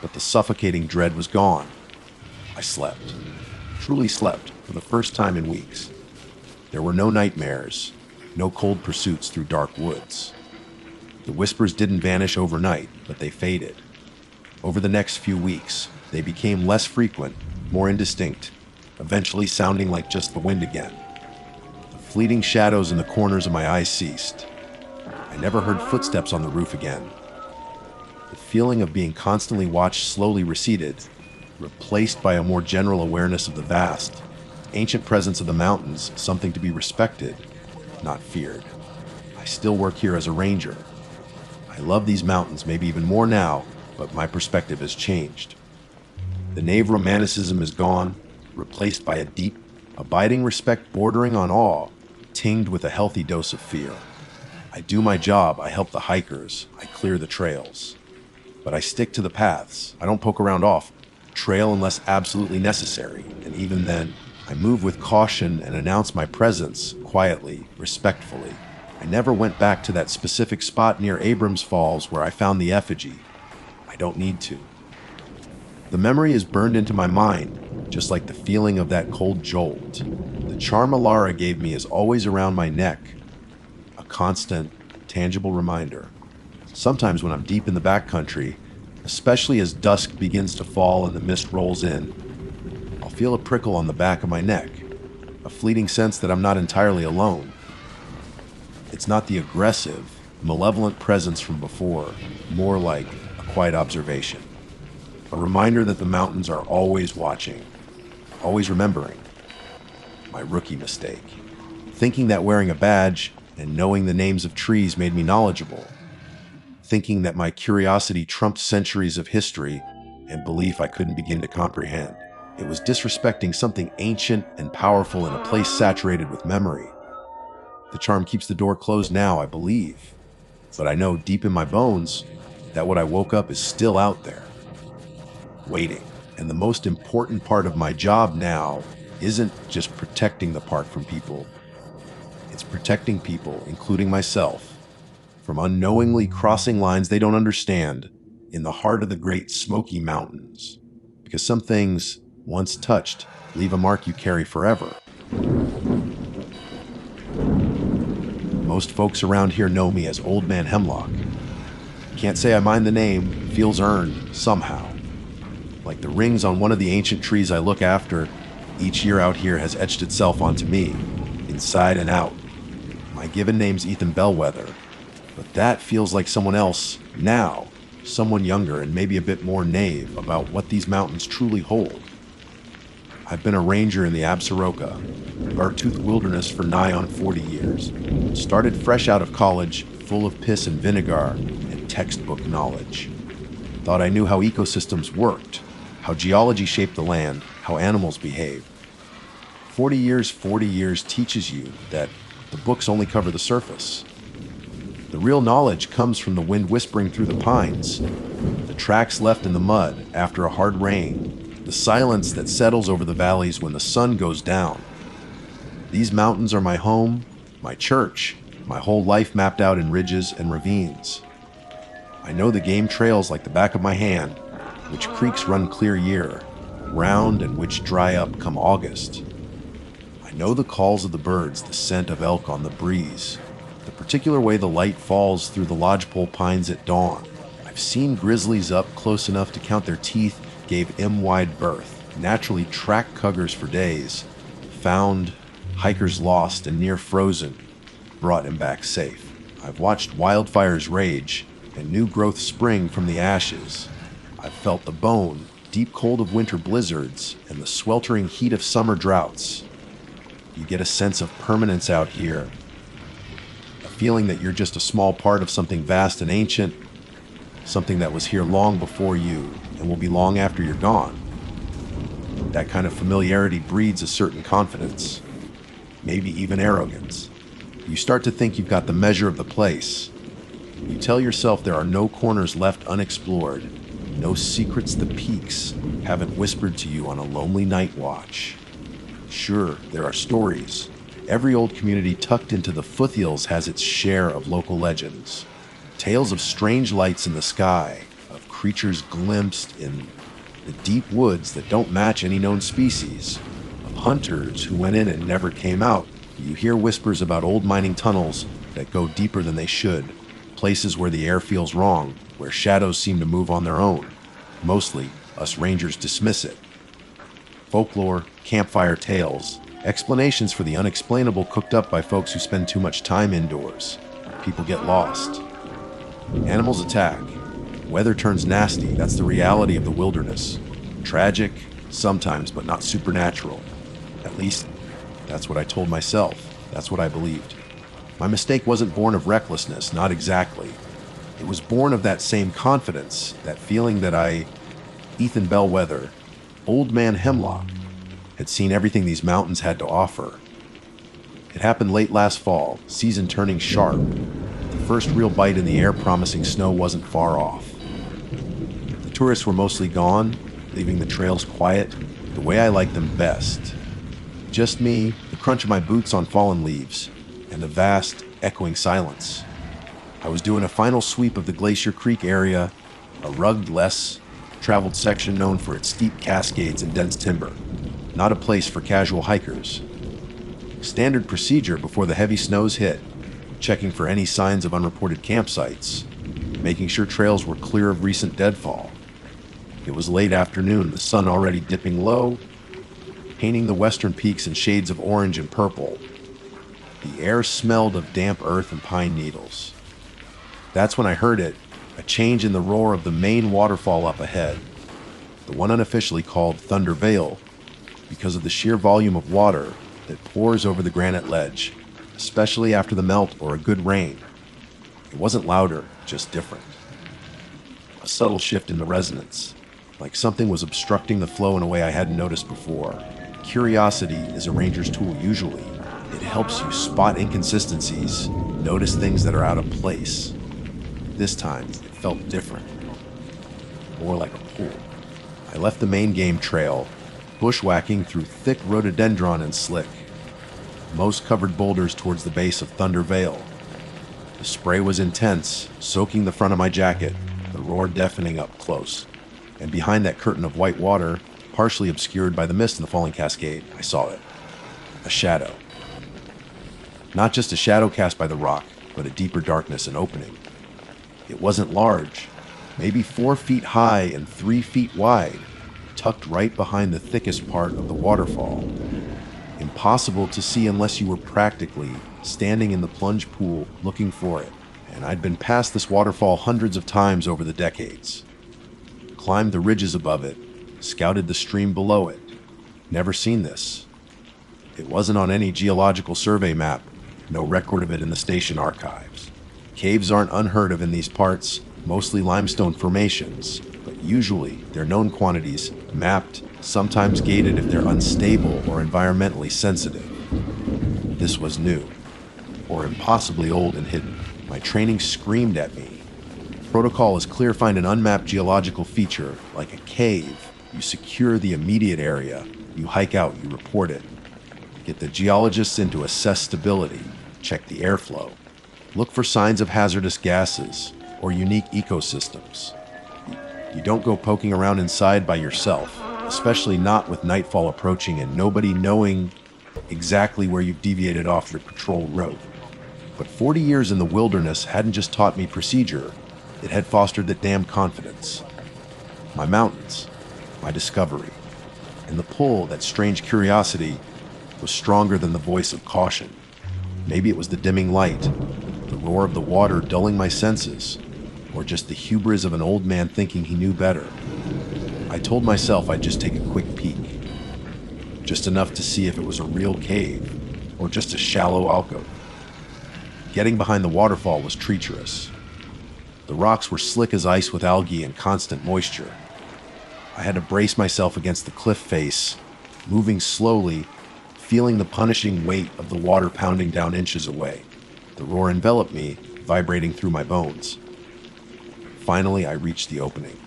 But the suffocating dread was gone. I slept. Truly slept, for the first time in weeks. There were no nightmares, no cold pursuits through dark woods. The whispers didn't vanish overnight, but they faded. Over the next few weeks, they became less frequent, more indistinct, eventually sounding like just the wind again. The fleeting shadows in the corners of my eyes ceased. I never heard footsteps on the roof again. The feeling of being constantly watched slowly receded, replaced by a more general awareness of the vast, ancient presence of the mountains, something to be respected, not feared. I still work here as a ranger. I love these mountains, maybe even more now, but my perspective has changed. The naive romanticism is gone, replaced by a deep, abiding respect bordering on awe, tinged with a healthy dose of fear. I do my job, I help the hikers, I clear the trails. But I stick to the paths, I don't poke around off trail unless absolutely necessary, and even then, I move with caution and announce my presence, quietly, respectfully. I never went back to that specific spot near Abrams Falls where I found the effigy. I don't need to. The memory is burned into my mind, just like the feeling of that cold jolt. The charm Alara gave me is always around my neck, a constant, tangible reminder. Sometimes when I'm deep in the backcountry, especially as dusk begins to fall and the mist rolls in, I'll feel a prickle on the back of my neck, a fleeting sense that I'm not entirely alone. It's not the aggressive, malevolent presence from before, more like a quiet observation. A reminder that the mountains are always watching, always remembering my rookie mistake. Thinking that wearing a badge and knowing the names of trees made me knowledgeable. Thinking that my curiosity trumped centuries of history and belief I couldn't begin to comprehend. It was disrespecting something ancient and powerful in a place saturated with memory. The charm keeps the door closed now, I believe. But I know deep in my bones that what I woke up is still out there, waiting. And the most important part of my job now isn't just protecting the park from people. It's protecting people, including myself, from unknowingly crossing lines they don't understand in the heart of the Great Smoky Mountains. Because some things, once touched, leave a mark you carry forever. Most folks around here know me as Old Man Hemlock. Can't say I mind the name, feels earned somehow. Like the rings on one of the ancient trees I look after, each year out here has etched itself onto me, inside and out. My given name's Ethan Bellwether, but that feels like someone else now, someone younger and maybe a bit more naive about what these mountains truly hold. I've been a ranger in the Absaroka, Gartooth Wilderness for nigh on 40 years. Started fresh out of college, full of piss and vinegar and textbook knowledge. Thought I knew how ecosystems worked, how geology shaped the land, how animals behave. 40 years teaches you that the books only cover the surface. The real knowledge comes from the wind whispering through the pines, the tracks left in the mud after a hard rain, the silence that settles over the valleys when the sun goes down. These mountains are my home, my church, my whole life mapped out in ridges and ravines. I know the game trails like the back of my hand, which creeks run clear year, round and which dry up come August. I know the calls of the birds, the scent of elk on the breeze, the particular way the light falls through the lodgepole pines at dawn. I've seen grizzlies up close enough to count their teeth gave M-wide birth, naturally tracked cuggers for days, found hikers lost and near frozen, brought him back safe. I've watched wildfires rage and new growth spring from the ashes. I've felt the bone, deep cold of winter blizzards and the sweltering heat of summer droughts. You get a sense of permanence out here, a feeling that you're just a small part of something vast and ancient, something that was here long before you and will be long after you're gone. That kind of familiarity breeds a certain confidence, maybe even arrogance. You start to think you've got the measure of the place. You tell yourself there are no corners left unexplored, no secrets the peaks haven't whispered to you on a lonely night watch. Sure, there are stories. Every old community tucked into the foothills has its share of local legends. Tales of strange lights in the sky, of creatures glimpsed in the deep woods that don't match any known species, of hunters who went in and never came out. You hear whispers about old mining tunnels that go deeper than they should, places where the air feels wrong, where shadows seem to move on their own. Mostly, us rangers dismiss it. Folklore, campfire tales, explanations for the unexplainable cooked up by folks who spend too much time indoors. People get lost. Animals attack. Weather turns nasty. That's the reality of the wilderness. Tragic, sometimes, but not supernatural. At least, that's what I told myself. That's what I believed. My mistake wasn't born of recklessness, not exactly. It was born of that same confidence, that feeling that I, Ethan Bellwether, Old Man Hemlock, had seen everything these mountains had to offer. It happened late last fall, season turning sharp. The first real bite in the air promising snow wasn't far off. The tourists were mostly gone, leaving the trails quiet, the way I like them best. Just me, the crunch of my boots on fallen leaves, and a vast, echoing silence. I was doing a final sweep of the Glacier Creek area, a rugged, less traveled section known for its steep cascades and dense timber. Not a place for casual hikers. Standard procedure before the heavy snows hit, checking for any signs of unreported campsites, making sure trails were clear of recent deadfall. It was late afternoon, the sun already dipping low, painting the western peaks in shades of orange and purple. The air smelled of damp earth and pine needles. That's when I heard it, a change in the roar of the main waterfall up ahead, the one unofficially called Thunder Vale, because of the sheer volume of water that pours over the granite ledge, especially after the melt or a good rain. It wasn't louder, just different. A subtle shift in the resonance, like something was obstructing the flow in a way I hadn't noticed before. Curiosity is a ranger's tool usually. It helps you spot inconsistencies, notice things that are out of place. This time, it felt different. More like a pull. I left the main game trail, bushwhacking through thick rhododendron and slick. Most covered boulders towards the base of Thunder Vale. The spray was intense, soaking the front of my jacket, the roar deafening up close. And behind that curtain of white water, partially obscured by the mist in the falling cascade, I saw it. A shadow. Not just a shadow cast by the rock, but a deeper darkness and opening. It wasn't large, maybe 4 feet high and 3 feet wide, tucked right behind the thickest part of the waterfall. Impossible to see unless you were practically standing in the plunge pool looking for it. And I'd been past this waterfall hundreds of times over the decades. Climbed the ridges above it, scouted the stream below it. Never seen this. It wasn't on any geological survey map, no record of it in the station archives. Caves aren't unheard of in these parts, mostly limestone formations, but usually they're known quantities, mapped, sometimes gated if they're unstable or environmentally sensitive. This was new, or impossibly old and hidden. My training screamed at me. Protocol is clear: find an unmapped geological feature, like a cave. You secure the immediate area. You hike out, you report it. Get the geologists in to assess stability, check the airflow. Look for signs of hazardous gases or unique ecosystems. You don't go poking around inside by yourself, especially not with nightfall approaching and nobody knowing exactly where you've deviated off your patrol route. But 40 years in the wilderness hadn't just taught me procedure, it had fostered that damn confidence. My mountains, my discovery, and the pull, that strange curiosity, was stronger than the voice of caution. Maybe it was the dimming light, the roar of the water dulling my senses, or just the hubris of an old man thinking he knew better. I told myself I'd just take a quick peek, just enough to see if it was a real cave or just a shallow alcove. Getting behind the waterfall was treacherous. The rocks were slick as ice with algae and constant moisture. I had to brace myself against the cliff face, moving slowly, feeling the punishing weight of the water pounding down inches away. The roar enveloped me, vibrating through my bones. Finally, I reached the opening.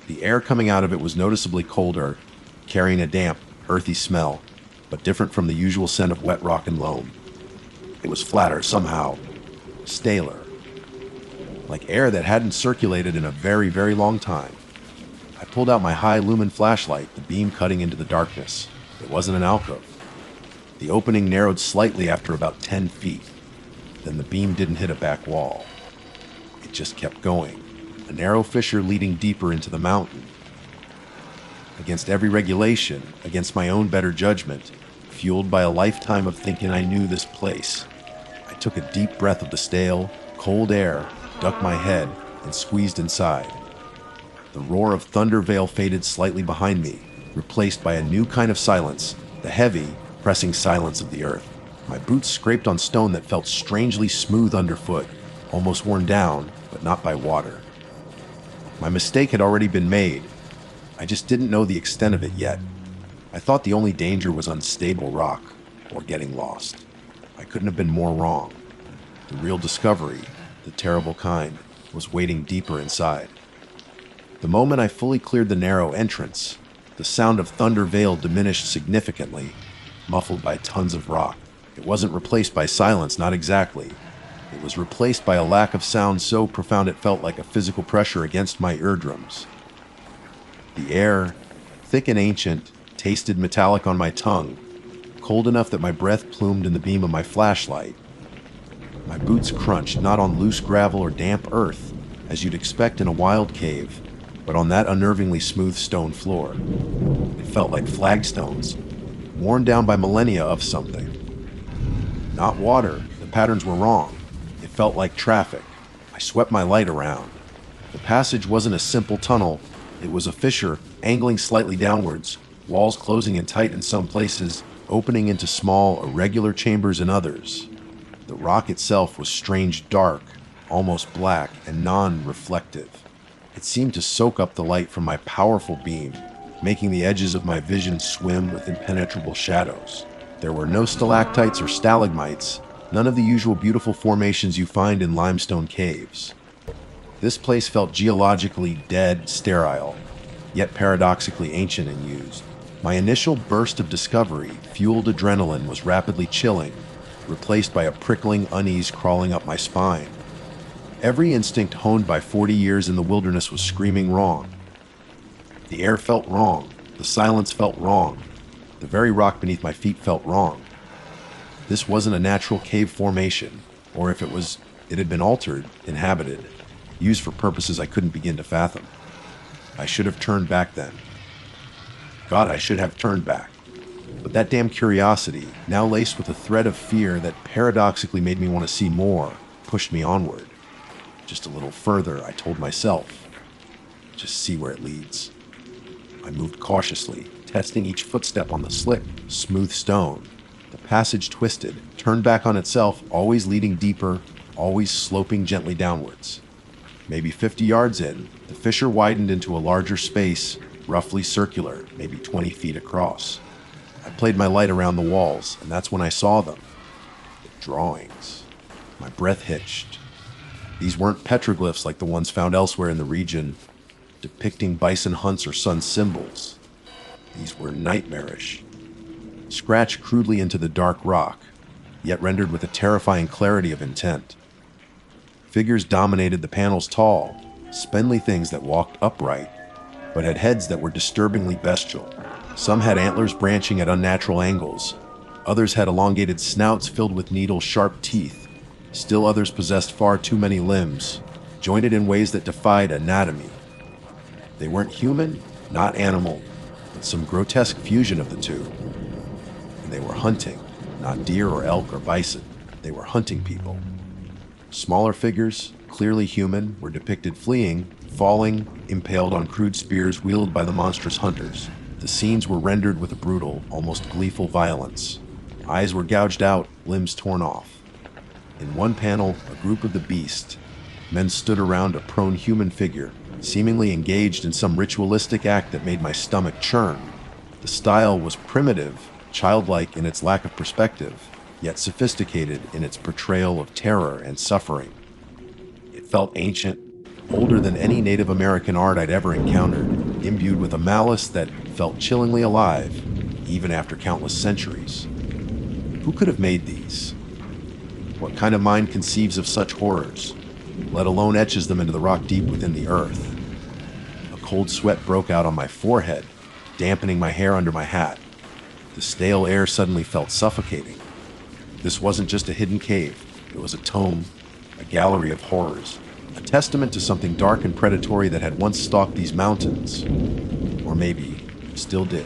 The air coming out of it was noticeably colder, carrying a damp, earthy smell, but different from the usual scent of wet rock and loam. It was flatter somehow, staler, like air that hadn't circulated in a very, very long time. I pulled out my high-lumen flashlight, the beam cutting into the darkness. It wasn't an alcove. The opening narrowed slightly after about 10 feet. Then the beam didn't hit a back wall. It just kept going, a narrow fissure leading deeper into the mountain. Against every regulation, against my own better judgment, fueled by a lifetime of thinking I knew this place, I took a deep breath of the stale, cold air, ducked my head, and squeezed inside. The roar of Thunder Vale faded slightly behind me, replaced by a new kind of silence, the heavy, pressing silence of the earth. My boots scraped on stone that felt strangely smooth underfoot, almost worn down, but not by water. My mistake had already been made. I just didn't know the extent of it yet. I thought the only danger was unstable rock, or getting lost. I couldn't have been more wrong. The real discovery, the terrible kind, was waiting deeper inside. The moment I fully cleared the narrow entrance, the sound of Thunder Vale diminished significantly, muffled by tons of rock. It wasn't replaced by silence, not exactly. It was replaced by a lack of sound so profound it felt like a physical pressure against my eardrums. The air, thick and ancient, tasted metallic on my tongue, cold enough that my breath plumed in the beam of my flashlight. My boots crunched, not on loose gravel or damp earth, as you'd expect in a wild cave, but on that unnervingly smooth stone floor. It felt like flagstones, worn down by millennia of something. Not water, the patterns were wrong. It felt like traffic. I swept my light around. The passage wasn't a simple tunnel, it was a fissure, angling slightly downwards, walls closing in tight in some places, opening into small, irregular chambers in others. The rock itself was strange dark, almost black, and non-reflective. It seemed to soak up the light from my powerful beam, making the edges of my vision swim with impenetrable shadows. There were no stalactites or stalagmites, none of the usual beautiful formations you find in limestone caves. This place felt geologically dead, sterile, yet paradoxically ancient and used. My initial burst of discovery, fueled adrenaline, was rapidly chilling, replaced by a prickling unease crawling up my spine. Every instinct honed by 40 years in the wilderness was screaming wrong. The air felt wrong. The silence felt wrong. The very rock beneath my feet felt wrong. This wasn't a natural cave formation, or if it was, it had been altered, inhabited, used for purposes I couldn't begin to fathom. I should have turned back then. God, I should have turned back. But that damn curiosity, now laced with a thread of fear that paradoxically made me want to see more, pushed me onward. Just a little further, I told myself. Just see where it leads. I moved cautiously, testing each footstep on the slick, smooth stone. The passage twisted, turned back on itself, always leading deeper, always sloping gently downwards. Maybe 50 yards in, the fissure widened into a larger space, roughly circular, maybe 20 feet across. I played my light around the walls, and that's when I saw them. The drawings. My breath hitched. These weren't petroglyphs like the ones found elsewhere in the region, depicting bison hunts or sun symbols. These were nightmarish. Scratched crudely into the dark rock, yet rendered with a terrifying clarity of intent. Figures dominated the panels, tall, spindly things that walked upright, but had heads that were disturbingly bestial. Some had antlers branching at unnatural angles. Others had elongated snouts filled with needle-sharp teeth. Still others possessed far too many limbs, jointed in ways that defied anatomy. They weren't human, not animal, but some grotesque fusion of the two. And they were hunting, not deer or elk or bison. They were hunting people. Smaller figures, clearly human, were depicted fleeing, falling, impaled on crude spears wielded by the monstrous hunters. The scenes were rendered with a brutal, almost gleeful violence. Eyes were gouged out, limbs torn off. In one panel, a group of the beast. Men stood around a prone human figure, seemingly engaged in some ritualistic act that made my stomach churn. The style was primitive, childlike in its lack of perspective, yet sophisticated in its portrayal of terror and suffering. It felt ancient, older than any Native American art I'd ever encountered, imbued with a malice that felt chillingly alive, even after countless centuries. Who could have made these? What kind of mind conceives of such horrors, let alone etches them into the rock deep within the earth? A cold sweat broke out on my forehead, dampening my hair under my hat. The stale air suddenly felt suffocating. This wasn't just a hidden cave. It was a tome, a gallery of horrors, a testament to something dark and predatory that had once stalked these mountains. Or maybe still did.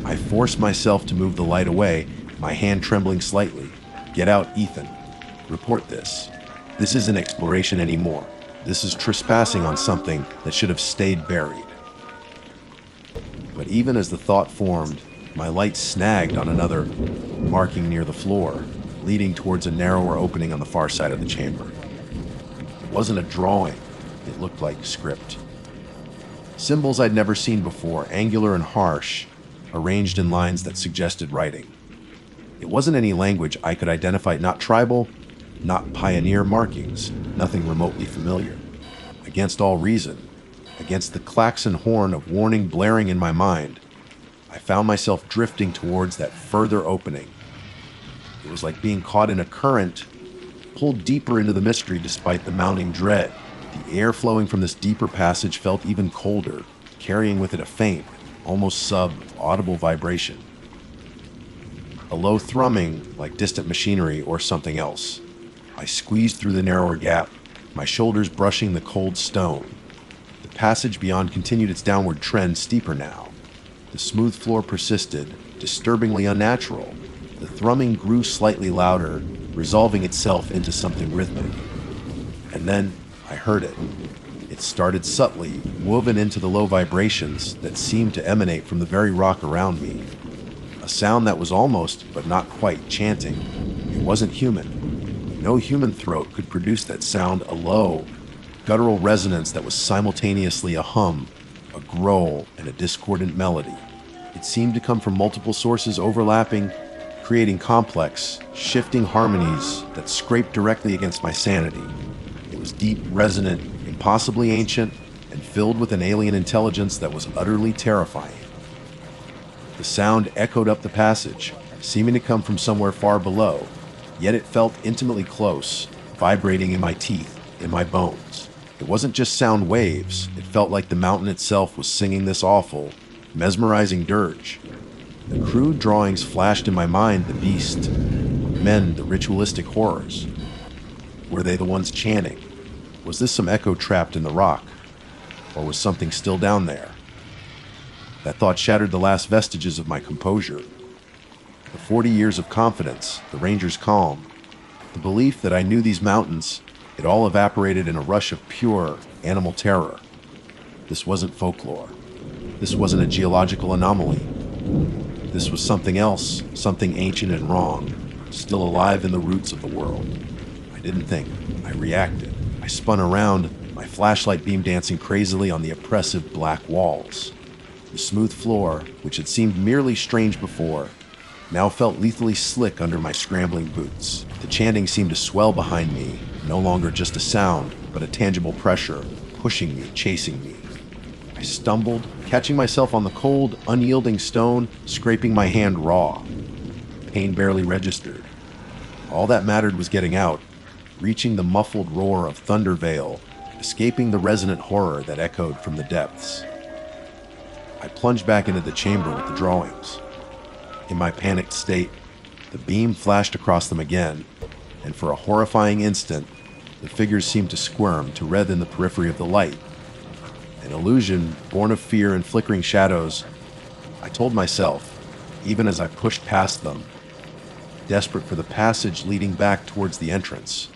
I forced myself to move the light away, my hand trembling slightly. Get out, Ethan. Report this. This isn't exploration anymore. This is trespassing on something that should have stayed buried. But even as the thought formed, my light snagged on another marking near the floor, leading towards a narrower opening on the far side of the chamber. It wasn't a drawing. It looked like script. Symbols I'd never seen before, angular and harsh, arranged in lines that suggested writing. It wasn't any language I could identify, not tribal, not pioneer markings, nothing remotely familiar. Against all reason, against the klaxon horn of warning blaring in my mind, I found myself drifting towards that further opening. It was like being caught in a current, pulled deeper into the mystery despite the mounting dread. The air flowing from this deeper passage felt even colder, carrying with it a faint, almost sub-audible vibration. A low thrumming, like distant machinery or something else. I squeezed through the narrower gap, my shoulders brushing the cold stone. The passage beyond continued its downward trend, steeper now. The smooth floor persisted, disturbingly unnatural. The thrumming grew slightly louder, resolving itself into something rhythmic. And then I heard it. It started subtly, woven into the low vibrations that seemed to emanate from the very rock around me. A sound that was almost, but not quite, chanting. It wasn't human. No human throat could produce that sound, a low, guttural resonance that was simultaneously a hum, a growl, and a discordant melody. It seemed to come from multiple sources overlapping, creating complex, shifting harmonies that scraped directly against my sanity. It was deep, resonant, impossibly ancient, and filled with an alien intelligence that was utterly terrifying. The sound echoed up the passage, seeming to come from somewhere far below, yet it felt intimately close, vibrating in my teeth, in my bones. It wasn't just sound waves, it felt like the mountain itself was singing this awful, mesmerizing dirge. The crude drawings flashed in my mind the beast, men, the ritualistic horrors. Were they the ones chanting? Was this some echo trapped in the rock? Or was something still down there? That thought shattered the last vestiges of my composure. The 40 years of confidence, the ranger's calm, the belief that I knew these mountains, it all evaporated in a rush of pure animal terror. This wasn't folklore. This wasn't a geological anomaly. This was something else, something ancient and wrong, still alive in the roots of the world. I didn't think. I reacted. I spun around, my flashlight beam dancing crazily on the oppressive black walls. The smooth floor, which had seemed merely strange before, now felt lethally slick under my scrambling boots. The chanting seemed to swell behind me, no longer just a sound, but a tangible pressure, pushing me, chasing me. I stumbled, catching myself on the cold, unyielding stone, scraping my hand raw. Pain barely registered. All that mattered was getting out, reaching the muffled roar of Thunder Vale, escaping the resonant horror that echoed from the depths. I plunged back into the chamber with the drawings. In my panicked state, the beam flashed across them again, and for a horrifying instant, the figures seemed to squirm, to writhe in the periphery of the light. An illusion born of fear and flickering shadows, I told myself, even as I pushed past them, desperate for the passage leading back towards the entrance,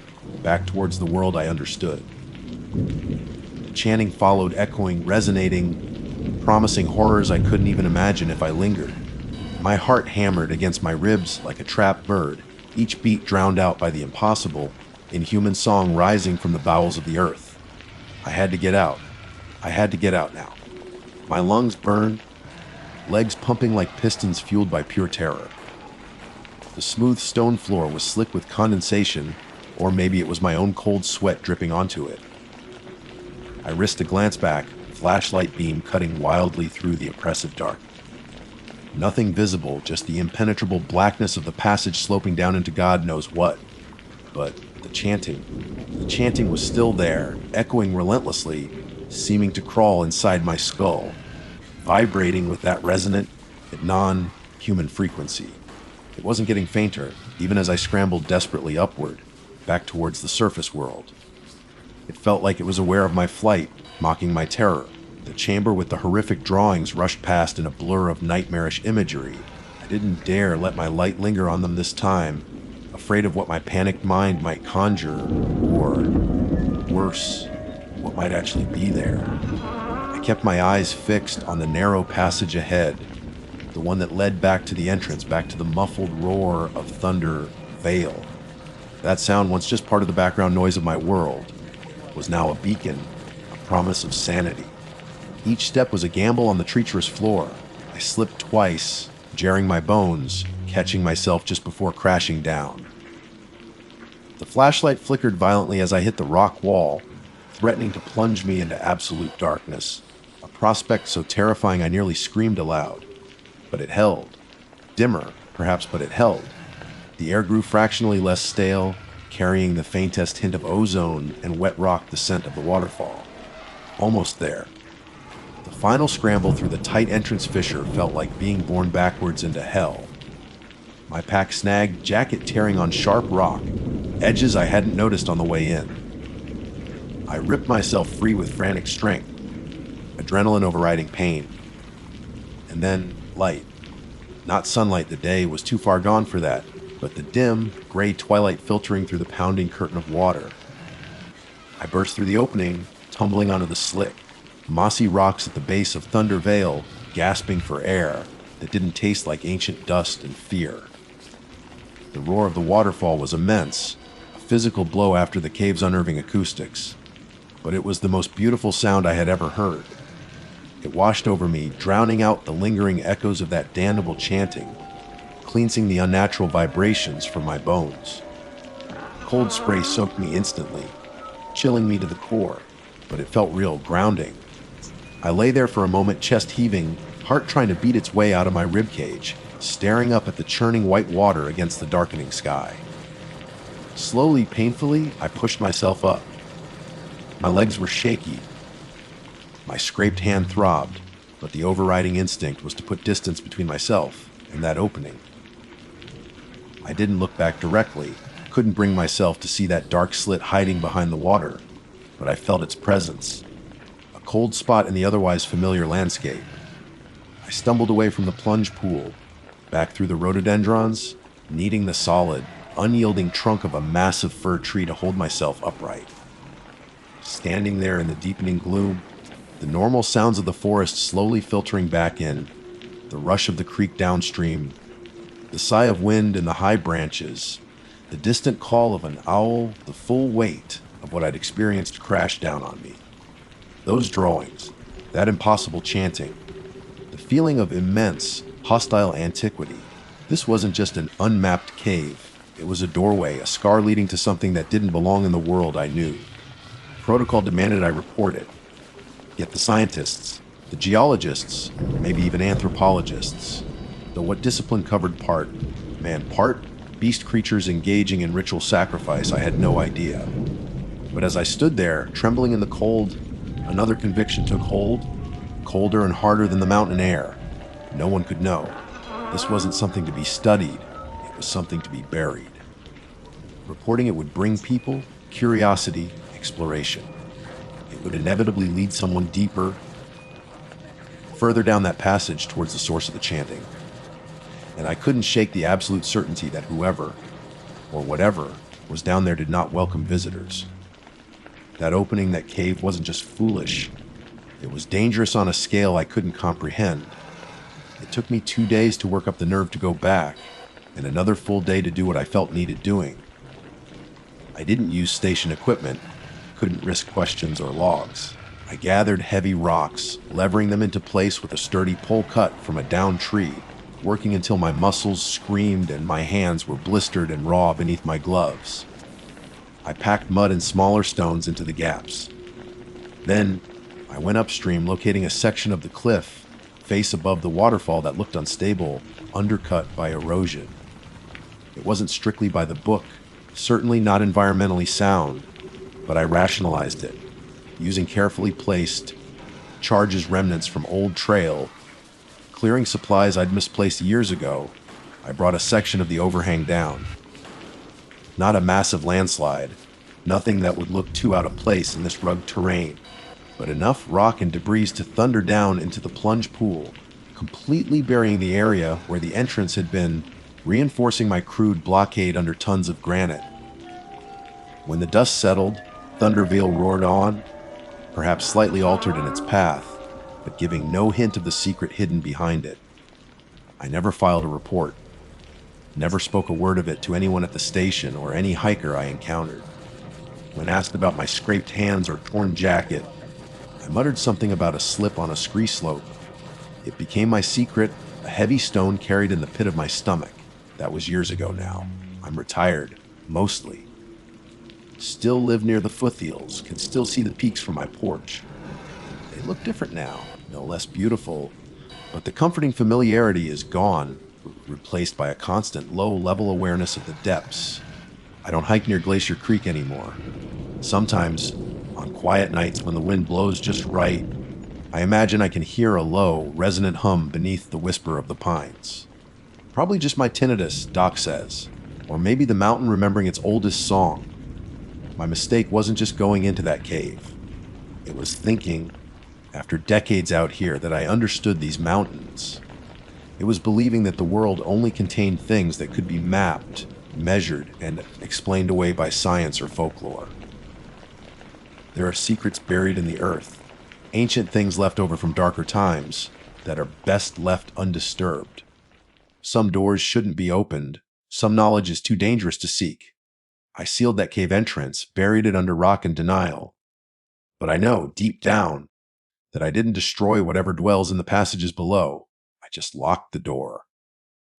back towards the world I understood. The chanting followed, echoing, resonating, promising horrors I couldn't even imagine if I lingered. My heart hammered against my ribs like a trapped bird, each beat drowned out by the impossible, inhuman song rising from the bowels of the earth. I had to get out. I had to get out now. My lungs burned, legs pumping like pistons fueled by pure terror. The smooth stone floor was slick with condensation, or maybe it was my own cold sweat dripping onto it. I risked a glance back, flashlight beam cutting wildly through the oppressive dark. Nothing visible, just the impenetrable blackness of the passage sloping down into God knows what. But the chanting was still there, echoing relentlessly, seeming to crawl inside my skull, vibrating with that resonant, non-human frequency. It wasn't getting fainter, even as I scrambled desperately upward, back towards the surface world. It felt like it was aware of my flight, mocking my terror. The chamber with the horrific drawings rushed past in a blur of nightmarish imagery. I didn't dare let my light linger on them this time, afraid of what my panicked mind might conjure, or, worse, what might actually be there. I kept my eyes fixed on the narrow passage ahead, the one that led back to the entrance, back to the muffled roar of Thunder Vale. That sound, once just part of the background noise of my world, was now a beacon, a promise of sanity. Each step was a gamble on the treacherous floor. I slipped twice, jarring my bones, catching myself just before crashing down. The flashlight flickered violently as I hit the rock wall, threatening to plunge me into absolute darkness, a prospect so terrifying I nearly screamed aloud. But it held. Dimmer, perhaps, but it held. The air grew fractionally less stale, carrying the faintest hint of ozone and wet rock the scent of the waterfall. Almost there. The final scramble through the tight entrance fissure felt like being borne backwards into hell. My pack snagged, jacket tearing on sharp rock, edges I hadn't noticed on the way in. I ripped myself free with frantic strength, adrenaline overriding pain. And then light. Not sunlight, the day was too far gone for that, but the dim, gray twilight filtering through the pounding curtain of water. I burst through the opening, tumbling onto the slick, mossy rocks at the base of Thunder Vale, gasping for air that didn't taste like ancient dust and fear. The roar of the waterfall was immense, a physical blow after the cave's unnerving acoustics, but it was the most beautiful sound I had ever heard. It washed over me, drowning out the lingering echoes of that damnable chanting, cleansing the unnatural vibrations from my bones. Cold spray soaked me instantly, chilling me to the core, but it felt real, grounding. I lay there for a moment, chest heaving, heart trying to beat its way out of my ribcage, staring up at the churning white water against the darkening sky. Slowly, painfully, I pushed myself up. My legs were shaky. My scraped hand throbbed, but the overriding instinct was to put distance between myself and that opening. I didn't look back directly, couldn't bring myself to see that dark slit hiding behind the water, but I felt its presence, a cold spot in the otherwise familiar landscape. I stumbled away from the plunge pool, back through the rhododendrons, needing the solid, unyielding trunk of a massive fir tree to hold myself upright. Standing there in the deepening gloom, the normal sounds of the forest slowly filtering back in, the rush of the creek downstream, the sigh of wind in the high branches, the distant call of an owl, the full weight of what I'd experienced crash down on me. Those drawings, that impossible chanting, the feeling of immense, hostile antiquity. This wasn't just an unmapped cave. It was a doorway, a scar leading to something that didn't belong in the world I knew. Protocol demanded I report it. Yet the scientists, the geologists, maybe even anthropologists, though what discipline covered part beast creatures engaging in ritual sacrifice, I had no idea. But as I stood there, trembling in the cold, another conviction took hold, colder and harder than the mountain air. No one could know. This wasn't something to be studied, it was something to be buried. Reporting it would bring people, curiosity, exploration. It would inevitably lead someone deeper, further down that passage towards the source of the chanting. And I couldn't shake the absolute certainty that whoever, or whatever, was down there did not welcome visitors. That opening, that cave, wasn't just foolish. It was dangerous on a scale I couldn't comprehend. It took me 2 days to work up the nerve to go back, and another full day to do what I felt needed doing. I didn't use station equipment, couldn't risk questions or logs. I gathered heavy rocks, levering them into place with a sturdy pole cut from a downed tree, working until my muscles screamed and my hands were blistered and raw beneath my gloves. I packed mud and smaller stones into the gaps. Then, I went upstream, locating a section of the cliff, face above the waterfall that looked unstable, undercut by erosion. It wasn't strictly by the book, certainly not environmentally sound, but I rationalized it, using carefully placed charges remnants from old trail. Clearing supplies I'd misplaced years ago, I brought a section of the overhang down. Not a massive landslide, nothing that would look too out of place in this rugged terrain, but enough rock and debris to thunder down into the plunge pool, completely burying the area where the entrance had been, reinforcing my crude blockade under tons of granite. When the dust settled, Thundervale roared on, perhaps slightly altered in its path, but giving no hint of the secret hidden behind it. I never filed a report, never spoke a word of it to anyone at the station or any hiker I encountered. When asked about my scraped hands or torn jacket, I muttered something about a slip on a scree slope. It became my secret, a heavy stone carried in the pit of my stomach. That was years ago now. I'm retired, mostly. Still live near the foothills, can still see the peaks from my porch. They look different now, no less beautiful, but the comforting familiarity is gone, replaced by a constant low-level awareness of the depths. I don't hike near Glacier Creek anymore. Sometimes, on quiet nights when the wind blows just right, I imagine I can hear a low, resonant hum beneath the whisper of the pines. Probably just my tinnitus, Doc says, or maybe the mountain remembering its oldest song. My mistake wasn't just going into that cave. It was thinking, after decades out here, that I understood these mountains. It was believing that the world only contained things that could be mapped, measured, and explained away by science or folklore. There are secrets buried in the earth, ancient things left over from darker times that are best left undisturbed. Some doors shouldn't be opened. Some knowledge is too dangerous to seek. I sealed that cave entrance, buried it under rock and denial. But I know, deep down, that I didn't destroy whatever dwells in the passages below. I just locked the door.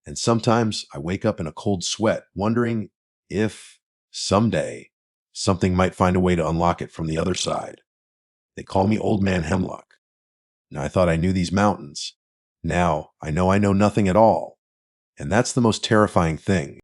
And sometimes I wake up in a cold sweat, wondering if, someday, something might find a way to unlock it from the other side. They call me Old Man Hemlock. Now I thought I knew these mountains. Now I know nothing at all. And that's the most terrifying thing.